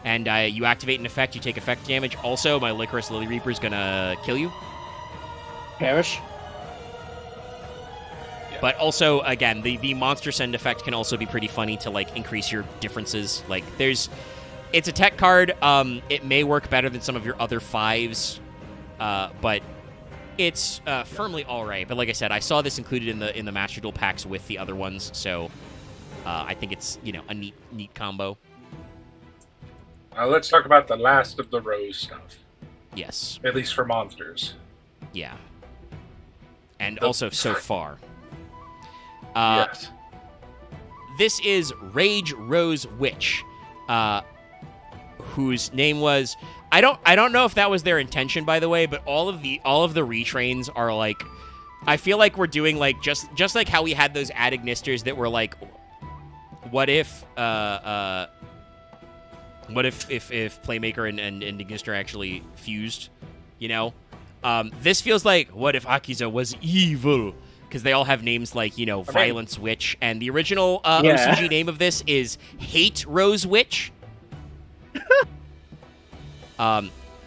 And you activate an effect, you take effect damage. Also, my Licorice Lily Reaper is going to kill you. Perish. But also, again, the monster send effect can also be pretty funny to, like, increase your differences. Like, it's a tech card. It may work better than some of your other 5s, but it's firmly all right. But like I said, I saw this included in the Master Duel packs with the other ones, so I think it's, a neat combo. Let's talk about the last of the Rose stuff. Yes. At least for monsters. Yeah. And also so far. Yes. This is Rage Rose Witch, whose name was I don't know if that was their intention, by the way, but all of the retrains are like, I feel like we're doing like just like how we had those Adignisters that were like, what if Playmaker and Ignister actually fused, This feels like, what if Akiza was evil? Because they all have names like, Violence Witch. And the original OCG name of this is Hate Rose Witch.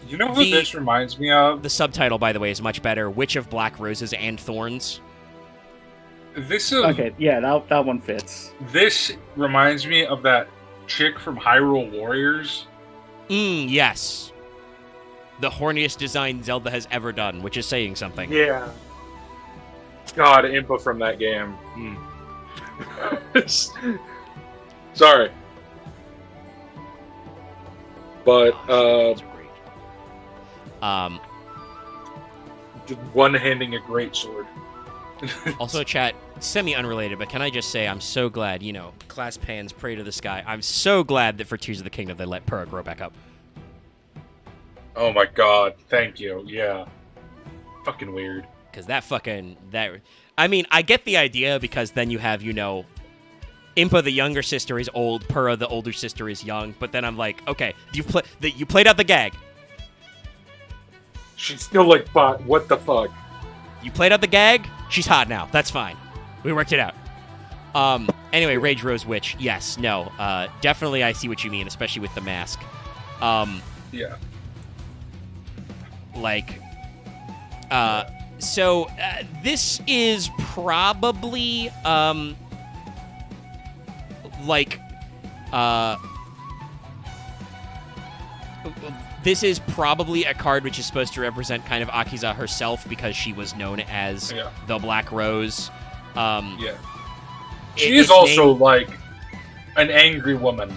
You know who this reminds me of? The subtitle, by the way, is much better. Witch of Black Roses and Thorns. Okay, yeah, that one fits. This reminds me of that chick from Hyrule Warriors. Yes. The horniest design Zelda has ever done, which is saying something. Yeah. God, Impa from that game. Sorry. But, one-handing a great sword. Also, chat, semi-unrelated, but can I just say I'm so glad, class pans pray to the sky. I'm so glad that for Tears of the Kingdom they let Purah grow back up. Oh my god, thank you, yeah. Fucking weird. Because I mean, I get the idea, because then you have, Impa the younger sister is old, Purah the older sister is young, but then I'm like, okay, you played out the gag. She's still like, what the fuck? You played out the gag, she's hot now, that's fine. We worked it out. Anyway, Rage Rose Witch, yes, no, definitely I see what you mean, especially with the mask. Yeah. Like, so this is probably this is probably a card which is supposed to represent kind of Akiza herself, because she was known as the Black Rose. She is also like an angry woman.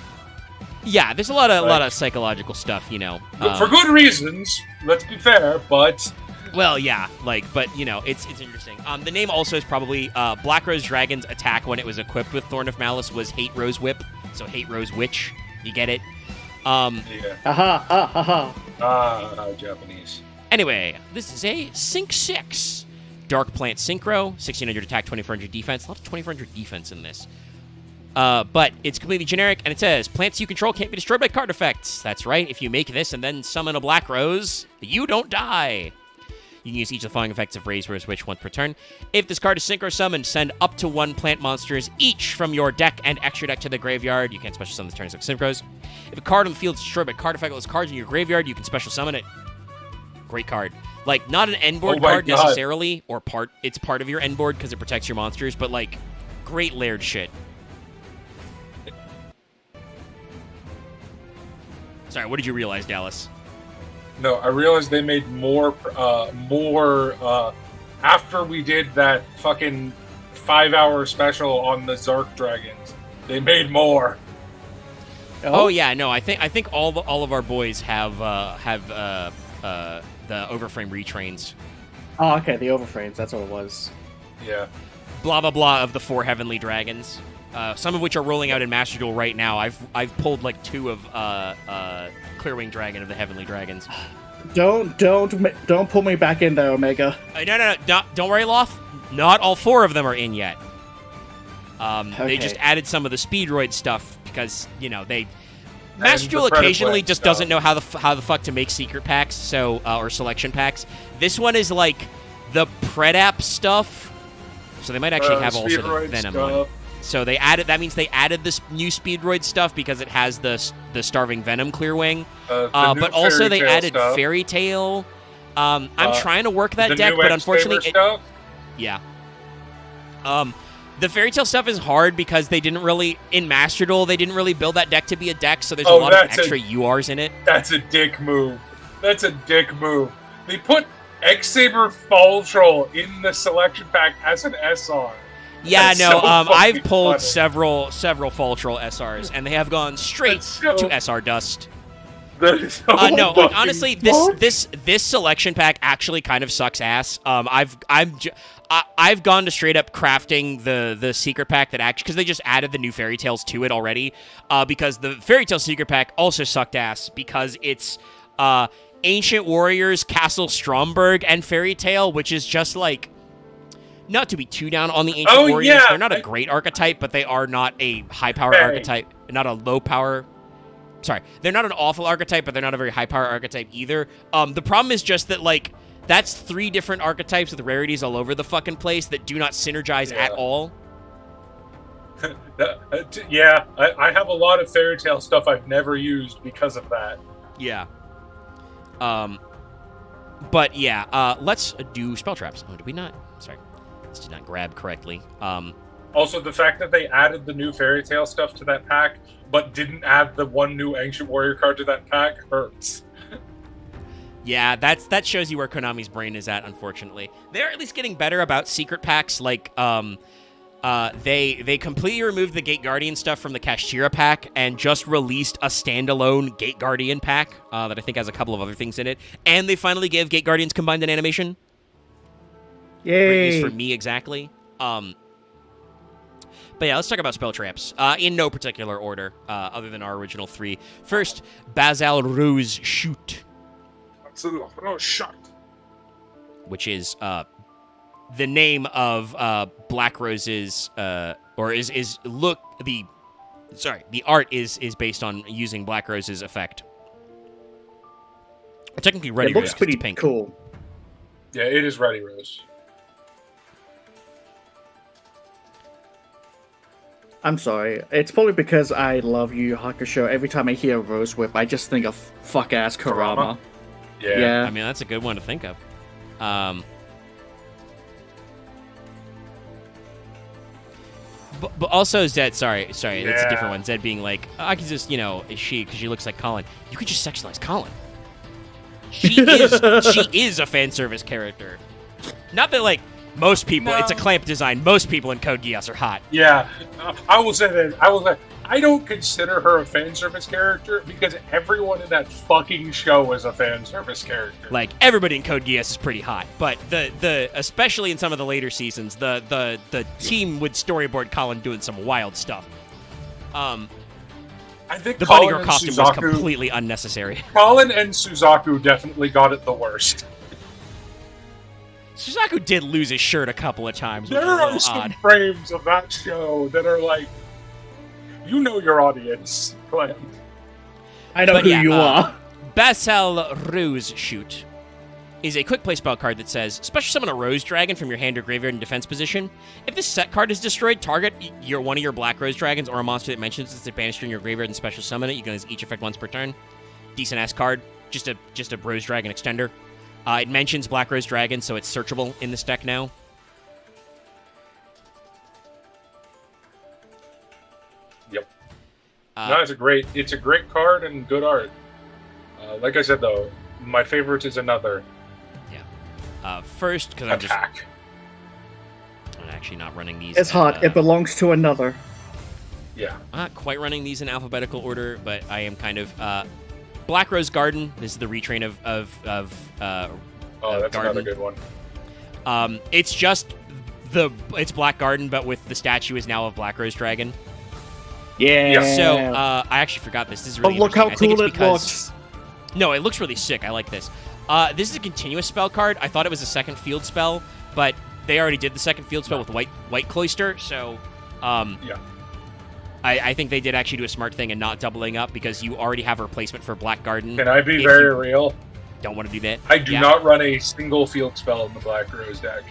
Yeah, there's a lot of psychological stuff, for good reasons. Let's be fair, but. Well, yeah, but it's interesting. The name also is probably Black Rose Dragon's attack when it was equipped with Thorn of Malice was Hate Rose Whip, so Hate Rose Witch. You get it? Japanese. Anyway, this is a Sync 6. Dark Plant Synchro, 1600 attack, 2400 defense. A lot of 2400 defense in this. But it's completely generic, and it says, plants you control can't be destroyed by card effects. That's right, if you make this and then summon a Black Rose, you don't die. You can use each of the following effects of Rage Rose Witch once per turn. If this card is Synchro summoned, send up to 1 plant monsters each from your deck and extra deck to the graveyard. You can't special summon the turns like Synchros. If a card on the field is destroyed by card effectless cards in your graveyard, you can special summon it. Great card. Like, not an end board card necessarily, or it's part of your end board because it protects your monsters, but like, great layered shit. Sorry, what did you realize, Dallas? No, I realized they made more after we did that fucking 5-hour special on the Zark Dragons. They made more. Oh yeah, no, I think all of our boys have the overframe retrains. Oh, okay, the overframes, that's what it was. Yeah. Blah blah blah of the 4 heavenly dragons. Some of which are rolling out in Master Duel right now. I've pulled like 2 of Clearwing Dragon of the Heavenly Dragons. Don't pull me back in there, Omega. No, don't worry, Loth. Not all 4 of them are in yet. They just added some of the Speedroid stuff because Master Duel occasionally just doesn't know how the fuck to make secret packs, or selection packs. This one is like the Predap stuff, so they might actually have also the Venom one. So they added. That means they added this new Speedroid stuff because it has the Starving Venom Clear Wing. But also they added Fairy Tail. I'm trying to work that deck, but unfortunately, yeah. The Fairy Tail stuff is hard because they didn't really in Master Duel. They didn't really build that deck to be a deck, so there's a lot of extra URs in it. That's a dick move. That's a dick move. They put X-Saber Fall Troll in the selection pack as an SR. Yeah, no, I've pulled several Fall Troll SRs, and they have gone straight to SR dust. No, like, honestly, this selection pack actually kind of sucks ass. I've gone to straight up crafting the secret pack that actually, because they just added the new Fairy Tales to it already. Because the Fairy Tale secret pack also sucked ass because it's Ancient Warriors, Castle Stromberg, and Fairy Tale, which is just like. Not to be too down on the Ancient Warriors. Yeah. They're not a great archetype, but they are not a high-power archetype. Not a low-power... Sorry. They're not an awful archetype, but they're not a very high-power archetype either. The problem is just that, like, that's 3 different archetypes with rarities all over the fucking place that do not synergize at all. Yeah, I have a lot of Fairy Tail stuff I've never used because of that. Yeah. But, yeah, let's do Spell Traps. Oh, did we not? Sorry. Did not grab correctly. Also, the fact that they added the new Fairy Tail stuff to that pack, but didn't add the one new Ancient Warrior card to that pack hurts. Yeah, that shows you where Konami's brain is at, unfortunately. They're at least getting better about secret packs, like, they completely removed the Gate Guardian stuff from the Kashtira pack and just released a standalone Gate Guardian pack that I think has a couple of other things in it. And they finally gave Gate Guardians combined in animation. Yay! Great news for me, exactly. But yeah, let's talk about spell traps. In no particular order, other than our original 3. First, Basal Rose Shoot. Which is the name of Black Rose's, the art is based on using Black Rose's effect. Or technically Ready Rose. It looks pretty pink. Cool. Yeah, it is Ready Rose. I'm sorry. It's probably because I love Yu Yu Hakusho. Every time I hear Rose Whip, I just think of fuck-ass Kurama. Yeah. I mean, that's a good one to think of. But also Zed, sorry, that's a different one. Zed being like, I can just, is she, because she looks like Colin. You could just sexualize Colin. She is a fan service character. Not that, like, most people, it's a clamp design. Most people in Code Geass are hot. Yeah, I will say that. I don't consider her a fan service character because everyone in that fucking show is a fan service character. Like, everybody in Code Geass is pretty hot, but the especially in some of the later seasons, the team would storyboard Colin doing some wild stuff. I think the Bunny Girl costume was completely unnecessary. Colin and Suzaku definitely got it the worst. Suzaku did lose his shirt a couple of times. There are some frames of that show that are like, you know your audience, Clem. I know who you are. Basal Rose Shoot is a quick play spell card that says, special summon a Rose Dragon from your hand or graveyard in defense position. If this set card is destroyed, target one of your Black Rose Dragons or a monster that mentions it's banished in your graveyard and special summon it. You can use each effect once per turn. Decent-ass card. Just a Rose Dragon extender. It mentions Black Rose Dragon, so it's searchable in this deck now. Yep. No, it's a great card and good art. Like I said, though, my favorite is another. Yeah. First, because I'm actually not running these. It's hot. It belongs to another. Yeah. I'm not quite running these in alphabetical order, but I am kind of. Black Rose Garden. This is the retrain of that's Garden. another good one. It's just it's Black Garden, but with the statue is now of Black Rose Dragon. Yeah. So I actually forgot this. This is really look how interesting. cool it looks. No, it looks really sick. I like this. This is a continuous spell card. I thought it was a second field spell, but they already did the second field spell with White Cloister. So yeah. I think they did actually do a smart thing and not doubling up because you already have a replacement for Black Garden. Can I be very real? Don't want to do that. I do not run a single field spell in the Black Rose deck.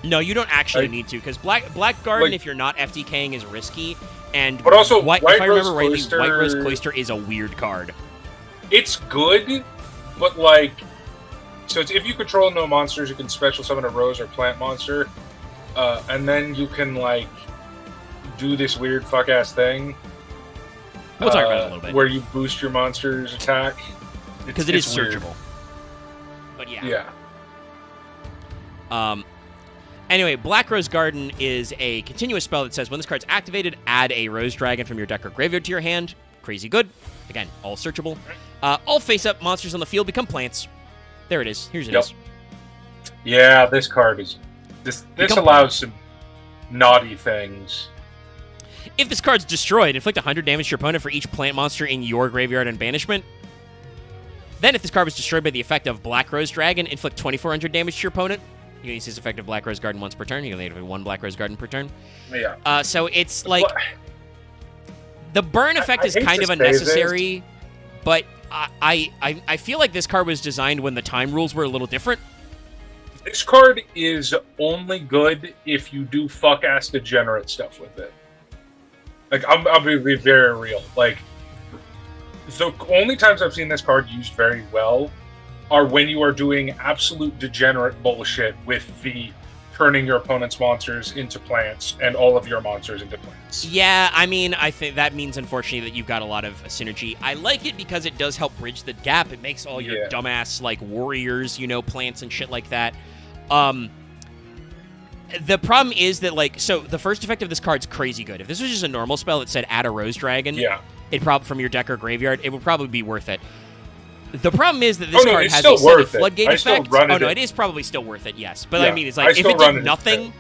No, you don't actually Like- need to, because Black Garden, Like- if you're not FTKing, is risky. And But also, if White I remember Rose rightly, Cloister- White Rose Cloister is a weird card. It's good, but like, so it's, if you control no monsters, you can special summon a rose or plant monster, and then you can like do this weird fuck ass thing. We'll talk about it a little bit. Where you boost your monster's attack Because it is it's weird. searchable. But yeah. Yeah. Anyway, Black Rose Garden is a continuous spell that says when this card's activated, add a Rose Dragon from your deck or graveyard to your hand. Crazy good. Again, all searchable. All face-up monsters on the field become plants. There it is. Here's it. Yep. Is. Yeah, this card is this Become allows some naughty things. If this card's destroyed, inflict 100 damage to your opponent for each plant monster in your graveyard and banishment. Then, if this card was destroyed by the effect of Black Rose Dragon, inflict 2,400 damage to your opponent. You can use this effect of Black Rose Garden once per turn. You can activate one Black Rose Garden per turn. Yeah. So it's like the burn effect I is hate kind to of say unnecessary, but I feel like this card was designed when the time rules were a little different. This card is only good if you do fuck ass degenerate stuff with it. Like I'll be very real. Like the only times I've seen this card used very well are when you are doing absolute degenerate bullshit with the turning your opponent's monsters into plants and all of your monsters into plants. Yeah, I mean, I think that means, unfortunately, that you've got a lot of synergy. I like it because it does help bridge the gap. It makes all your Yeah. dumbass, like, warriors, plants and shit like that. The problem is that, like, so the first effect of this card's crazy good. If this was just a normal spell that said add a Rose Dragon, it probably from your deck or graveyard, it would probably be worth it. The problem is that this card it's has still a steady worth it. floodgate I effect. still run Oh it no, in- it is probably still worth it, yes. But Yeah, I mean, it's I like if still it run did it nothing, instead.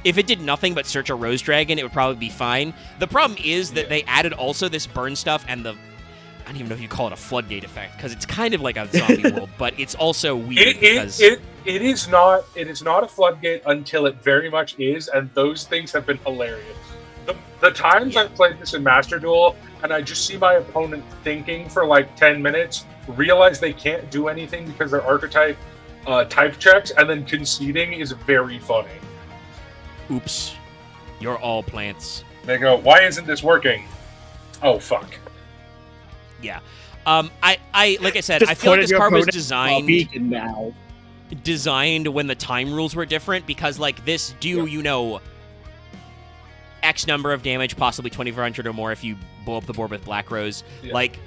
if it did nothing but search a Rose Dragon, it would probably be fine. The problem is that they added also this burn stuff and the I don't even know if you call it a floodgate effect because it's kind of like a zombie world, but it's also weird because It is not a floodgate until it very much is, and those things have been hilarious. The times I've played this in Master Duel, and I just see my opponent thinking for like 10 minutes, realize they can't do anything because their archetype type checks, and then conceding is very funny. oops, you're all plants. They go, "Why isn't this working?" Oh fuck. Yeah. I like I said, Just I feel like point this at your card was opponent, designed vegan now. when the time rules were different because like this X number of damage, possibly 2,400 or more if you blow up the board with Black Rose. Yeah. Like,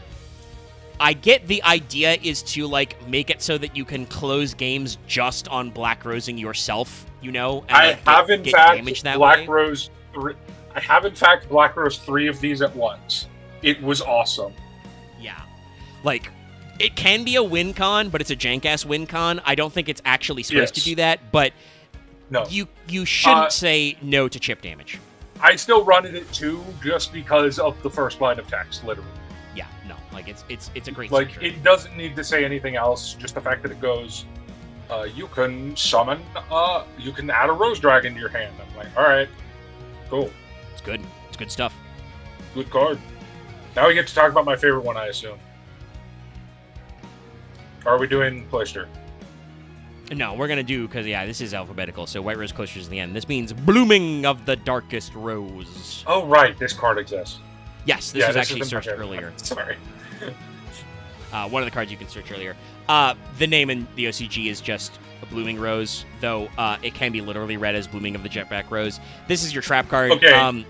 I get the idea is to like make it so that you can close games just on Black Rosing yourself, and I like, have in get fact damage that Black way. Rose 3. I have in fact Black Rose 3 of these at once. It was awesome. Yeah. Like, it can be a win con, but it's a jank-ass win con. I don't think it's actually supposed to Yes. do that, but No. you shouldn't say no to chip damage. I still run it at 2 just because of the first line of text, literally. Yeah, no. Like, it's a great Like, feature. it doesn't need to say anything else, just the fact that it goes, you can summon, you can add a Rose Dragon to your hand. I'm like, alright, cool. It's good. It's good stuff. Good card. Now we get to talk about my favorite one, I assume. Are we doing Cloister? No, we're gonna do because this is alphabetical. So White Rose Cloister is the end. This means blooming of the darkest rose. Oh, right, this card exists. Yes, this was actually is my searched favorite earlier. one. Sorry. One of the cards you can search earlier. The name in the OCG is just a blooming rose, though it can be literally read as blooming of the jetpack rose. This is your trap card. Okay.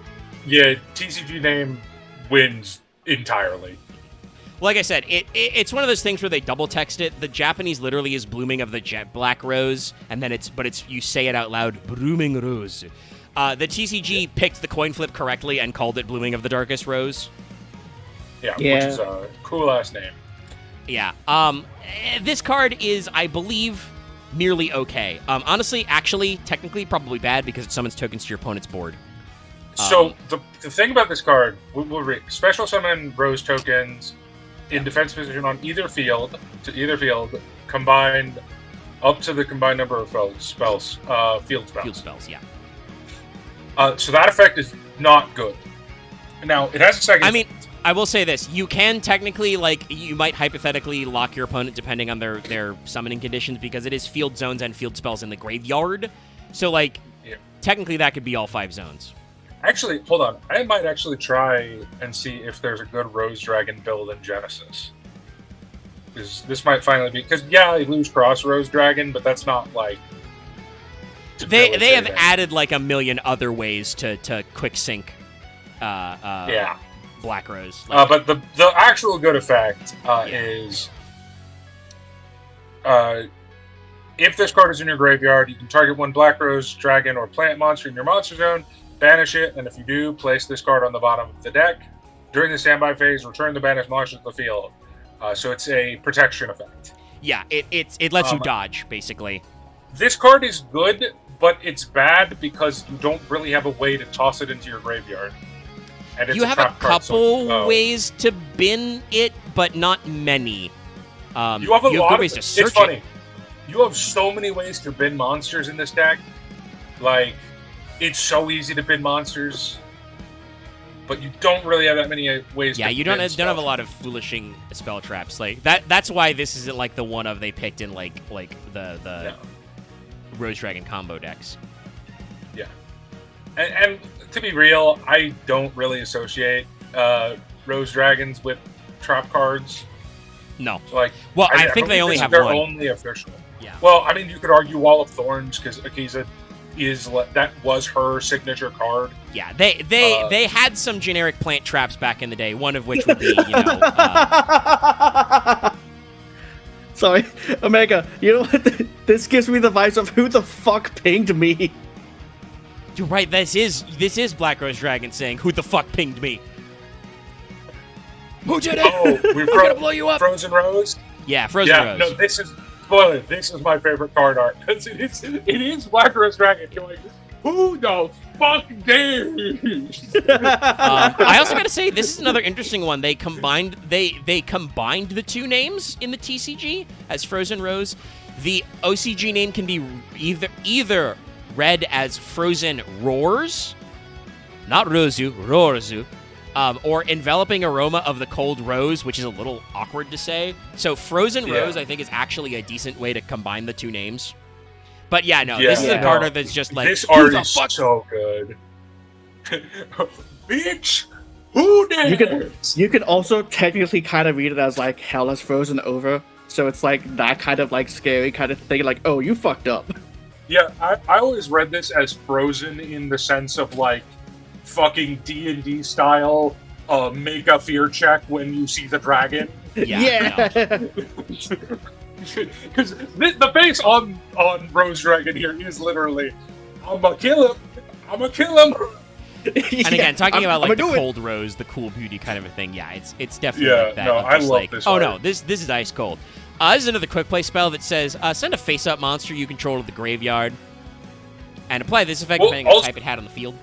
Yeah, TCG name wins entirely. Like I said, it's one of those things where they double text it. The Japanese literally is blooming of the jet black rose, and then it's you say it out loud, blooming rose. The TCG picked the coin flip correctly and called it blooming of the darkest rose. Yeah. Which is a cool ass name. Yeah. This card is, I believe, merely okay. Honestly, actually, technically, probably bad because it summons tokens to your opponent's board. So the thing about this card, we'll read special summon rose tokens in defense position on either field combined up to the combined number of field spells. Field spells, yeah. So that effect is not good. Now it has a second. I mean, I will say this: you can technically, you might hypothetically lock your opponent depending on their summoning conditions because it is field zones and field spells in the graveyard. So, like, Yeah. technically that could be all 5 zones. Actually, hold on. I might actually try and see if there's a good Rose Dragon build in Genesis. Because this might finally be... Because, yeah, I lose Cross Rose Dragon, but that's not, like... They have added, like, a million other ways to quick sync yeah. Black Rose. But the actual good effect is... if this card is in your graveyard, you can target one Black Rose Dragon or plant monster in your monster zone, banish it, and if you do, place this card on the bottom of the deck. During the standby phase, return the banished monster to the field. So it's a protection effect. Yeah, it lets you dodge, basically. This card is good, but it's bad because you don't really have a way to toss it into your graveyard. And it's You have a trap card, couple so- ways to bin it, but not many. You have a lot good of ways to search It's funny. it. You have so many ways to bin monsters in this deck. Like, it's so easy to bin monsters, but you don't really have that many ways. Yeah, to you don't bin have stuff. a lot of foolishing spell traps like that. That's why this isn't like the one of they picked in like the Rose Dragon combo decks. Yeah, and to be real, I don't really associate Rose Dragons with trap cards. No, Like, well, I think they only have they're one. only official. Yeah. Well, I mean, you could argue Wall of Thorns because Akiza that was her signature card. Yeah, they had some generic plant traps back in the day. One of which would be Sorry, Omega. You know what? This gives me the vibes of who the fuck pinged me. You're right. This is Black Rose Dragon saying, "Who the fuck pinged me? Who did it? Oh, we're gonna blow you up." Frozen Rose. Yeah, Frozen Rose. No, this is spoiler. This is my favorite card art because it is Black Rose Dragon. You're like, who the fuck dares? I also gotta say this is another interesting one. They combined the two names in the TCG as Frozen Rose. The OCG name can be either read as Frozen Roars, not Rozu, Roarzu, or Enveloping Aroma of the Cold Rose, which is a little awkward to say. So Frozen Rose, I think, is actually a decent way to combine the two names. But yeah, no, this is a card art that's just like, this who art the is fuck? so good. Bitch, who dares? You can also technically kind of read it as like hell has frozen over. So it's like that kind of like scary kind of thing. Like, oh, you fucked up. Yeah, I always read this as Frozen in the sense of like fucking D&D style. Make a fear check when you see the dragon. Yeah. No. Because the face on Rose Dragon here is literally, I'ma kill him. And again, talking about like the do it. cold rose, the cool beauty kind of a thing. Yeah, it's definitely Yeah, like that. no, of I just love like, this oh art. no, this is ice cold. This is another quick play spell that says send a face-up monster you control to the graveyard, and apply this effect Well, depending on the also- type it had on the field.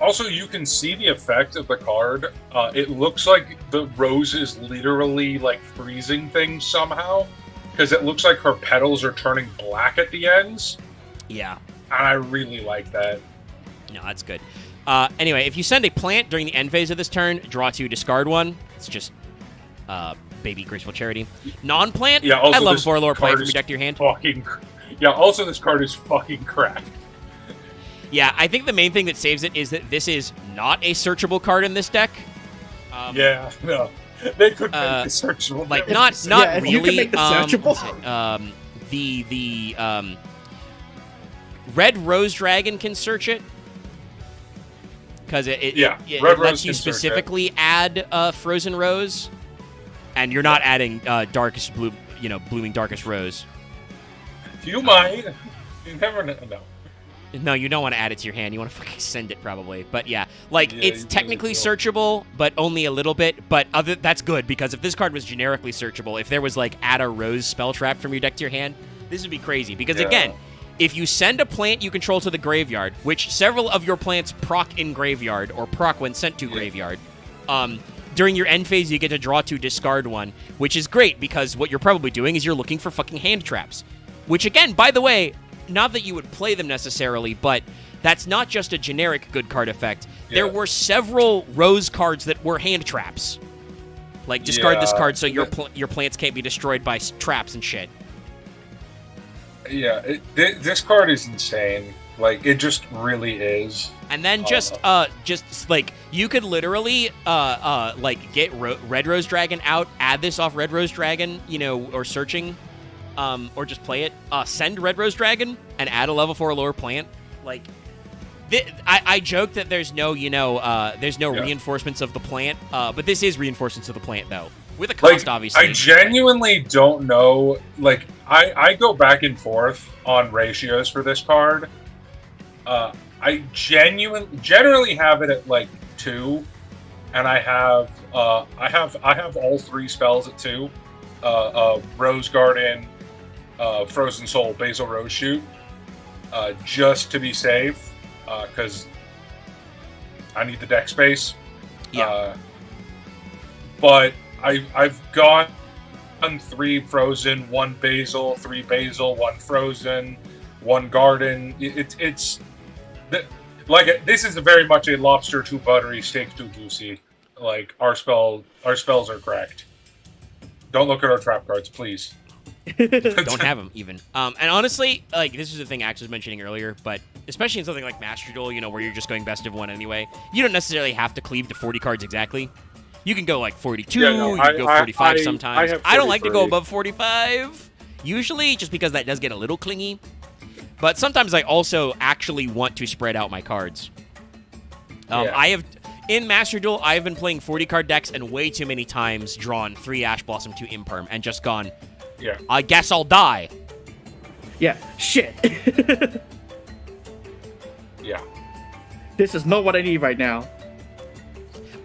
Also, you can see the effect of the card. It looks like the rose is literally like freezing things somehow, because it looks like her petals are turning black at the ends, Yeah, and I really like that. no, that's good. Anyway, if you send a plant during the end phase of this turn, draw 2, discard 1. It's just baby graceful charity. Non-plant. Yeah, also I love this for lore play card from your is deck to your hand. Yeah, also this card is fucking cracked. Yeah, I think the main thing that saves it is that this is not a searchable card in this deck. Yeah, no. They could make it searchable. Like not Yeah, if really. you can make this searchable. The Red Rose Dragon can search it because it Red Rose lets you can search it. specifically add Frozen Rose, and you're not adding blooming darkest rose. You might. You never know. No. No, you don't want to add it to your hand. You want to fucking send it probably. But yeah, like Yeah, it's you technically really will. searchable, but only a little bit. But that's good because if this card was generically searchable, if there was like add a rose spell trap from your deck to your hand, this would be crazy. Because Yeah. again, if you send a plant you control to the graveyard, which several of your plants proc in graveyard or proc when sent to graveyard, during your end phase you get to draw 2, discard 1, which is great because what you're probably doing is you're looking for fucking hand traps. Which again, by the way, not that you would play them necessarily, but that's not just a generic good card effect. Yeah. There were several rose cards that were hand traps. Like, discard this Yeah. card so your plants can't be destroyed by traps and shit. Yeah, this card is insane. Like, it just really is. And then just like you could literally like get Red Rose Dragon out, add this off Red Rose Dragon, you know, or searching, or just play it. Send Red Rose Dragon and add a level 4 lower plant. Like, I joke that there's no reinforcements of the plant, but this is reinforcements of the plant though, with a cost obviously. I genuinely don't know. Like, I go back and forth on ratios for this card. I generally have it at like 2, and I have all 3 spells at 2. Rose Garden, Frozen Soul, Basil Rose Shoot, just to be safe, because I need the deck space. Yeah. But I've gone 3 Frozen, 1 Basil, 3 Basil, 1 Frozen, 1 Garden. This is very much a lobster too buttery, steak too juicy. Like, our spells are cracked. Don't look at our trap cards, please. Don't have them even. And honestly, like, this is the thing Axe was mentioning earlier, but especially in something like Master Duel, you know, where you're just going best of 1 anyway, you don't necessarily have to cleave to 40 cards exactly. You can go like 42, you can go 45 sometimes. I don't like to go above 45 usually, just because that does get a little clingy. But sometimes I also actually want to spread out my cards. In Master Duel, I have been playing 40 card decks and way too many times drawn 3 Ash Blossom, 2 Imperm, and just gone, yeah, I guess I'll die. Yeah, shit. Yeah. This is not what I need right now.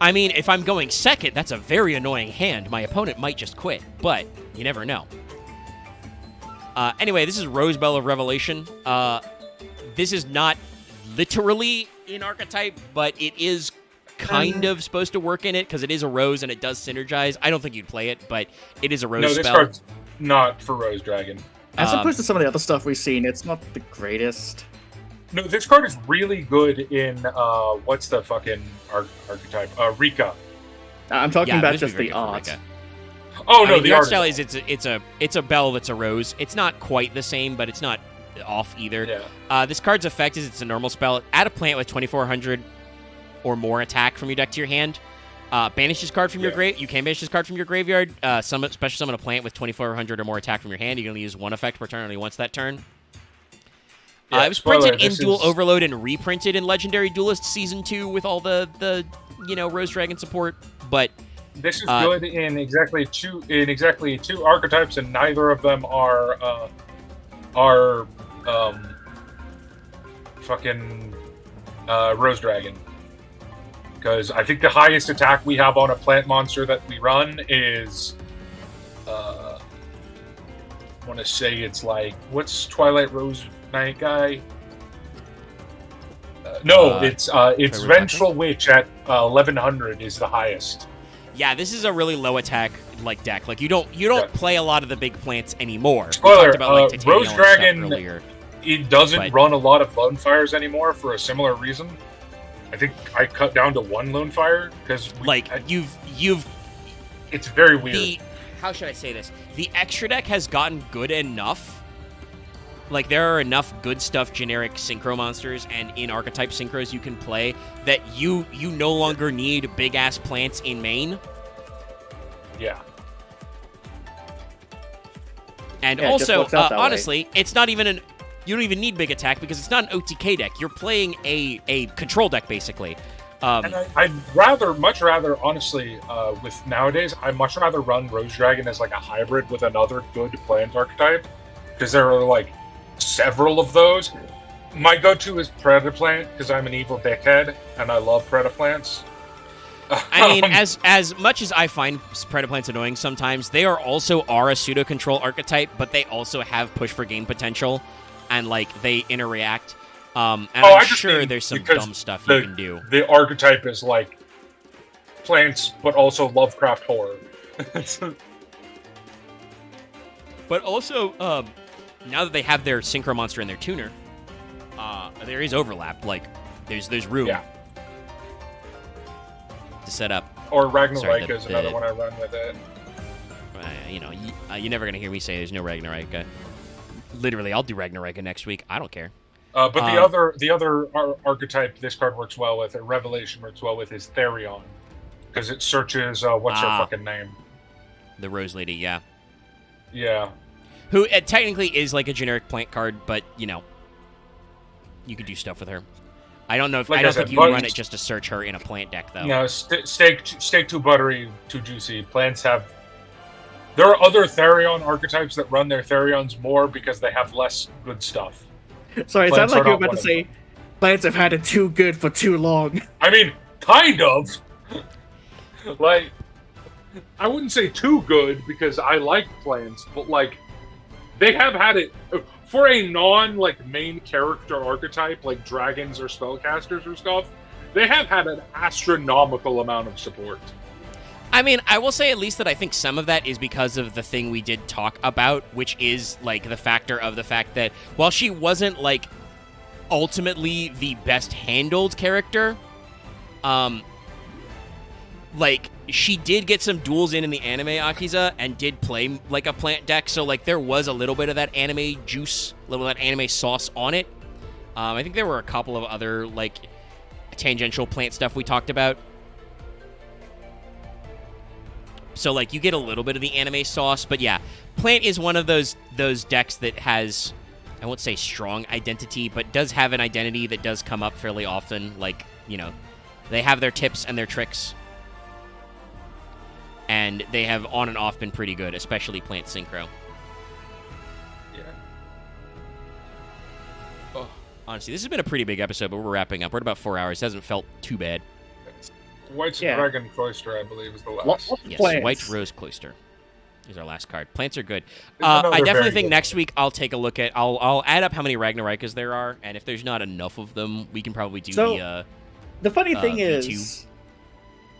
I mean, if I'm going second, that's a very annoying hand. My opponent might just quit, but you never know. Anyway, this is Rosebell of Revelation. This is not literally in archetype, but it is kind of supposed to work in it because it is a rose and it does synergize. I don't think you'd play it, but it is a rose spell. No, this card's not for Rose Dragon. As opposed to some of the other stuff we've seen, it's not the greatest. No, this card is really good in what's the fucking archetype? Rika. I'm talking about this would just be the very good for art. Rika. Oh no, I mean, the art style is is it's a bell that's a rose. It's not quite the same, but it's not off either. Yeah. This card's effect is it's a normal spell. Add a plant with 2,400 or more attack from your deck to your hand. Banish this card from your grave. You can banish this card from your graveyard. Special summon a plant with 2,400 or more attack from your hand. You can only use 1 effect per turn, only once that turn. Yeah, it was printed in Duel Overload and reprinted in Legendary Duelist Season 2 with all the Rose Dragon support, but this is good in exactly two archetypes, and neither of them are fucking Rose Dragon. Because I think the highest attack we have on a plant monster that we run is I want to say it's like, what's Twilight Rose Knight guy? It's Vengeful Witch at 1100 is the highest. Yeah, this is a really low attack like deck. Like you don't play a lot of the big plants anymore. Spoiler, we talked about, like, Rose Dragon earlier. It doesn't run a lot of Lone Fires anymore for a similar reason. I think I cut down to 1 Lone Fire because it's very weird. How should I say this? The extra deck has gotten good enough. Like, there are enough good stuff, generic synchro monsters and in archetype synchros you can play that you no longer need big ass plants in main. Yeah. And also, honestly, it's not even you don't even need big attack because it's not an OTK deck. You're playing a control deck basically. And I'd much rather, honestly, with nowadays, I'd much rather run Rose Dragon as like a hybrid with another good plant archetype, because there are like several of those. My go-to is Predaplant because I'm an evil dickhead and I love Predaplants. I mean, as much as I find Predaplants annoying sometimes, they are a pseudo control archetype, but they also have push for game potential, and like they interact. And I'm sure there's some dumb stuff you can do. The archetype is like plants, but also Lovecraft horror. But also, now that they have their synchro monster and their tuner, there is overlap. Like, there's room to set up. Or Ragnarok is another one I run with it. You're never gonna hear me say there's no Ragnarok. Literally, I'll do Ragnarok next week. I don't care. But the other archetype this card works well with, or Revelation works well with, is Therion, because it searches what's her fucking name? The Rose Lady, yeah. Yeah. Who technically is like a generic plant card, but you know, you could do stuff with her. I don't know if I don't think you can run it just to search her in a plant deck though. No, steak too buttery, too juicy. Plants have. There are other Therion archetypes that run their Therions more because they have less good stuff. Sorry, it sounded like you were about to say plants have had it too good for too long. I mean, kind of. Like, I wouldn't say too good because I like plants, but like, they have had it for a main character archetype like dragons or spellcasters or stuff. They have had an astronomical amount of support. I mean, I will say at least that I think some of that is because of the thing we did talk about, which is, like, the fact that while she wasn't, like, ultimately the best handled character, like, she did get some duels in the anime Akiza and did play, like, a plant deck, so, like, there was a little bit of that anime juice, a little of that anime sauce on it. I think there were a couple of other, like, tangential plant stuff we talked about. So, like, you get a little bit of the anime sauce, but yeah, Plant is one of those decks that has, I won't say strong identity, but does have an identity that does come up fairly often. Like, you know, they have their tips and their tricks, and they have on and off been pretty good, especially Plant Synchro. Yeah. Oh, honestly, this has been a pretty big episode, but we're wrapping up. We're at about 4 hours. It hasn't felt too bad. White's Dragon Cloister, I believe, is the last. Yes, plants? White Rose Cloister is our last card. Plants are good. Another I definitely very think good next one. week I'll take a look at. I'll add up how many Ragnarykas there are, and if there's not enough of them, we can probably do So, the funny thing V2 is,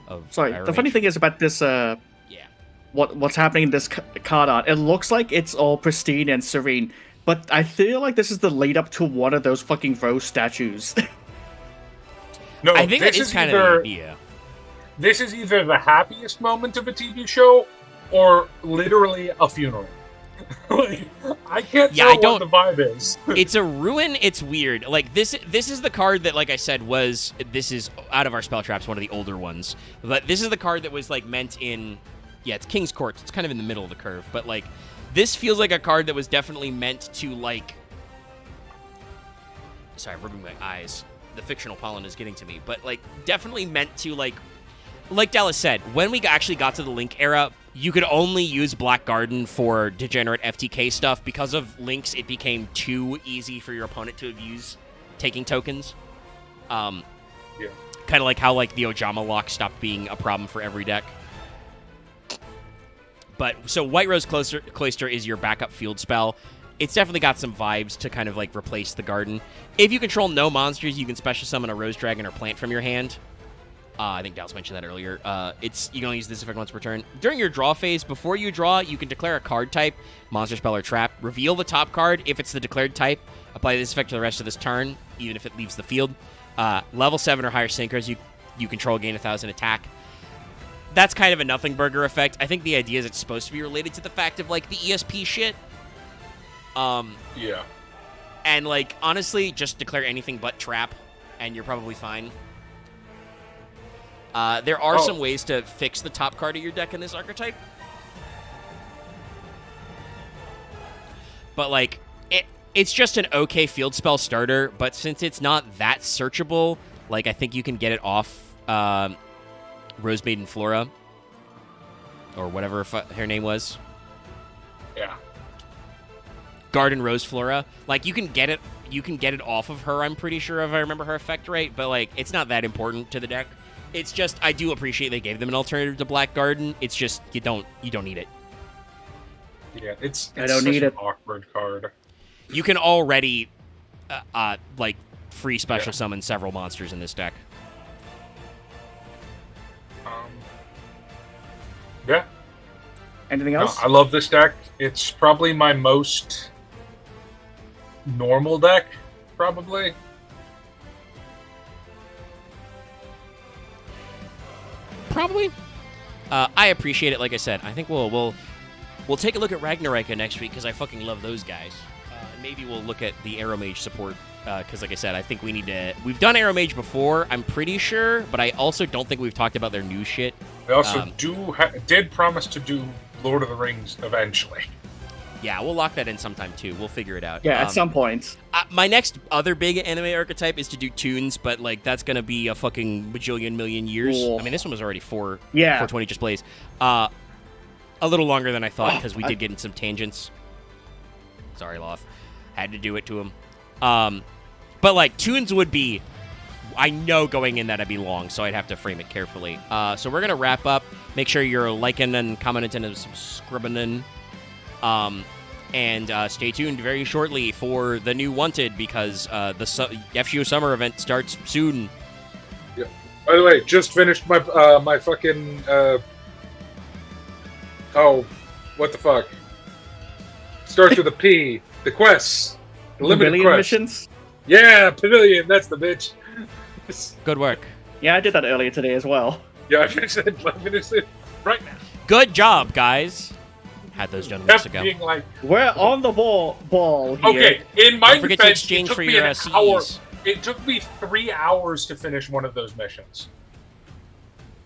of sorry, Iron the funny Mage. thing is about this. Yeah. What's happening in this card art? It looks like it's all pristine and serene, but I feel like this is the lead up to one of those fucking Rose statues. No, I think that this is kind either, of the idea. This is either the happiest moment of a TV show or literally a funeral. Like, I can't Yeah, tell I don't- what the vibe is. It's a ruin. It's weird. Like this is the card that, like I said, this is out of our spell traps, one of the older ones. But this is the card that was like meant in, yeah, it's King's Court. It's kind of in the middle of the curve. But like, this feels like a card that was definitely meant to like. Sorry, I'm rubbing my eyes. The fictional pollen is getting to me, but like, definitely meant to like Dallas said, when we actually got to the Link era, you could only use Black Garden for degenerate FTK stuff. Because of Links, it became too easy for your opponent to abuse taking tokens. Yeah. Kind of like how like the Ojama lock stopped being a problem for every deck. But so White Rose Cloister is your backup field spell. It's definitely got some vibes to kind of like replace the garden. If you control no monsters, you can special summon a Rose Dragon or Plant from your hand. I think Dallas mentioned that earlier. You can only use this effect once per turn. During your draw phase, before you draw, you can declare a card type, monster, spell, or trap. Reveal the top card if it's the declared type. Apply this effect to the rest of this turn, even if it leaves the field. Level 7 or higher Synchros, you control, gain 1,000 attack. That's kind of a nothing burger effect. I think the idea is it's supposed to be related to the fact of, like, the ESP shit. Yeah. And, like, honestly, just declare anything but trap, and you're probably fine. There are some ways to fix the top card of your deck in this archetype. But, like, it's just an okay field spell starter, but since it's not that searchable, like, I think you can get it off Rose Maiden Flora, or whatever her name was. Yeah. Garden Rose Flora. Like, you can get it off of her, I'm pretty sure, if I remember her effect right, but, like, it's not that important to the deck. It's just, I do appreciate they gave them an alternative to Black Garden. It's just, you don't need it. Yeah, it's I don't such need an it. awkward card. You can already, like, free special summon several monsters in this deck. Yeah. Anything No, else? I love this deck. It's probably my most normal deck, probably. Probably. I appreciate it. Like I said, I think we'll take a look at Ragnarok next week because I fucking love those guys. Maybe we'll look at the Arrow Mage support, because like I said, I think we need to... We've done Arrow Mage before, I'm pretty sure, but I also don't think we've talked about their new shit. We also did promise to do Lord of the Rings eventually. Yeah, we'll lock that in sometime, too. We'll figure it out. Yeah, at some point. My next other big anime archetype is to do tunes, but, like, that's going to be a fucking bajillion million years. Cool. I mean, this one was already 420 420 just plays. A little longer than I thought, because we did get in some tangents. Sorry, Loth. Had to do it to him. But, like, tunes would be... I know going in that I'd be long, so I'd have to frame it carefully. So we're going to wrap up. Make sure you're liking and commenting and subscribing. And stay tuned very shortly for the new Wanted, because the FGO Summer event starts soon. Yeah. By the way, just finished my my fucking oh, what the fuck? Starts with a P. The quests, the limited Pavilion quests. missions? Yeah, Pavilion. That's the bitch. Good work. Yeah, I did that earlier today as well. Yeah, I finished it right now. Good job, guys. Had those done weeks Kept ago. being like, We're on the ball here. okay, in my Don't forget to defense, exchange it took for me your an hour. CEs. It took me 3 hours to finish one of those missions.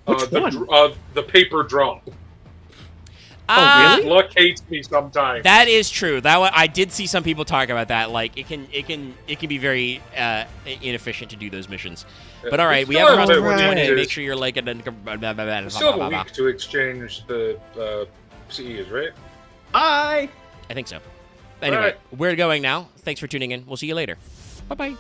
Which one? The paper drop. Oh, really? Luck hates me sometimes. That is true. That one, I did see some people talk about that. Like it can be very inefficient to do those missions. But all right, we have around still 420. have Make sure you're like and We still have a week to exchange the CEs, right? Bye! I think so. Anyway, right. we're going now. Thanks for tuning in. We'll see you later. Bye bye.